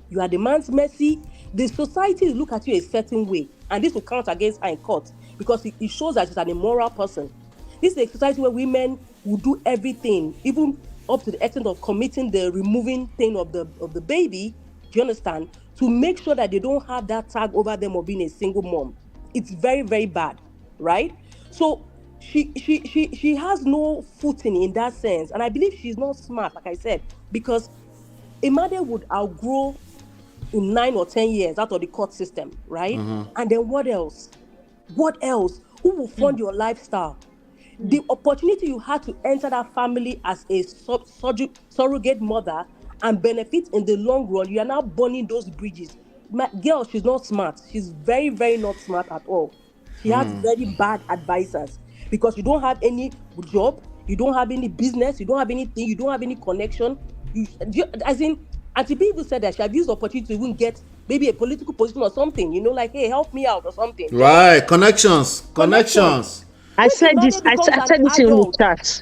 You are the man's mercy. The society will look at you a certain way, and this will count against her in court because it shows that she's an immoral person. This is a society where women will do everything, even up to the extent of committing the removing thing of the baby. Do you understand? To make sure that they don't have that tag over them of being a single mom. It's very, very bad, right? So she has no footing in that sense, and I believe she's not smart, like I said, because a mother would outgrow in 9 or 10 years out of the court system, right? And then what else? Who will fund your lifestyle? The opportunity you had to enter that family as a surrogate mother and benefit in the long run, you are now burning those bridges. My girl, she's not smart. She's very, very not smart at all. She has very bad advisors because you don't have any job, you don't have any business, you don't have anything, you don't have any connection. As in, Auntie people said that she have used the opportunity to even get maybe a political position or something, like, hey, help me out or something.
Right, connections.
I said this in the chat.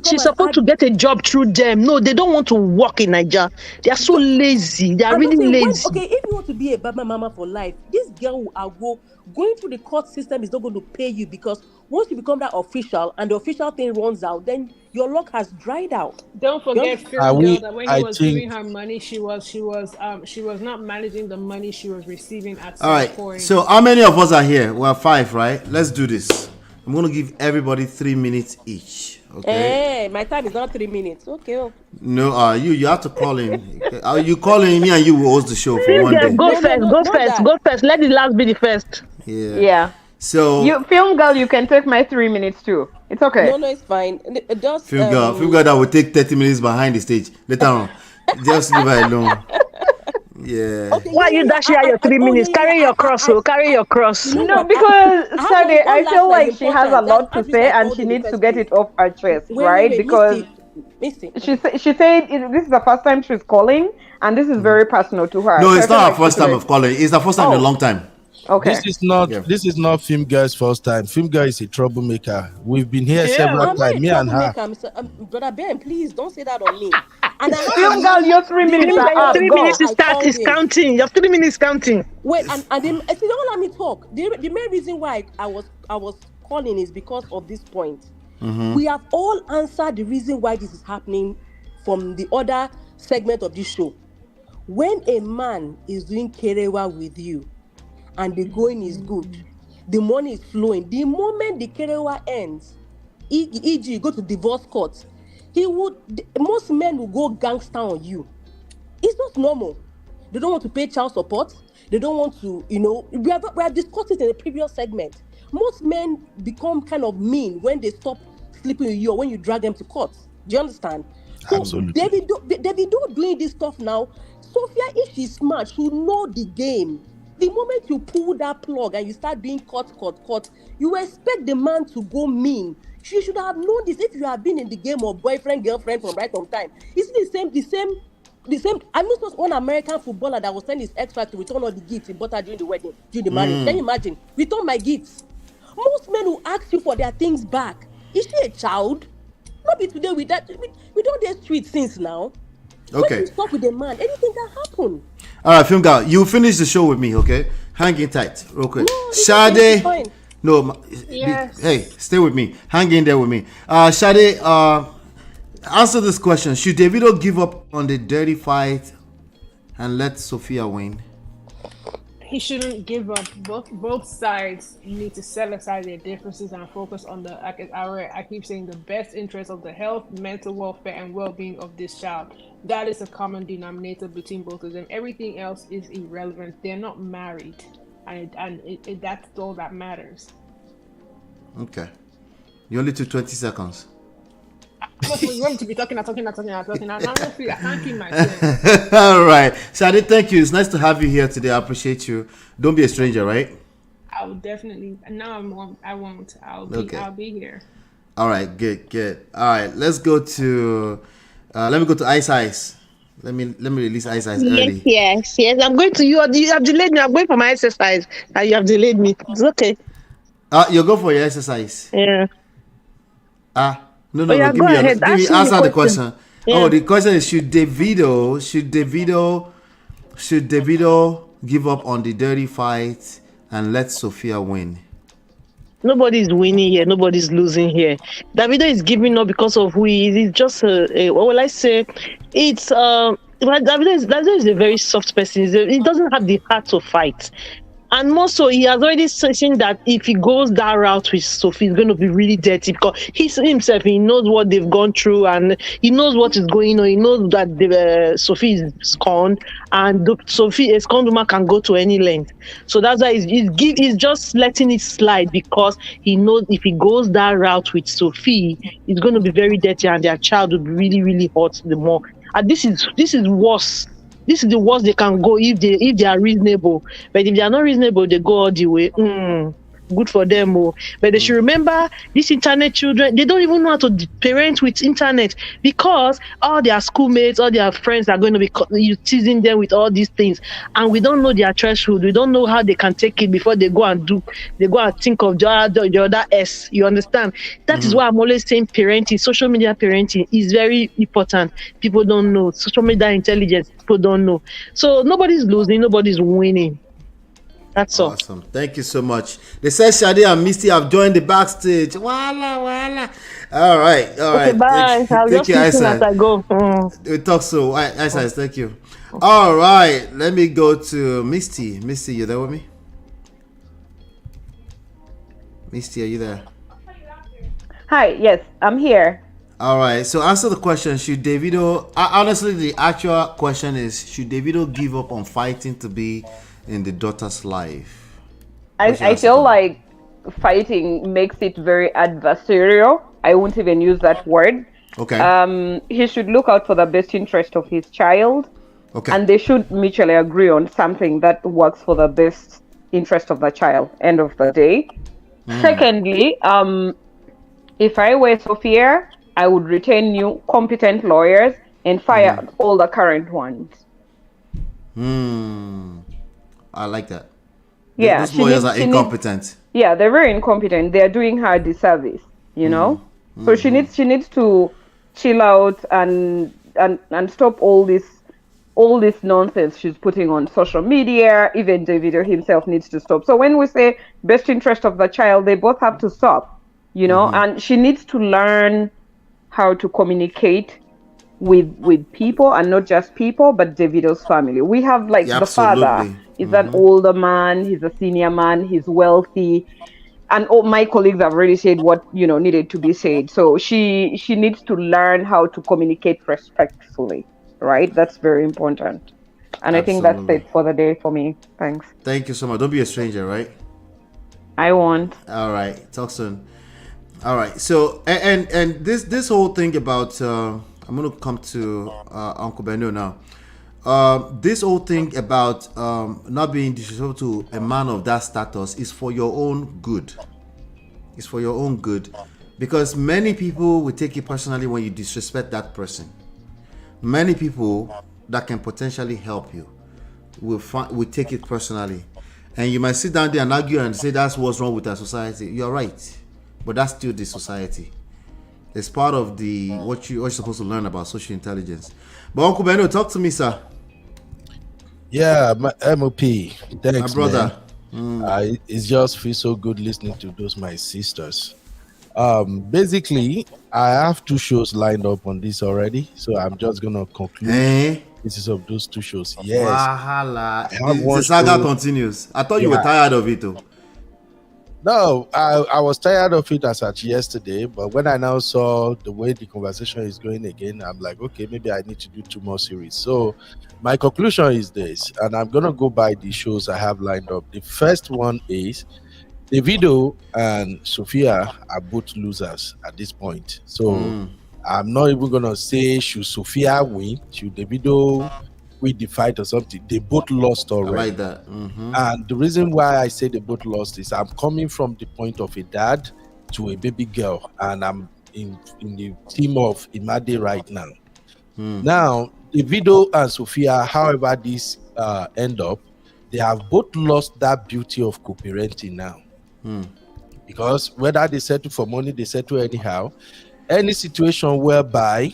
She's supposed to get a job through them. No, they don't want to work in Nigeria. They are so lazy. They are really lazy.
If you want to be a Baba Mama for life, this girl will going through the court system is not going to pay you because once you become that official and the official thing runs out, then your luck has dried out.
Don't forget, that when he was giving her money, she was not managing the money she was receiving at some point.
All right. So how many of us are here? We're 5, right? Let's do this. I'm going to give everybody 3 minutes each. Okay.
Hey, my time is not 3 minutes. Okay.
No, you have to call in. You call in, me and you will host the show for one day.
Go first. Let the last be the first.
Yeah.
So
you film girl, you can take my 3 minutes too. It's okay.
No, it's fine. Just
film girl that will take 30 minutes behind the stage later on. Just leave her alone. Yeah.
Okay, why you dashing out your 3 minutes? Carry your cross. Carry your cross.
No, because Sade, I feel like she has a lot to say and she needs to get it off her chest, right? Because she said this is the first time she's calling, and this is very personal to her.
No, it's not her first time of calling. It's the first time in a long time.
Okay.
This is not Film Girl's first time. Film Girl is a troublemaker. We've been here several times, me and her.
Brother Ben, please don't say that on me. And
Film Girl, your 3 minutes are up.
3 minutes is counting. Your 3 minutes counting.
Wait, and then if you don't let me talk, the main reason why I was calling is because of this point. We have all answered the reason why this is happening from the other segment of this show. When a man is doing kerewa with you, and the going is good, the money is flowing. The moment the kerewa ends, e.g., go to divorce court, most men will go gangster on you. It's not normal. They don't want to pay child support. They don't want to, we have discussed it in the previous segment. Most men become kind of mean when they stop sleeping with you or when you drag them to court. Do you understand? So
Absolutely.
Davido doing this stuff now. Sophia, if she's smart, she'll know the game. The moment you pull that plug and you start doing cut, you expect the man to go mean. She should have known this if you have been in the game of boyfriend, girlfriend from right on time. It's the same. I know one American footballer that was telling his ex-wife to return all the gifts he bought her during the wedding, during the marriage. Can you imagine? Return my gifts. Most men will ask you for their things back. Is she a child? Not be today with that. We don't get street things now.
Okay.
When you stop with a man, anything can happen.
All right, film girl, you finish the show with me, okay? Hang in tight, real quick.
No,
Sade, no,
Yes.
hey, stay with me. Hang in there with me. Sade, answer this question: should Davido give up on the dirty fight and let Sophia win?
He shouldn't give up. Both sides need to set aside their differences and focus on I keep saying the best interest of the health, mental welfare, and well-being of this child. That is a common denominator between both of them. Everything else is irrelevant. They're not married, and that's all that matters.
Okay, you only took 20 seconds.
You want me to be talking. I can't keep myself.
All right, Sade, thank you. It's nice to have you here today. I appreciate you. Don't be a stranger, right?
I will definitely. No, I won't. I'll be here.
All right, good. All right, let's go to. Let me go to Ice. Let me release Ice early.
Yes. I'm going to you. You have delayed me. I'm going for my exercise, and you have delayed me. It's okay.
You go for your exercise.
Yeah.
No.
Yeah,
Give me answer the question.
Yeah.
Oh, the question is: should Davido give up on the dirty fight and let Sophia win?
Nobody's winning here. Nobody's losing here. Davido is giving up because of who he is. He's just what will I say? It's Davido is a very soft person. He doesn't have the heart to fight. And more so, he has already seen that if he goes that route with Sophie, it's going to be really dirty because he knows what they've gone through and he knows what is going on. He knows that Sophie is scorned and the Sophie, a scorned woman, can go to any length. So that's why he's just letting it slide because he knows if he goes that route with Sophie, it's going to be very dirty and their child will be really, really hurt the more. And this is worse. This is the worst they can go if they are reasonable. But if they are not reasonable, they go all the way. Good for them. But they should remember these internet children, they don't even know how to parent with internet because all their schoolmates, all their friends are going to be teasing them with all these things. And we don't know their threshold. We don't know how they can take it before they go and think of the other S. You understand? That is why I'm always saying parenting, social media parenting is very important. People don't know. Social media intelligence, people don't know. So nobody's losing, nobody's winning. That's all.
Awesome. Thank you so much. They said Sade and Misty have joined the backstage. Wala. All right.
Okay, bye. I'll just listen as I go.
We talk so. Ice, thank you. All right. Let me go to Misty. Misty, you there with me? Misty, are you there?
Hi, yes, I'm here.
All right. So answer the question. Should Davido... honestly, the actual question is, should Davido give up on fighting to be in the daughter's life?
I feel like fighting makes it very adversarial. I won't even use that word.
Okay.
He should look out for the best interest of his child.
Okay.
And they should mutually agree on something that works for the best interest of the child. End of the day. Secondly, if I were Sophia, I would retain new competent lawyers and fire all the current ones.
I like that.
Yeah,
those lawyers are incompetent.
They're very incompetent. They're doing her a disservice, you know. So she needs to chill out and stop all this nonsense she's putting on social media. Even Davido himself needs to stop. So when we say best interest of the child, they both have to stop, you know. And she needs to learn how to communicate with people, and not just people, but Davido's family. We have the father is an older man, he's a senior man, he's wealthy, and all my colleagues have already said what needed to be said. So she needs to learn how to communicate respectfully, right? That's very important. And I think that's it for the day for me. Thanks.
Thank you so much. Don't be a stranger, right?
I won't.
All right. Talk soon. All right. So and this whole thing about I'm gonna come to Uncle Beno now. This whole thing about not being disrespectful to a man of that status is for your own good. It's for your own good, because many people will take it personally when you disrespect that person. Many people that can potentially help you will take it personally, and you might sit down there and argue and say that's what's wrong with our society. You're right, but that's still the society. It's part of the what you're supposed to learn about social intelligence. But Uncle Beno, talk to me, sir.
Yeah, my MOP. Thanks,
my brother.
It just feels so good listening to those my sisters. Basically, I have 2 shows lined up on this already, so I'm just gonna conclude pieces of those 2 shows. Yes,
Wahala. The saga continues. I thought you were tired of it, though.
No, I was tired of it as at yesterday, but when I now saw the way the conversation is going again, I'm like, okay, maybe I need to do 2 more series. So my conclusion is this, and I'm gonna go by the shows I have lined up. The first one is Davido and Sophia are both losers at this point. So I'm not even gonna say should Sophia win, should Davido win the fight or something. They both lost already.
I like that.
And the reason why I say they both lost is I'm coming from the point of a dad to a baby girl, and I'm in the team of Imade right now. Now, Davido and Sophia, however this end up, they have both lost that beauty of co-parenting now. Because whether they settle for money, they settle anyhow. Any situation whereby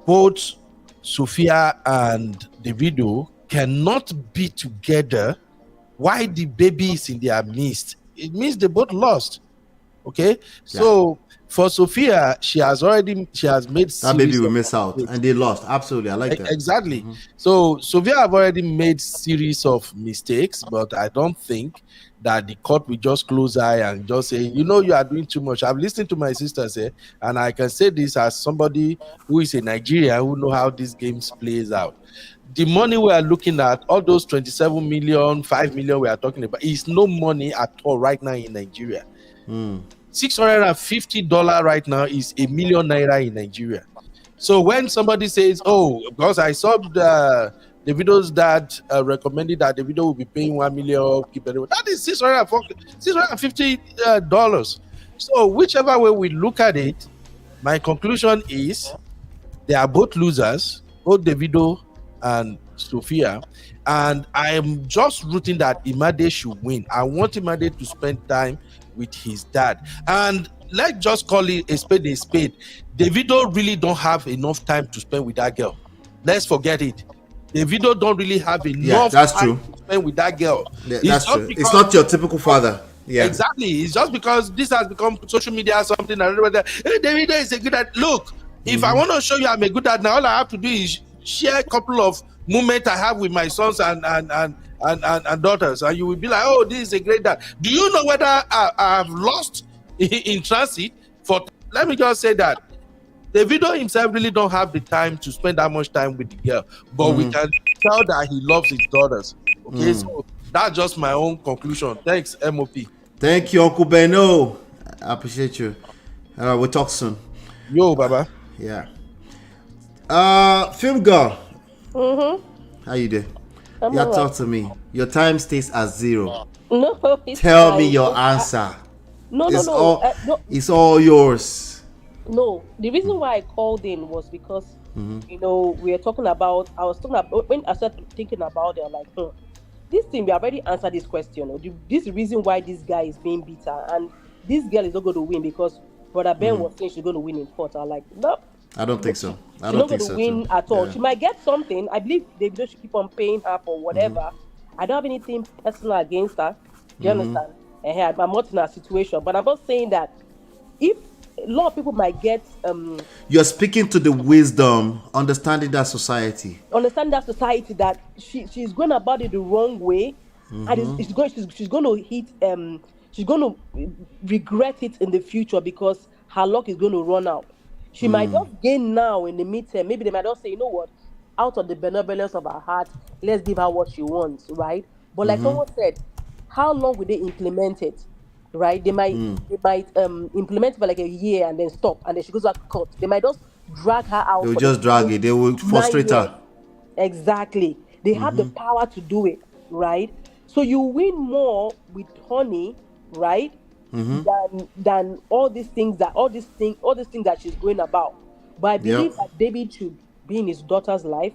both Sophia and Davido cannot be together while the baby is in their midst, it means they both lost. Okay, so for Sophia, she has made
that baby will miss out, and they lost. Absolutely, I like that.
Exactly. So Sophia have already made series of mistakes, but I don't think that the court will just close eye and just say, you know, you are doing too much. I've listened to my sister say, and I can say this as somebody who is a Nigerian who know how these games plays out. The money we are looking at, all those 27 million, 5 million we are talking about, is no money at all right now in Nigeria. $650 right now is $1 million naira in Nigeria. So when somebody says, oh, because I saw Davido's dad recommended that Davido will be paying 1 million, that is $650. So whichever way we look at it, my conclusion is they are both losers, both Davido and Sophia, and I am just rooting that Imade should win. I want Imade to spend time with his dad, and let's just call it a spade a spade. Davido really don't have enough time to spend with that girl. Let's forget it. Davido don't really have enough time to spend with that girl.
That's true. It's not your typical father. Yeah,
exactly. It's just because this has become social media or something. And hey, Davido is a good dad. Look, if I want to show you I'm a good dad, now all I have to do is share a couple of moments I have with my sons and daughters, and you will be like, oh, this is a great dad. Do you know whether I have lost in transit for? Let me just say that Davido himself really don't have the time to spend that much time with the girl, but we can tell that he loves his daughters. Okay, so that's just my own conclusion. Thanks, MOP.
Thank you, Uncle Beno. I appreciate you. We'll talk soon.
Yo, Baba.
Yeah. Film girl. How you doing? Talk to me. Your time stays at 0.
No,
tell me your answer.
No.
It's all yours.
No, the reason why I called in was because you know we were talking about. I was talking about when I started thinking about it. I'm like, this thing we already answered this question. This is the reason why this guy is being bitter, and this girl is not going to win because Brother Ben was saying she's going to win in court. I'm like, no.
I don't think so.
She's not going to win at all. Yeah. She might get something. I believe Davido should keep on paying her for whatever. I don't have anything personal against her. Do you understand? I'm not in a situation, but I'm not saying that if a lot of people might get
you're speaking to the wisdom, understanding that society
that she's going about it the wrong way, and she's going to hit she's going to regret it in the future because her luck is going to run out. She might just gain now in the midterm. Maybe they might just say, you know what, out of the benevolence of her heart, let's give her what she wants, right? But like someone said, how long will they implement it, right? They might implement it for like a year and then stop, and then she goes back to court. They might just drag her out.
They will
For
just drag it. They will
9
frustrate
years.
her.
Exactly. They have the power to do it, right? So you win more with honey, right? Than all these things all these things that she's going about. But I believe that David should be in his daughter's life.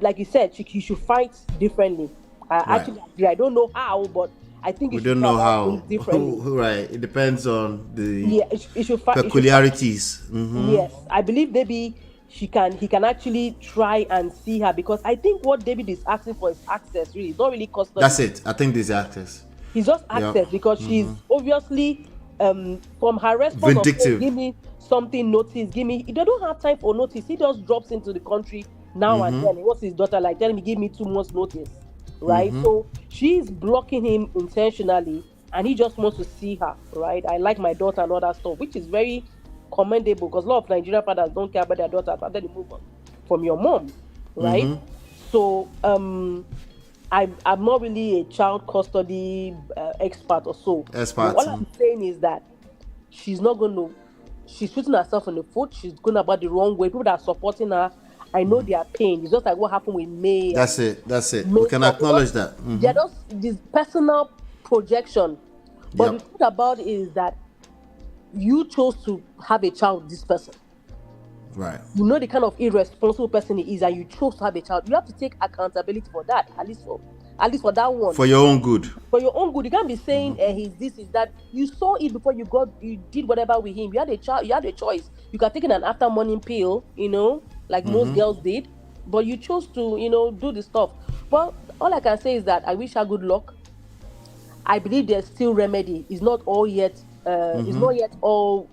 Like you said, he should fight differently. I actually agree. I don't know how, but I think
We
he should
don't
go
know
about
how.
things differently.
Right. It depends on the
Yeah, it should fight.
peculiarities.
Yes, I believe maybe he can actually try and see her, because I think what David is asking for is access. Really, it's not really custody.
That's it. I think this is access.
He's just access because she's obviously from her response of saying,
Vindictive.
give me something, notice, give me. They don't have time for notice. He just drops into the country now and then. What's his daughter like? Telling me, give me 2 months notice, right? So she's blocking him intentionally, and he just wants to see her, right? I like my daughter and all that stuff, which is very commendable, because a lot of Nigerian fathers don't care about their daughters after they move on from your mom, right? So I'm not really a child custody expert or so. But what I'm saying is that she's shooting herself in the foot. She's going about the wrong way. People that are supporting her, I know their pain. It's just like what happened with May.
That's it. We can acknowledge that.
They're just this personal projection. But the truth about it is that you chose to have a child with this person.
Right.
You know the kind of irresponsible person he is, and you chose to have a child. You have to take accountability for that, at least for that one.
For your own good.
For your own good. You can't be saying he's this, is that. You saw it before you did whatever with him. You had a child. You had a choice. You could have taken an after morning pill, like most girls did, but you chose to, do the stuff. Well, all I can say is that I wish her good luck. I believe there's still remedy. It's not all yet. It's not yet all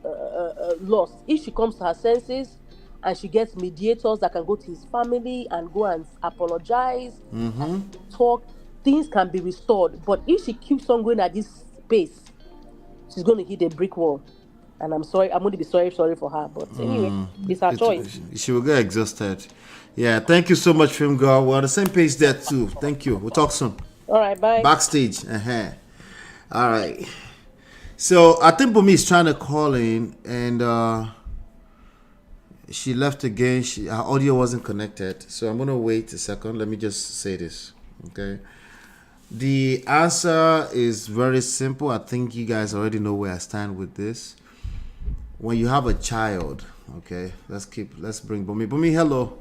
lost. If she comes to her senses and she gets mediators that can go to his family and go and apologize, and talk, things can be restored. But if she keeps on going at this pace, she's going to hit a brick wall. And I'm sorry. I'm going to be sorry for her. But anyway, it's her choice.
She will get exhausted. Yeah. Thank you so much, Film Girl. We're on the same page there too. Thank you. We'll talk soon.
All right. Bye.
Backstage. All right. So I think Bumi is trying to call in, and she left again. Her audio wasn't connected. So I'm gonna wait a second. Let me just say this. Okay. The answer is very simple. I think you guys already know where I stand with this. When you have a child, okay, let's bring Bumi. Bumi, hello.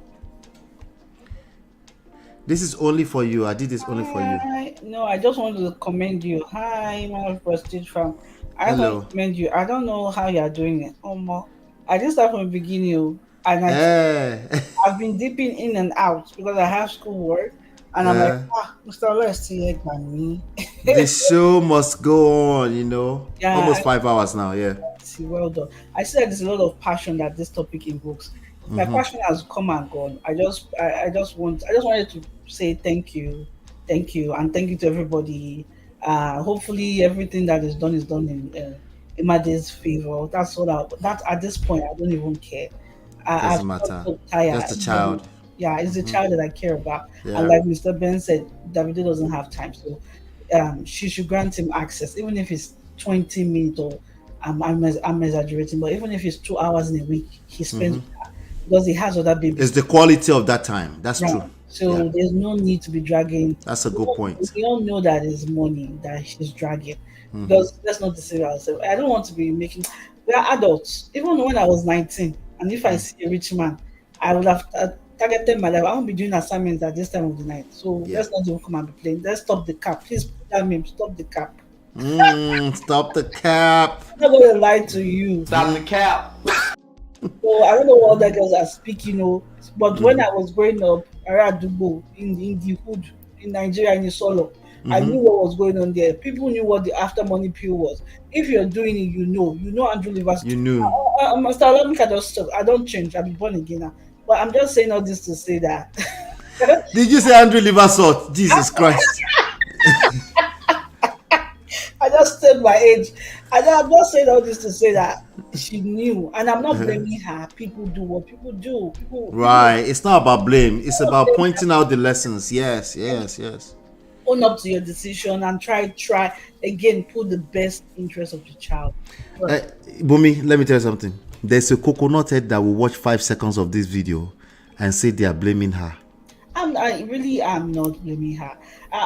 This is only for you. I did this only for you.
No, I just wanted to commend you. Hi, my Prestige fam. I just want to commend you. I don't know how you are doing it. I just start from the beginning, and I've been dipping in and out because I have schoolwork, and I'm like, Mr. West, here by me.
The show must go on,
Yeah,
almost 5 hours now. Yeah.
Well done. I see that there's a lot of passion that this topic invokes. My passion has come and gone. I just wanted to say thank you, and thank you to everybody. Hopefully, everything that is done in Imade's favor. That's all. That at this point, I don't even care.
Doesn't matter.
So tired.
That's the child.
Yeah, it's the child that I care about.
Yeah.
And like Mr. Ben said, Davido doesn't have time, so she should grant him access, even if it's 20 minutes or I'm exaggerating, but even if it's 2 hours in a week, he spends with her because he has other babies.
It's the quality of that time. That's true.
So there's no need to be dragging.
That's a good point.
We all know that it's money that she's dragging. Because let's not deceive ourselves. I don't want to be making. We are adults. Even when I was 19, and if I see a rich man, I would have targeted my life. I won't be doing assignments at this time of the night. So let's not even come and be playing. Let's stop the cap. Please put that meme. Stop the cap.
Stop the cap.
I'm not going to lie to you.
Stop the cap.
So I don't know what other girls are speaking, but when I was growing up, around Dubo, in the hood, in Nigeria, in Solo, I knew what was going on there. People knew what the after money pill was. If you're doing it, you know Andrew Livers.
You knew.
Master Alamika just stop. I don't change. I'll be born again now. But I'm just saying all this to say that.
Did you say Andrew Liversalt? Jesus Christ.
I just said my age. I'm not saying all this to say that she knew. And I'm not blaming her. People do what people do.
Right. It's not about blame. It's about pointing out the lessons. Yes.
Own up to your decision and try again, put the best interest of the child.
Bumi, let me tell you something. there's a coconut head that will watch 5 seconds of this video and say they are blaming her.
I really am not blaming her.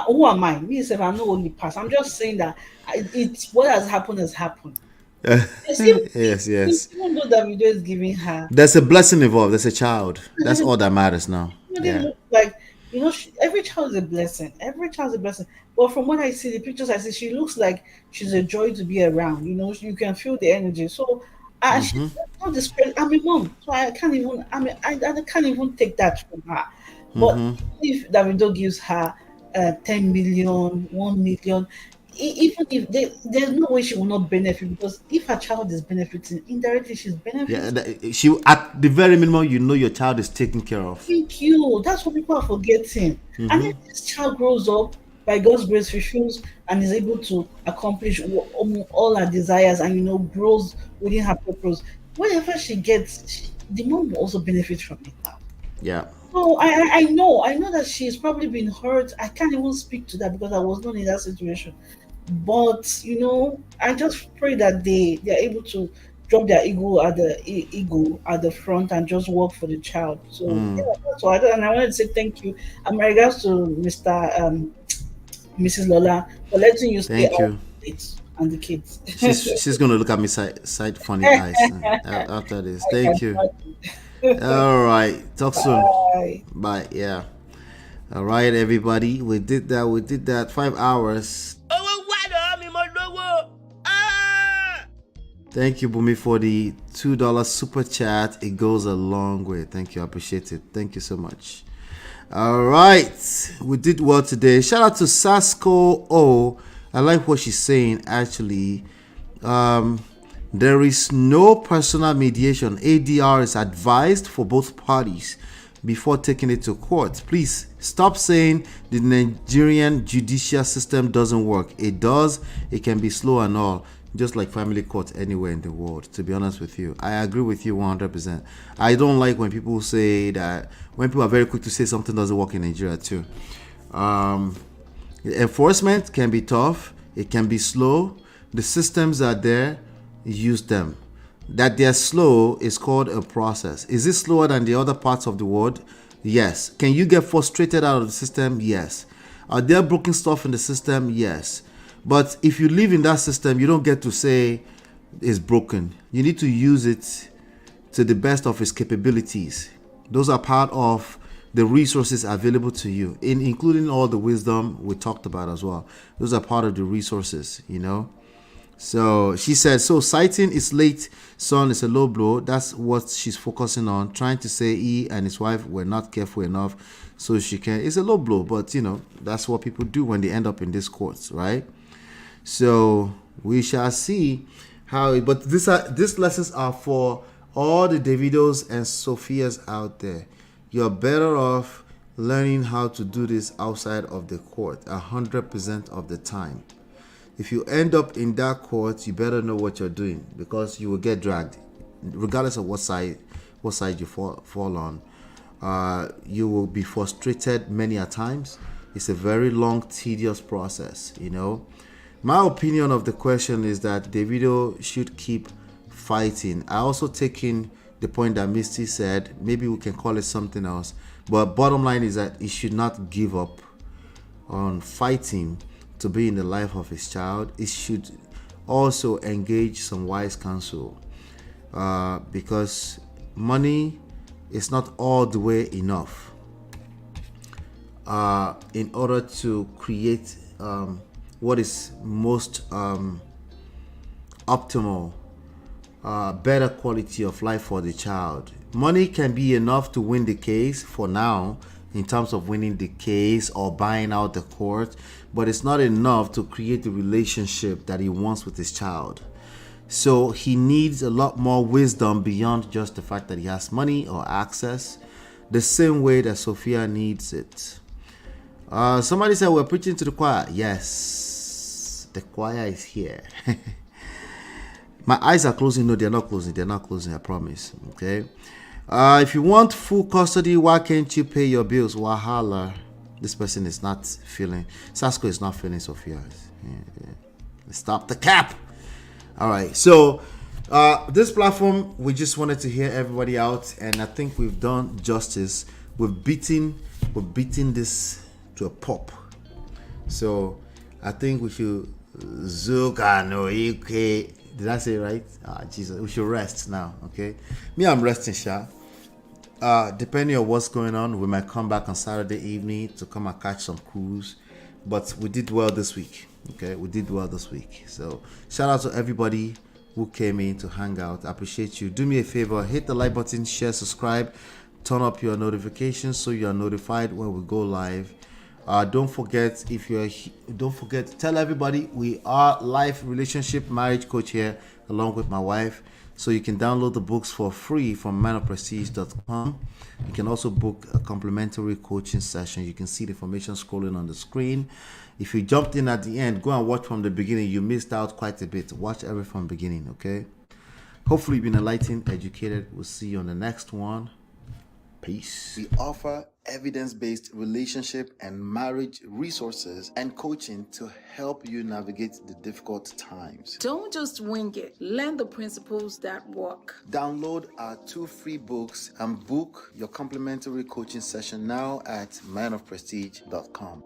Who am I? Me, if I'm not only past. I'm just saying that it's what has happened has happened.
Yes.
Even though Davido is giving her,
There's a blessing involved. There's a child. That's all that matters now. Yeah.
Look like every child is a blessing. Every child is a blessing. But from what I see, the pictures I see, she looks like she's a joy to be around. You can feel the energy. So she's not discredit. I'm a mom, so I can't even. I can't even take that from her. But if Davido gives her 10 million, 1 million, even if there's no way she will not benefit, because if her child is benefiting, indirectly she's benefiting.
Yeah, she at the very minimum, your child is taken care of.
Thank you. That's what people are forgetting. And if this child grows up, by God's grace, fulfills and is able to accomplish all her desires, and grows within her purpose, whatever she gets, the mom will also benefit from it now.
Yeah.
So I know that she's probably been hurt. I can't even speak to that because I was not in that situation. But I just pray that they're able to drop their ego at the front and just work for the child. So that's all. And I wanted to say thank you. And my regards to Mrs. Lola for letting you stay out and the kids.
She's gonna look at me side funny eyes after this. Thank you. All right. Talk soon. Bye. Yeah. All right, everybody. We did that. 5 hours. Thank you, Bumi, for the $2 super chat. It goes a long way. Thank you. I appreciate it. Thank you so much. All right. We did well today. Shout out to Sasko O. I like what she's saying, actually. There is no personal mediation. ADR is advised for both parties before taking it to court. Please stop saying the Nigerian judicial system doesn't work. It does. It can be slow and all, just like family court anywhere in the world, to be honest with you. I agree with you 100%. I don't like when people say that, when people are very quick to say something doesn't work in Nigeria too. Enforcement can be tough. It can be slow. The systems are there. Use them. That they're slow is called a process. Is it slower than the other parts of the world? Yes. Can you get frustrated out of the system? Yes. Are there broken stuff in the system? Yes. But if you live in that system, you don't get to say it's broken. You need to use it to the best of its capabilities. Those are part of the resources available to you, including all the wisdom we talked about as well. Those are part of the resources, So she said, so citing his late son is a low blow. That's what she's focusing on, trying to say he and his wife were not careful enough so she can. It's a low blow, but that's what people do when they end up in these courts, right? So we shall see how. But these lessons are for all the Davidos and Sophias out there. You're better off learning how to do this outside of the court 100% of the time. If you end up in that court, you better know what you're doing, because you will get dragged, regardless of what side you fall on. You will be frustrated many a times. It's a very long, tedious process. My opinion of the question is that Davido should keep fighting. I also take in the point that Misty said. Maybe we can call it something else, but bottom line is that he should not give up on fighting to be in the life of his child. It should also engage some wise counsel, because money is not all the way enough in order to create what is most optimal, better quality of life for the child. Money can be enough to win the case for now, in terms of winning the case or buying out the court, but it's not enough to create the relationship that he wants with his child. So he needs a lot more wisdom beyond just the fact that he has money or access, the same way that Sophia needs it. Somebody said we're preaching to the choir. Yes, the choir is here. My eyes are closing. No, they're not closing. I promise. Okay. If you want full custody, why can't you pay your bills? Wahala. This person is not feeling. Sasko is not feeling Sophia. Yeah. Stop the cap. All right. So This platform, we just wanted to hear everybody out, and I think we've done justice. We've beaten this to a pop. So I think we should did I say it right? Jesus, we should rest now. Okay, me, I'm resting, Sha. Depending on what's going on, we might come back on Saturday evening to come and catch some cruise. But we did well this week. Okay, we did well this week. So shout out to everybody who came in to hang out. I appreciate you. Do me a favor, hit the like button, share, subscribe, turn up your notifications so you are notified when we go live. Don't forget, tell everybody we are life relationship marriage coach here along with my wife. So you can download the books for free from manofprestige.com. You can also book a complimentary coaching session. You can see the information scrolling on the screen. If you jumped in at the end, go and watch from the beginning. You missed out quite a bit. Watch everything from the beginning, okay? Hopefully you've been enlightened, educated. We'll see you on the next one. Peace. We offer evidence-based relationship and marriage resources and coaching to help you navigate the difficult times.
Don't just wing it. Learn the principles that work.
Download our 2 free books and book your complimentary coaching session now at manofprestige.com.